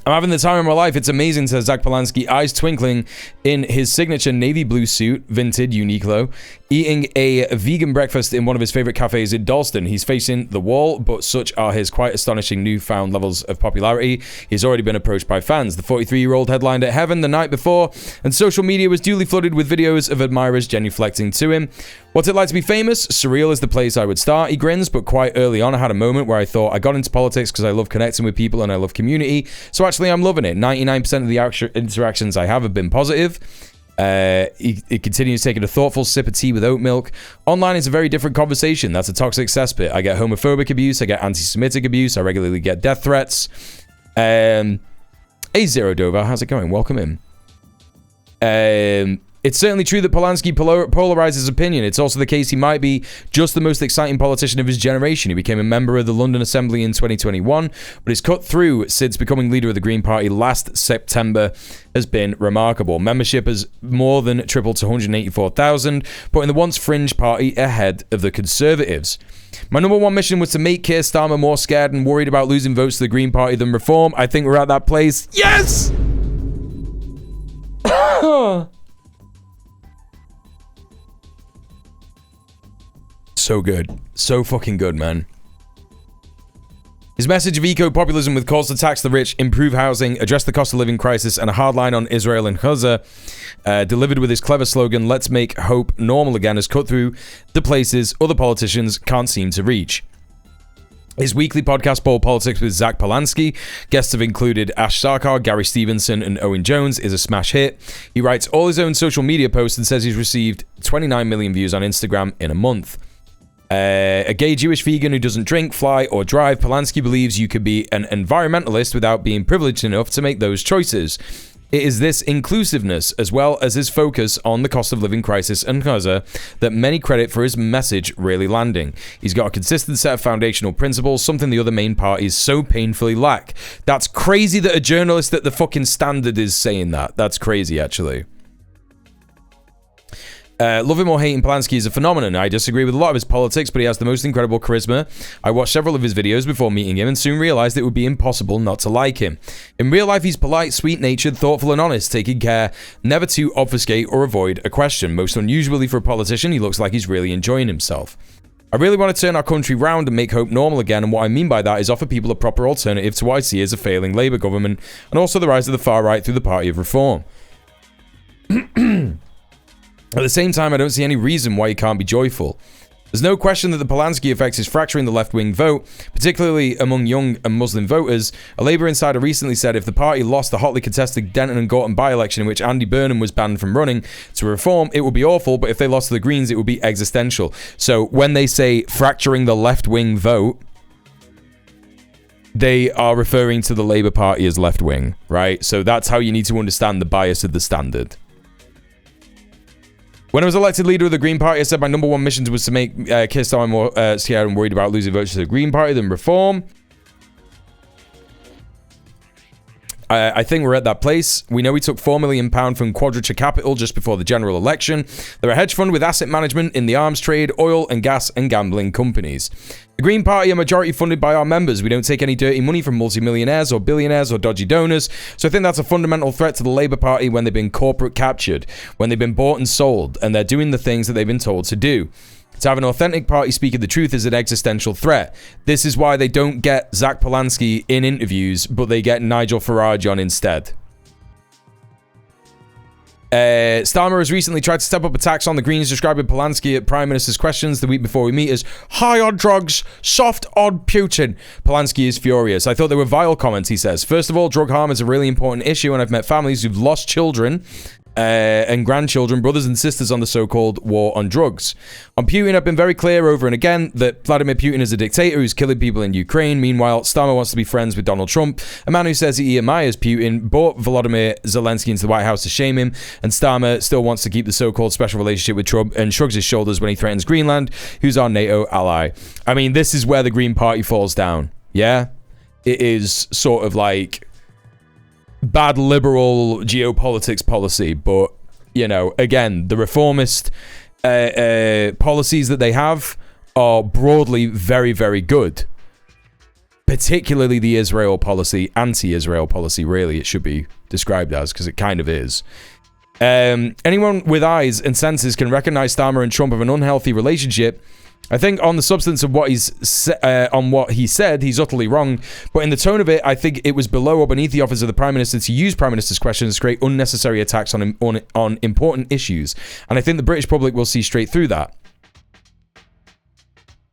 I'm having the time of my life. It's amazing, says Zach Polanski, eyes twinkling in his signature navy blue suit, vintage Uniqlo, eating a vegan breakfast in one of his favorite cafes in Dalston. He's facing the wall, but such are his quite astonishing newfound levels of popularity. He's already been approached by fans. The 43-year-old headlined at Heaven the night before, and social media was duly flooded with videos of admirers genuflecting to him. What's it like to be famous? Surreal is the place I would start, he grins, but quite early on I had a moment where I thought I got into politics because I love connecting with people and I love community, so actually I'm loving it. 99% of the interactions I have been positive. He continues taking a thoughtful sip of tea with oat milk. Online is a very different conversation. That's a toxic cesspit. I get homophobic abuse, I get anti-Semitic abuse, I regularly get death threats. Hey Zero Dover, how's it going? Welcome in. It's certainly true that Polanski polarizes opinion. It's also the case he might be just the most exciting politician of his generation. He became a member of the London Assembly in 2021, but his cut through since becoming leader of the Green Party last September has been remarkable. Membership has more than tripled to 184,000, putting the once fringe party ahead of the Conservatives. My number one mission was to make Keir Starmer more scared and worried about losing votes to the Green Party than Reform. I think we're at that place. Yes! So good. So fucking good, man. His message of eco-populism with calls to tax the rich, improve housing, address the cost of living crisis, and a hard line on Israel and Gaza, delivered with his clever slogan, let's make hope normal again, has cut through the places other politicians can't seem to reach. His weekly podcast, Bold Politics with Zach Polanski, guests have included Ash Sarkar, Gary Stevenson, and Owen Jones, is a smash hit. He writes all his own social media posts and says he's received 29 million views on Instagram in a month. A gay Jewish vegan who doesn't drink, fly, or drive, Polanski believes you could be an environmentalist without being privileged enough to make those choices. It is this inclusiveness, as well as his focus on the cost of living crisis and Gaza, that many credit for his message really landing. He's got a consistent set of foundational principles, something the other main parties so painfully lack. That's crazy that a journalist at the fucking Standard is saying that. That's crazy, actually. Love him or hate him, Polanski is a phenomenon. I disagree with a lot of his politics, but he has the most incredible charisma. I watched several of his videos before meeting him and soon realized it would be impossible not to like him. In real life, he's polite, sweet-natured, thoughtful, and honest, taking care never to obfuscate or avoid a question. Most unusually for a politician, he looks like he's really enjoying himself. I really want to turn our country round and make hope normal again, and what I mean by that is offer people a proper alternative to what I see as a failing Labour government, and also the rise of the far right through the Party of Reform. At the same time, I don't see any reason why you can't be joyful. There's no question that the Polanski effect is fracturing the left-wing vote, particularly among young and Muslim voters. A Labour insider recently said if the party lost the hotly contested Denton and Gorton by-election in which Andy Burnham was banned from running to reform, it would be awful, but if they lost to the Greens, it would be existential. So when they say fracturing the left-wing vote, they are referring to the Labour Party as left-wing, right? So that's how you need to understand the bias of the Standard. When I was elected leader of the Green Party, I said my number one mission was to make Keir Starmer more scared and worried about losing votes to the Green Party than reform. I think we're at that place. We know we took £4 million from Quadrature Capital just before the general election. They're a hedge fund with asset management in the arms trade, oil and gas and gambling companies. The Green Party are majority funded by our members. We don't take any dirty money from multimillionaires or billionaires or dodgy donors. So I think that's a fundamental threat to the Labour Party when they've been corporate captured, when they've been bought and sold, and they're doing the things that they've been told to do. To have an authentic party speaking the truth is an existential threat. This is why they don't get Zach Polanski in interviews, but they get Nigel Farage on instead. Starmer has recently tried to step up attacks on the Greens, describing Polanski at Prime Minister's questions the week before we meet as high on drugs, soft on Putin. Polanski is furious. I thought they were vile comments, he says. First of all, drug harm is a really important issue, and I've met families who've lost children and grandchildren, brothers and sisters on the so-called war on drugs. On Putin, I've been very clear over and again that Vladimir Putin is a dictator who's killing people in Ukraine. Meanwhile, Starmer wants to be friends with Donald Trump, a man who says he admires Putin, brought Volodymyr Zelensky into the White House to shame him, and Starmer still wants to keep the so-called special relationship with Trump and shrugs his shoulders when he threatens Greenland, who's our NATO ally. I mean, this is where the Green Party falls down, yeah? It is sort of like bad liberal geopolitics policy, but you know, again, the reformist policies that they have are broadly very, very good, particularly the Israel policy, anti-Israel policy, really it should be described as, because it kind of is. Anyone with eyes and senses can recognize Starmer and Trump have an unhealthy relationship. I think on the substance of what he said, he's utterly wrong. But in the tone of it, I think it was below or beneath the office of the Prime Minister to use Prime Minister's questions to create unnecessary attacks on important issues. And I think the British public will see straight through that.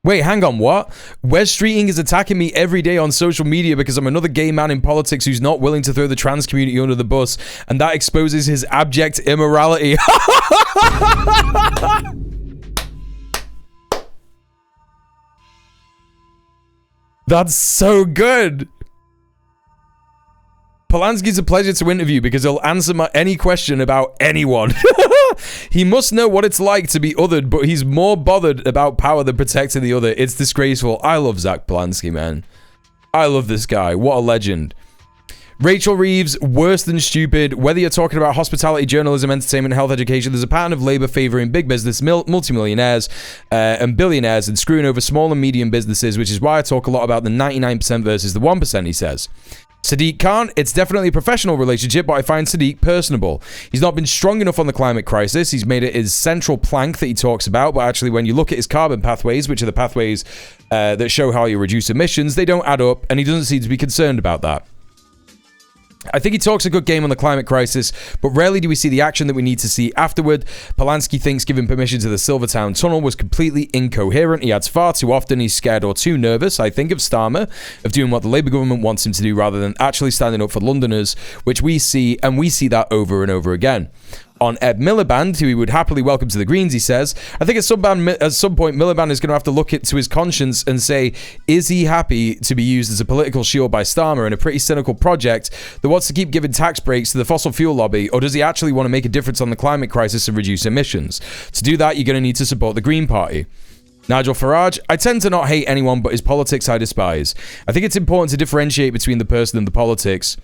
Wait, hang on, what? Wes Streeting is attacking me every day on social media because I'm another gay man in politics who's not willing to throw the trans community under the bus, and that exposes his abject immorality. That's so good. Polanski's a pleasure to interview because he'll answer any question about anyone. He must know what it's like to be othered, but he's more bothered about power than protecting the other. It's disgraceful. I love Zach Polanski, man. I love this guy. What a legend. Rachel Reeves, worse than stupid. Whether you're talking about hospitality, journalism, entertainment, health, education, there's a pattern of Labour favouring big business, multimillionaires and billionaires and screwing over small and medium businesses, which is why I talk a lot about the 99% versus the 1%, he says. Sadiq Khan, it's definitely a professional relationship, but I find Sadiq personable. He's not been strong enough on the climate crisis. He's made it his central plank that he talks about, but actually when you look at his carbon pathways, which are the pathways that show how you reduce emissions, they don't add up, and he doesn't seem to be concerned about that. I think he talks a good game on the climate crisis, but rarely do we see the action that we need to see afterward. Polanski thinks giving permission to the Silvertown Tunnel was completely incoherent. He adds far too often he's scared or too nervous, I think, of Starmer, of doing what the Labour government wants him to do rather than actually standing up for Londoners, which we see, and we see that over and over again. On Ed Miliband, who he would happily welcome to the Greens, he says, I think at some point Miliband is going to have to look to his conscience and say, is he happy to be used as a political shield by Starmer in a pretty cynical project that wants to keep giving tax breaks to the fossil fuel lobby, or does he actually want to make a difference on the climate crisis and reduce emissions? To do that, you're going to need to support the Green Party. Nigel Farage, I tend to not hate anyone, but his politics I despise. I think it's important to differentiate between the person and the politics.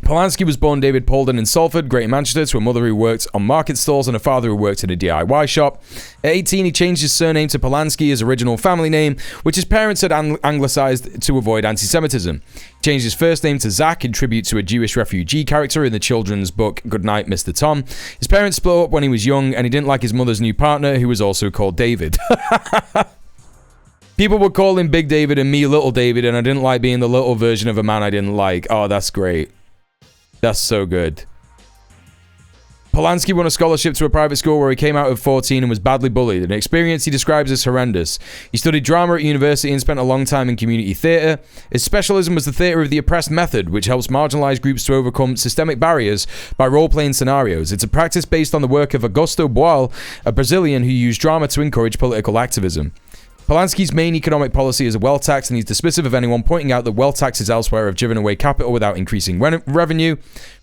Polanski was born David Polden in Salford, Greater Manchester, to a mother who worked on market stalls and a father who worked in a DIY shop. At 18, he changed his surname to Polanski, his original family name, which his parents had anglicised to avoid anti-Semitism. He changed his first name to Zach in tribute to a Jewish refugee character in the children's book Goodnight, Mr. Tom. His parents split up when he was young, and he didn't like his mother's new partner, who was also called David. People would call him Big David and me Little David, and I didn't like being the little version of a man I didn't like. Oh, that's great. That's so good. Polanski won a scholarship to a private school where he came out at 14 and was badly bullied, an experience he describes as horrendous. He studied drama at university and spent a long time in community theatre. His specialism was the theatre of the oppressed method, which helps marginalised groups to overcome systemic barriers by role-playing scenarios. It's a practice based on the work of Augusto Boal, a Brazilian who used drama to encourage political activism. Polanski's main economic policy is a wealth tax, and he's dismissive of anyone pointing out that wealth taxes elsewhere have driven away capital without increasing revenue.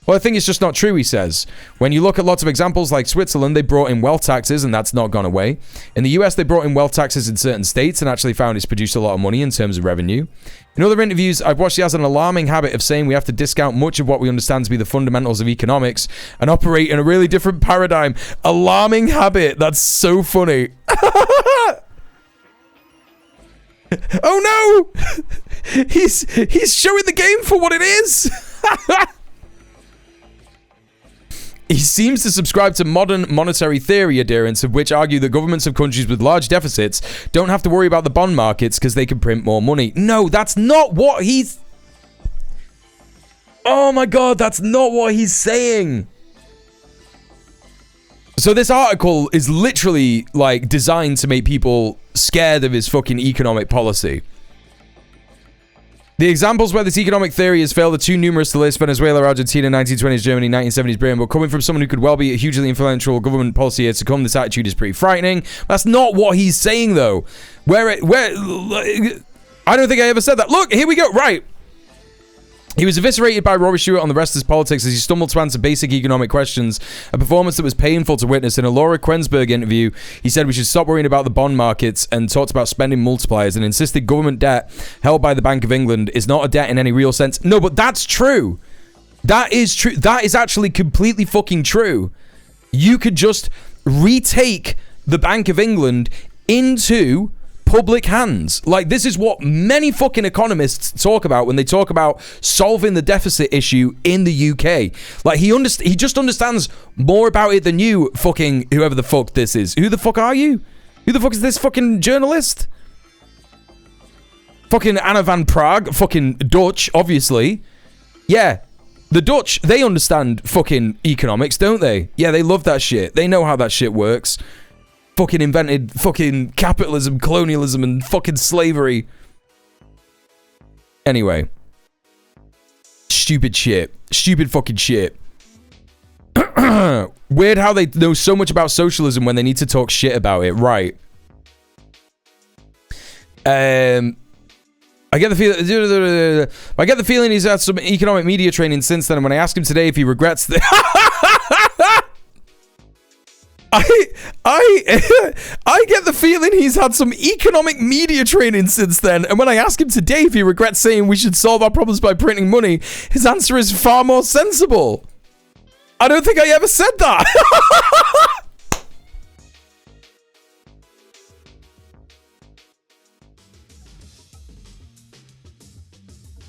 Well, I think it's just not true, he says. When you look at lots of examples like Switzerland, they brought in wealth taxes, and that's not gone away. In the US, they brought in wealth taxes in certain states and actually found it's produced a lot of money in terms of revenue. In other interviews, I've watched he has an alarming habit of saying we have to discount much of what we understand to be the fundamentals of economics and operate in a really different paradigm. Alarming habit. That's so funny. Oh no! He's showing the game for what it is! He seems to subscribe to modern monetary theory adherents, of which argue that governments of countries with large deficits don't have to worry about the bond markets because they can print more money. No, that's not what he's... Oh my god, that's not what he's saying! So this article is literally, like, designed to make people scared of his fucking economic policy. The examples where this economic theory has failed are too numerous to list. Venezuela, Argentina, 1920s Germany, 1970s Britain. But coming from someone who could well be a hugely influential government policy here to come, this attitude is pretty frightening. That's not what he's saying, though. I don't think I ever said that. Look, here we go. Right. He was eviscerated by Rory Stewart on the rest of his politics as he stumbled to answer basic economic questions, a performance that was painful to witness. In a Laura Quensberg interview, he said we should stop worrying about the bond markets and talked about spending multipliers and insisted government debt held by the Bank of England is not a debt in any real sense. No, but that's true. That is true. That is actually completely fucking true. You could just retake the Bank of England into public hands. Like, this is what many fucking economists talk about when they talk about solving the deficit issue in the UK. Like, he just understands more about it than you, fucking whoever the fuck this is. Who the fuck are you? Who the fuck is this fucking journalist? Fucking Anna van Praag, fucking Dutch, obviously. Yeah, the Dutch, they understand fucking economics, don't they? Yeah, they love that shit. They know how that shit works. Fucking invented fucking capitalism, colonialism, and fucking slavery. Anyway. Stupid shit. Stupid fucking shit. Weird how they know so much about socialism when they need to talk shit about it. Right. I get the feeling he's had some economic media training since then, and when I asked him today if he regrets the I get the feeling he's had some economic media training since then, and when I ask him today if he regrets saying we should solve our problems by printing money, his answer is far more sensible. I don't think I ever said that.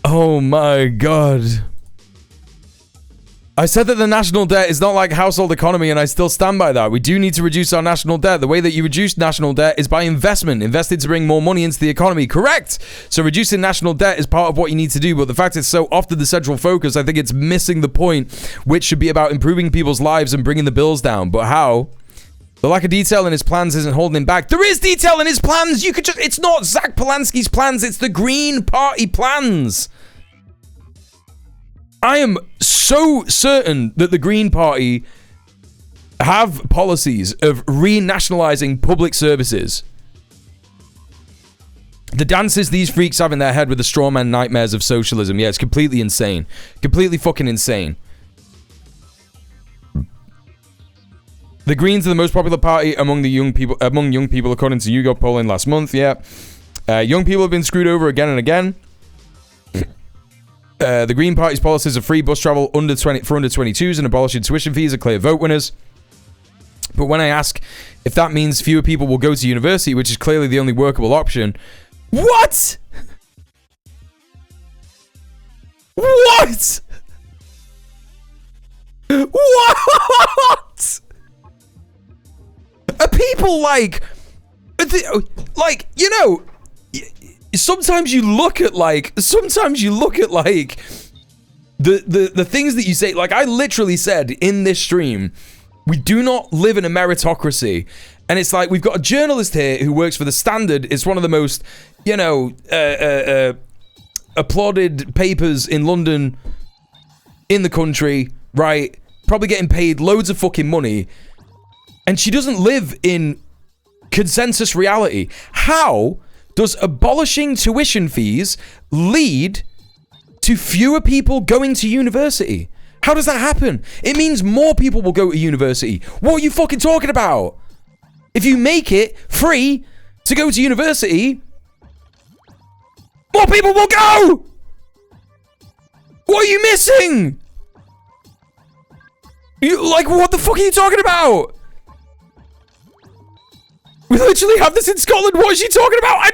Oh my god. I said that the national debt is not like household economy, and I still stand by that. We do need to reduce our national debt. The way that you reduce national debt is by investment. Invested to bring more money into the economy. Correct. So reducing national debt is part of what you need to do, but the fact it's so often the central focus, I think it's missing the point, which should be about improving people's lives and bringing the bills down. But how? The lack of detail in his plans isn't holding him back. There is detail in his plans. You could just... It's not Zach Polanski's plans. It's the Green Party plans. I am so certain that the Green Party have policies of renationalizing public services. The dances these freaks have in their head with the strawman nightmares of socialism. Yeah, it's completely insane. Completely fucking insane. The Greens are the most popular party among young people, according to YouGov polling last month. Yeah. Young people have been screwed over again and again. The Green Party's policies of free bus travel for under 22s and abolishing tuition fees are clear vote winners. But when I ask if that means fewer people will go to university, which is clearly the only workable option... What? What? What? Are people like... you know... Sometimes you look at like the things that you say. Like, I literally said in this stream We do not live in a meritocracy. And it's like, we've got a journalist here who works for The Standard. It's one of the most, you know, applauded papers in London, in the country, right? Probably getting paid loads of fucking money. And she doesn't live in consensus reality. How does abolishing tuition fees lead to fewer people going to university? How does that happen? It means more people will go to university. What are you fucking talking about? If you make it free to go to university, more people will go! What are you missing? Like, what the fuck are you talking about? We literally have this in Scotland. What is she talking about? I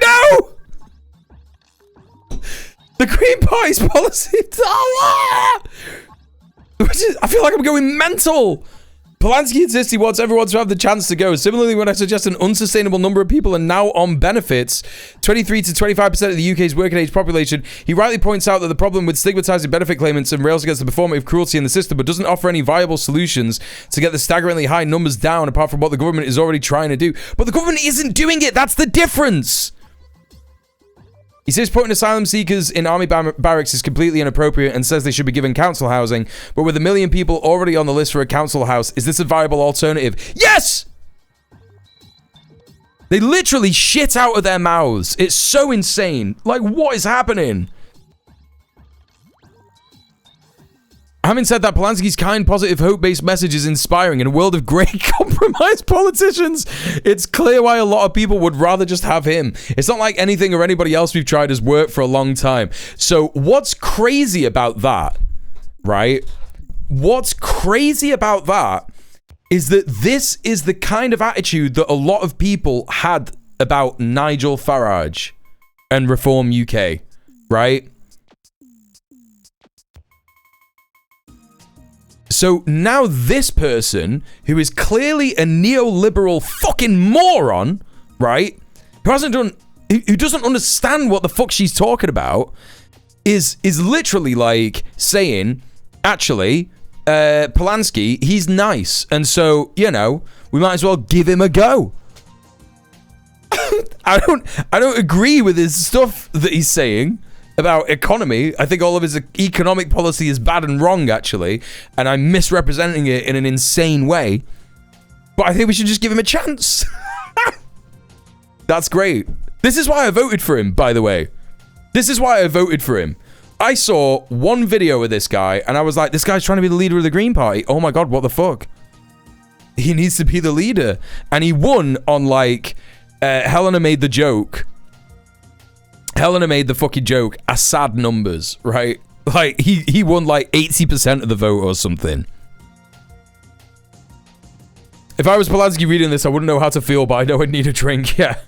know! The Green Party's policy. I feel like I'm going mental. Polanski insists he wants everyone to have the chance to go. Similarly, when I suggest an unsustainable number of people are now on benefits, 23 to 25% of the UK's working age population, he rightly points out that the problem with stigmatising benefit claimants and rails against the performative cruelty in the system, but doesn't offer any viable solutions to get the staggeringly high numbers down, apart from what the government is already trying to do. But the government isn't doing it. That's the difference. He says putting asylum seekers in army barracks is completely inappropriate and says they should be given council housing. But with 1 million people already on the list for a council house, is this a viable alternative? Yes! They literally shit out of their mouths. It's so insane. Like, what is happening? Having said that, Polanski's kind, positive, hope-based message is inspiring. In a world of great compromised politicians, it's clear why a lot of people would rather just have him. It's not like anything or anybody else we've tried has worked for a long time. So what's crazy about that, right? What's crazy about that is that this is the kind of attitude that a lot of people had about Nigel Farage and Reform UK, right? So now this person, who is clearly a neoliberal fucking moron, right? Who doesn't understand what the fuck she's talking about, is literally like saying, actually, Polanski, he's nice, and so, you know, we might as well give him a go. I don't agree with his stuff that he's saying about economy. I think all of his economic policy is bad and wrong, actually, and I'm misrepresenting it in an insane way. But I think we should just give him a chance. That's great. This is why I voted for him, by the way. This is why I voted for him. I saw one video of this guy, and I was like, this guy's trying to be the leader of the Green Party. Oh my God, what the fuck? He needs to be the leader. And he won on, like, Helena made the joke. Helena made the fucking joke, Assad numbers, right? Like, he won like 80% of the vote or something. If I was Polanski reading this, I wouldn't know how to feel, but I know I'd need a drink, yeah.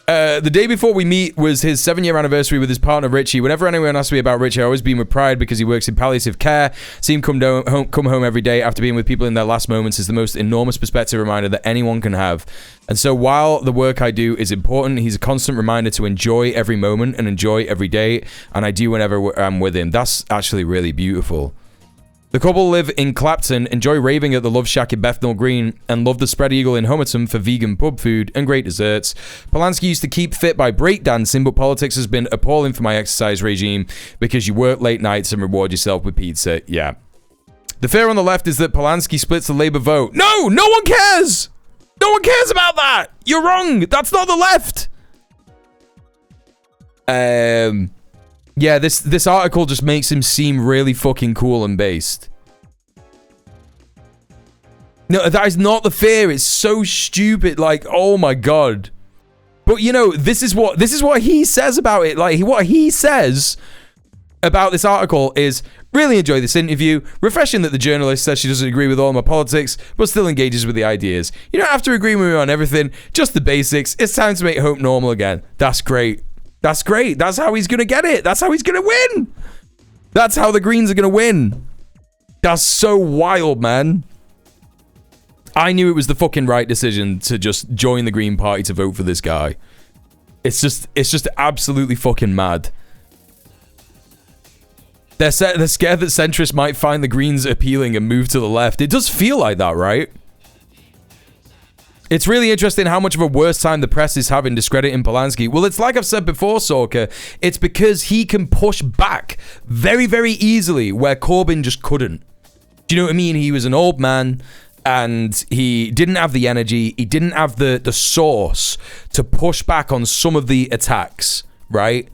The day before we meet was his 7-year anniversary with his partner Richie. Whenever anyone asks me about Richie, I always beam with pride because he works in palliative care. See him come home every day after being with people in their last moments is the most enormous perspective reminder that anyone can have. And so while the work I do is important, he's a constant reminder to enjoy every moment and enjoy every day. And I do whenever I'm with him. That's actually really beautiful. The couple live in Clapton, enjoy raving at the Love Shack in Bethnal Green, and love the Spread Eagle in Homerton for vegan pub food and great desserts. Polanski used to keep fit by breakdancing, but politics has been appalling for my exercise regime because you work late nights and reward yourself with pizza. Yeah. The fear on the left is that Polanski splits the Labour vote. No! No one cares! No one cares about that! You're wrong! That's not the left! Yeah, this article just makes him seem really fucking cool and based. No, that is not the fear. It's so stupid. Like, oh my God. But you know, this is what he says about it. Like, what he says about this article is, really enjoy this interview. Refreshing that the journalist says she doesn't agree with all my politics, but still engages with the ideas. You don't have to agree with me on everything, just the basics. It's time to make hope normal again. That's great. That's great. That's how he's going to get it. That's how he's going to win. That's how the Greens are going to win. That's so wild, man. I knew it was the fucking right decision to just join the Green Party to vote for this guy. It's just absolutely fucking mad. They're scared that centrists might find the Greens appealing and move to the left. It does feel like that, right? It's really interesting how much of a worse time the press is having discrediting Polanski. Well, it's like I've said before, Sorka. It's because he can push back very, very easily where Corbyn just couldn't. Do you know what I mean? He was an old man and he didn't have the energy. He didn't have the source to push back on some of the attacks, right?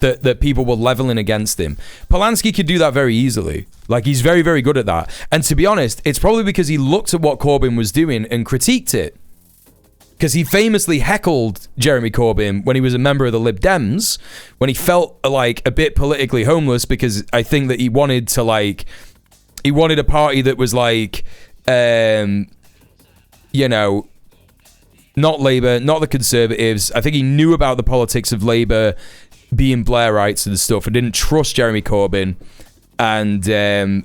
That people were leveling against him. Polanski could do that very easily. Like, he's very, very good at that. And to be honest, it's probably because he looked at what Corbyn was doing and critiqued it. Because he famously heckled Jeremy Corbyn when he was a member of the Lib Dems, when he felt like a bit politically homeless, because I think that he wanted to, like, he wanted a party that was like, you know, not Labour, not the Conservatives. I think he knew about the politics of Labour being Blairites and stuff, and didn't trust Jeremy Corbyn, and then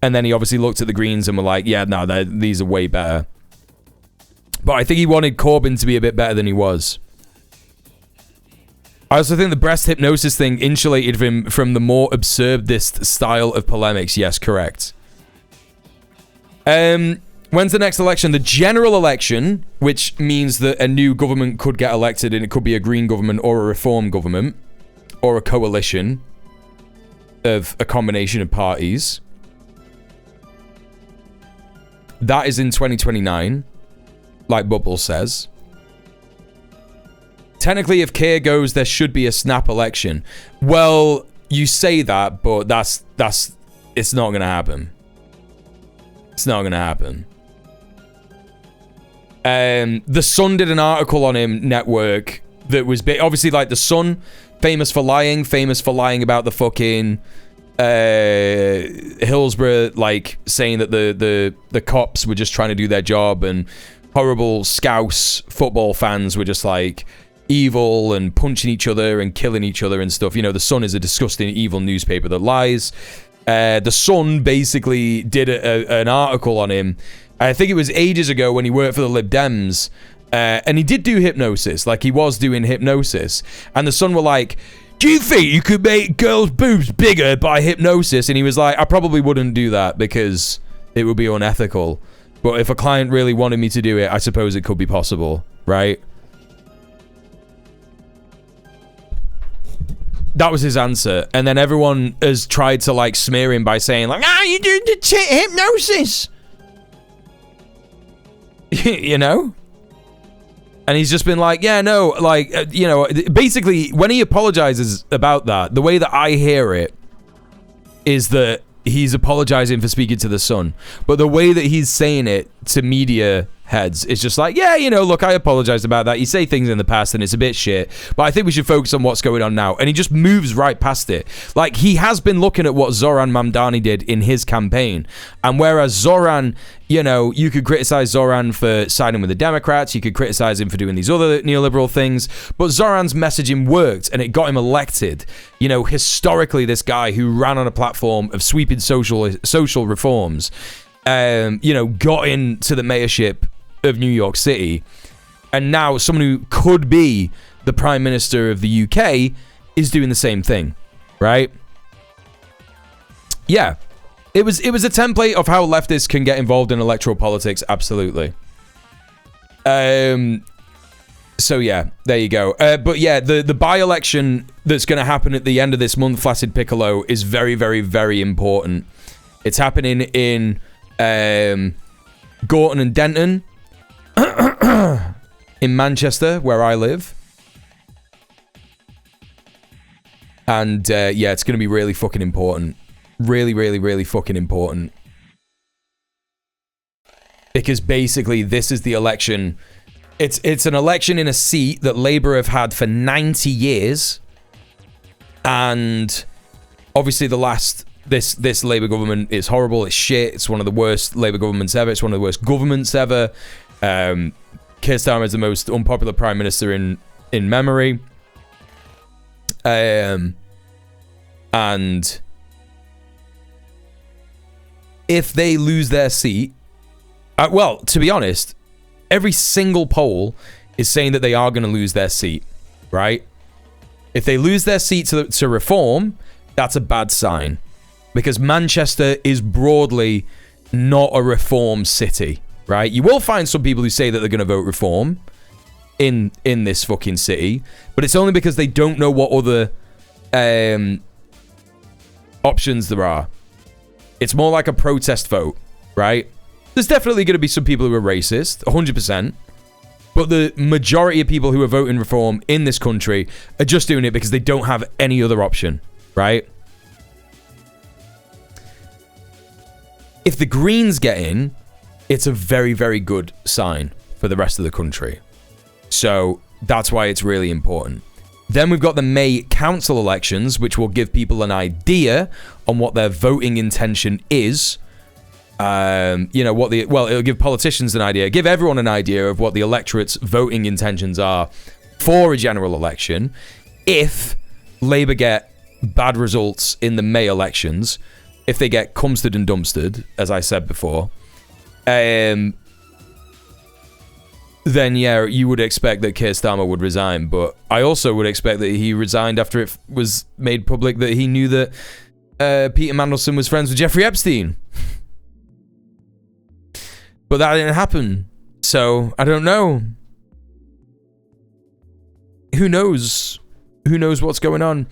he obviously looked at the Greens and were like, yeah, no, these are way better. But I think he wanted Corbyn to be a bit better than he was. I also think the breast hypnosis thing insulated him from the more absurdist style of polemics. Yes, correct. When's the next election? The general election, which means that a new government could get elected, and it could be a Green government or a Reform government or a coalition of a combination of parties. That is in 2029, like Bubble says. Technically, if Keir goes, there should be a snap election. Well, you say that, but that's it's not going to happen. It's not going to happen. The Sun did an article on him, Network, that was obviously like the Sun, famous for lying about the fucking Hillsborough, like saying that the cops were just trying to do their job, and horrible Scouse football fans were just like evil and punching each other and killing each other and stuff. You know, the Sun is a disgusting, evil newspaper that lies. The Sun basically did an article on him. I think it was ages ago when he worked for the Lib Dems, and he did do hypnosis, like he was doing hypnosis, and the Sun were like, do you think you could make girls' boobs bigger by hypnosis? And he was like, I probably wouldn't do that because it would be unethical, but if a client really wanted me to do it, I suppose it could be possible, right? That was his answer, and then everyone has tried to like smear him by saying like, you do the hypnosis. You know? And he's just been like, yeah, no, like, you know, basically, when he apologizes about that, the way that I hear it is that he's apologizing for speaking to the Sun. But the way that he's saying it to media heads is just like, yeah, you know, look, I apologized about that. You say things in the past and it's a bit shit, but I think we should focus on what's going on now. And he just moves right past it. Like, he has been looking at what Zoran Mamdani did in his campaign. And whereas Zoran, you know, you could criticize Zoran for siding with the Democrats, you could criticize him for doing these other neoliberal things, but Zoran's messaging worked and it got him elected. You know, historically, this guy who ran on a platform of sweeping social reforms, you know, got into the mayorship of New York City, and now someone who could be the Prime Minister of the UK is doing the same thing, right? Yeah. It was a template of how leftists can get involved in electoral politics, absolutely. So yeah, there you go. But yeah, the by-election that's going to happen at the end of this month, Flaccid Piccolo, is very, very, very important. It's happening in Gorton and Denton, in Manchester, where I live. And yeah, it's going to be really fucking important. Really, really, really fucking important. Because basically, this is the election. It's an election in a seat that Labour have had for 90 years. And obviously this Labour government is horrible, it's shit, it's one of the worst Labour governments ever, it's one of the worst governments ever. Keir Starmer is the most unpopular Prime Minister in memory. And if they lose their seat, well, to be honest, every single poll is saying that they are going to lose their seat, right? If they lose their seat to reform, that's a bad sign. Because Manchester is broadly not a reform city, right? You will find some people who say that they're going to vote reform in this fucking city, but it's only because they don't know what other options there are. It's more like a protest vote, right? There's definitely going to be some people who are racist, 100%. But the majority of people who are voting reform in this country are just doing it because they don't have any other option, right? If the Greens get in, it's a very, very good sign for the rest of the country. So that's why it's really important. Then we've got the May council elections, which will give people an idea on what their voting intention is. It'll give politicians an idea, give everyone an idea of what the electorate's voting intentions are for a general election. If Labour get bad results in the May elections, if they get cumstered and dumpstered, as I said before, then yeah, you would expect that Keir Starmer would resign. But I also would expect that he resigned after it was made public that he knew that Peter Mandelson was friends with Jeffrey Epstein. But that didn't happen. So, I don't know. Who knows? Who knows what's going on?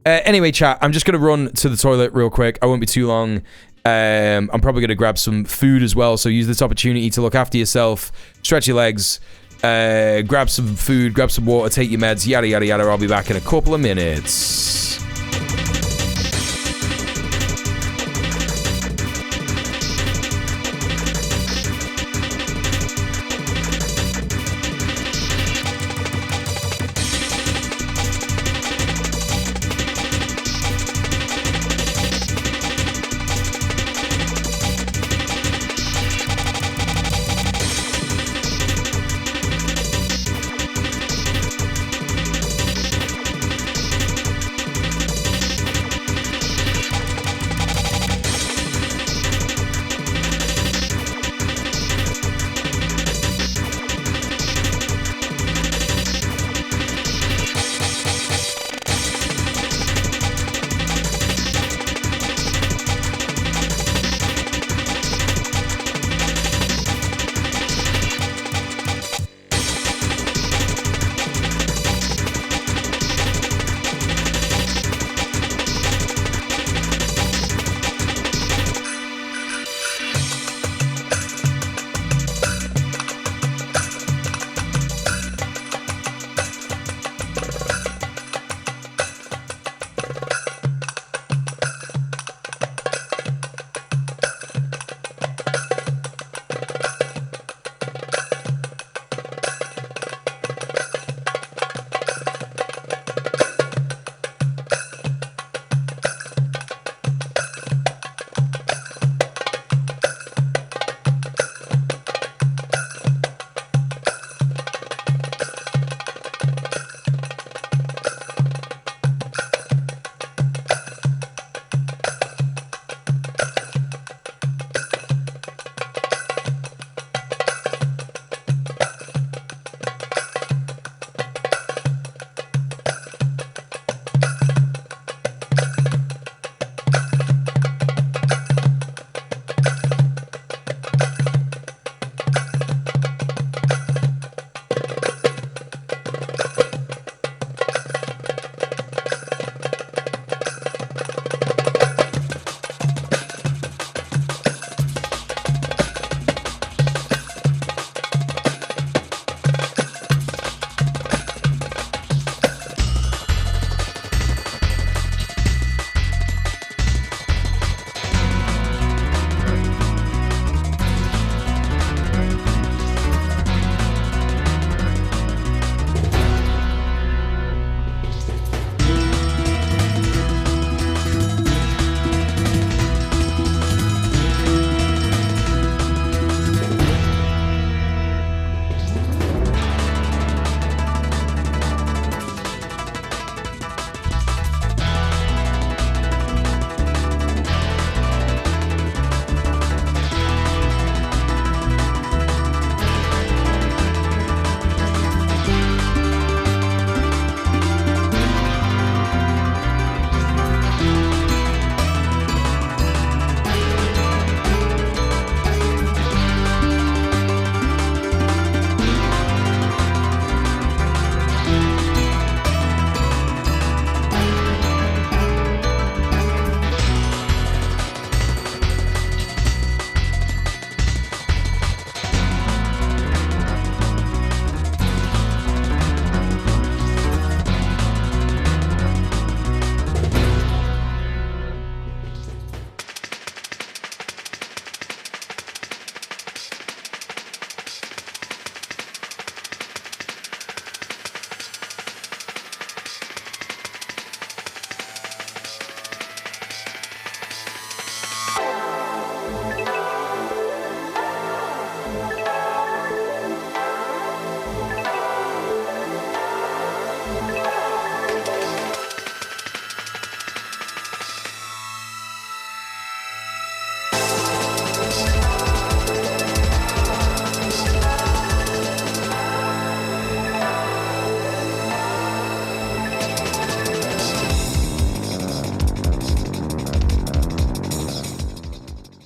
Anyway, chat, I'm just going to run to the toilet real quick. I won't be too long. I'm probably going to grab some food as well. So use this opportunity to look after yourself. Stretch your legs. Grab some food. Grab some water. Take your meds. Yada, yada, yada. I'll be back in a couple of minutes.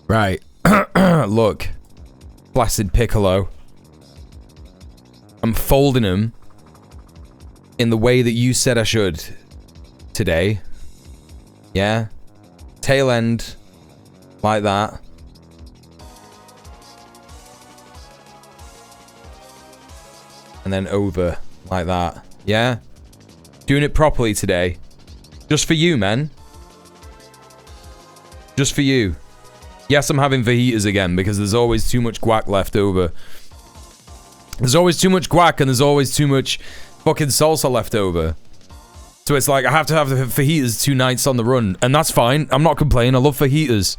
Right. Look. Flaccid Piccolo. I'm folding him in the way that you said I should today. Yeah? Tail end. Like that. And then over. Like that. Yeah? Doing it properly today. Just for you, man. Just for you. Yes, I'm having fajitas again because there's always too much guac left over. There's always too much guac and there's always too much fucking salsa left over. So it's like I have to have the fajitas 2 nights on the run. And that's fine. I'm not complaining. I love fajitas.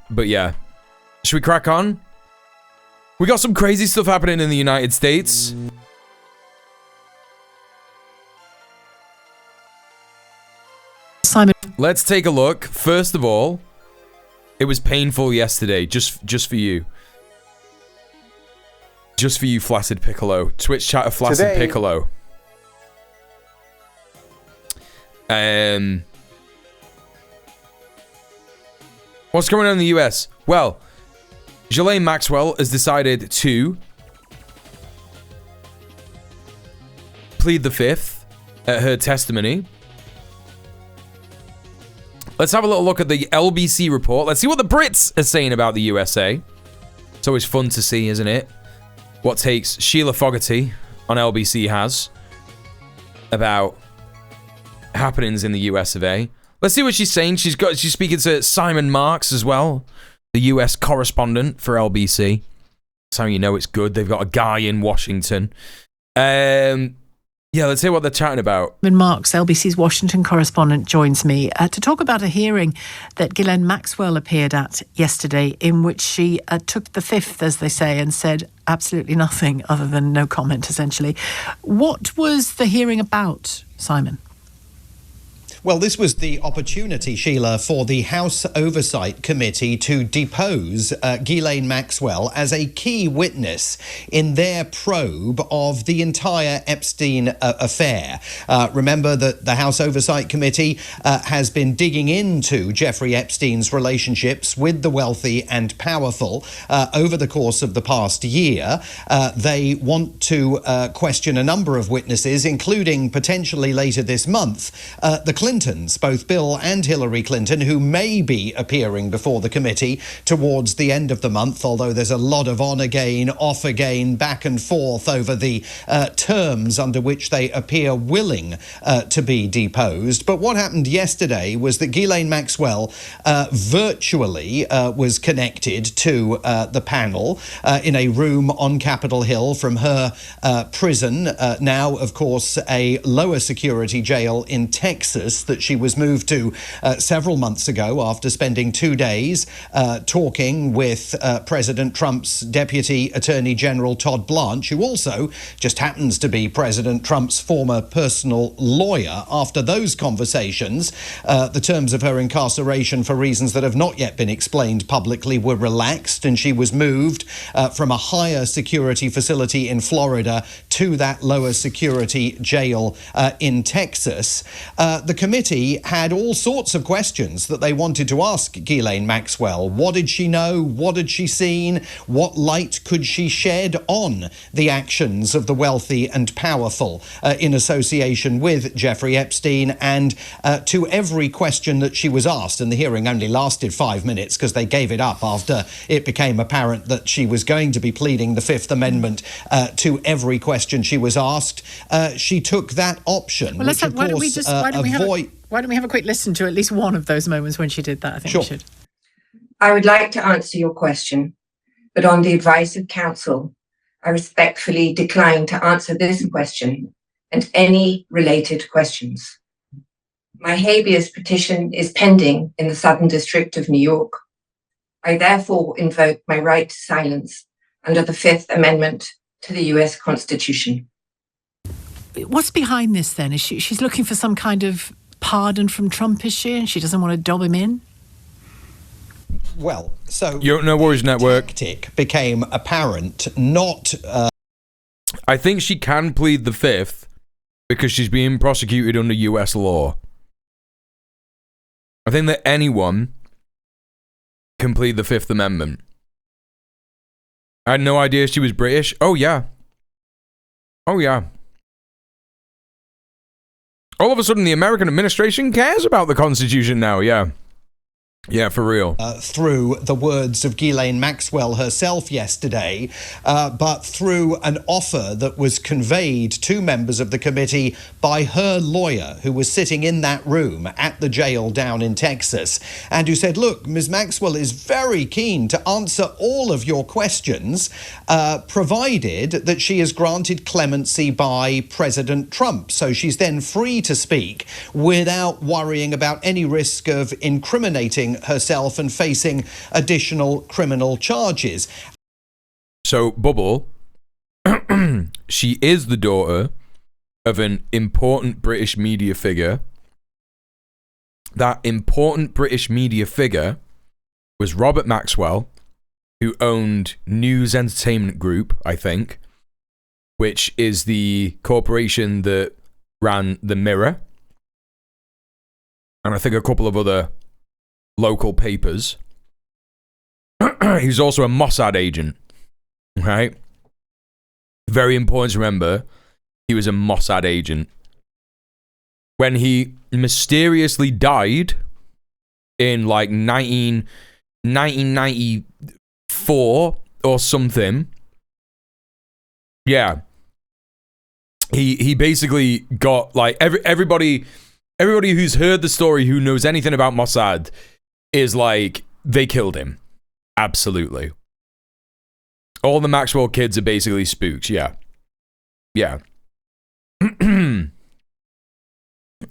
But yeah. Should we crack on? We got some crazy stuff happening in the United States. Simon. Let's take a look. First of all, it was painful yesterday, just for you. Just for you, Flaccid Piccolo. Twitch chat of Flaccid Piccolo. What's going on in the US? Well, Ghislaine Maxwell has decided to plead the fifth at her testimony. Let's have a little look at the LBC report. Let's see what the Brits are saying about the USA. It's always fun to see, isn't it? What takes Sheila Fogarty on LBC has about happenings in the US of A. Let's see what she's saying. She's speaking to Simon Marks as well, the US correspondent for LBC. That's how you know it's good. They've got a guy in Washington. Yeah, let's hear what they're chatting about. Simon Marks, LBC's Washington correspondent, joins me to talk about a hearing that Ghislaine Maxwell appeared at yesterday, in which she took the fifth, as they say, and said absolutely nothing other than no comment, essentially. What was the hearing about, Simon? Well, this was the opportunity, Sheila, for the House Oversight Committee to depose Ghislaine Maxwell as a key witness in their probe of the entire Epstein affair. Remember that the House Oversight Committee has been digging into Jeffrey Epstein's relationships with the wealthy and powerful over the course of the past year. They want to question a number of witnesses, including potentially later this month, the Clintons, both Bill and Hillary Clinton, who may be appearing before the committee towards the end of the month, although there's a lot of on again, off again, back and forth over the terms under which they appear willing to be deposed. But what happened yesterday was that Ghislaine Maxwell virtually was connected to the panel in a room on Capitol Hill from her prison, now, of course, a lower security jail in Texas that she was moved to several months ago after spending 2 days talking with President Trump's Deputy Attorney General Todd Blanche, who also just happens to be President Trump's former personal lawyer. After those conversations, the terms of her incarceration, for reasons that have not yet been explained publicly, were relaxed, and she was moved from a higher security facility in Florida to that lower security jail in Texas. The committee had all sorts of questions that they wanted to ask Ghislaine Maxwell. What did she know? What had she seen? What light could she shed on the actions of the wealthy and powerful in association with Jeffrey Epstein? And to every question that she was asked, and the hearing only lasted 5 minutes because they gave it up after it became apparent that she was going to be pleading the Fifth Amendment, to every question she was asked, she took that option, Well, which of course why don't we have a quick listen to at least one of those moments when she did that? I think we should. I would like to answer your question, but on the advice of counsel, I respectfully decline to answer this question and any related questions. My habeas petition is pending in the Southern District of New York. I therefore invoke my right to silence under the Fifth Amendment to the US Constitution. What's behind this then? Is she's looking for some kind of pardon from Trump, is she? And she doesn't want to dob him in? Well, so No Worries Network tactic became apparent, not... I think she can plead the Fifth because she's being prosecuted under US law. I think that anyone can plead the Fifth Amendment. I had no idea she was British. Oh, yeah. Oh, yeah. All of a sudden, the American administration cares about the Constitution now, yeah. Yeah, for real. Through the words of Ghislaine Maxwell herself yesterday, but through an offer that was conveyed to members of the committee by her lawyer, who was sitting in that room at the jail down in Texas, and who said, look, Ms. Maxwell is very keen to answer all of your questions, provided that she is granted clemency by President Trump. So she's then free to speak without worrying about any risk of incriminating herself and facing additional criminal charges. So, Bubble, she is the daughter of an important British media figure. That important British media figure was Robert Maxwell, who owned News Entertainment Group, I think, which is the corporation that ran The Mirror, and I think a couple of other local papers. He's also a Mossad agent, right? Very important to remember, he was a Mossad agent. When he mysteriously died in like 1994 or something, yeah, he basically got like everybody who's heard the story, who knows anything about Mossad, is like, they killed him. Absolutely. All the Maxwell kids are basically spooks, yeah. Yeah. Yeah,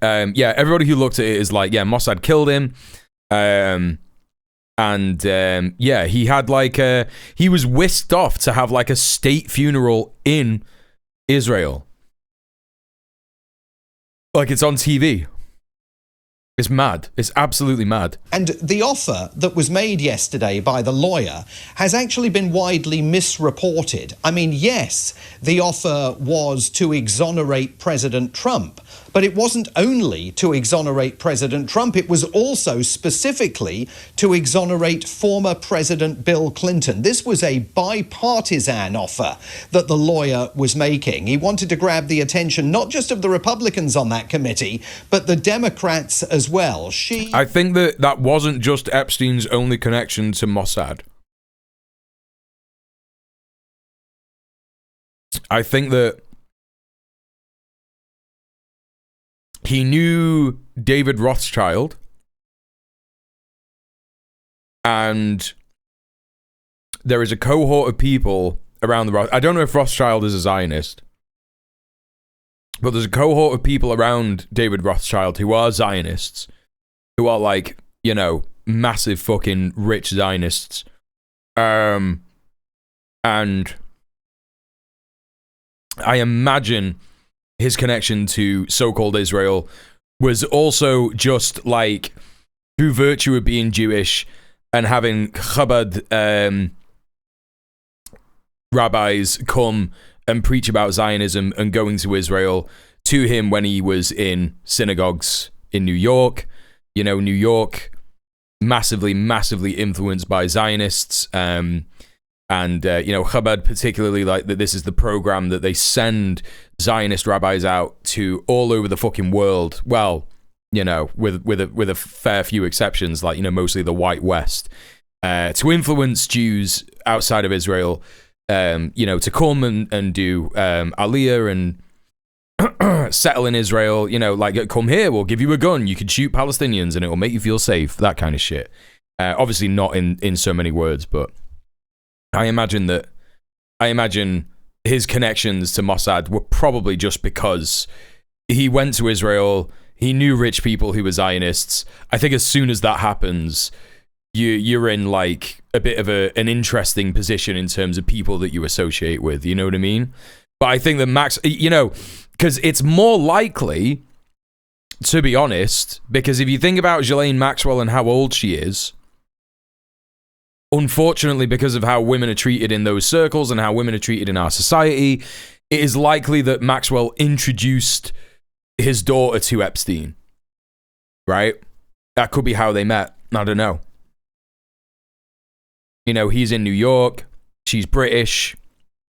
everybody who looked at it is like, yeah, Mossad killed him. Yeah, he had like he was whisked off to have like a state funeral in Israel. Like, it's on TV. It's mad. It's absolutely mad. And the offer that was made yesterday by the lawyer has actually been widely misreported. I mean, yes, the offer was to exonerate President Trump, but it wasn't only to exonerate President Trump. It was also specifically to exonerate former President Bill Clinton. This was a bipartisan offer that the lawyer was making. He wanted to grab the attention not just of the Republicans on that committee, but the Democrats as well. I think that wasn't just Epstein's only connection to Mossad. I think that he knew David Rothschild, and there is a cohort of people around the I don't know if Rothschild is a Zionist, but there's a cohort of people around David Rothschild who are Zionists, who are like, you know, massive fucking rich Zionists. And I imagine his connection to so-called Israel was also just like through virtue of being Jewish and having Chabad rabbis come and preach about Zionism and going to Israel to him when he was in synagogues in New York. You know, New York, massively influenced by Zionists. You know, Chabad particularly, like, that this is the program that they send Zionist rabbis out to all over the fucking world. Well, you know, with a fair few exceptions, like, you know, mostly the white West, to influence Jews outside of Israel, you know, to come and do Aliyah and settle in Israel, you know, like, come here, we'll give you a gun, you can shoot Palestinians and it will make you feel safe, that kind of shit. Obviously not in so many words, but I imagine his connections to Mossad were probably just because he went to Israel, he knew rich people who were Zionists. I think as soon as that happens, you're in like a bit of an interesting position in terms of people that you associate with, you know what I mean? But I think that Max, you know, because it's more likely, to be honest, because if you think about Ghislaine Maxwell and how old she is, unfortunately, because of how women are treated in those circles and how women are treated in our society, it is likely that Maxwell introduced his daughter to Epstein, right? That could be how they met. I don't know. You know, he's in New York. She's British.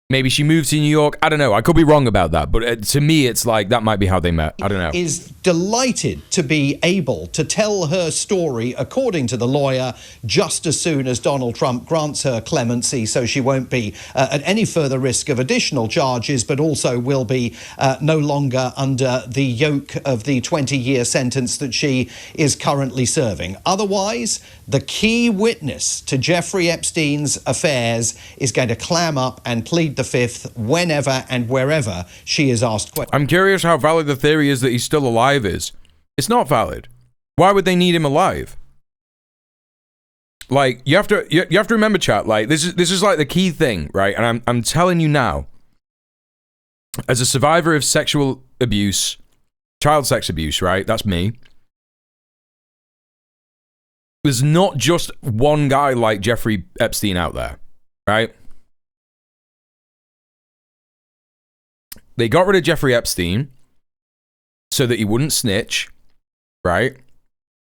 Maybe she moved to New York. I don't know. I could be wrong about that. But to me, it's like that might be how they met. I don't know. Is delighted to be able to tell her story, according to the lawyer, just as soon as Donald Trump grants her clemency, so she won't be at any further risk of additional charges, but also will be no longer under the yoke of the 20-year sentence that she is currently serving. Otherwise, the key witness to Jeffrey Epstein's affairs is going to clam up and plead the fifth whenever and wherever she is asked questions. I'm curious how valid the theory is that he's still alive is. It's not valid. Why would they need him alive? Like, you have to remember, chat, like, this is like the key thing, right? And I'm telling you now, as a survivor of sexual abuse, child sex abuse, right? That's me. There's not just one guy like Jeffrey Epstein out there, right? They got rid of Jeffrey Epstein so that he wouldn't snitch, right?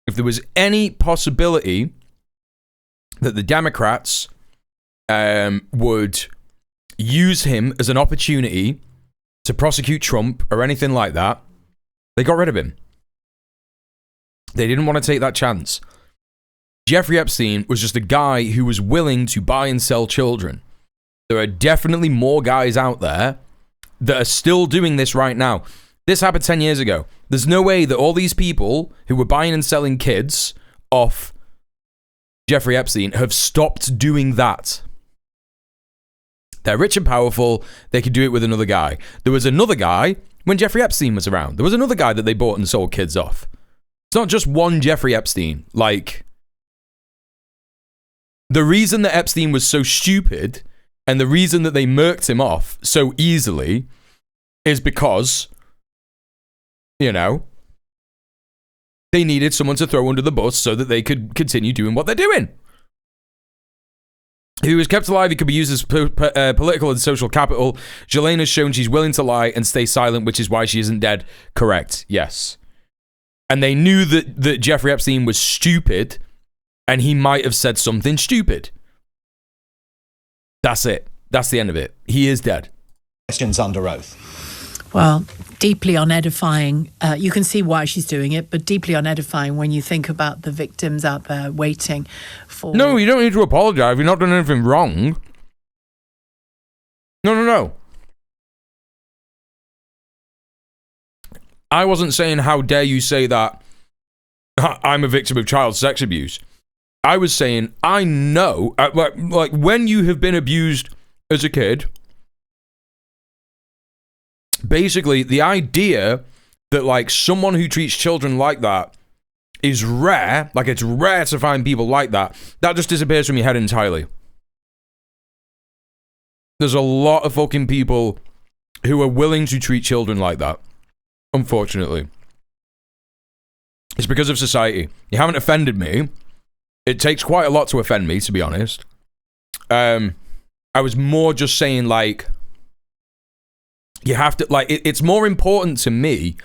If there was any possibility that the Democrats would use him as an opportunity to prosecute Trump or anything like that, they got rid of him. They didn't want to take that chance. Jeffrey Epstein was just a guy who was willing to buy and sell children. There are definitely more guys out there that are still doing this right now. This happened 10 years ago. There's no way that all these people who were buying and selling kids off Jeffrey Epstein have stopped doing that. They're rich and powerful. They could do it with another guy. There was another guy when Jeffrey Epstein was around. There was another guy that they bought and sold kids off. It's not just one Jeffrey Epstein. Like, the reason that Epstein was so stupid and the reason that they murked him off so easily is because, you know, they needed someone to throw under the bus so that they could continue doing what they're doing. If he was kept alive, he could be used as political and social capital. Ghislaine has shown she's willing to lie and stay silent, which is why she isn't dead. Correct, yes. And they knew that Jeffrey Epstein was stupid and he might have said something stupid. That's it. That's the end of it. He is dead. Questions under oath. Well, deeply unedifying. You can see why she's doing it, but deeply unedifying when you think about the victims out there waiting for... No, you don't need to apologize. You've not done anything wrong. No. I wasn't saying, how dare you say that I'm a victim of child sex abuse. I was saying, I know, like when you have been abused as a kid, basically the idea that like someone who treats children like that is rare, like it's rare to find people like that, that just disappears from your head entirely. There's a lot of fucking people who are willing to treat children like that, unfortunately. It's because of society. You haven't offended me. It takes quite a lot to offend me, to be honest. I was more just saying, like, you have to, like, it's more important to me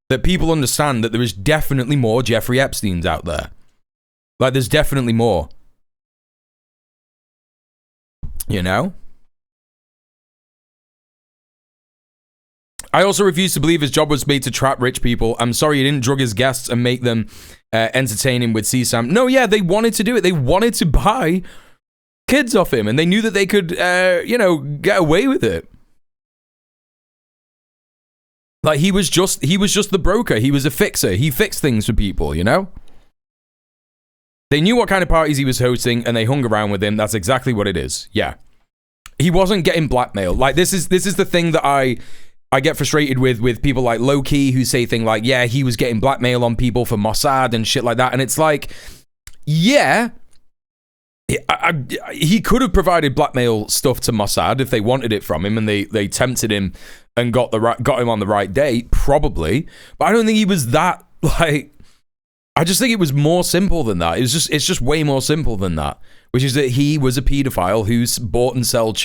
that people understand that there is definitely more Jeffrey Epsteins out there. Like, there's definitely more. You know? I also refuse to believe his job was made to trap rich people. I'm sorry he didn't drug his guests and make them entertain him with CSAM. No, yeah, they wanted to do it. They wanted to buy kids off him, and they knew that they could, you know, get away with it. Like, he was just the broker. He was a fixer. He fixed things for people, you know? They knew what kind of parties he was hosting, and they hung around with him. That's exactly what it is. Yeah. He wasn't getting blackmailed. Like, this is the thing that I get frustrated with people like Low-Key who say things like, yeah, he was getting blackmail on people for Mossad and shit like that. And it's like, yeah, he could have provided blackmail stuff to Mossad if they wanted it from him and they tempted him and got him on the right date, probably. But I don't think he was that, like, I just think it was more simple than that. It's just way more simple than that, which is that he was a pedophile who's bought and sold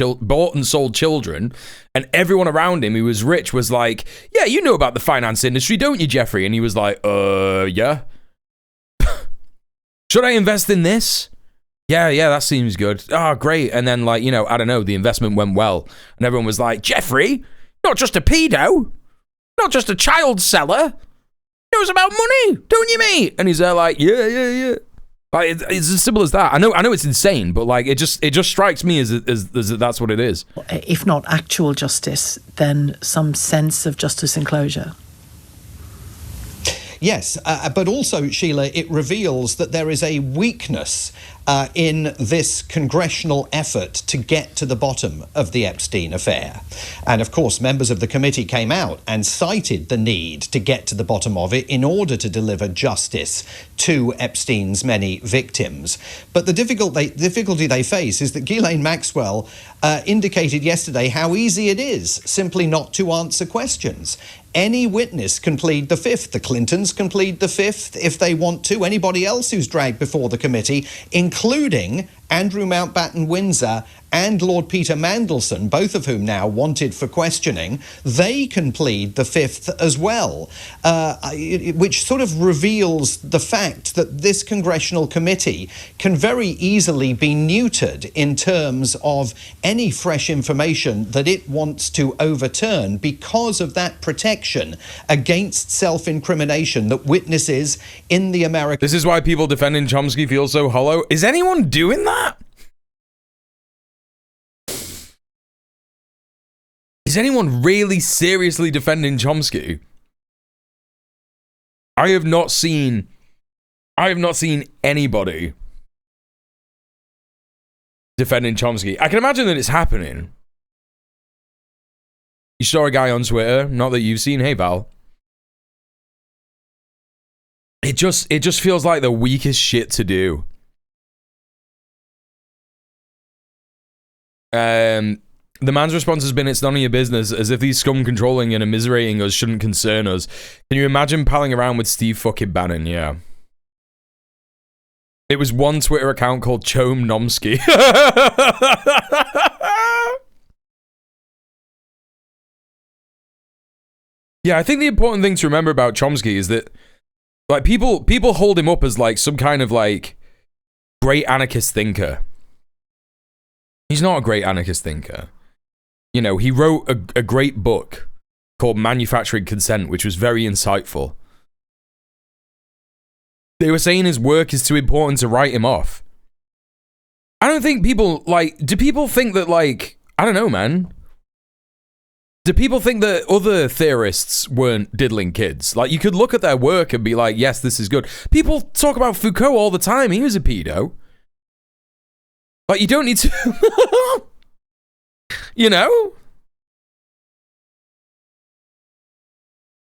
children, and everyone around him who was rich was like, yeah, you know about the finance industry, don't you, Jeffrey? And he was like, yeah. Should I invest in this? Yeah, that seems good. Oh, great. And then, like, you know, I don't know, the investment went well. And everyone was like, Jeffrey, not just a pedo, not just a child seller. It was about money, don't you, mate? And he's there like, yeah. Like, it's as simple as that. I know it's insane, but like, it just strikes me as that's what it is. If not actual justice, then some sense of justice and closure. Yes, but also, Sheila, it reveals that there is a weakness in this congressional effort to get to the bottom of the Epstein affair. And of course, members of the committee came out and cited the need to get to the bottom of it in order to deliver justice to Epstein's many victims. But the difficulty they face is that Ghislaine Maxwell indicated yesterday how easy it is simply not to answer questions. Any witness can plead the fifth. The Clintons can plead the fifth if they want to. Anybody else who's dragged before the committee, including Andrew Mountbatten Windsor and Lord Peter Mandelson, both of whom now wanted for questioning, they can plead the fifth as well, which sort of reveals the fact that this congressional committee can very easily be neutered in terms of any fresh information that it wants to overturn because of that protection against self-incrimination that witnesses in the American... This is why people defending Chomsky feel so hollow. Is anyone doing that? Is anyone really seriously defending Chomsky? I have not seen anybody defending Chomsky. I can imagine that it's happening. You saw a guy on Twitter, not that you've seen, hey Val. It just feels like the weakest shit to do. The man's response has been, it's none of your business, as if these scum controlling and immiserating us shouldn't concern us. Can you imagine palling around with Steve fucking Bannon? Yeah. It was one Twitter account called Chom Nomsky. Yeah, I think the important thing to remember about Chomsky is that, like, people hold him up as, like, some kind of, like, great anarchist thinker. He's not a great anarchist thinker. You know, he wrote a great book called Manufacturing Consent, which was very insightful. They were saying his work is too important to write him off. I don't think people, like, do people think that, like, I don't know, man. Do people think that other theorists weren't diddling kids? Like, you could look at their work and be like, yes, this is good. People talk about Foucault all the time. He was a pedo. Like, you don't need to... You know?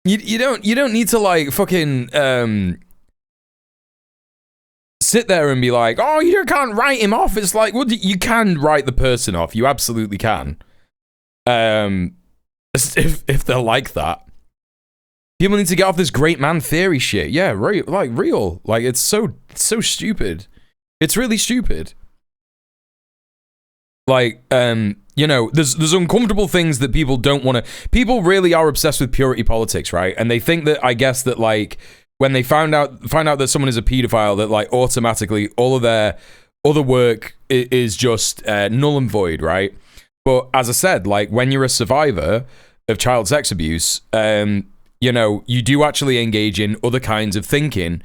You don't need to, like, fucking sit there and be like, oh, you can't write him off. It's like, well, you can write the person off. You absolutely can. If they're like that. People need to get off this great man theory shit. Yeah, right, like, real. Like, it's so stupid. It's really stupid. Like, you know, there's uncomfortable things that people don't want to... People really are obsessed with purity politics, right? And they think that, I guess, that, like, when they find out that someone is a pedophile, that, like, automatically all of their other work is just null and void, right? But as I said, like, when you're a survivor of child sex abuse, you know, you do actually engage in other kinds of thinking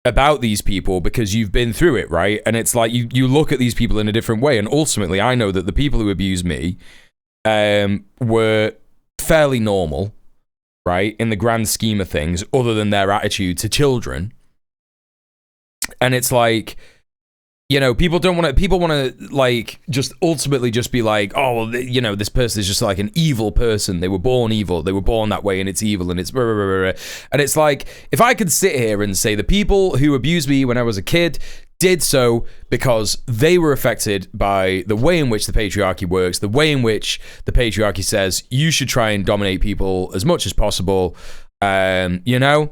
about these people because you've been through it, right? And it's like you look at these people in a different way. And ultimately, I know that the people who abused me were fairly normal, right? In the grand scheme of things, other than their attitude to children. And it's like, you know, people want to like just ultimately just be like, oh, well, you know, this person is just like an evil person. They were born evil. They were born that way, and it's evil, and it's blah, blah, blah, blah. And it's like, if I could sit here and say the people who abused me when I was a kid did so because they were affected by the way in which the patriarchy works, the way in which the patriarchy says you should try and dominate people as much as possible, you know.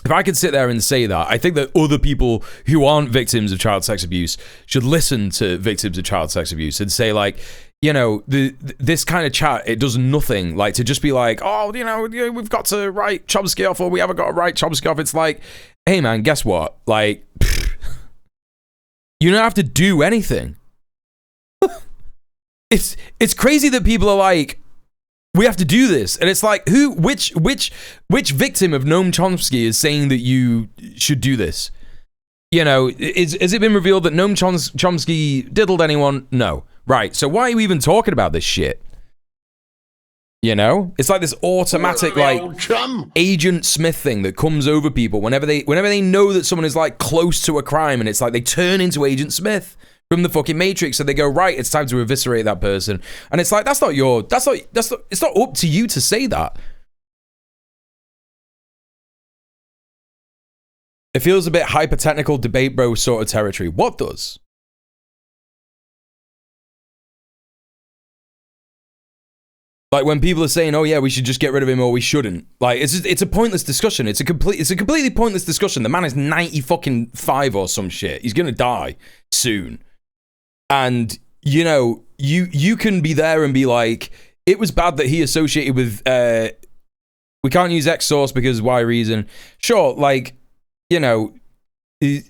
If I could sit there and say that, I think that other people who aren't victims of child sex abuse should listen to victims of child sex abuse and say, like, you know, this kind of chat, it does nothing like to just be like, oh, you know, we've got to write Chomsky off, or we haven't got to write Chomsky off. It's like, hey man, guess what? Like, you don't have to do anything. It's crazy that people are like, we have to do this, and it's like, which victim of Noam Chomsky is saying that you should do this? You know, has it been revealed that Noam Chomsky diddled anyone? No. Right. So why are you even talking about this shit? You know, it's like this automatic like Agent Smith thing that comes over people whenever they know that someone is like close to a crime, and it's like they turn into Agent Smith from the fucking Matrix, so they go, right, it's time to eviscerate that person, and it's like, it's not up to you to say that. It feels a bit hyper-technical debate bro sort of territory. What does? Like when people are saying, oh yeah, we should just get rid of him, or we shouldn't. Like, it's a pointless discussion. It's a completely pointless discussion. The man is 95 or some shit. He's gonna die soon. And, you know, you can be there and be like, it was bad that he associated with, we can't use X source because Y reason. Sure, like, you know, I'm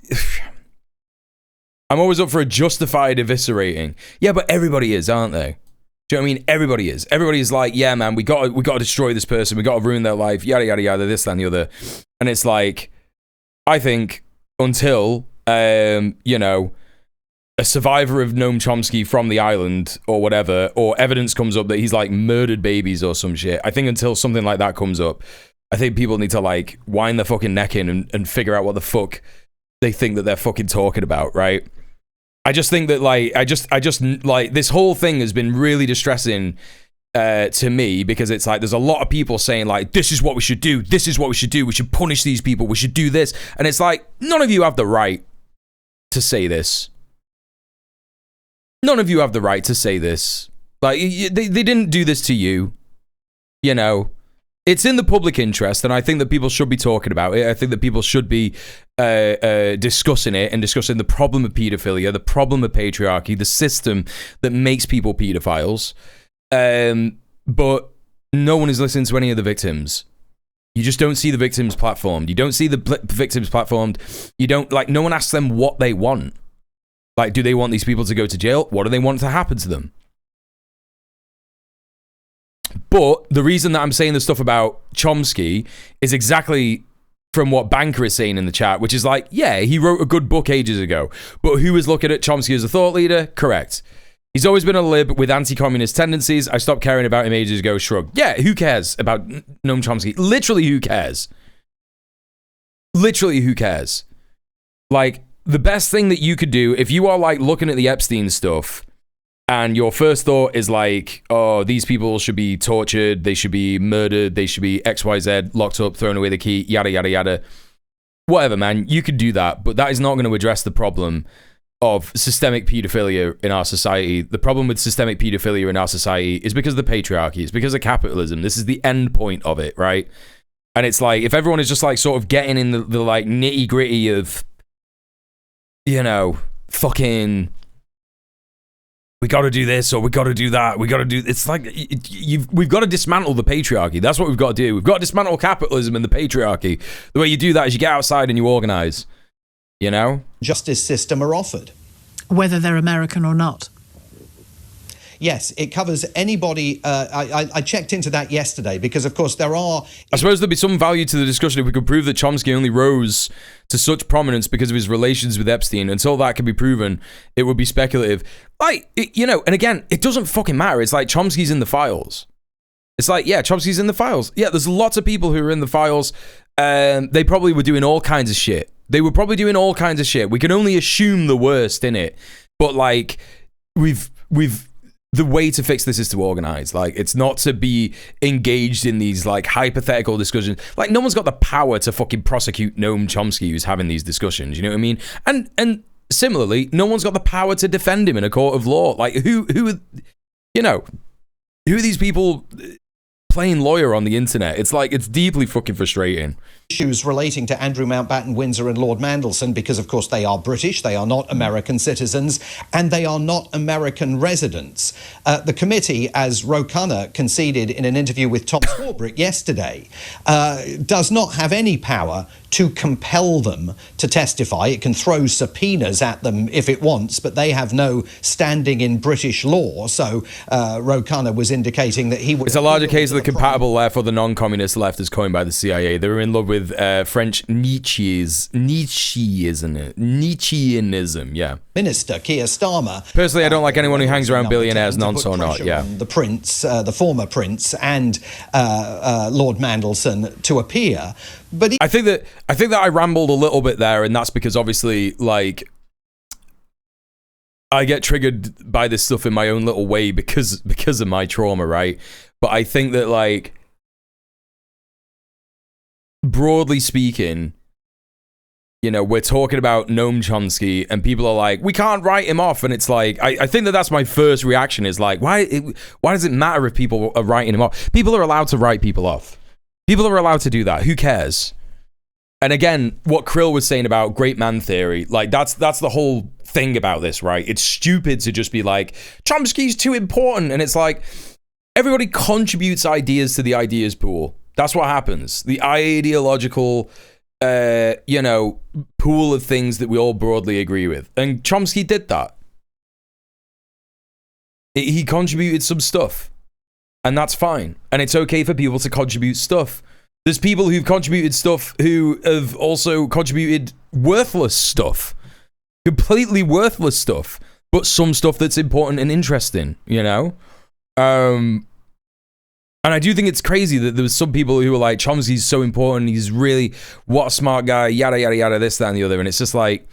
always up for a justified eviscerating. Yeah, but everybody is, aren't they? Do you know what I mean? Everybody is. Everybody is like, yeah, man, we got to destroy this person. We got to ruin their life. Yada, yada, yada, this, that, and the other. And it's like, I think until, you know, a survivor of Noam Chomsky from the island or whatever, or evidence comes up that he's like murdered babies or some shit. I think until something like that comes up, I think people need to like wind their fucking neck in and figure out what the fuck they think that they're fucking talking about, right? I just think that like, I just like this whole thing has been really distressing to me, because it's like there's a lot of people saying like, this is what we should do. This is what we should do. We should punish these people. We should do this. And it's like, none of you have the right to say this. None of you have the right to say this. Like, they didn't do this to you. You know, it's in the public interest, and I think that people should be talking about it. I think that people should be discussing it and discussing the problem of pedophilia, the problem of patriarchy, the system that makes people pedophiles. But no one is listening to any of the victims. You just don't see the victims platformed. You don't see the victims platformed. You don't, like, no one asks them what they want. Like, do they want these people to go to jail? What do they want to happen to them? But the reason that I'm saying the stuff about Chomsky is exactly from what Banker is saying in the chat, which is like, yeah, he wrote a good book ages ago, but who is looking at Chomsky as a thought leader? Correct. He's always been a lib with anti-communist tendencies. I stopped caring about him ages ago. Shrug. Yeah, who cares about Noam Chomsky? Literally, who cares? Literally, who cares? Like, the best thing that you could do, if you are like looking at the Epstein stuff and your first thought is like, oh, these people should be tortured, they should be murdered, they should be XYZ, locked up, thrown away the key, yada, yada, yada. Whatever, man, you could do that, but that is not going to address the problem of systemic pedophilia in our society. The problem with systemic pedophilia in our society is because of the patriarchy, it's because of capitalism. This is the end point of it, right? And it's like, if everyone is just like sort of getting in the like nitty gritty of, you know, fucking, we got to do this or we got to do that. We got to do. It's like we've got to dismantle the patriarchy. That's what we've got to do. We've got to dismantle capitalism and the patriarchy. The way you do that is you get outside and you organize. You know, justice system are offered, whether they're American or not. Yes, it covers anybody. I checked into that yesterday because, of course, there are... I suppose there'd be some value to the discussion if we could prove that Chomsky only rose to such prominence because of his relations with Epstein. Until that can be proven, it would be speculative. Like, you know, and again, it doesn't fucking matter. It's like Chomsky's in the files. It's like, yeah, Chomsky's in the files. Yeah, there's lots of people who are in the files. They probably were doing all kinds of shit. They were probably doing all kinds of shit. We can only assume the worst in it. But, like, we've the way to fix this is to organize. Like, it's not to be engaged in these like hypothetical discussions. Like, no one's got the power to fucking prosecute Noam Chomsky who's having these discussions. You know what I mean? And similarly, no one's got the power to defend him in a court of law. Like, who you know, who are these people playing lawyer on the internet. It's like, it's deeply fucking frustrating. Issues relating to Andrew Mountbatten Windsor and Lord Mandelson, because of course they are British, they are not American citizens, and they are not American residents. The committee, as Ro Khanna conceded in an interview with Tom Swarbrick yesterday, does not have any power to compel them to testify. It can throw subpoenas at them if it wants, but they have no standing in British law. So Ro Khanna was indicating that he would... It's a larger case of the compatible left or the non-communist left as coined by the CIA. They were in love with French Nietzscheanism, yeah. Minister Keir Starmer. Personally, I don't like anyone who hangs around billionaires, nonce or not, yeah. The prince, the former prince, and Lord Mandelson to appear. But I think that I rambled a little bit there, and that's because obviously, like, I get triggered by this stuff in my own little way because of my trauma, right? But I think that, like, broadly speaking, you know, we're talking about Noam Chomsky, and people are like, we can't write him off, and it's like, I think that's my first reaction is like, why does it matter if people are writing him off? People are allowed to write people off. People are allowed to do that. Who cares? And again, what Krill was saying about great man theory, like that's the whole thing about this, right? It's stupid to just be like, Chomsky's too important. And it's like, everybody contributes ideas to the ideas pool. That's what happens. The ideological, you know, pool of things that we all broadly agree with. And Chomsky did that. He contributed some stuff. And that's fine. And it's okay for people to contribute stuff. There's people who've contributed stuff who have also contributed worthless stuff. Completely worthless stuff. But some stuff that's important and interesting, you know? And I do think it's crazy that there was some people who were like, Chomsky's so important, he's really, what a smart guy, yada, yada, yada, this, that, and the other. And it's just like,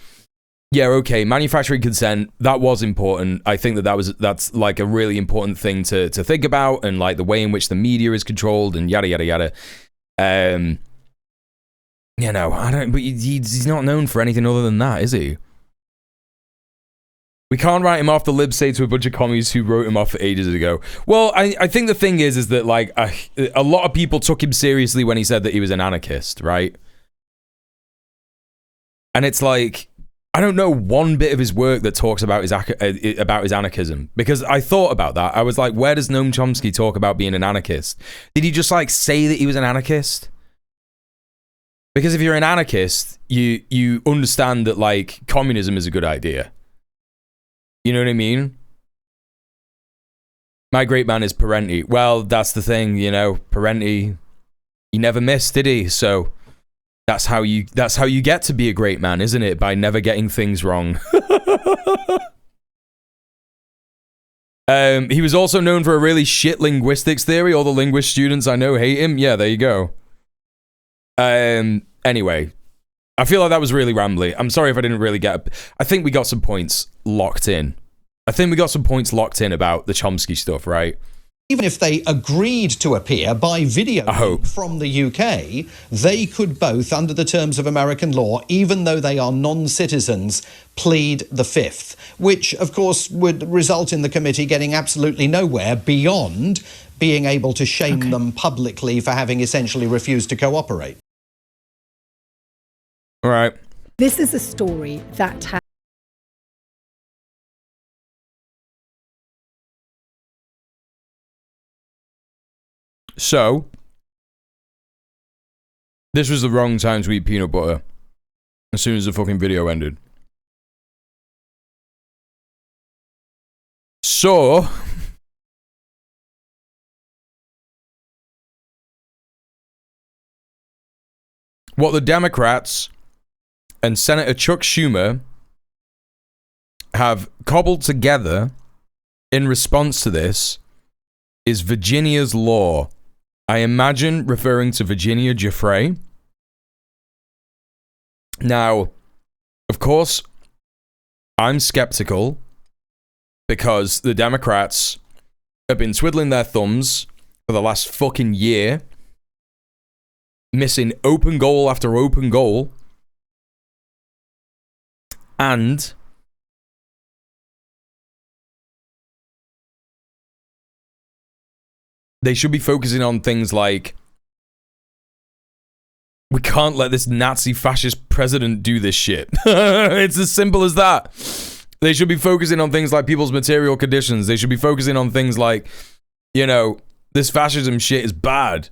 yeah, okay, manufacturing consent, that was important. I think that's like a really important thing to think about, and like the way in which the media is controlled and yada, yada, yada. You know, but he's not known for anything other than that, is he? We can't write him off, the libs say to a bunch of commies who wrote him off ages ago. Well, I think the thing is that like a lot of people took him seriously when he said that he was an anarchist, right? And it's like, I don't know one bit of his work that talks about his anarchism, because I thought about that. I was like, where does Noam Chomsky talk about being an anarchist? Did he just like say that he was an anarchist? Because if you're an anarchist, you understand that like communism is a good idea. You know what I mean? My great man is Parenti. Well, that's the thing, you know, Parenti, he never missed, did he? So that's how you get to be a great man, isn't it? By never getting things wrong. He was also known for a really shit linguistics theory. All the linguist students I know hate him. Yeah, there you go. Anyway, I feel like that was really rambly. I'm sorry if I didn't really get... I think we got some points locked in. I think we got some points locked in about the Chomsky stuff, right? Even if they agreed to appear by video from the UK, they could both, under the terms of American law, even though they are non-citizens, plead the Fifth, which, of course, would result in the committee getting absolutely nowhere beyond being able to shame them publicly for having essentially refused to cooperate. All right. This is a story that has... So, this was the wrong time to eat peanut butter. As soon as the fucking video ended. So, what the Democrats and Senator Chuck Schumer have cobbled together in response to this is Virginia's law. I imagine referring to Virginia Giuffre. Now, of course, I'm skeptical because the Democrats have been twiddling their thumbs for the last fucking year, missing open goal after open goal, and They should be focusing on things like, we can't let this Nazi fascist president do this shit. It's as simple as that. They should be focusing on things like people's material conditions. They should be focusing on things like, you know, this fascism shit is bad.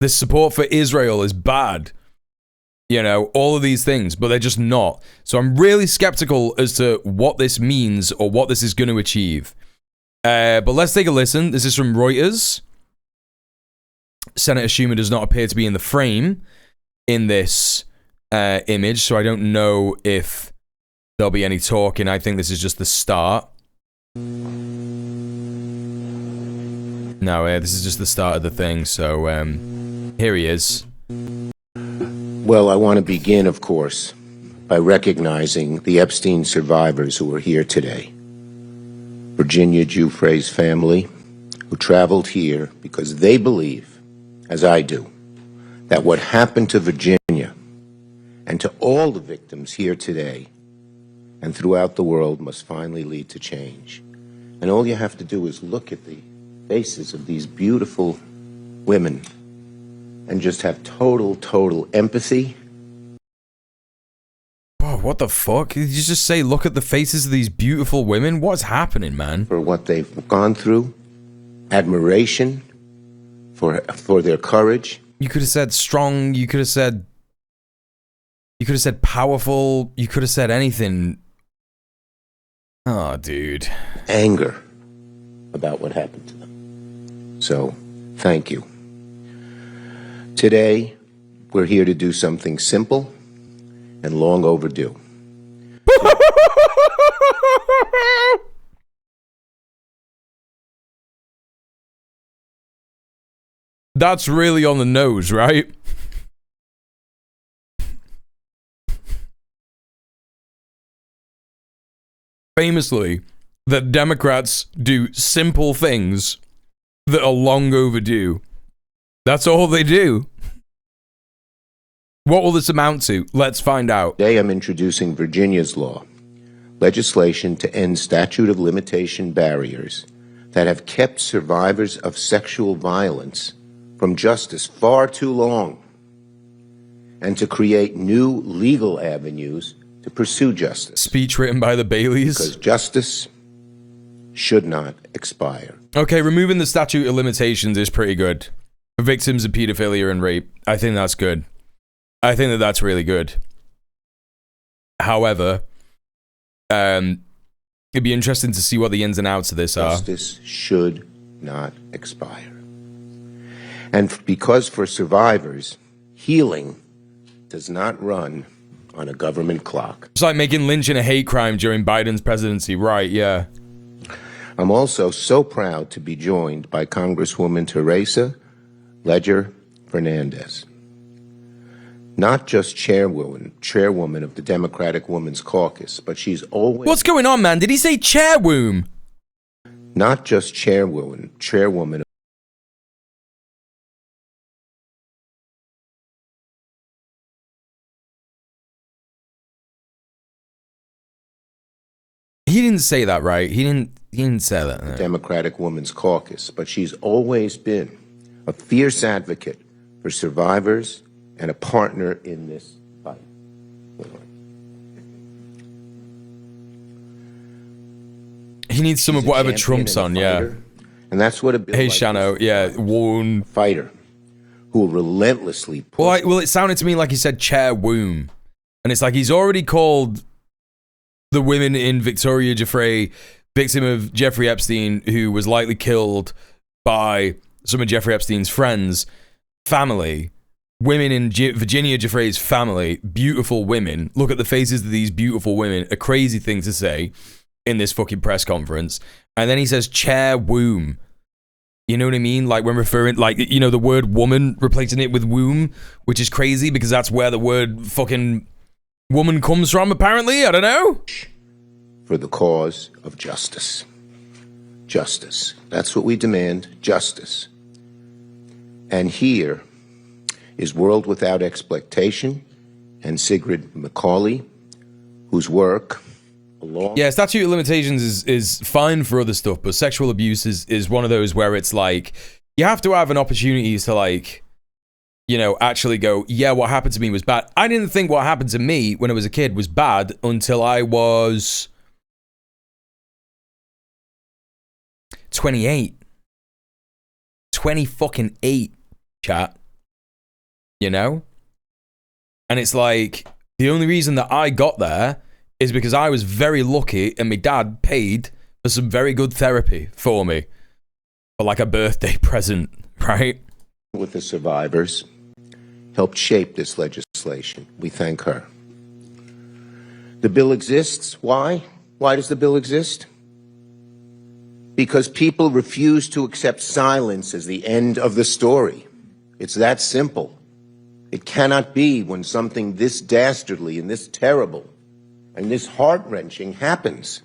This support for Israel is bad. You know, all of these things, but they're just not. So I'm really skeptical as to what this means or what this is going to achieve. But let's take a listen. This is from Reuters. Senator Schumer does not appear to be in the frame in this image, so I don't know if there'll be any talking. I think this is just the start. No, this is just the start of the thing, so here he is. Well, I want to begin, of course, by recognizing the Epstein survivors who are here today. Virginia Giuffre's family, who traveled here because they believe, as I do, that what happened to Virginia and to all the victims here today and throughout the world must finally lead to change. And all you have to do is look at the faces of these beautiful women and just have total empathy. Whoa, what the fuck? Did you just say, look at the faces of these beautiful women? What's happening, man? For what they've gone through, admiration for their courage. You could have said strong, you could have said powerful, you could have said anything. Oh, dude. Anger about what happened to them. So, thank you. Today, we're here to do something simple and long overdue. That's really on the nose, right? Famously, that Democrats do simple things that are long overdue. That's all they do. What will this amount to? Let's find out. Today I'm introducing Virginia's law, legislation to end statute of limitation barriers that have kept survivors of sexual violence from justice far too long, and to create new legal avenues to pursue justice. Speech written by the Baileys. Because justice should not expire. Okay, removing the statute of limitations is pretty good. For victims of pedophilia and rape, I think that's good. I think that that's really good. However, it'd be interesting to see what the ins and outs of this are. Justice should not expire. And because for survivors, healing does not run on a government clock. It's like making lynching a hate crime during Biden's presidency, right? Yeah. I'm also so proud to be joined by Congresswoman Teresa Ledger Fernandez. Not just chairwoman of the Democratic Women's Caucus, but she's always... What's going on, man? Did he say chairwoman? Not just chairwoman. He didn't say that, right? He didn't say that. No. Democratic Women's Caucus, but she's always been a fierce advocate for survivors and a partner in this fight. He needs some of whatever Trump's on, yeah. And that's what a bill Hey, like Shano, yeah, one fighter who will relentlessly push. Well, it sounded to me like he said chairwoman. And it's like he's already called the women in Victoria Giuffre, victim of Jeffrey Epstein, who was likely killed by some of Jeffrey Epstein's friends, family, women in Virginia Giuffre's family, beautiful women. Look at the faces of these beautiful women. A crazy thing to say in this fucking press conference. And then he says chairwoman. You know what I mean? Like when referring, like, you know, the word woman, replacing it with womb, which is crazy because that's where the word fucking woman comes from, apparently. I don't know. For the cause of justice. Justice. That's what we demand. Justice. And here is World Without Exploitation and Sigrid Macaulay, whose work along... Yeah, statute of limitations is fine for other stuff, but sexual abuse is one of those where it's like, you have to have an opportunity to, like, you know, actually go, yeah, what happened to me was bad. I didn't think what happened to me when I was a kid was bad until I was 28. 20 fucking 8, chat. You know? And it's like, the only reason that I got there is because I was very lucky and my dad paid for some very good therapy for me. For like a birthday present, right? With the survivors, helped shape this legislation. We thank her. The bill exists. Why? Why does the bill exist? Because people refuse to accept silence as the end of the story. It's that simple. It cannot be when something this dastardly and this terrible and this heart-wrenching happens.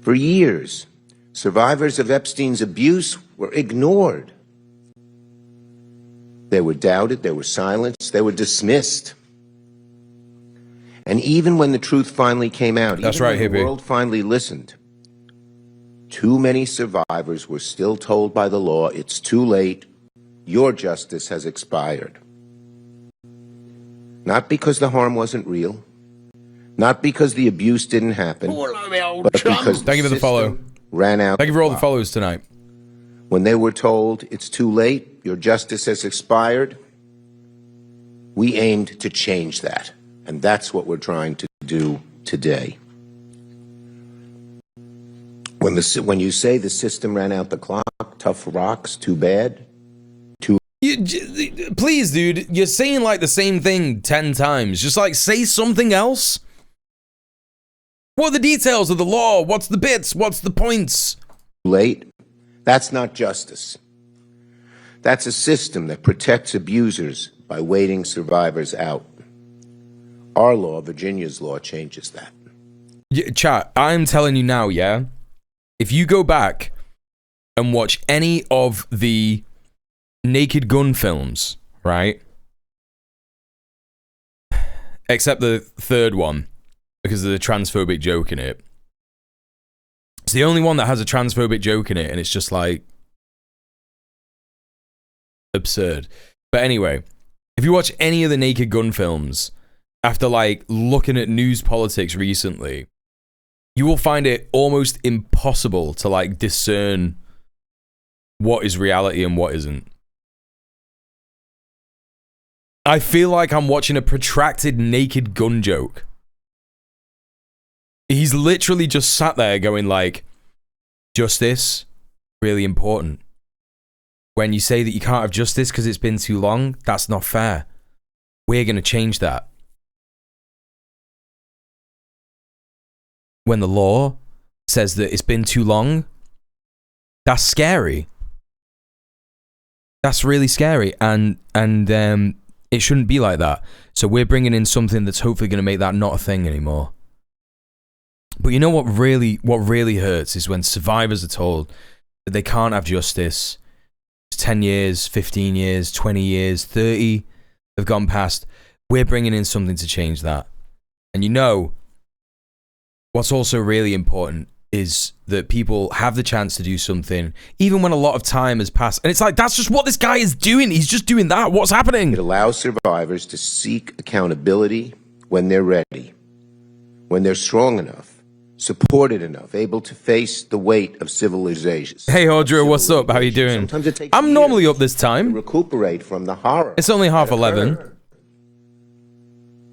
For years, survivors of Epstein's abuse were ignored. They were doubted, they were silenced, they were dismissed. And even when the truth finally came out, even when the world finally listened, too many survivors were still told by the law, it's too late, your justice has expired. Not because the harm wasn't real, not because the abuse didn't happen, but because Thank you for the follow. Ran out. Thank you for all the follows tonight. When they were told, it's too late, your justice has expired, we aimed to change that. And that's what we're trying to do today. When you say the system ran out the clock, tough rocks, too bad. Please, dude, you're saying like the same thing 10 times. Just like say something else. What are the details of the law? What's the bits? What's the points? Late. That's not justice. That's a system that protects abusers by waiting survivors out. Our law, Virginia's law, changes that. Yeah, chat, I'm telling you now, yeah? If you go back and watch any of the Naked Gun films, right? Except the third one, because of the transphobic joke in it. It's the only one that has a transphobic joke in it, and it's just like absurd. But anyway, if you watch any of the Naked Gun films, after like looking at news politics recently, you will find it almost impossible to like discern what is reality and what isn't. I feel like I'm watching a protracted Naked Gun joke. He's literally just sat there going like, justice, really important. When you say that you can't have justice because it's been too long, that's not fair. We're going to change that. When the law says that it's been too long, that's scary. That's really scary, and it shouldn't be like that. So we're bringing in something that's hopefully going to make that not a thing anymore. But you know what really hurts is when survivors are told that they can't have justice. 10 years, 15 years, 20 years, 30 have gone past. We're bringing in something to change that. And you know, what's also really important is that people have the chance to do something, even when a lot of time has passed. And it's like, that's just what this guy is doing. He's just doing that. What's happening? It allows survivors to seek accountability when they're ready, when they're strong enough, supported enough, able to face the weight of civilization. Hey, Audra, what's up? How you doing? I'm normally up this time. To recuperate from the horror. It's only 11:30.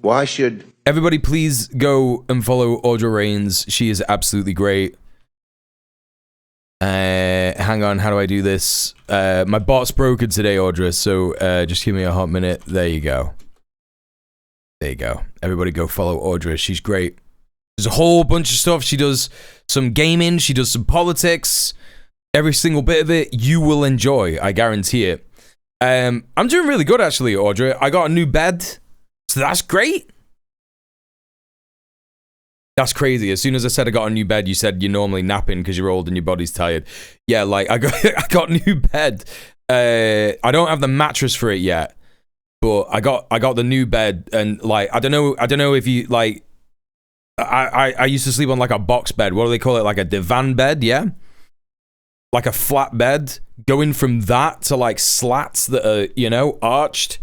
Why should... Everybody please go and follow Audra Rains. She is absolutely great. Hang on, how do I do this? My bot's broken today, Audra, so just give me a hot minute. There you go. There you go. Everybody go follow Audra. She's great. There's a whole bunch of stuff. She does some gaming. She does some politics. Every single bit of it you will enjoy. I guarantee it. I'm doing really good, actually, Audra. I got a new bed, so that's great. That's crazy. As soon as I said I got a new bed, you said you're normally napping because you're old and your body's tired. Yeah, like I got a new bed. I don't have the mattress for it yet, but I got the new bed, and like I don't know if you like. I used to sleep on like a box bed. What do they call it? Like a divan bed, yeah. like a flat bed, going from that to like slats that are, you know, arched.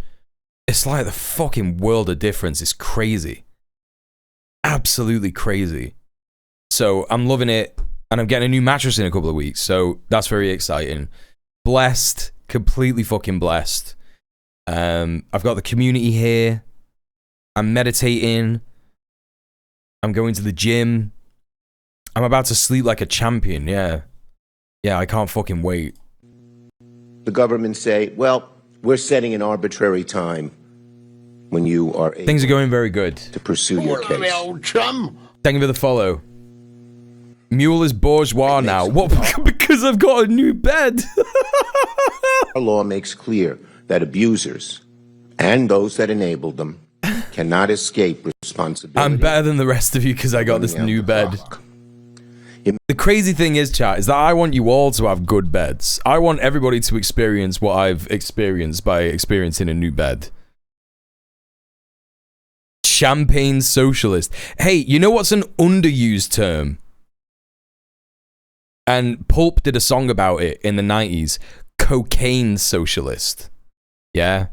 It's like the fucking world of difference. It's crazy. Absolutely crazy. So I'm loving it. And I'm getting a new mattress in a couple of weeks. So that's very exciting. Blessed. Completely fucking blessed. I've got the community here. I'm meditating. I'm going to the gym. I'm about to sleep like a champion. Yeah. Yeah, I can't fucking wait. The government say, well, we're setting an arbitrary time when you are able Things are going very good to pursue your case. Old chum. Thank you for the follow. Mule is bourgeois now. What? Because I've got a new bed. Our law makes clear that abusers and those that enable them cannot escape responsibility. I'm better than the rest of you because I got this new bed. The crazy thing is, chat, is that I want you all to have good beds. I want everybody to experience what I've experienced by experiencing a new bed. Champagne socialist. Hey, you know what's an underused term? And Pulp did a song about it in the 90s. Cocaine socialist. Yeah?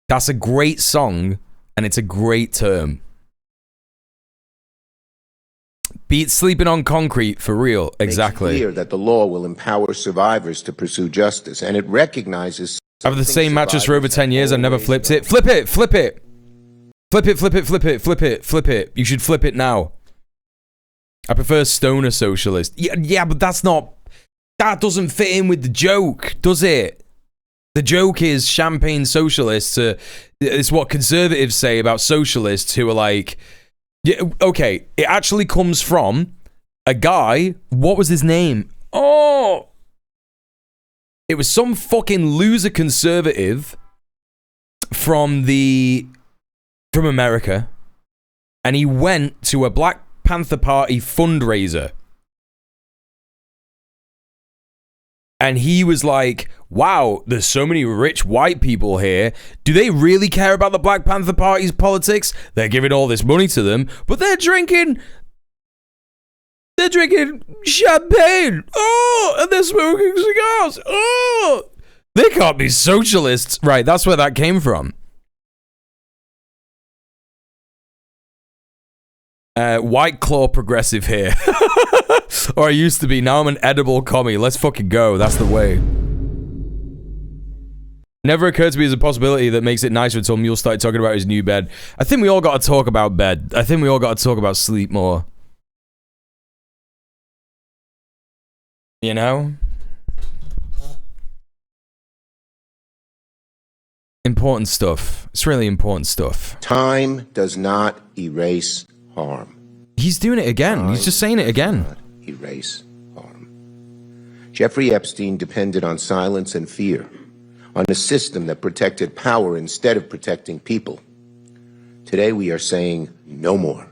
That's a great song, and it's a great term. Beat sleeping on concrete, for real. Exactly. It's clear that the law will empower survivors to pursue justice, and it recognizes... I've had the same mattress for over 10 years. I've never flipped it. Flip it! Flip it! Flip it, flip it, flip it, flip it, flip it. You should flip it now. I prefer stoner socialist. Yeah, but that's not... That doesn't fit in with the joke, does it? The joke is champagne socialists. It's what conservatives say about socialists who are like... Yeah, okay, it actually comes from a guy... What was his name? Oh! It was some fucking loser conservative from America. And he went to a Black Panther Party fundraiser. And he was like, wow, there's so many rich white people here. Do they really care about the Black Panther Party's politics? They're giving all this money to them, but they're drinking champagne. Oh, and they're smoking cigars. Oh, they can't be socialists. Right, that's where that came from. White Claw progressive here. Or I used to be. Now I'm an edible commie. Let's fucking go. That's the way. Never occurred to me as a possibility that makes it nicer until Mule started talking about his new bed. I think we all got to talk about bed. I think we all got to talk about sleep more. You know? Important stuff. It's really important stuff. Time does not erase harm. He's doing it again. He's just saying it again. Erase harm. Jeffrey Epstein depended on silence and fear, on a system that protected power instead of protecting people. Today we are saying no more.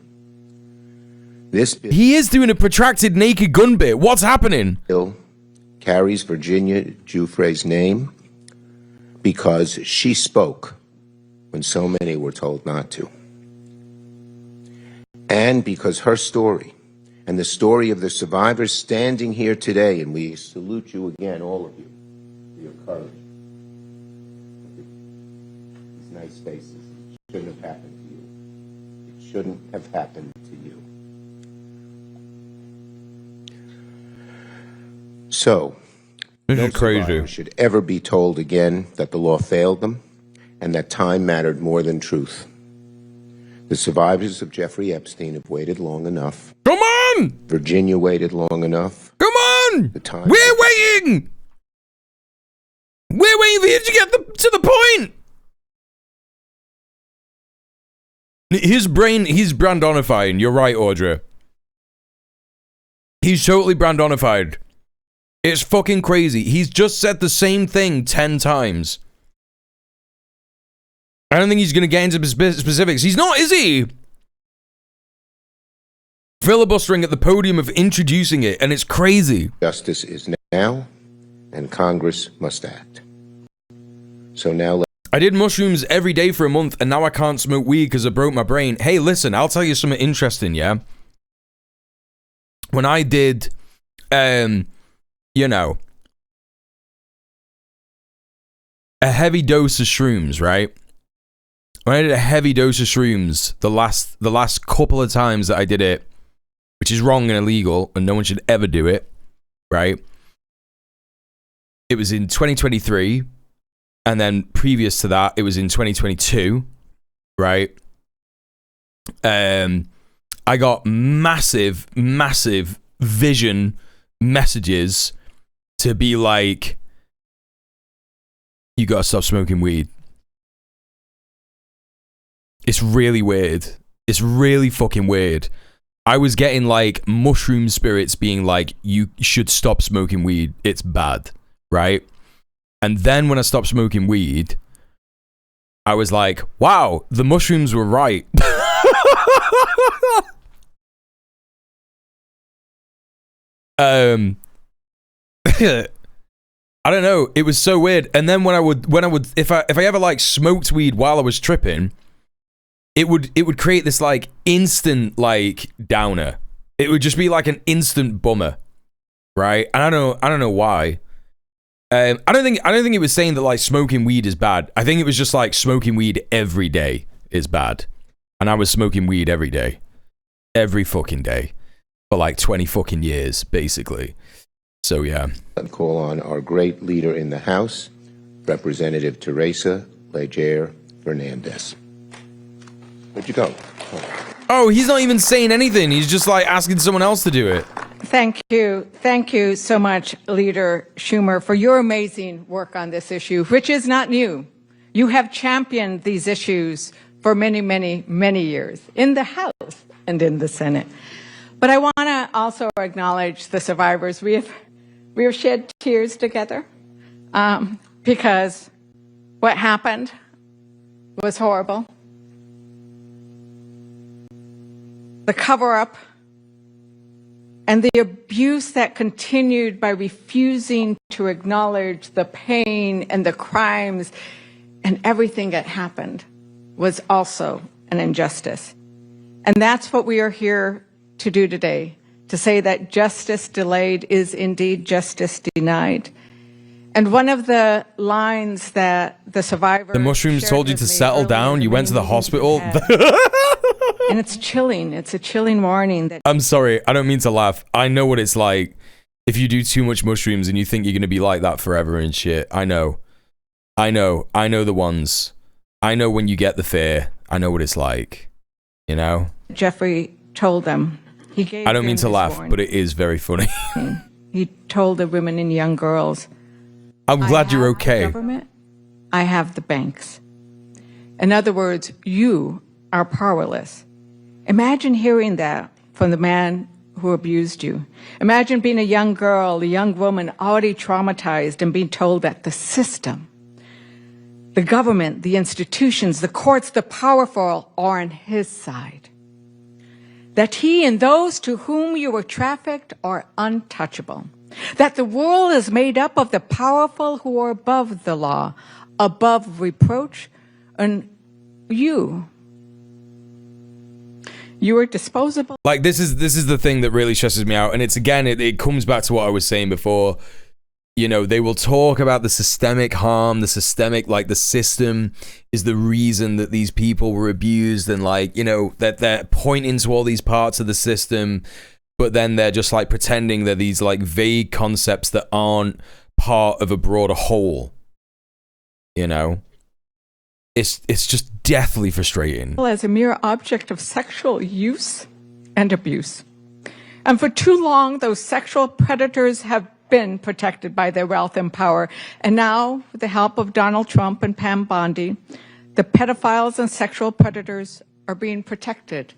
He is doing a protracted naked gun bit. What's happening? Bill carries Virginia Giuffre's name because she spoke when so many were told not to. And because her story and the story of the survivors standing here today, and we salute you again, all of you, for your courage. These nice faces. It shouldn't have happened to you. It shouldn't have happened to you. So, no survivor should ever be told again that the law failed them and that time mattered more than truth. The survivors of Jeffrey Epstein have waited long enough. Come on! Virginia waited long enough. Come on! The time We're waiting! We're waiting for you to get to the point! His brain, he's brandonifying. You're right, Audra. He's totally brandonified. It's fucking crazy. He's just said the same thing 10 times. I don't think he's going to get into specifics. He's not, is he? Filibustering at the podium of introducing it, and it's crazy. Justice is now, and Congress must act. So now... I did mushrooms every day for a month, and now I can't smoke weed because I broke my brain. Hey, listen, I'll tell you something interesting, yeah? When I did you know, a heavy dose of shrooms, right? When I did a heavy dose of shrooms the last couple of times that I did it, which is wrong and illegal, and no one should ever do it, right? It was in 2023, and then previous to that, it was in 2022, right? I got massive vision messages to be like, you gotta stop smoking weed. It's really weird. It's really fucking weird. I was getting like mushroom spirits being like, you should stop smoking weed. It's bad, right? And then when I stopped smoking weed, I was like, wow, the mushrooms were right. I don't know. It was so weird. And then when I would, if I ever like smoked weed while I was tripping, it would create this like instant like downer. It would just be like an instant bummer, right? And I don't know why. I don't think it was saying that like smoking weed is bad. I think it was just like smoking weed every day is bad. And I was smoking weed every day, every fucking day, for like 20 fucking years, basically. So yeah. And call on our great leader in the House, Representative Teresa Leger Fernandez. Where'd you go? Oh, he's not even saying anything. He's just like asking someone else to do it. Thank you. Thank you so much, Leader Schumer, for your amazing work on this issue, which is not new. You have championed these issues for many, many, many years in the House and in the Senate. But I want to also acknowledge the survivors. We have shed tears together because what happened was horrible. The cover-up and the abuse that continued by refusing to acknowledge the pain and the crimes and everything that happened was also an injustice. And that's what we are here to do today, to say that justice delayed is indeed justice denied. And one of the lines that the survivor... The mushrooms told you to settle down? You went to the hospital? And it's chilling. It's a chilling warning that... I'm sorry. I don't mean to laugh. I know what it's like if you do too much mushrooms and you think you're going to be like that forever and shit. I know the ones. I know when you get the fear. I know what it's like. You know? Jeffrey told them. He gave I don't mean them to this laugh, warning. but it is very funny. He told the women and young girls, I'm glad you're okay. government, I have the banks. In other words, you are powerless. Imagine hearing that from the man who abused you. Imagine being a young girl, a young woman already traumatized and being told that the system, the government, the institutions, the courts, the powerful are on his side. That he and those to whom you were trafficked are untouchable. That the world is made up of the powerful who are above the law, above reproach, and you are disposable. Like this is the thing that really stresses me out, and it's again it comes back to what I was saying before. You know, they will talk about the systemic harm, the system is the reason that these people were abused, and like, you know, that they're pointing to all these parts of the system, but then they're just like pretending they're these like vague concepts that aren't part of a broader whole. You know? It's just deathly frustrating. As a mere object of sexual use and abuse. And for too long, those sexual predators have been protected by their wealth and power. And now, with the help of Donald Trump and Pam Bondi, the pedophiles and sexual predators are being protected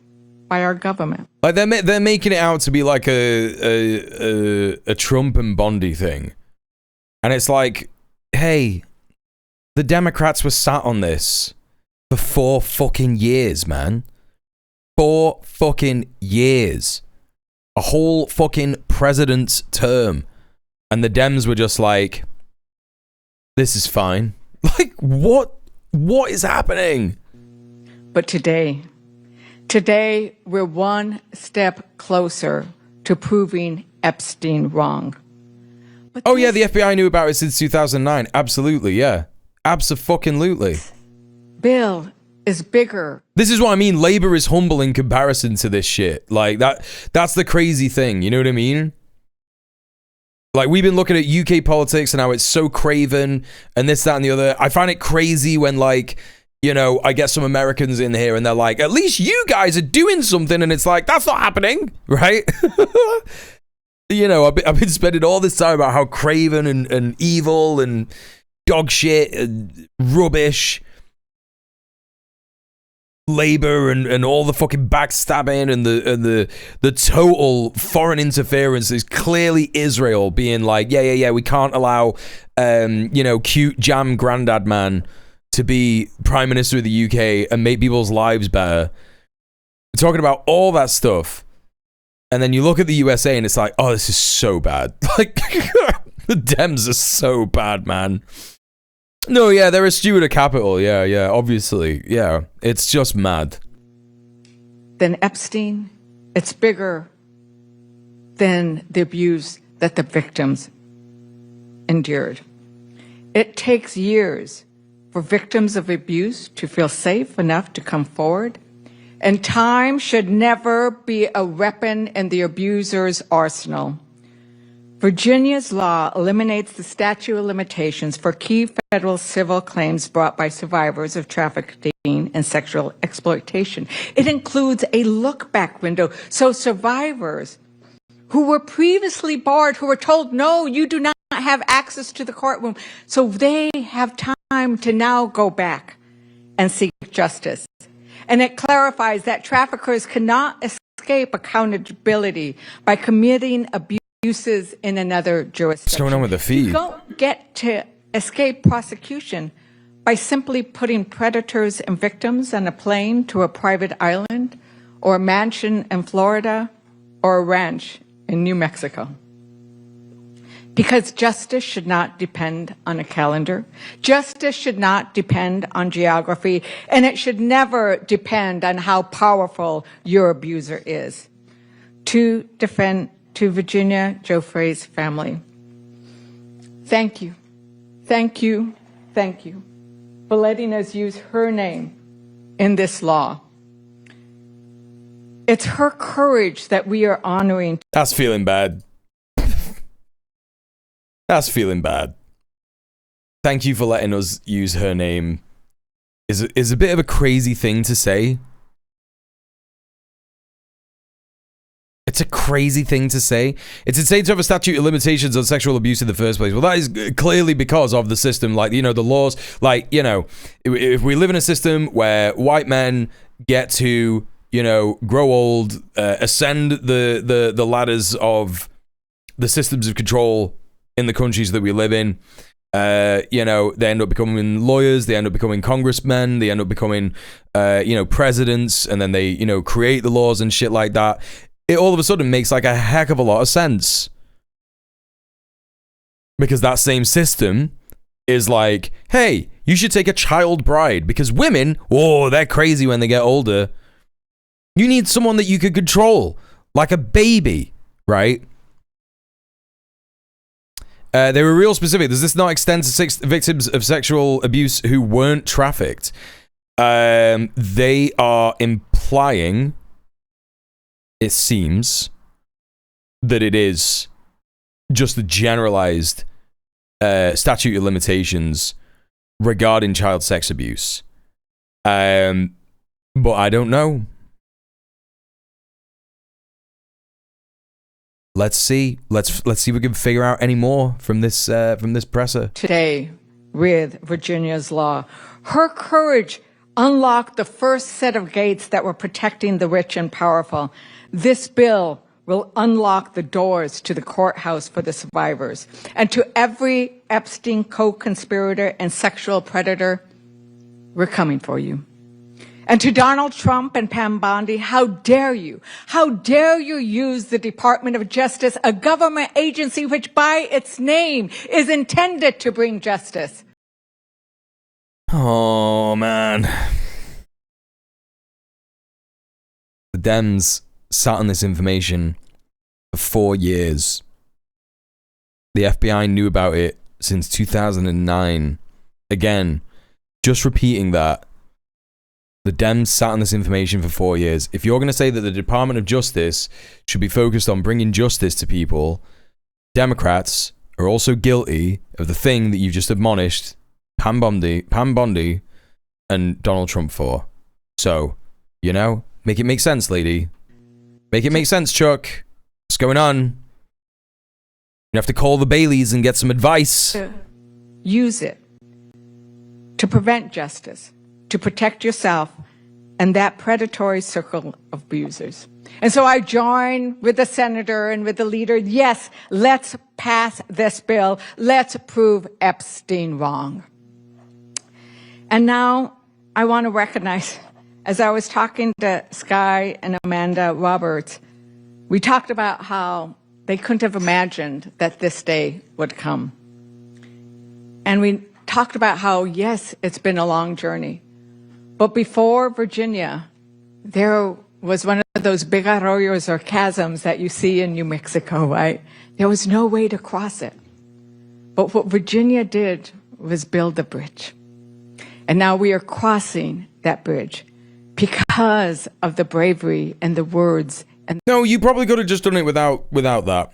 by our government. Like they're making it out to be like a Trump and Bondi thing. And it's like, hey, the Democrats were sat on this for 4 fucking years, man. 4 fucking years. A whole fucking president's term. And the Dems were just like, this is fine. Like, what is happening? But today we're one step closer to proving Epstein wrong. Oh yeah, the FBI knew about it since 2009. Absolutely, yeah. Abso-fucking-lutely. Bill is bigger. This is what I mean. Labor is humble in comparison to this shit. Like, that's the crazy thing. You know what I mean? Like, we've been looking at UK politics and how it's so craven and this, that, and the other. I find it crazy when, like, you know, I get some Americans in here and they're like, at least you guys are doing something. And it's like, that's not happening, right? You know, I've been spending all this time about how craven and evil and dog shit and rubbish labor and all the fucking backstabbing and the total foreign interference is clearly Israel being like, yeah, we can't allow you know, cute jam granddad man to be prime minister of the UK and make people's lives better. We're talking about all that stuff. And then you look at the USA and it's like, oh, this is so bad. Like, the Dems are so bad, man. No, yeah, they're a steward of capital. Yeah, obviously. Yeah, it's just mad. Than Epstein, it's bigger than the abuse that the victims endured. It takes years for victims of abuse to feel safe enough to come forward, and time should never be a weapon in the abuser's arsenal. Virginia's law eliminates the statute of limitations for key federal civil claims brought by survivors of trafficking and sexual exploitation. It includes a look-back window, so survivors who were previously barred, who were told, no, you do not have access to the courtroom, so they have time to now go back and seek justice. And it clarifies that traffickers cannot escape accountability by committing abuses in another jurisdiction. What's going on with the fee? You don't get to escape prosecution by simply putting predators and victims on a plane to a private island or a mansion in Florida or a ranch in New Mexico. Because justice should not depend on a calendar. Justice should not depend on geography, and it should never depend on how powerful your abuser is. To Virginia Giuffre's family, thank you for letting us use her name in this law. It's her courage that we are honoring. That's feeling bad. That's feeling bad. Thank you for letting us use her name. Is a bit of a crazy thing to say. It's a crazy thing to say. It's insane to have a statute of limitations on sexual abuse in the first place. Well, that is clearly because of the system. Like, you know, the laws. Like, you know, if we live in a system where white men get to, you know, grow old, ascend the ladders of the systems of control in the countries that we live in, you know, they end up becoming lawyers, they end up becoming congressmen, they end up becoming, you know, presidents, and then they, you know, create the laws and shit like that. It all of a sudden makes like a heck of a lot of sense. Because that same system is like, hey, you should take a child bride, because women, oh, they're crazy when they get older. You need someone that you could control, like a baby, right? They were real specific. Does this not extend to victims of sexual abuse who weren't trafficked? They are implying, it seems, that it is just the generalized statute of limitations regarding child sex abuse. But I don't know. Let's see. Let's see if we can figure out any more from this presser. Today, with Virginia's law, her courage unlocked the first set of gates that were protecting the rich and powerful. This bill will unlock the doors to the courthouse for the survivors. And to every Epstein co-conspirator and sexual predator, we're coming for you. And to Donald Trump and Pam Bondi, how dare you? How dare you use the Department of Justice, a government agency which by its name is intended to bring justice? Oh, man. The Dems sat on this information for 4 years. The FBI knew about it since 2009. Again, just repeating that. The Dems sat on this information for 4 years. If you're going to say that the Department of Justice should be focused on bringing justice to people, Democrats are also guilty of the thing that you've just admonished Pam Bondi and Donald Trump for. So, you know, make it make sense, lady. Make it make sense, Chuck. What's going on? You have to call the Baileys and get some advice. Use it to prevent justice, to protect yourself and that predatory circle of abusers. And so I join with the senator and with the leader. Yes, let's pass this bill. Let's prove Epstein wrong. And now I want to recognize, as I was talking to Sky and Amanda Roberts, we talked about how they couldn't have imagined that this day would come. And we talked about how, yes, it's been a long journey. But before Virginia, there was one of those big arroyos or chasms that you see in New Mexico, right? There was no way to cross it. But what Virginia did was build a bridge. And now we are crossing that bridge because of the bravery and the words. And no, you probably could have just done it without that.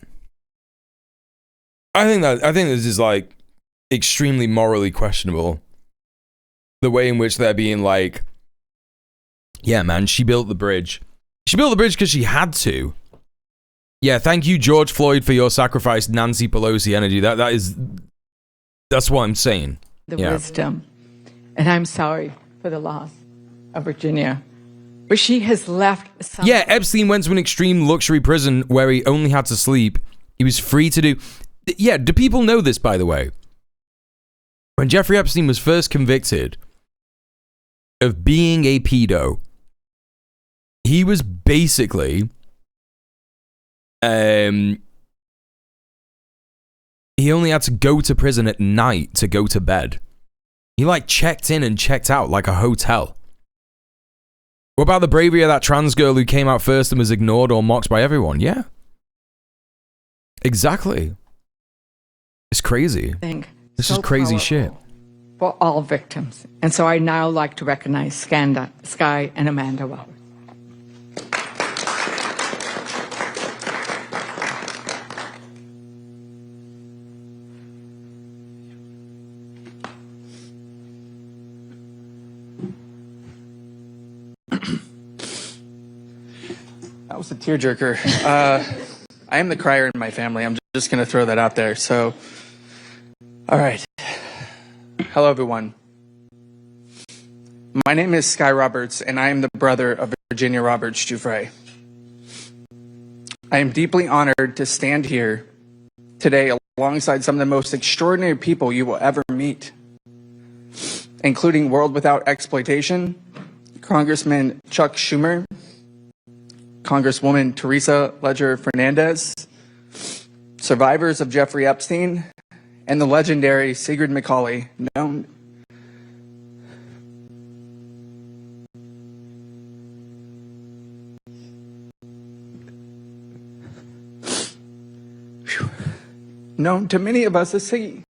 I think this is like extremely morally questionable. The way in which they're being like, yeah, man, she built the bridge. She built the bridge because she had to. Yeah, thank you, George Floyd, for your sacrifice, Nancy Pelosi energy. That's what I'm saying. The wisdom. And I'm sorry for the loss of Virginia. But she has left some. Yeah, Epstein went to an extreme luxury prison where he only had to sleep. He was free to do. Yeah, do people know this, by the way? When Jeffrey Epstein was first convicted of being a pedo, he was basically he only had to go to prison at night to go to bed. He like checked in and checked out like a hotel. What about the bravery of that trans girl who came out first and was ignored or mocked by everyone? Yeah. Exactly. It's crazy. This is crazy shit. For all victims. And so I now like to recognize Sky and Amanda Roberts. That was a tearjerker. I am the crier in my family. I'm just going to throw that out there. So, all right. Hello, everyone. My name is Sky Roberts, and I am the brother of Virginia Roberts Giuffre. I am deeply honored to stand here today alongside some of the most extraordinary people you will ever meet, including World Without Exploitation, Congressman Chuck Schumer, Congresswoman Teresa Ledger Fernandez, survivors of Jeffrey Epstein, and the legendary Sigrid McCauley, known to many of us as Siggy.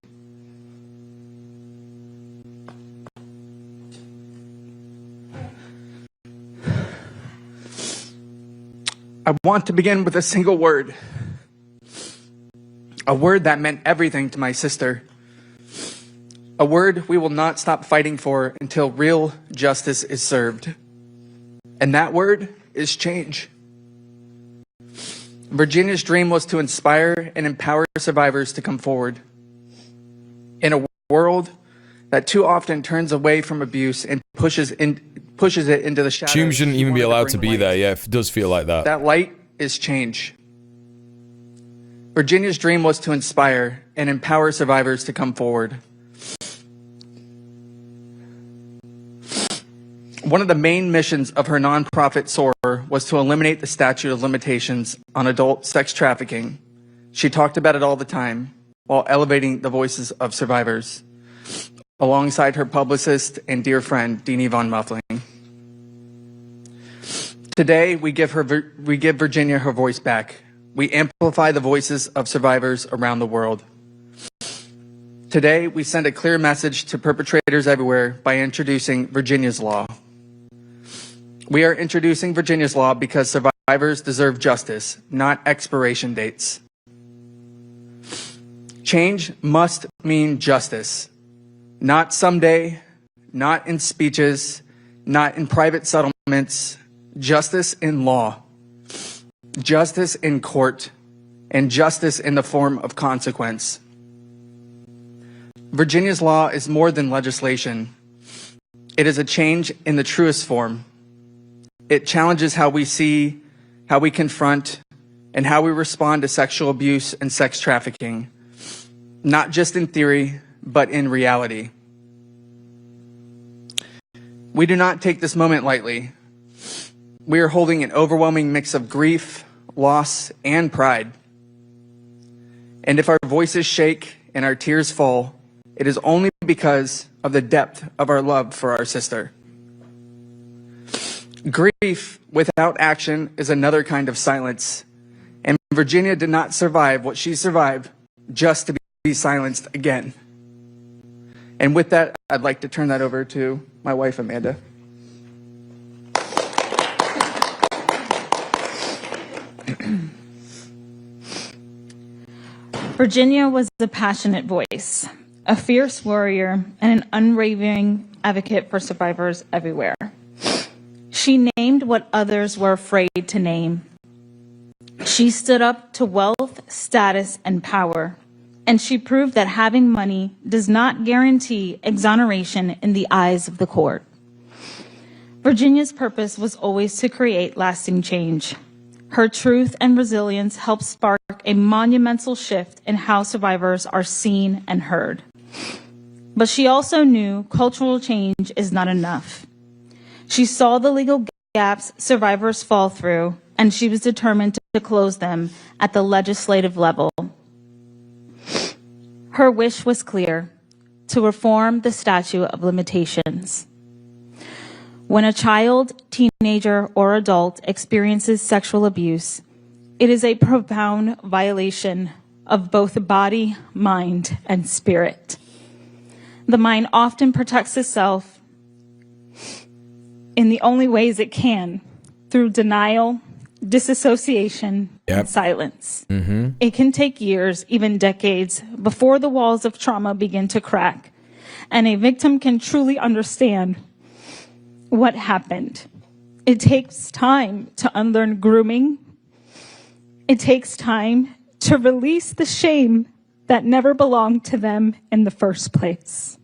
I want to begin with a single word. A word that meant everything to my sister. A word we will not stop fighting for until real justice is served. And that word is change. Virginia's dream was to inspire and empower survivors to come forward. In a world that too often turns away from abuse and pushes it into the shadows. Hume shouldn't even be allowed to be there. Yeah, it does feel like that. That light is change. Virginia's dream was to inspire and empower survivors to come forward. One of the main missions of her nonprofit SOAR was to eliminate the statute of limitations on adult sex trafficking. She talked about it all the time while elevating the voices of survivors, alongside her publicist and dear friend, Deanie Von Muffling. Today, we give Virginia her voice back. We amplify the voices of survivors around the world. Today, we send a clear message to perpetrators everywhere by introducing Virginia's law. We are introducing Virginia's law because survivors deserve justice, not expiration dates. Change must mean justice, not someday, not in speeches, not in private settlements, justice in law, justice in court, and justice in the form of consequence. Virginia's law is more than legislation. It is a change in the truest form. It challenges how we see, how we confront, and how we respond to sexual abuse and sex trafficking, not just in theory, but in reality. We do not take this moment lightly. We are holding an overwhelming mix of grief, loss, and pride. And if our voices shake and our tears fall, it is only because of the depth of our love for our sister. Grief without action is another kind of silence, and Virginia did not survive what she survived just to be silenced again. And with that, I'd like to turn that over to my wife, Amanda. Virginia was a passionate voice, a fierce warrior, and an unwavering advocate for survivors everywhere. She named what others were afraid to name. She stood up to wealth, status, and power, and she proved that having money does not guarantee exoneration in the eyes of the court. Virginia's purpose was always to create lasting change. Her truth and resilience helped spark a monumental shift in how survivors are seen and heard. But she also knew cultural change is not enough. She saw the legal gaps survivors fall through, and she was determined to close them at the legislative level. Her wish was clear: to reform the statute of limitations. When a child, teenager, or adult experiences sexual abuse, it is a profound violation of both the body, mind, and spirit. The mind often protects itself in the only ways it can, through denial, disassociation, and silence. It can take years, even decades, before the walls of trauma begin to crack, and a victim can truly understand what happened. It takes time to unlearn grooming. It takes time to release the shame that never belonged to them in the first place.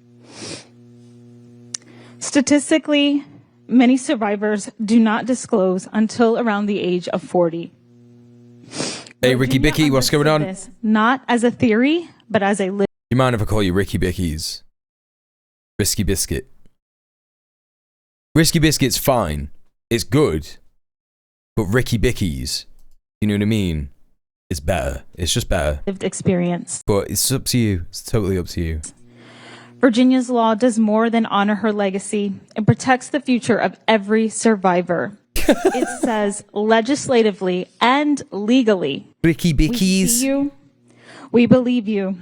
Statistically, many survivors do not disclose until around the age of 40. Hey, Ricky Bicky, what's going on? This, not as a theory, but as a You mind if I call you Ricky Bickies? Risky Biscuit. Risky Biscuit's fine. It's good. But Ricky Bickies, you know what I mean? It's better. It's just better. lived experience. But it's up to you. It's totally up to you. Virginia's law does more than honor her legacy. It protects the future of every survivor. It says legislatively and legally, Ricky Bickies. we see you, we believe you,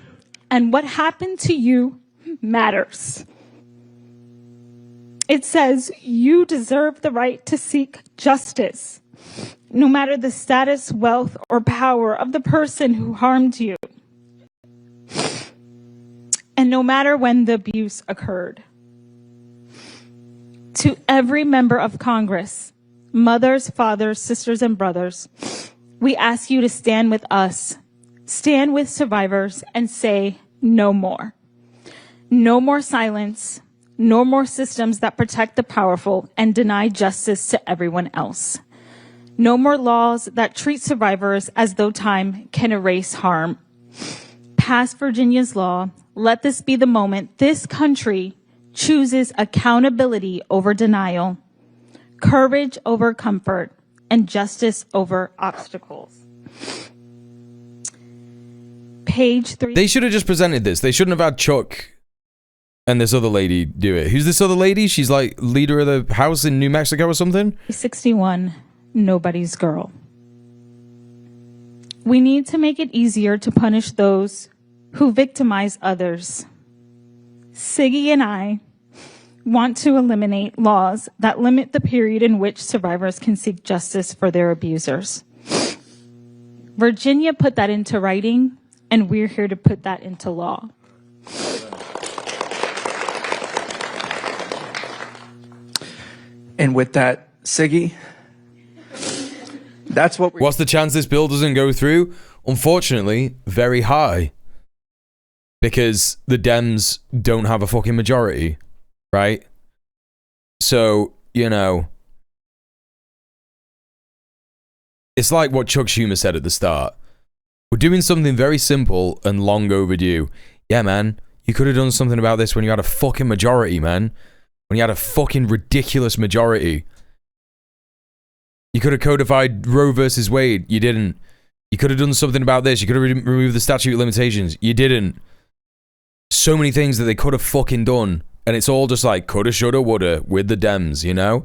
and what happened to you matters. It says you deserve the right to seek justice, no matter the status, wealth, or power of the person who harmed you, and no matter when the abuse occurred. To every member of Congress, mothers, fathers, sisters, and brothers, we ask you to stand with us, stand with survivors, and say no more. No more silence. No more systems that protect the powerful and deny justice to everyone else. No more laws that treat survivors as though time can erase harm. Pass Virginia's law. Let this be the moment this country chooses accountability over denial, courage over comfort, and justice over obstacles. Page 3. They should have just presented this. They shouldn't have had Chuck and this other lady do it. Who's this other lady? She's like leader of the house in New Mexico or something? 61, nobody's girl. We need to make it easier to punish those who victimize others. Siggy and I want to eliminate laws that limit the period in which survivors can seek justice for their abusers. Virginia put that into writing, and we're here to put that into law. And with that, Siggy, that's what What's the chance this bill doesn't go through? Unfortunately, very high. Because the Dems don't have a fucking majority, right? So, you know, it's like what Chuck Schumer said at the start. We're doing something very simple and long overdue. Yeah, man, you could have done something about this when you had a fucking majority, man. When you had a fucking ridiculous majority. You could have codified Roe versus Wade. You didn't. You could have done something about this. You could have removed the statute of limitations. You didn't. So many things that they could have fucking done. And it's all just like coulda, shoulda, woulda with the Dems, you know?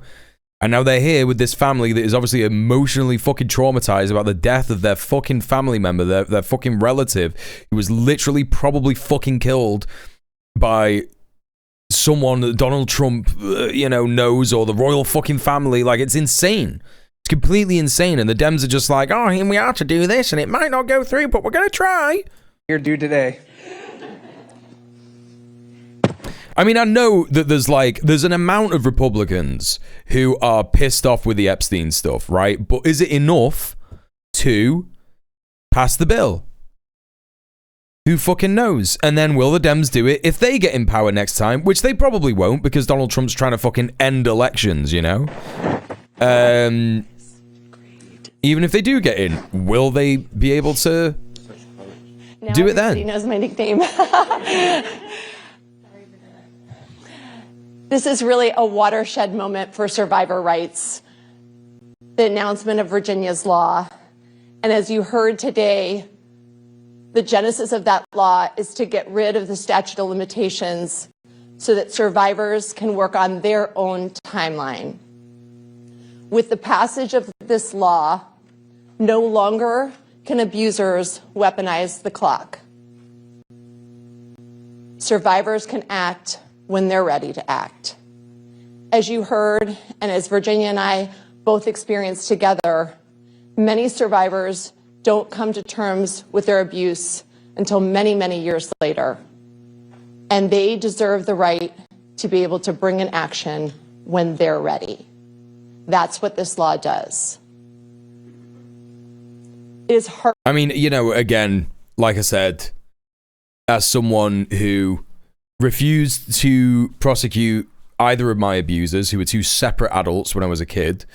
And now they're here with this family that is obviously emotionally fucking traumatized about the death of their fucking family member, their fucking relative, who was literally probably fucking killed by someone that Donald Trump, you know, knows, or the royal fucking family. Like, it's insane. It's completely insane. And the Dems are just like, oh, here we are to do this, and it might not go through, but we're going to try. You're due today. I mean, I know that there's an amount of Republicans who are pissed off with the Epstein stuff, right? But is it enough to pass the bill? Who fucking knows? And then will the Dems do it if they get in power next time? Which they probably won't, because Donald Trump's trying to fucking end elections, you know? Even if they do get in, will they be able to do it then? Everybody knows my nickname. This is really a watershed moment for survivor rights. The announcement of Virginia's law. And as you heard today, the genesis of that law is to get rid of the statute of limitations so that survivors can work on their own timeline. With the passage of this law, no longer can abusers weaponize the clock. Survivors can act when they're ready to act. As you heard, and as Virginia and I both experienced together, many survivors don't come to terms with their abuse until many, many years later. And they deserve the right to be able to bring an action when they're ready. That's what this law does. It is hard. I mean, you know, again, like I said, as someone who refused to prosecute either of my abusers, who were two separate adults when I was a kid,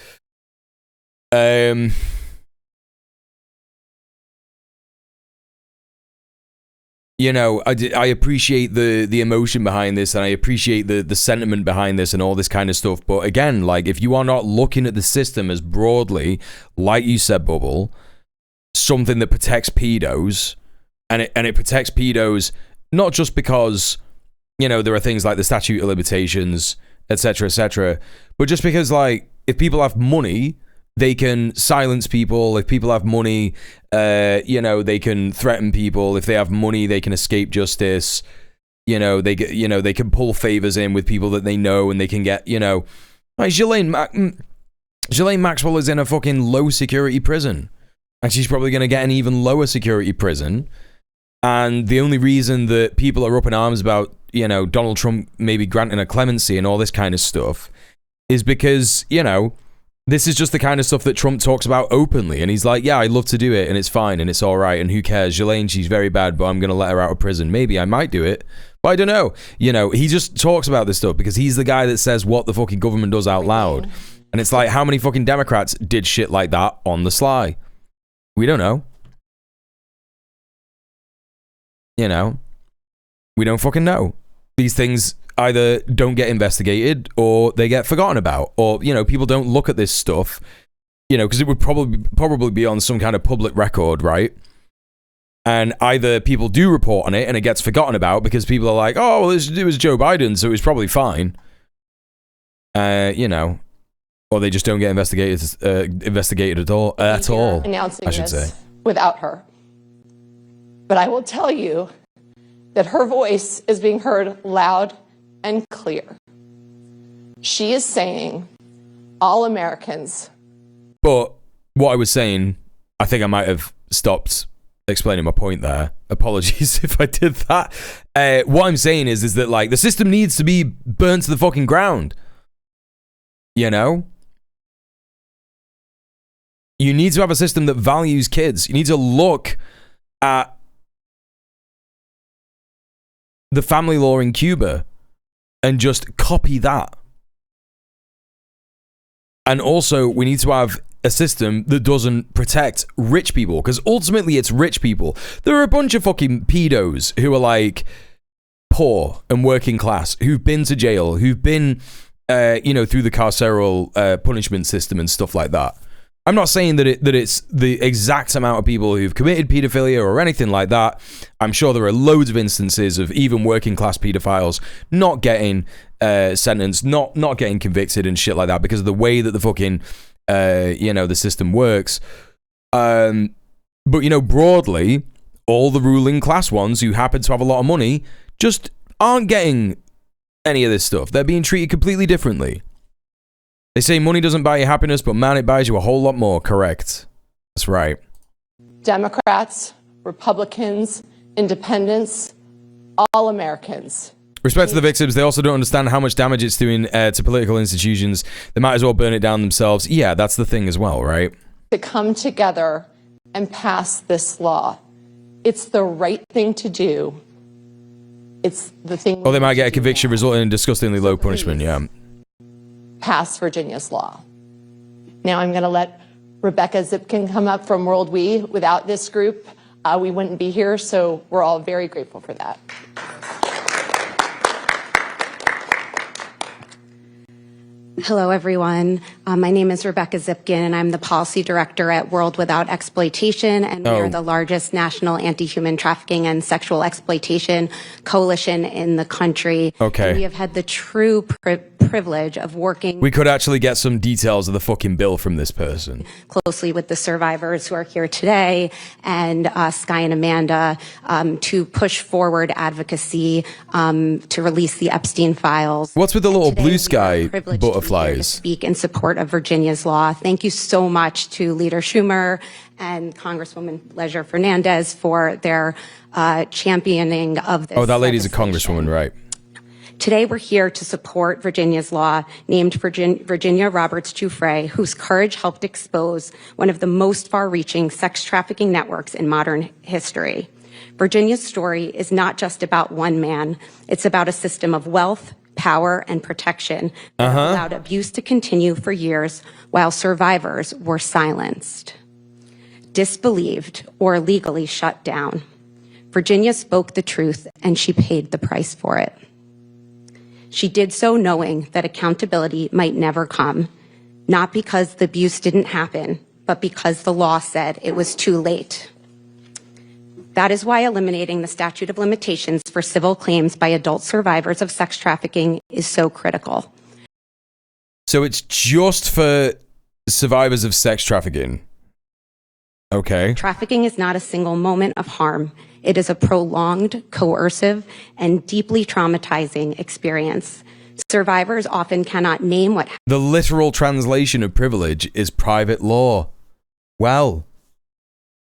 you know, I appreciate the emotion behind this, and I appreciate the sentiment behind this and all this kind of stuff. But again, like, if you are not looking at the system as broadly, like you said, Bubble, something that protects pedos, and it protects pedos not just because, you know, there are things like the statute of limitations, etc., but just because, like, if people have money, they can silence people. If people have money, you know, they can threaten people. If they have money, they can escape justice. You know, they can pull favors in with people that they know, and they can get, you know, like Ghislaine Maxwell is in a fucking low security prison, and she's probably going to get an even lower security prison. And the only reason that people are up in arms about, you know, Donald Trump maybe granting a clemency and all this kind of stuff is because, you know, this is just the kind of stuff that Trump talks about openly. And he's like, yeah, I'd love to do it, and it's fine, and it's all right, and who cares? Ghislaine, she's very bad, but I'm going to let her out of prison. Maybe I might do it, but I don't know. You know, he just talks about this stuff because he's the guy that says what the fucking government does out loud. And it's like, how many fucking Democrats did shit like that on the sly? We don't know. You know, we don't fucking know. These things either don't get investigated or they get forgotten about, or, you know, people don't look at this stuff, you know, because it would probably be on some kind of public record, right? And either people do report on it and it gets forgotten about because people are like, oh, well, it was Joe Biden, so it was probably fine. You know, or they just don't get investigated at all. Announcing I should this say. without her. But I will tell you that her voice is being heard loud and clear. She is saying all Americans. But what I was saying, I think I might have stopped explaining my point there. Apologies if I did that. What I'm saying is that, like, the system needs to be burnt to the fucking ground. You know? You need to have a system that values kids. You need to look at the family law in Cuba and just copy that. And also, we need to have a system that doesn't protect rich people, because ultimately it's rich people. There are a bunch of fucking pedos who are like poor and working class, who've been to jail, who've been, through the carceral punishment system and stuff like that. I'm not saying that it's the exact amount of people who've committed pedophilia or anything like that. I'm sure there are loads of instances of even working class pedophiles not getting sentenced, not getting convicted and shit like that because of the way that the fucking the system works. But broadly, all the ruling class ones who happen to have a lot of money just aren't getting any of this stuff. They're being treated completely differently. They say money doesn't buy you happiness, but man, it buys you a whole lot more. Correct. That's right. Democrats, Republicans, independents, all Americans. Respect to the victims. They also don't understand how much damage it's doing to political institutions. They might as well burn it down themselves. Yeah, that's the thing as well, right? To come together and pass this law. It's the right thing to do. It's the thing. Or they might get a conviction resulting in disgustingly low punishment, yeah. Pass Virginia's law. Now I'm going to let Rebecca Zipkin come up from World We. Without this group, we wouldn't be here, so we're all very grateful for that. Hello, everyone. My name is Rebecca Zipkin, and I'm the policy director at World Without Exploitation, and we are the largest national anti-human trafficking and sexual exploitation coalition in the country. Okay. And we have had the true privilege of working. We could actually get some details of the fucking bill from this person. Closely with the survivors who are here today, and Sky and Amanda, to push forward advocacy to release the Epstein files. What's with the little blue sky butterflies? Speak in support of Virginia's law. Thank you so much to Leader Schumer and Congresswoman Leisure Fernandez for their championing of this. Oh, that lady's a congresswoman, right? Today, we're here to support Virginia's law, named Virginia Roberts Giuffre, whose courage helped expose one of the most far-reaching sex trafficking networks in modern history. Virginia's story is not just about one man. It's about a system of wealth, power, and protection that allowed abuse to continue for years while survivors were silenced, disbelieved, or legally shut down. Virginia spoke the truth, and she paid the price for it. She did so knowing that accountability might never come, not because the abuse didn't happen, but because the law said it was too late. That is why eliminating the statute of limitations for civil claims by adult survivors of sex trafficking is so critical. So it's just for survivors of sex trafficking. Okay. Trafficking is not a single moment of harm. It is a prolonged, coercive, and deeply traumatizing experience. Survivors often cannot name what happened. The literal translation of privilege is private law. Well,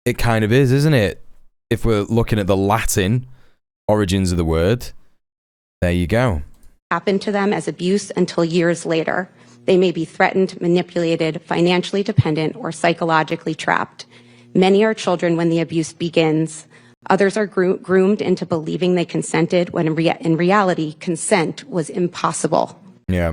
it kind of is, isn't it? If we're looking at the Latin origins of the word, there you go. Happened to them as abuse until years later. They may be threatened, manipulated, financially dependent, or psychologically trapped. Many are children when the abuse begins. Others are groomed into believing they consented when in reality, consent was impossible. Yeah.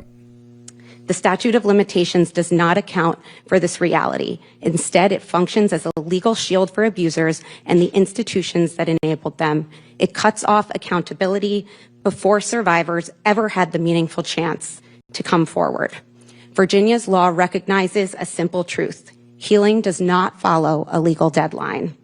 The statute of limitations does not account for this reality. Instead, it functions as a legal shield for abusers and the institutions that enabled them. It cuts off accountability before survivors ever had the meaningful chance to come forward. Virginia's law recognizes a simple truth. Healing does not follow a legal deadline.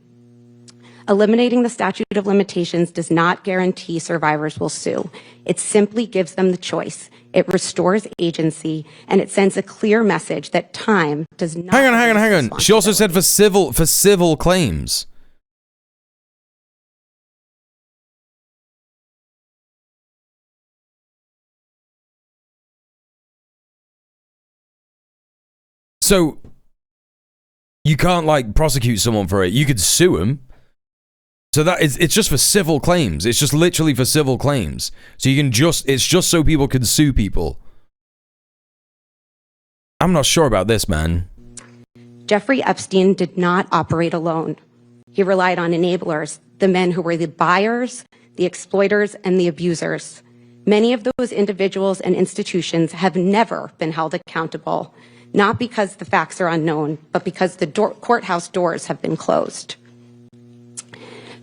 Eliminating the statute of limitations does not guarantee survivors will sue. It simply gives them the choice. It restores agency, and it sends a clear message that time does not. Hang on. She also said for civil claims. So you can't like prosecute someone for it. You could sue them. So it's just for civil claims. It's just literally for civil claims. So you can it's just so people can sue people. I'm not sure about this, man. Jeffrey Epstein did not operate alone. He relied on enablers, the men who were the buyers, the exploiters, and the abusers. Many of those individuals and institutions have never been held accountable, not because the facts are unknown, but because the courthouse doors have been closed.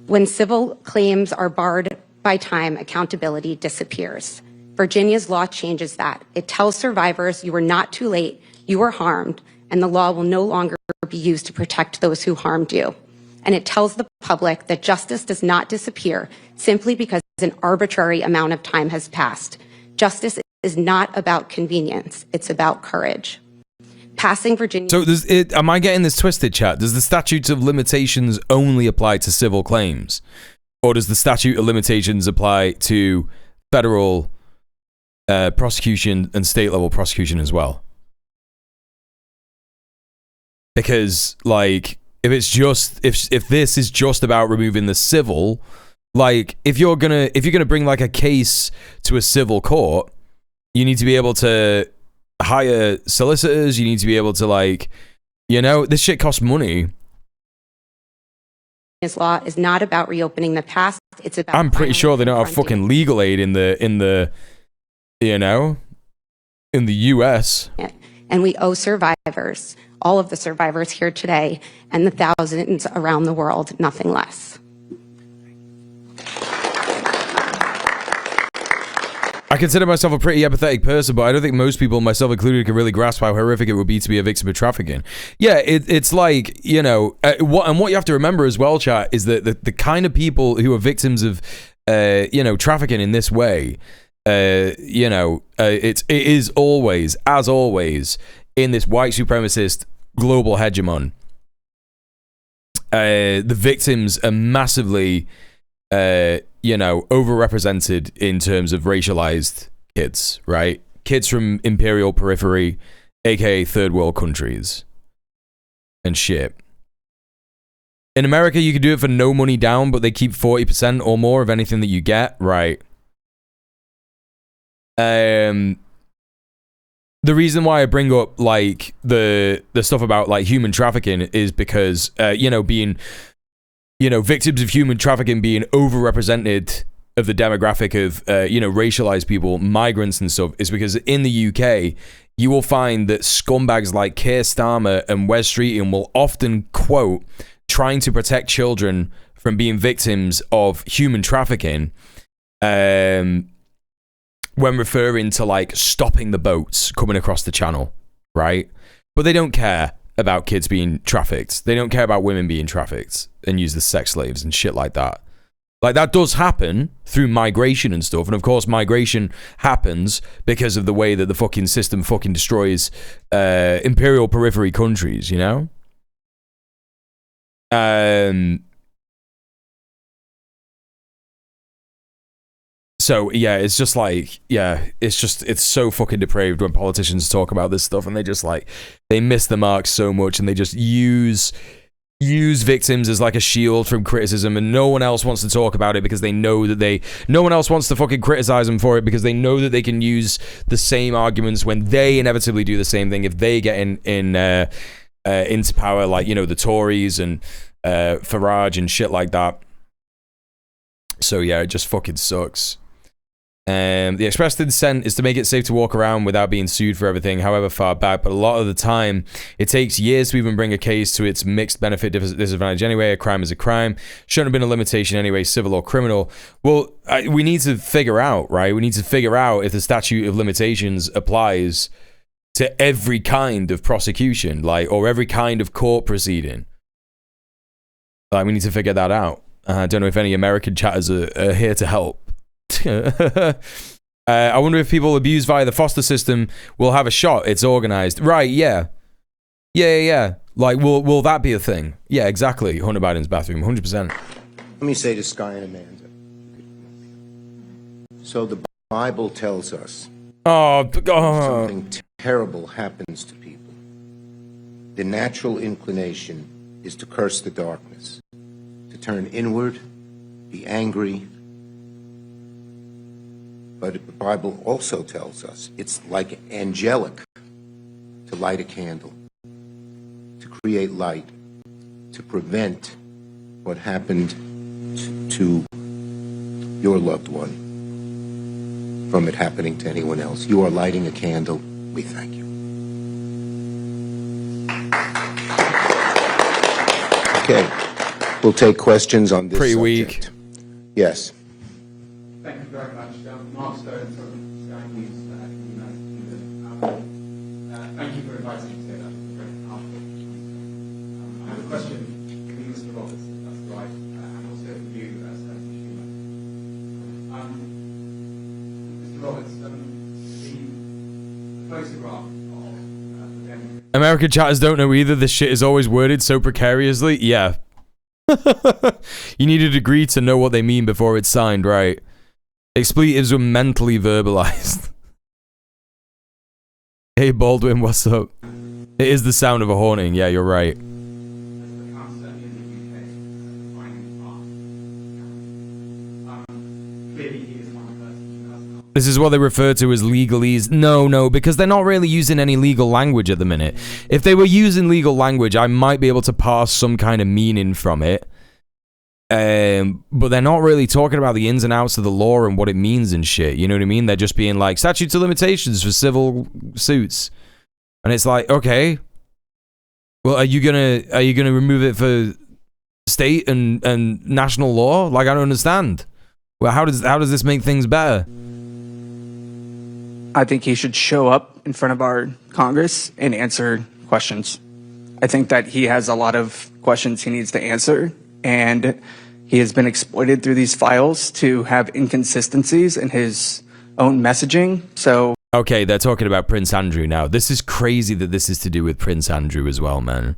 When civil claims are barred by time, accountability disappears. Virginia's law changes that. It tells survivors you were not too late, you were harmed, and the law will no longer be used to protect those who harmed you. And it tells the public that justice does not disappear simply because an arbitrary amount of time has passed. Justice is not about convenience, it's about courage. Passing Virginia... So am I getting this twisted, chat? Does the statute of limitations only apply to civil claims? Or does the statute of limitations apply to federal prosecution and state level prosecution as well? Because, like, if it's just if this is just about removing the civil, like, if you're gonna bring like a case to a civil court, you need to be able to hire solicitors. You need to be able to, like, you know, this shit costs money. This law is not about reopening the past. It's about... I'm pretty sure they don't have fucking legal aid in the you know, in the US. And we owe survivors, all of the survivors here today, and the thousands around the world, nothing less. I consider myself a pretty empathetic person, but I don't think most people, myself included, can really grasp how horrific it would be to be a victim of trafficking. Yeah, it's like, you know, what you have to remember as well, chat, is that the kind of people who are victims of, you know, trafficking in this way, you know, it is always, as always, in this white supremacist global hegemon. The victims are massively... you know, overrepresented in terms of racialized kids, right? Kids from imperial periphery, aka third world countries and shit. In America, you can do it for no money down, but they keep 40% or more of anything that you get, right? The reason why I bring up, like, the stuff about, like, human trafficking is because, you know, being... you know, victims of human trafficking being overrepresented of the demographic of, you know, racialized people, migrants and stuff, is because in the UK, you will find that scumbags like Keir Starmer and Wes Streeting will often quote trying to protect children from being victims of human trafficking when referring to, like, stopping the boats coming across the channel, right? But they don't care about kids being trafficked. They don't care about women being trafficked and used as sex slaves and shit like that. Like, that does happen through migration and stuff. And of course, migration happens because of the way that the fucking system fucking destroys imperial periphery countries, you know? So, yeah, it's just like, yeah, it's so fucking depraved when politicians talk about this stuff and they just, like, they miss the mark so much and they just use victims as, like, a shield from criticism, and no one else wants to talk about it because they know that no one else wants to fucking criticize them for it because they know that they can use the same arguments when they inevitably do the same thing if they get into power, like, you know, the Tories and Farage and shit like that. So, yeah, it just fucking sucks. The expressed intent is to make it safe to walk around without being sued for everything, however far back, but a lot of the time it takes years to even bring a case to its mixed benefit disadvantage anyway. A crime is a crime. Shouldn't have been a limitation anyway, civil or criminal. Well, we need to figure out, right? We need to figure out if the statute of limitations applies to every kind of prosecution, like, or every kind of court proceeding. Like, we need to figure that out. I don't know if any American chatters are here to help. I wonder if people abused via the foster system will have a shot. It's organized. Right, yeah. Yeah. Like, will that be a thing? Yeah, exactly. Hunter Biden's bathroom, 100%. Let me say to Sky and Amanda. So the Bible tells us something terrible happens to people. the natural inclination is to curse the darkness, to turn inward, be angry. But the Bible also tells us it's like angelic to light a candle, to create light, to prevent what happened to your loved one from it happening to anyone else. You are lighting a candle. We thank you. Okay, we'll take questions on this Pretty subject. weak. Yes. Thank you very much. Mark Stone from Sky News in the United Kingdom. Thank you for inviting me today. That's very powerful. I have a question for you, Mr. Roberts, if that's right, and also for you, Senator Schumer. Mr. Roberts, the photograph of American chatters don't know either. This shit is always worded so precariously. Yeah. You need a degree to know what they mean before it's signed, right? Expletives were mentally verbalized. Hey Baldwin, what's up? It is the sound of a haunting. Yeah, you're right. This is what they refer to as legalese. No, because they're not really using any legal language at the minute. If they were using legal language, I might be able to parse some kind of meaning from it. But they're not really talking about the ins and outs of the law and what it means and shit. You know what I mean? They're just being like, statutes of limitations for civil suits. And it's like, okay. Well, are you gonna remove it for state and national law? Like, I don't understand. Well, how does this make things better? I think he should show up in front of our Congress and answer questions. I think that he has a lot of questions he needs to answer, and he has been exploited through these files to have inconsistencies in his own messaging. So, okay, they're talking about Prince Andrew now. This is crazy that this is to do with Prince Andrew as well, man.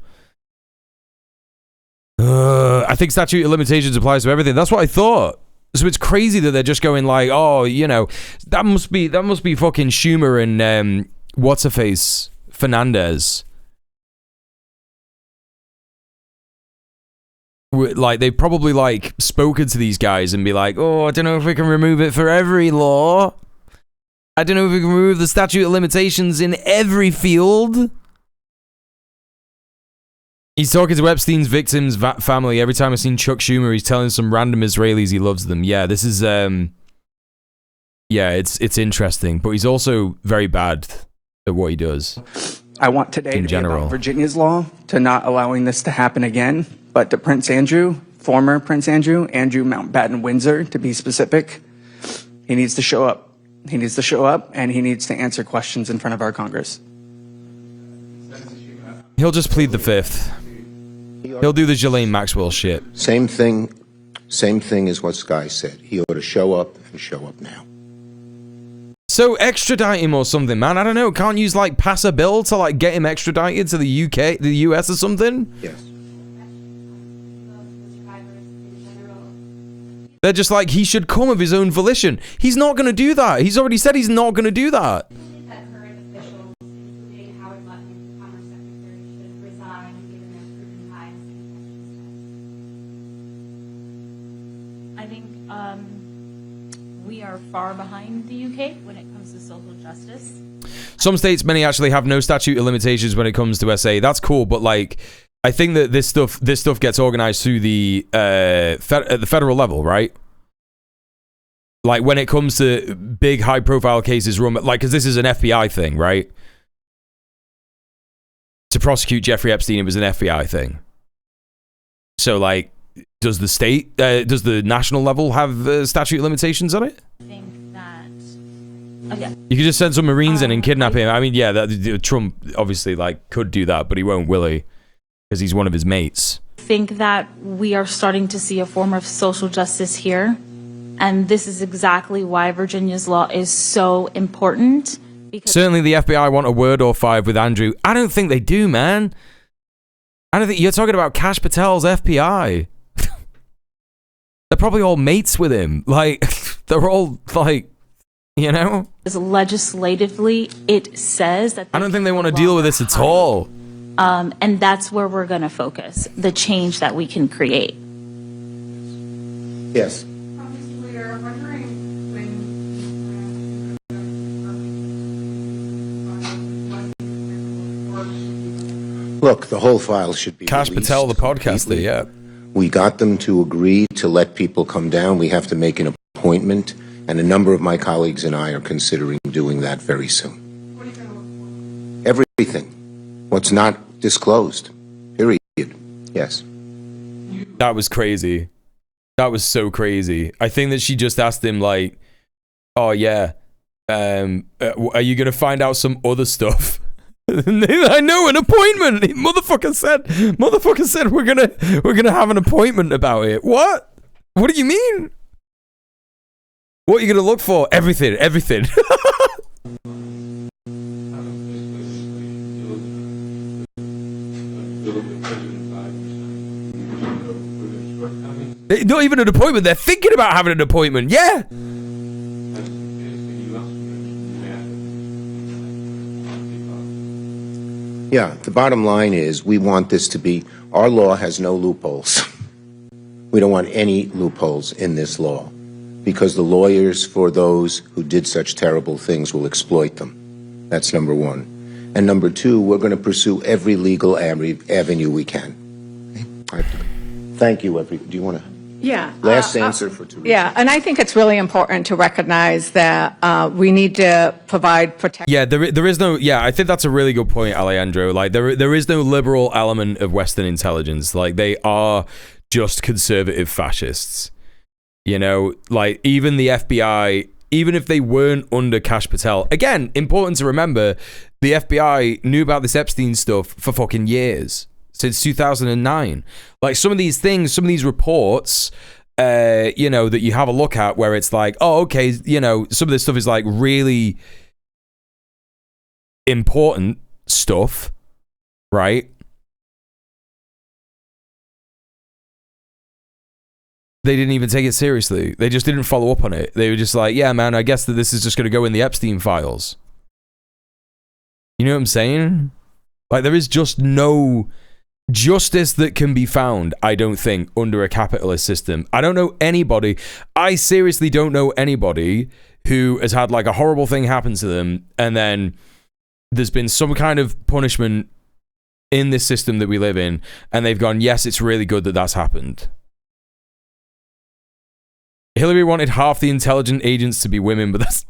I think statute of limitations applies to everything. That's what I thought. So it's crazy that they're just going like, oh, you know, that must be fucking Schumer and what's her face Fernandez. Like they've probably like spoken to these guys and be like, oh, I don't know if we can remove it for every law. I don't know if we can remove the statute of limitations in every field. He's talking to Epstein's victims' family. Every time I've seen Chuck Schumer, he's telling some random Israelis he loves them. Yeah, this is, yeah, it's interesting. But he's also very bad at what he does. I want today to be about Virginia's law, to not allowing this to happen again. But to Prince Andrew, former Prince Andrew Mountbatten Windsor, to be specific, he needs to show up. He needs to show up, and he needs to answer questions in front of our Congress. He'll just plead the fifth. He'll do the Ghislaine Maxwell shit. Same thing as what Sky said. He ought to show up and show up now. So extradite him or something, man. I don't know. Can't you like pass a bill to like get him extradited to the UK, the US or something? Yes. They're just like, he should come of his own volition. He's not going to do that. He's already said he's not going to do that. I think we are far behind the UK when it comes to social justice. Some states, many actually have no statute of limitations when it comes to SA. That's cool, but like, I think that this stuff gets organized through the at the federal level, right? Like when it comes to big, high-profile cases, like because this is an FBI thing, right? To prosecute Jeffrey Epstein, it was an FBI thing. So, like, does the state, does the national level have statute of limitations on it? I think that. Okay. You could just send some Marines in and kidnap him. I mean, yeah, Trump obviously like could do that, but he won't, will he? Because he's one of his mates. I think that we are starting to see a form of social justice here, and this is exactly why Virginia's law is so important. Because certainly the FBI want a word or five with Andrew. I don't think they do, man. I don't think you're talking about Kash Patel's FBI. They're probably all mates with him. Like, they're all like, you know? legislatively, it says that I don't think they want to deal with this at all. And that's where we're going to focus, the change that we can create. Yes. Look, the whole file should be Kash released Patel, the podcaster, completely. yeah. We got them to agree to let people come down. We have to make an appointment, and a number of my colleagues and I are considering doing that very soon. Everything. What's not disclosed. Period. Yes. That was crazy. That was so crazy. I think that she just asked him, like, oh, yeah, are you going to find out some other stuff? I know, an appointment. Motherfucker said we're gonna have an appointment about it. What do you mean? What are you gonna look for? Everything. Not even an appointment. They're thinking about having an appointment. Yeah. Yeah, the bottom line is we want this to be, our law has no loopholes. We don't want any loopholes in this law because the lawyers for those who did such terrible things will exploit them. That's number one. And number two, we're going to pursue every legal avenue we can. Okay? Thank you, everybody. Do you want to? Yeah. Last answer for Teresa. Yeah, and I think it's really important to recognize that we need to provide protection. Yeah, there is no. Yeah, I think that's a really good point, Alejandro. Like there is no liberal element of Western intelligence. Like they are just conservative fascists. You know, like even the FBI, even if they weren't under Kash Patel, again, important to remember, the FBI knew about this Epstein stuff for fucking years. Since 2009. Like some of these things, some of these reports, you know, that you have a look at where it's like, oh, okay, you know, some of this stuff is like really important stuff, right? They didn't even take it seriously. They just didn't follow up on it. They were just like, yeah, man, I guess that this is just going to go in the Epstein files. You know what I'm saying? Like there is just no justice that can be found, I don't think, under a capitalist system. I don't know anybody, I seriously don't know anybody who has had like a horrible thing happen to them and then there's been some kind of punishment in this system that we live in and they've gone, yes, it's really good that that's happened. Hillary wanted half the intelligent agents to be women, but that's...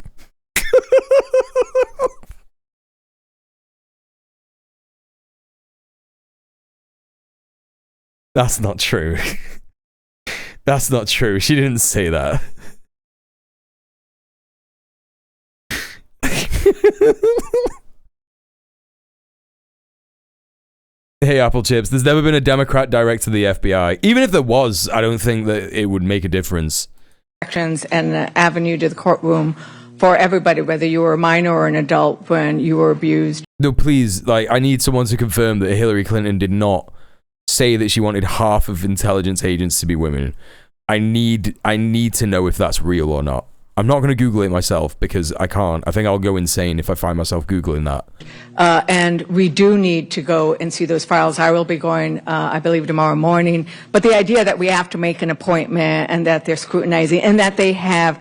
That's not true. That's not true. She didn't say that. Hey, Apple Chips, there's never been a Democrat direct to the FBI. Even if there was, I don't think that it would make a difference. And an avenue to the courtroom for everybody, whether you were a minor or an adult when you were abused. No, please, like, I need someone to confirm that Hillary Clinton did not say that she wanted half of intelligence agents to be women. I need to know if that's real or not. I'm not going to Google it myself because I can't. I think I'll go insane if I find myself Googling that. And we do need to go and see those files. I will be going, I believe, tomorrow morning. But the idea that we have to make an appointment and that they're scrutinizing and that they have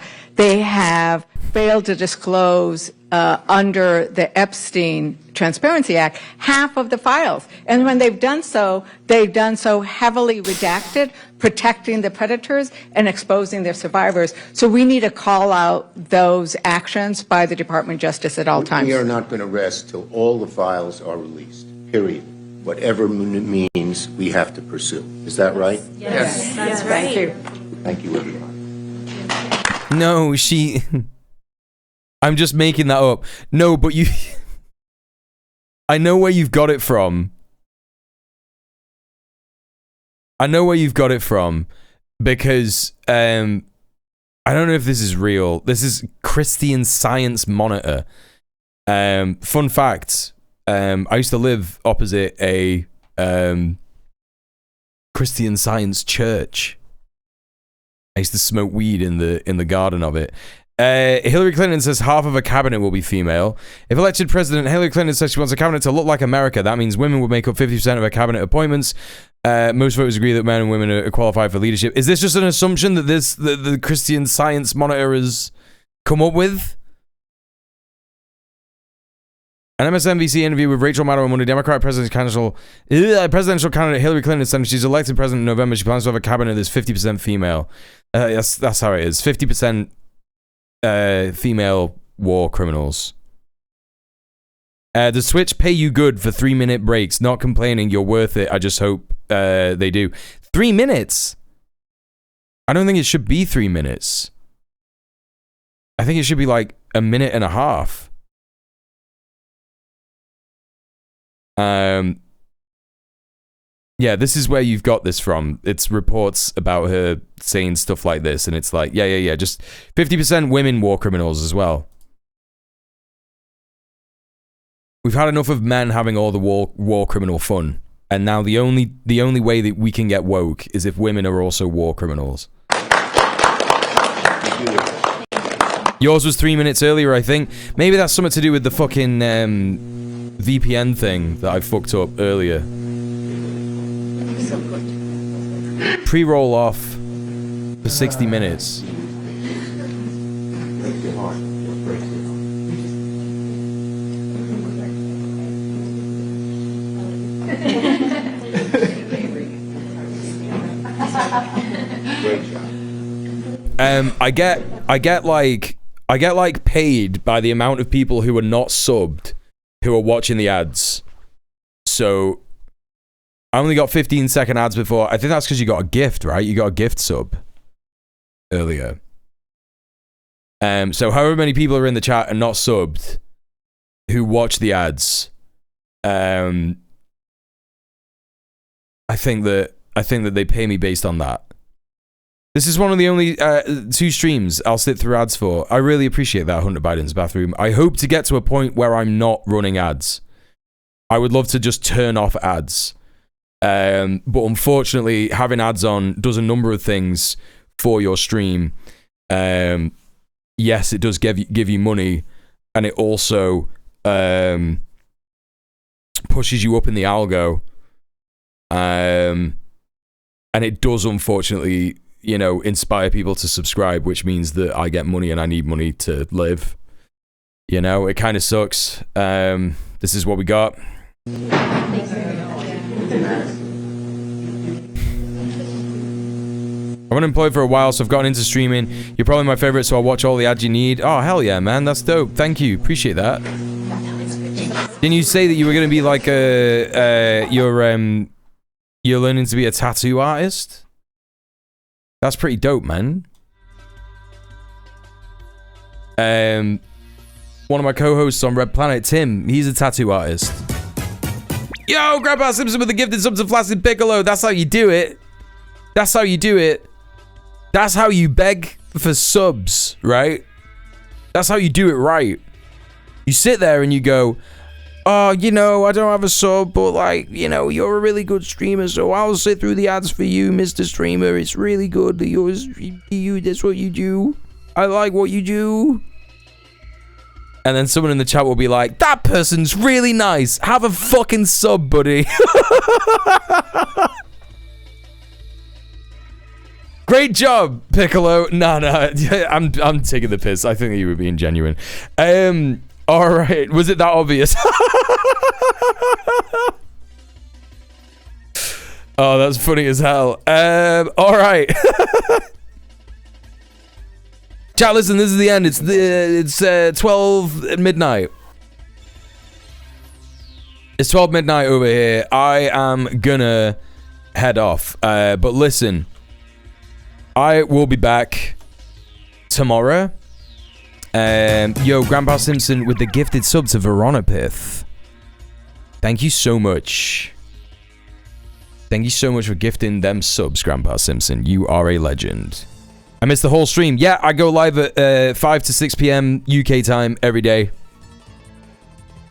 failed to disclose under the Epstein Transparency Act half of the files. And when they've done so heavily redacted, protecting the predators and exposing their survivors. So we need to call out those actions by the Department of Justice at all times. We are not going to rest till all the files are released, period. Whatever means we have to pursue. Is that right? Yes. That's right. Thank you. Thank you, everyone. No, I'm just making that up. No, but you... I know where you've got it from. Because I don't know if this is real. This is Christian Science Monitor. Fun fact, I used to live opposite a Christian Science church. I used to smoke weed in the garden of it. Hillary Clinton says half of her cabinet will be female. If elected president, Hillary Clinton says she wants a cabinet to look like America. That means women would make up 50% of her cabinet appointments. Most voters agree that men and women are qualified for leadership. Is this just an assumption that the Christian Science Monitor has come up with? An MSNBC interview with Rachel Maddow on Monday, Democratic presidential candidate Hillary Clinton said she's elected president in November. She plans to have a cabinet that's 50% female. That's how it is. 50% female war criminals. The Switch pay you good for 3-minute breaks. Not complaining, you're worth it. I just hope they do. 3 minutes? I don't think it should be 3 minutes. I think it should be like a minute and a half. Yeah, this is where you've got this from. It's reports about her saying stuff like this, and it's like, yeah, just 50% women war criminals as well. We've had enough of men having all the war criminal fun, and now the only way that we can get woke is if women are also war criminals. Yours was 3 minutes earlier, I think. Maybe that's something to do with the fucking VPN thing that I fucked up earlier. Pre-roll off for 60 minutes. I get like paid by the amount of people who are not subbed who are watching the ads. So I only got 15-second ads before. I think that's because you got a gift, right? You got a gift sub earlier. So however many people are in the chat and not subbed who watch the ads, I think that they pay me based on that. This is one of the only 2 streams I'll sit through ads for. I really appreciate that, Hunter Biden's bathroom. I hope to get to a point where I'm not running ads. I would love to just turn off ads. But unfortunately, having ads on does a number of things for your stream. Yes, it does give you money, and it also pushes you up in the algo. And it does, unfortunately, inspire people to subscribe, which means that I get money and I need money to live. It kind of sucks. This is what we got. I'm unemployed for a while, so I've gotten into streaming. You're probably my favorite, so I'll watch all the ads you need. Oh, hell yeah, man. That's dope. Thank you. Appreciate that. Didn't you say that you were going to be like you're learning to be a tattoo artist? That's pretty dope, man. One of my co-hosts on Red Planet, Tim, he's a tattoo artist. Yo, Grandpa Simpson with the gifted subs of Flaccid Piccolo. That's how you do it. That's how you do it. That's how you beg for subs, right? That's how you do it right. You sit there and you go, oh, I don't have a sub, but you're a really good streamer, so I'll sit through the ads for you, Mr. Streamer. It's really good. That's what you do. I like what you do. And then someone in the chat will be like, that person's really nice. Have a fucking sub, buddy. Great job, Piccolo. No, I'm taking the piss. I think you were being genuine. All right. Was it that obvious? Oh, that's funny as hell. All right. Chat, listen, this is the end. It's 12 midnight. It's 12 midnight over here. I am gonna head off. But listen, I will be back tomorrow. Yo, Grandpa Simpson with the gifted sub to Veronapith. Thank you so much. Thank you so much for gifting them subs, Grandpa Simpson. You are a legend. I missed the whole stream. Yeah, I go live at 5 to 6 p.m. UK time every day.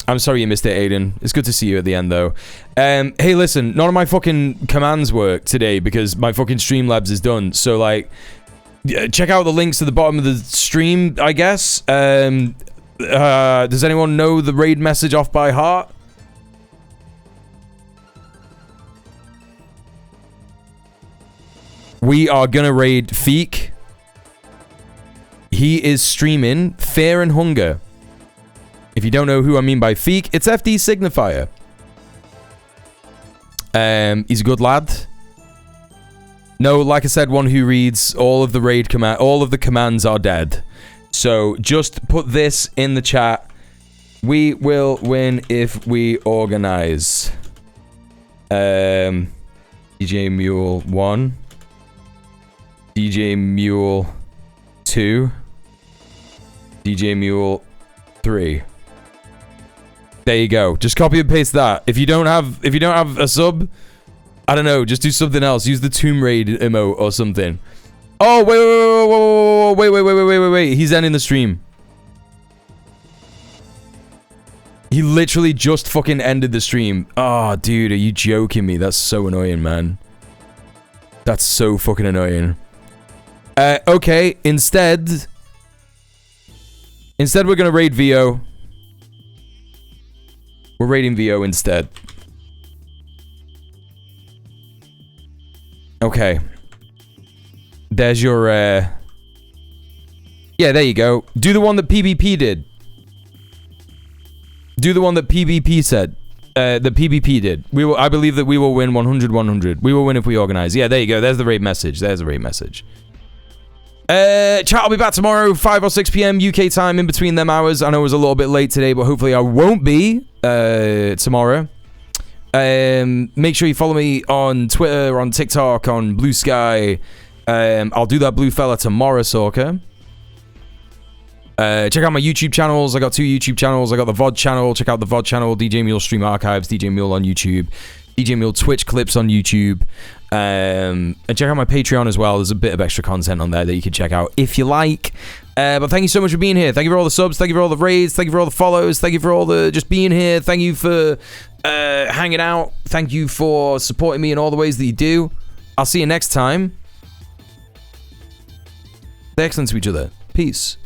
I'm sorry you missed it, Aiden. It's good to see you at the end, though. Hey, listen, none of my fucking commands work today because my fucking Streamlabs is done. So, Yeah, check out the links at the bottom of the stream, I guess. Does anyone know the raid message off by heart? We are gonna raid Feek. He is streaming Fear and Hunger. If you don't know who I mean by Feek, it's FD Signifier. He's a good lad. No, like I said, one who reads all of the raid command, all of the commands are dead. So just put this in the chat. We will win if we organize. djmuel 1. djmuel 2. djmuel 3. There you go. Just copy and paste that. If you don't have a sub, I don't know, just do something else. Use the Tomb Raid emote or something. Oh, wait. He's ending the stream. He literally just fucking ended the stream. Oh, dude, are you joking me? That's so annoying, man. That's so fucking annoying. Okay, instead we're gonna raid VO. We're raiding VO instead. Okay. There's your, yeah, there you go. Do the one that PvP did. Do the one that PvP said. The PvP did. I believe that we will win 100-100. We will win if we organize. Yeah, there you go. There's the raid message. There's the raid message. Chat, I'll be back tomorrow, 5 or 6 p.m. UK time, in between them hours. I know it was a little bit late today, but hopefully I won't be tomorrow. Make sure you follow me on Twitter, on TikTok, on Blue Sky. I'll do that blue fella tomorrow, Sorka. Check out my YouTube channels. I got 2 YouTube channels. I got the VOD channel. Check out the VOD channel, DJ Mule Stream Archives, DJ Mule on YouTube, DJ Mule Twitch clips on YouTube. And check out my Patreon as well. There's a bit of extra content on there that you can check out if you like. But thank you so much for being here. Thank you for all the subs. Thank you for all the raids. Thank you for all the follows. Thank you for all the just being here. Thank you for hanging out. Thank you for supporting me in all the ways that you do. I'll see you next time. Stay excellent to each other. Peace.